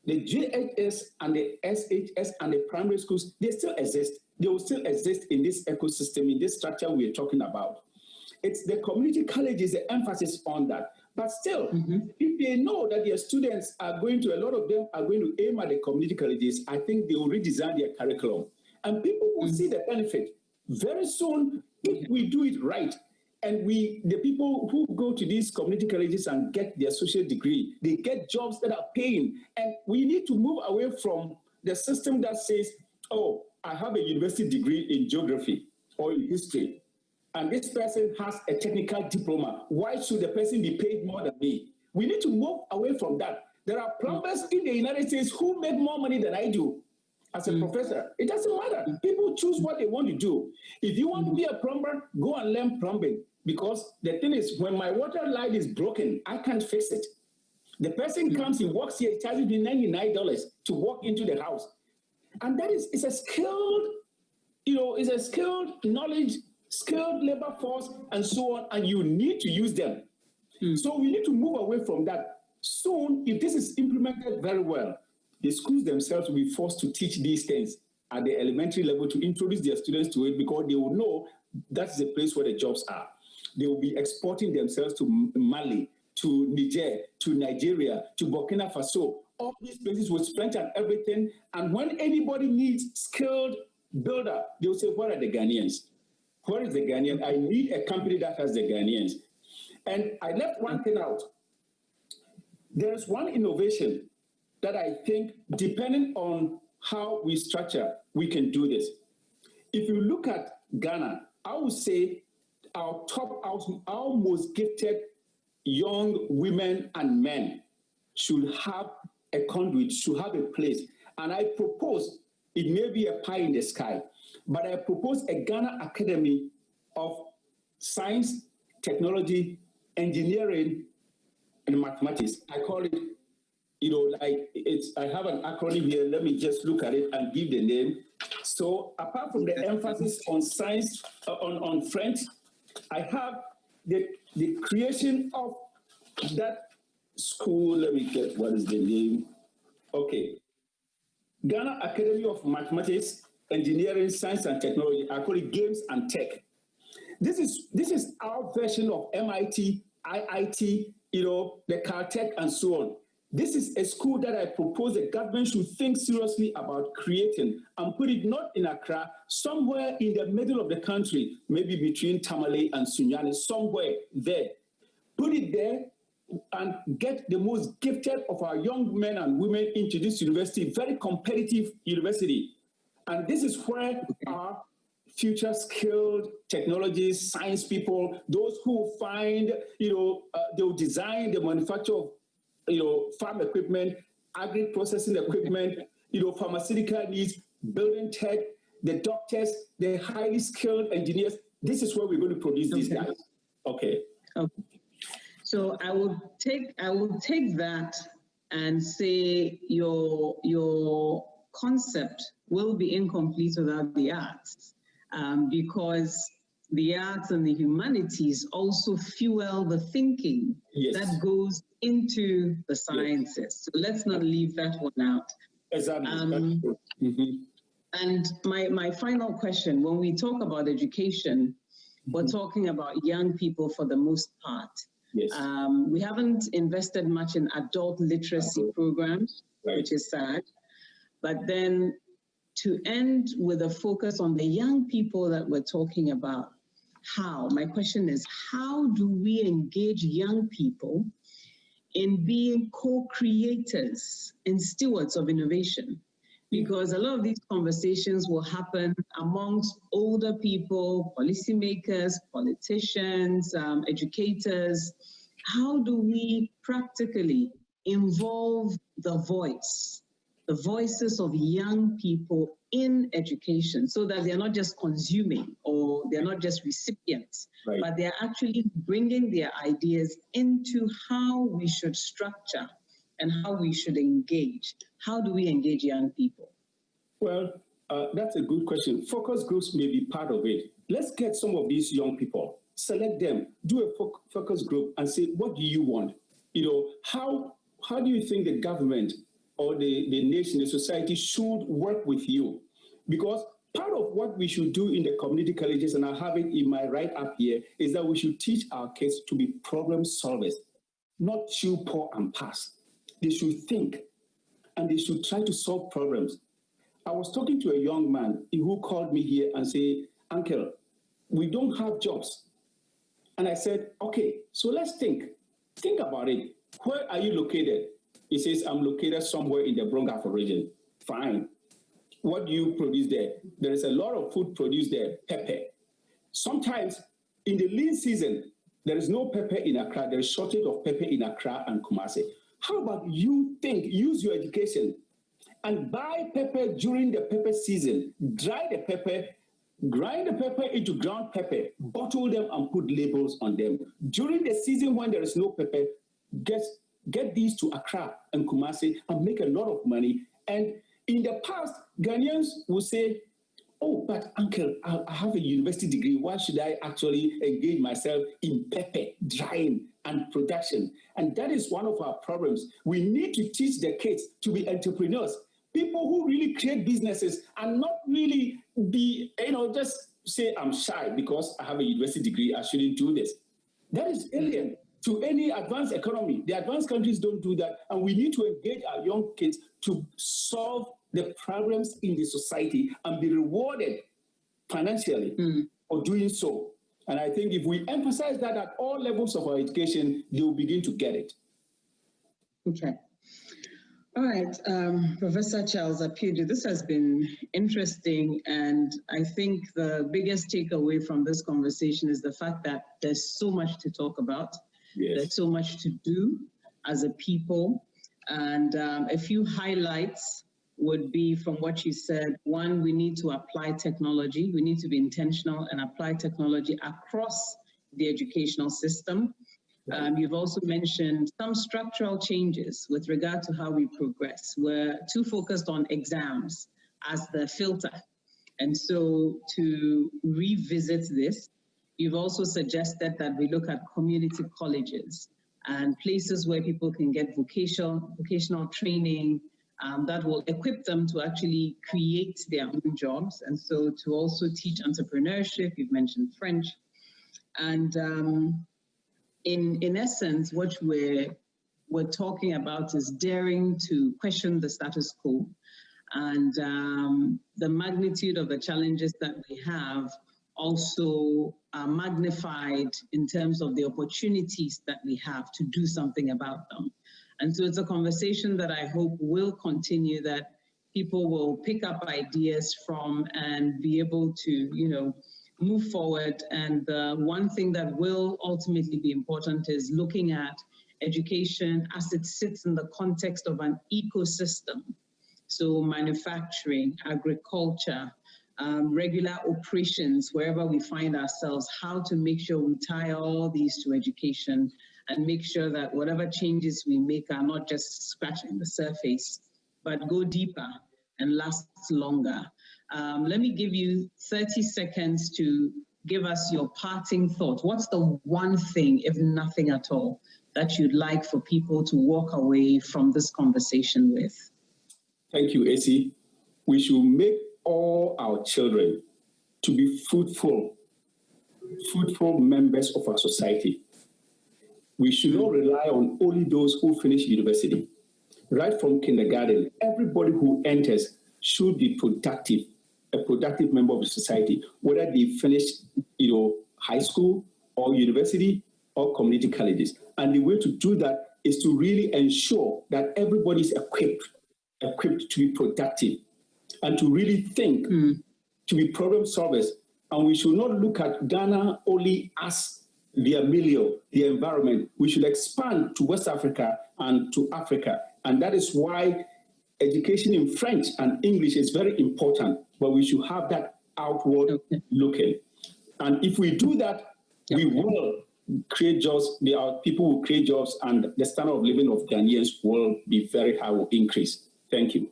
the JHS and the SHS and the primary schools, they still exist. They will still exist in this ecosystem, in this structure we're talking about. It's the community colleges, the emphasis on that. But still, if they know that their students are going to, a lot of them are going to aim at the community colleges, I think they will redesign their curriculum. And people will see the benefit very soon if we do it right. And the people who go to these community colleges and get their social degree, they get jobs that are paying. And we need to move away from the system that says, oh, I have a university degree in geography or in history, and this person has a technical diploma. Why should the person be paid more than me? We need to move away from that. There are plumbers in the United States who make more money than I do as a professor. It doesn't matter. People choose what they want to do. If you want to be a plumber, go and learn plumbing. Because the thing is, when my water line is broken, I can't fix it. The person comes, he walks here, he charges me $99 to walk into the house. And that is, it's a skilled, it's a skilled knowledge, skilled labor force, and so on, and you need to use them. So we need to move away from that. Soon, if this is implemented very well, the schools themselves will be forced to teach these things at the elementary level to introduce their students to it, because they will know that's the place where the jobs are. They will be exporting themselves to Mali, to Niger, to Nigeria, to Burkina Faso. All these places with strength and everything. And when anybody needs skilled builder, they'll say, where are the Ghanaians? Where is the Ghanaian? I need a company that has the Ghanaians. And I left one thing out. There's one innovation that I think, depending on how we structure, we can do this. If you look at Ghana, I would say our most gifted young women and men should have a conduit, should have a place. And I propose, it may be a pie in the sky, but I propose a Ghana Academy of Science, Technology, Engineering, and Mathematics. I call it, I have an acronym here. Let me just look at it and give the name. So apart from the emphasis on science, on French, I have the creation of that school. Let me get, what is the name? Okay. Ghana Academy of Mathematics, Engineering, Science and Technology. I call it Games and Tech. This is our version of MIT, IIT, the Caltech and so on. This is a school that I propose the government should think seriously about creating and put it not in Accra, somewhere in the middle of the country, maybe between Tamale and Sunyani, somewhere there. Put it there and get the most gifted of our young men and women into this university, very competitive university. And this is where our future skilled technologists, science people, those who find, they'll design the manufacture of farm equipment, agri-processing equipment, pharmaceutical needs, building tech, the doctors, the highly skilled engineers. This is where we're going to produce these guys. Okay. So I will take that and say your concept will be incomplete without the arts, because the arts and the humanities also fuel the thinking that goes into the sciences. So let's not leave that one out. Exactly. And my final question, when we talk about education, we're talking about young people for the most part. Yes. We haven't invested much in adult literacy programs, which is sad. But then to end with a focus on the young people that we're talking about, my question is, how do we engage young people in being co-creators and stewards of innovation? Because a lot of these conversations will happen amongst older people, policymakers, politicians, educators. How do we practically involve the voices of young people in education, so that they're not just consuming or they're not just recipients, but they're actually bringing their ideas into how we should structure and how we should engage? How do we engage young people? Well, that's a good question. Focus groups may be part of it. Let's get some of these young people, select them, do a focus group and say, what do you want? How do you think the government or the nation, the society should work with you? Because part of what we should do in the community colleges, and I have it in my write up here, is that we should teach our kids to be problem solvers, not chew, pour, and pass. They should think, and they should try to solve problems. I was talking to a young man who called me here and said, Uncle, we don't have jobs. And I said, okay, so let's think about it. Where are you located? He says, I'm located somewhere in the Bronx region. Fine. What do you produce there? There is a lot of food produced there, pepper. Sometimes in the lean season, there is no pepper in Accra. There is shortage of pepper in Accra and Kumasi. How about you use your education and buy pepper during the pepper season, dry the pepper, grind the pepper into ground pepper, bottle them and put labels on them. During the season when there is no pepper, get these to Accra and Kumasi and make a lot of money. And in the past, Ghanaians would say, oh, but uncle, I have a university degree. Why should I actually engage myself in pepper, drying, and production? And that is one of our problems. We need to teach the kids to be entrepreneurs, people who really create businesses and not really be, just say I'm shy because I have a university degree, I shouldn't do this. That is alien to any advanced economy. The advanced countries don't do that. And we need to engage our young kids to solve the problems in the society and be rewarded financially for doing so. And I think if we emphasize that at all levels of our education, they will begin to get it. Okay. All right, Professor Charles Apiedu, this has been interesting, and I think the biggest takeaway from this conversation is the fact that there's so much to talk about. Yes. There's so much to do as a people, and a few highlights would be from what you said. One, we need to apply technology. We need to be intentional and apply technology across the educational system. You've also mentioned some structural changes with regard to how we progress. We're too focused on exams as the filter. And so to revisit this, you've also suggested that we look at community colleges and places where people can get vocational training that will equip them to actually create their own jobs. And so to also teach entrepreneurship, you've mentioned French. And in essence, what we're we're talking about is daring to question the status quo, and the magnitude of the challenges that we have also are magnified in terms of the opportunities that we have to do something about them. And so it's a conversation that I hope will continue, that people will pick up ideas from and be able to, you know, move forward. And the one thing that will ultimately be important is looking at education as it sits in the context of an ecosystem. So manufacturing, agriculture, regular operations, wherever we find ourselves, how to make sure we tie all these to education and make sure that whatever changes we make are not just scratching the surface, but go deeper and last longer. Let me give you 30 seconds to give us your parting thoughts. What's the one thing, if nothing at all, that you'd like for people to walk away from this conversation with? Thank you, AC. We should make all our children to be fruitful members of our society. We should not rely on only those who finish university. Right from kindergarten, everybody who enters should be productive, a productive member of the society, whether they finish, high school or university or community colleges. And the way to do that is to really ensure that everybody is equipped to be productive and to really think, to be problem solvers. And we should not look at Ghana only as their milieu, the environment. We should expand to West Africa and to Africa. And that is why education in French and English is very important, but we should have that outward looking. And if we do that, we will create jobs, people will create jobs, and the standard of living of Ghanaians will be very high, will increase. Thank you.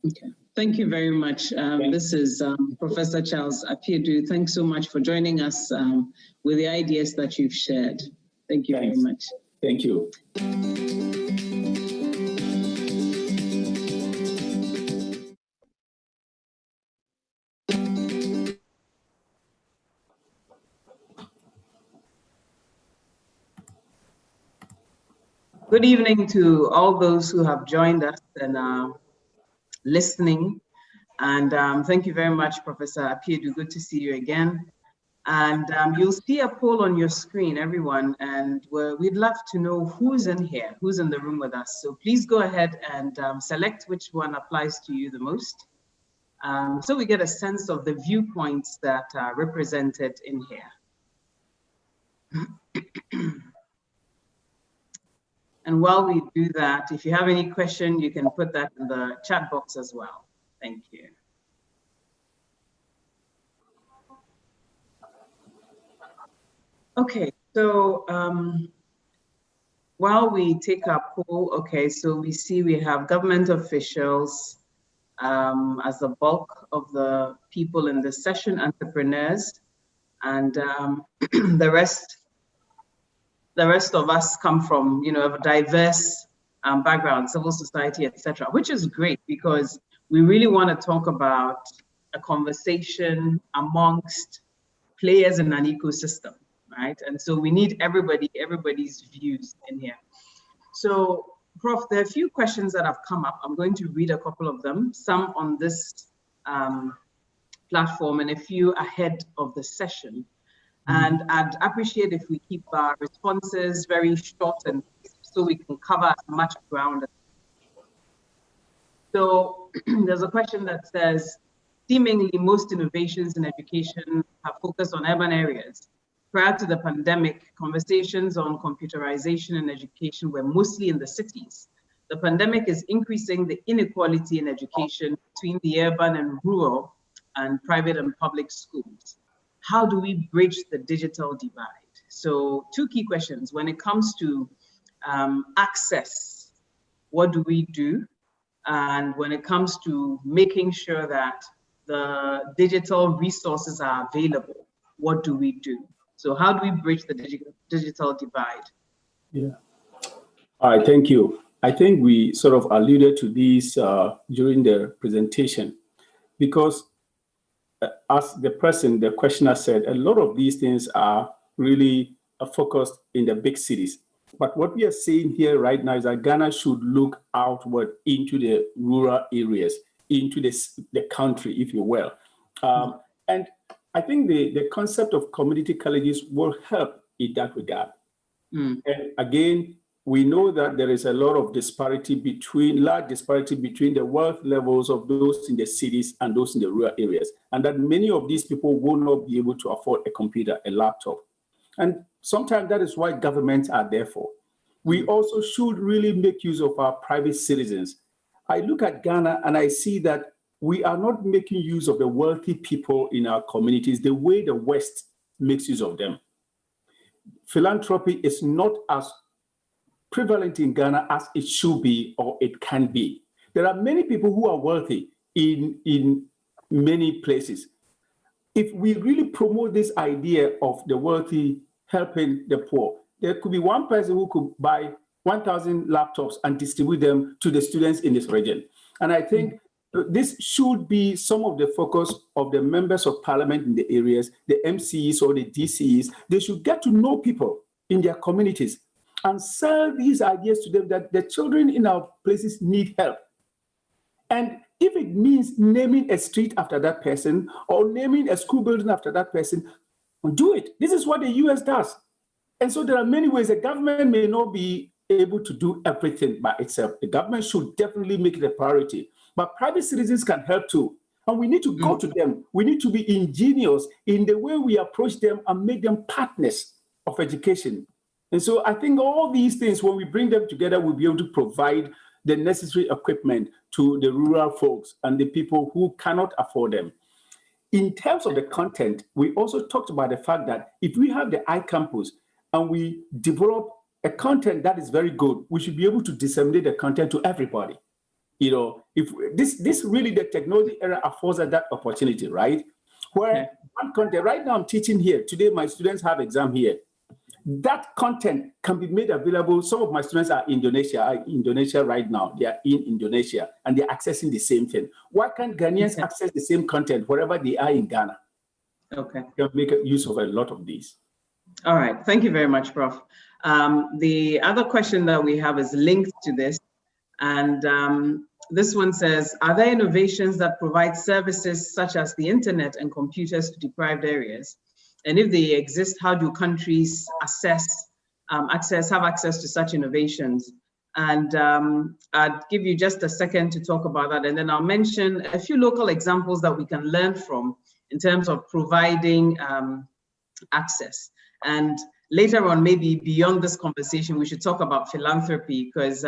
Okay. Thank you very much. This is Professor Charles Apiedu. Thanks so much for joining us with the ideas that you've shared. Thank you very much. Thank you. Good evening to all those who have joined us and are listening. And thank you very much, Professor Apiedu. Good to see you again. And you'll see a poll on your screen, everyone, and we'd love to know who's in here, who's in the room with us. So please go ahead and select which one applies to you the most, so we get a sense of the viewpoints that are represented in here. And while we do that, if you have any question, you can put that in the chat box as well. Thank you. Okay, so while we take our poll, okay, so we see we have government officials as the bulk of the people in this session, entrepreneurs, and the rest of us come from, a diverse background, civil society, etc., which is great because we really want to talk about a conversation amongst players in an ecosystem, right? And so we need everybody's views in here. So, Prof, there are a few questions that have come up. I'm going to read a couple of them, some on this platform and a few ahead of the session. And I'd appreciate if we keep our responses very short and so we can cover as much ground. So there's a question that says, seemingly most innovations in education have focused on urban areas. Prior to the pandemic, conversations on computerization in education were mostly in the cities. The pandemic is increasing the inequality in education between the urban and rural and private and public schools. How do we bridge the digital divide? So 2 key questions. When it comes to access, what do we do? And when it comes to making sure that the digital resources are available, what do we do? So how do we bridge the digital divide? Yeah. All right, thank you. I think we sort of alluded to these during the presentation, because as the questioner said, a lot of these things are really focused in the big cities. But what we are saying here right now is that Ghana should look outward into the rural areas, into the country, if you will. And I think the concept of community colleges will help in that regard. And again, we know that there is a lot of large disparity between the wealth levels of those in the cities and those in the rural areas, and that many of these people will not be able to afford a computer, a laptop. And sometimes that is why governments are there for. We also should really make use of our private citizens. I look at Ghana and I see that we are not making use of the wealthy people in our communities the way the West makes use of them. Philanthropy is not as prevalent in Ghana as it should be or it can be. There are many people who are wealthy in many places. If we really promote this idea of the wealthy helping the poor, there could be one person who could buy 1,000 laptops and distribute them to the students in this region. And I think this should be some of the focus of the members of parliament in the areas, the MCs or the DCs. They should get to know people in their communities and sell these ideas to them that the children in our places need help. And if it means naming a street after that person or naming a school building after that person, do it. This is what the US does. And so there are many ways. The government may not be able to do everything by itself. The government should definitely make it a priority. But private citizens can help too. And we need to go to them. We need to be ingenious in the way we approach them and make them partners of education. And so I think all these things, when we bring them together, we'll be able to provide the necessary equipment to the rural folks and the people who cannot afford them. In terms of the content, we also talked about the fact that if we have the iCampus and we develop a content that is very good, we should be able to disseminate the content to everybody. You know, if this really, the technology era affords us that opportunity, right? Where one content, right now I'm teaching here. Today, my students have exam here. That content can be made available. Some of my students are in Indonesia right now. They are in Indonesia and they're accessing the same thing. Why can't Ghanaians access the same content wherever they are in Ghana? Okay. You can make use of a lot of these. All right. Thank you very much, Prof. The other question that we have is linked to this. And this one says, are there innovations that provide services such as the internet and computers to deprived areas? And if they exist, how do countries have access to such innovations? And I'd give you just a second to talk about that. And then I'll mention a few local examples that we can learn from in terms of providing access. And later on, maybe beyond this conversation, we should talk about philanthropy, because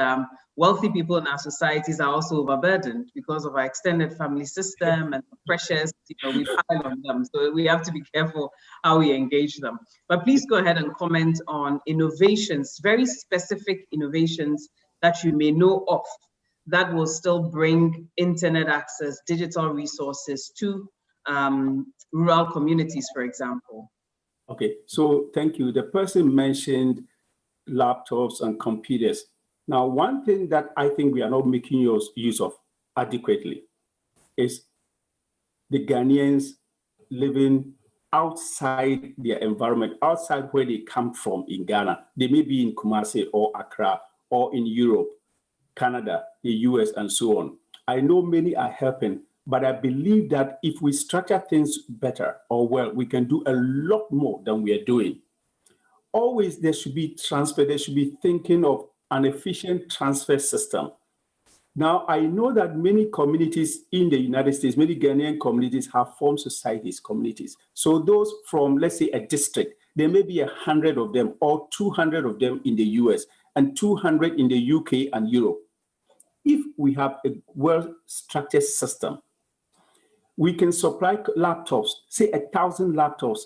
wealthy people in our societies are also overburdened because of our extended family system and the pressures we pile on them. So we have to be careful how we engage them. But please go ahead and comment on innovations, very specific innovations that you may know of that will still bring internet access, digital resources to rural communities, for example. Okay, so thank you. The person mentioned laptops and computers. Now, one thing that I think we are not making use of adequately is the Ghanaians living outside their environment, outside where they come from in Ghana. They may be in Kumasi or Accra or in Europe, Canada, the US, and so on. I know many are helping, but I believe that if we structure things better or well, we can do a lot more than we are doing. Always there should be transfer, there should be thinking of an efficient transfer system. Now, I know that many communities in the United States, many Ghanaian communities have formed societies, communities. So those from, let's say, a district, there may be 100 of them or 200 of them in the US and 200 in the UK and Europe. If we have a well-structured system, we can supply laptops, say 1,000 laptops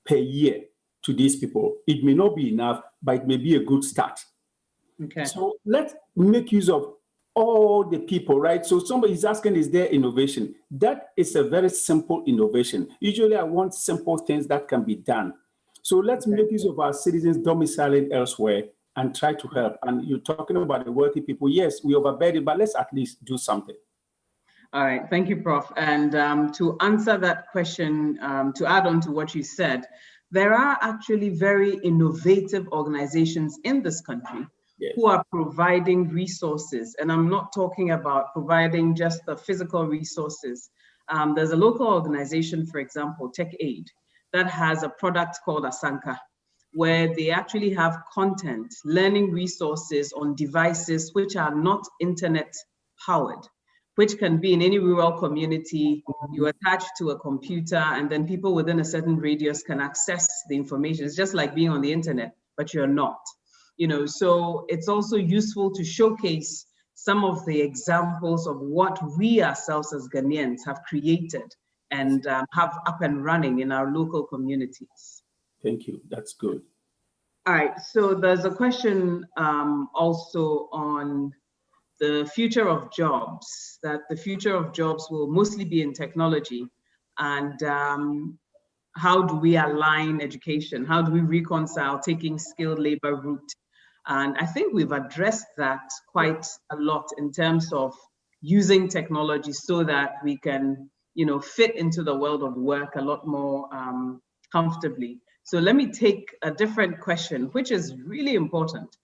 per year to these people. It may not be enough, but it may be a good start. Okay. So let's make use of all the people, right? So somebody is asking, is there innovation? That is a very simple innovation. Usually I want simple things that can be done. So let's make use of our citizens domiciling elsewhere and try to help. And you're talking about the wealthy people. Yes, we overburden, but let's at least do something. All right, thank you, Prof. And to answer that question, to add on to what you said, there are actually very innovative organizations in this country who are providing resources. And I'm not talking about providing just the physical resources. There's a local organization, for example, Tech Aid, that has a product called Asanka, where they actually have content, learning resources on devices which are not internet powered, which can be in any rural community. You attach to a computer and then people within a certain radius can access the information. It's just like being on the internet, but you're not. You know, so it's also useful to showcase some of the examples of what we ourselves as Ghanaians have created and have up and running in our local communities. Thank you, that's good. All right, so there's a question also on the future of jobs, that the future of jobs will mostly be in technology. And how do we align education? How do we reconcile taking skilled labor route? And I think we've addressed that quite a lot in terms of using technology so that we can, you know, fit into the world of work a lot more comfortably. So let me take a different question, which is really important.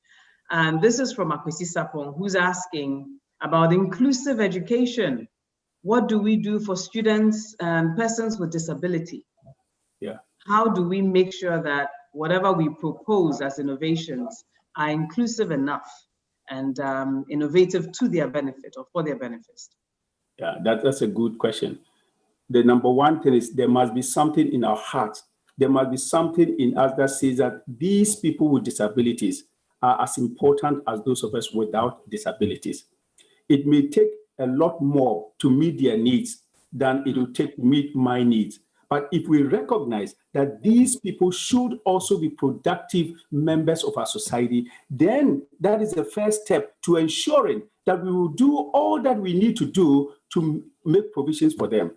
And this is from Akwesi Sapong, who's asking about inclusive education. What do we do for students and persons with disability? Yeah. How do we make sure that whatever we propose as innovations are inclusive enough and innovative to their benefit or for their benefits? Yeah, that's a good question. The number one thing is there must be something in our hearts. There must be something in us that says that these people with disabilities are as important as those of us without disabilities. It may take a lot more to meet their needs than it will take to meet my needs. But if we recognize that these people should also be productive members of our society, then that is the first step to ensuring that we will do all that we need to do to make provisions for them.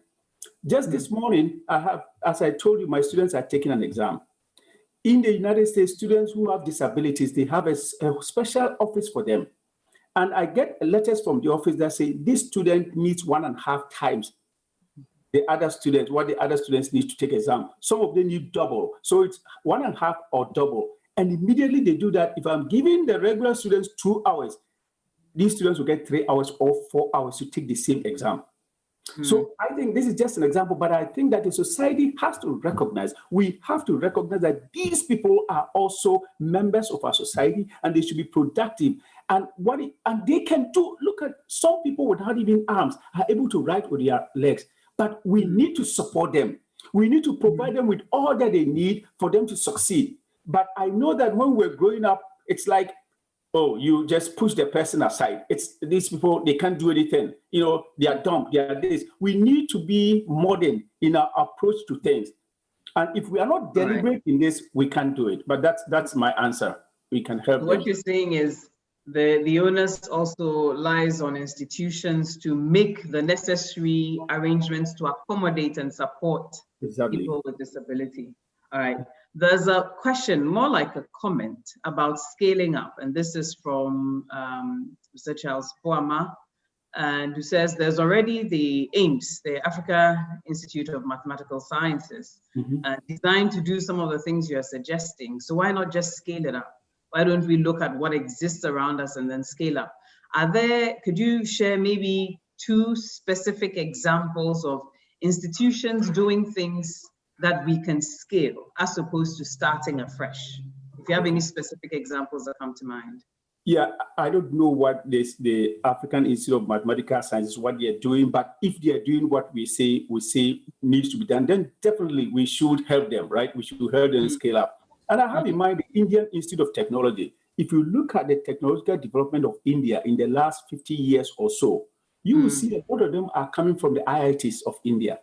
Just this morning, as I told you, my students are taking an exam. In the United States, students who have disabilities, they have a special office for them. And I get letters from the office that say this student needs 1.5 times the other students, what the other students need to take exam. Some of them need double. So it's 1.5 or double. And immediately they do that. If I'm giving the regular students 2 hours, these students will get 3 hours or 4 hours to take the same exam. So I think this is just an example, but I think that the society has to recognize, we have to recognize that these people are also members of our society and they should be productive. And they can do, look at some people without even arms are able to write with their legs, but we need to support them. We need to provide them with all that they need for them to succeed. But I know that when we're growing up, it's like, oh, you just push the person aside. It's these people, they can't do anything. You know, they are dumb, they are this. We need to be modern in our approach to things. And if we are not deliberate in this, we can't do it. But that's my answer. We can help What them. you're saying is the onus also lies on institutions to make the necessary arrangements to accommodate and support people with disability. All right. There's a question, more like a comment, about scaling up. And this is from Mr. Charles Boama, and who says there's already the AIMS, the Africa Institute of Mathematical Sciences, designed to do some of the things you're suggesting. So why not just scale it up? Why don't we look at what exists around us and then scale up? Could you share maybe 2 specific examples of institutions doing things that we can scale as opposed to starting afresh? If you have any specific examples that come to mind. Yeah, I don't know what the African Institute of Mathematical Sciences, what they're doing, but if they're doing what we say needs to be done, then definitely we should help them, right? We should help them scale up. And I have in mind the Indian Institute of Technology. If you look at the technological development of India in the last 50 years or so, you will see that a lot of them are coming from the IITs of India.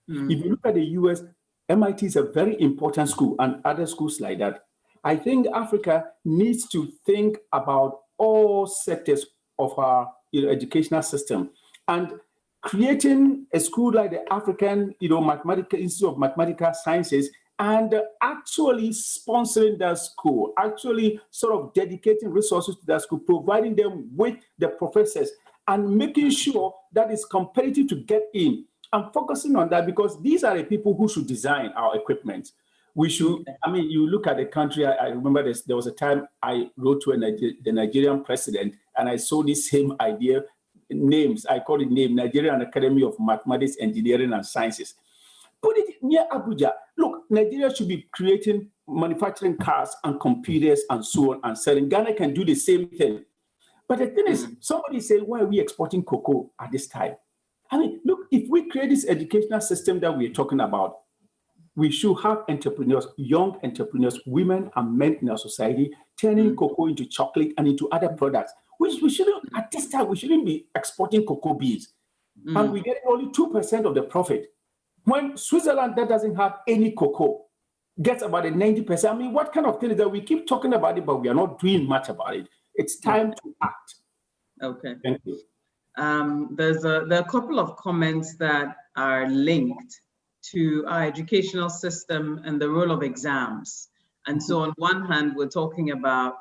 If you look at the US, MIT is a very important school and other schools like that. I think Africa needs to think about all sectors of our educational system, and creating a school like the African Mathematical Institute of Mathematical Sciences and actually sponsoring that school, actually sort of dedicating resources to that school, providing them with the professors and making sure that it's competitive to get in. I'm focusing on that because these are the people who should design our equipment. We should, I mean, you look at the country, I remember this, there was a time I wrote to the Nigerian president and I saw this same idea, names, I call it name, Nigerian Academy of Mathematics, Engineering and Sciences. Put it near Abuja. Look, Nigeria should be creating, manufacturing cars and computers and so on and selling. Ghana can do the same thing. But the thing is, somebody say, why are we exporting cocoa at this time? I mean, look, if we create this educational system that we're talking about, we should have entrepreneurs, young entrepreneurs, women and men in our society, turning cocoa into chocolate and into other products. We shouldn't, at this time, we shouldn't be exporting cocoa beans. And we get only 2% of the profit. When Switzerland, that doesn't have any cocoa, gets about a 90%. I mean, what kind of thing is that? We keep talking about it, but we are not doing much about it. It's time to act. Okay. Thank you. There are a couple of comments that are linked to our educational system and the role of exams. And so on one hand, we're talking about,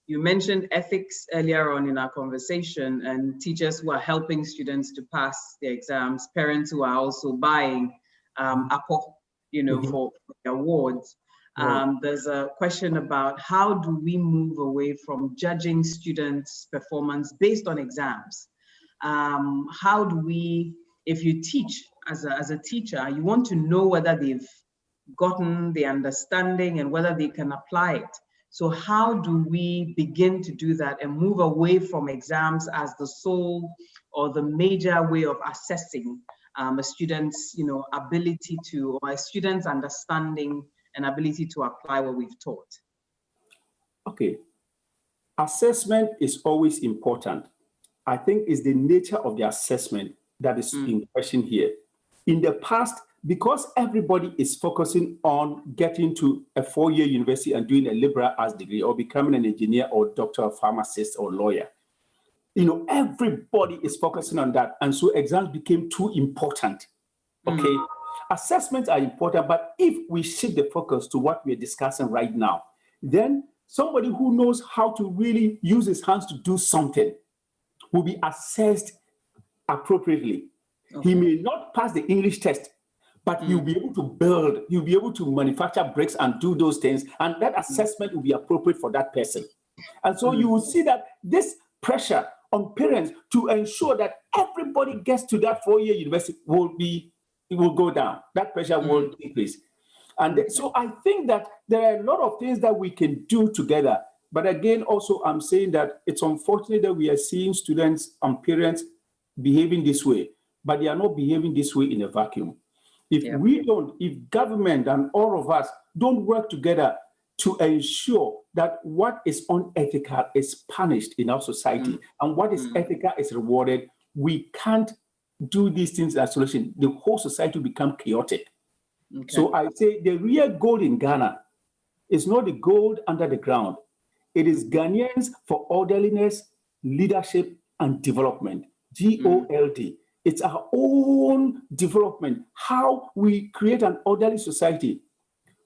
you mentioned ethics earlier on in our conversation, and teachers who are helping students to pass their exams, parents who are also buying for the awards. There's a question about how do we move away from judging students' performance based on exams? How do we, if you teach as a teacher, you want to know whether they've gotten the understanding and whether they can apply it. So how do we begin to do that and move away from exams as the sole or the major way of assessing a student's ability to, or a student's understanding and ability to apply what we've taught? Okay, assessment is always important. I think it's the nature of the assessment that is in question here. In the past, because everybody is focusing on getting to a 4-year university and doing a liberal arts degree or becoming an engineer or doctor or pharmacist or lawyer, everybody is focusing on that. And so exams became too important. Okay, assessments are important, but if we shift the focus to what we're discussing right now, then somebody who knows how to really use his hands to do something will be assessed appropriately. Okay. He may not pass the English test, but he'll be able to build, he'll be able to manufacture bricks and do those things, and that assessment will be appropriate for that person. And so you will see that this pressure on parents to ensure that everybody gets to that 4-year university will go down. That pressure will increase. And so I think that there are a lot of things that we can do together. But again, also, I'm saying that it's unfortunate that we are seeing students and parents behaving this way, but they are not behaving this way in a vacuum. If government and all of us don't work together to ensure that what is unethical is punished in our society and what is ethical is rewarded, we can't do these things in isolation. The whole society will become chaotic. Okay. So I say the real gold in Ghana is not the gold under the ground. It is Ghanaians for orderliness, leadership, and development. GOLD. It's our own development, how we create an orderly society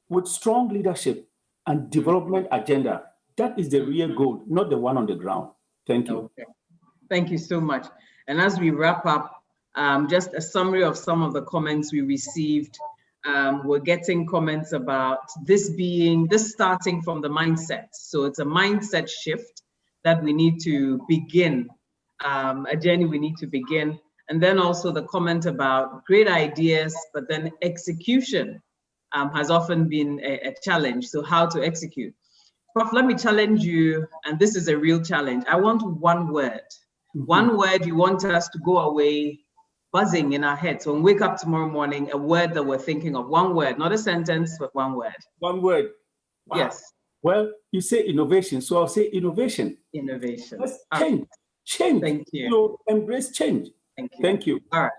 with strong leadership and development agenda. That is the real goal, not the one on the ground. Thank you. Okay. Thank you so much. And as we wrap up, just a summary of some of the comments we received. We're getting comments about this starting from the mindset. So it's a mindset shift that we need to begin, a journey we need to begin. And then also the comment about great ideas, but then execution has often been a challenge. So how to execute. Prof, let me challenge you, and this is a real challenge. I want one word. One word you want us to go away buzzing in our heads. So when we wake up tomorrow morning, a word that we're thinking of, one word, not a sentence, but one word. One word. Wow. Yes. Well, you say innovation, so I'll say innovation. Innovation. Let's change. Change. Thank you. Embrace change. Thank you. Thank you. All right.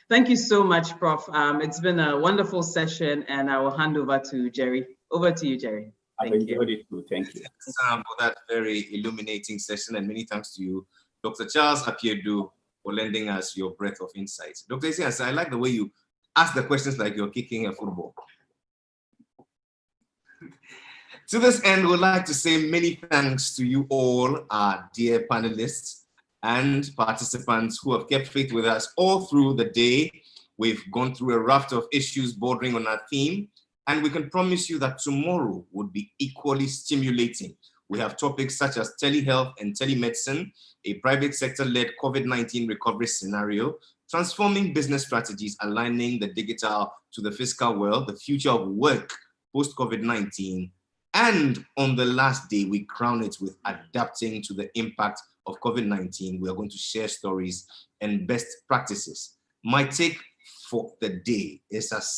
Thank you so much, Prof. It's been a wonderful session, and I will hand over to Jerry. Over to you, Jerry. I've enjoyed it too. Thank you. For that very illuminating session, and many thanks to you, Dr. Charles Apiedu, for lending us your breadth of insights. Dr. Isias, I like the way you ask the questions like you're kicking a football. To this end, we'd like to say many thanks to you all, our dear panelists and participants who have kept faith with us all through the day. We've gone through a raft of issues bordering on our theme, And we can promise you that tomorrow would be equally stimulating. We have topics such as telehealth and telemedicine, a private sector-led COVID-19 recovery scenario, transforming business strategies, aligning the digital to the physical world, the future of work post-COVID-19. And on the last day, we crown it with adapting to the impact of COVID-19. We are going to share stories and best practices. My take for the day is as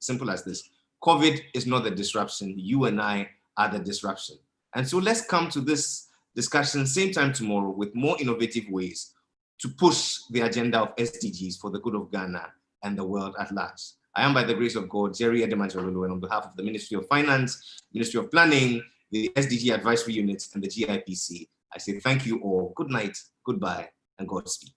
simple as this. COVID is not the disruption. You and I are the disruption. And so let's come to this discussion same time tomorrow with more innovative ways to push the agenda of SDGs for the good of Ghana and the world at large. I am, by the grace of God, Jerry Edemajalolo, and on behalf of the Ministry of Finance, Ministry of Planning, the SDG Advisory Unit, and the GIPC, I say thank you all. Good night, goodbye, and Godspeed.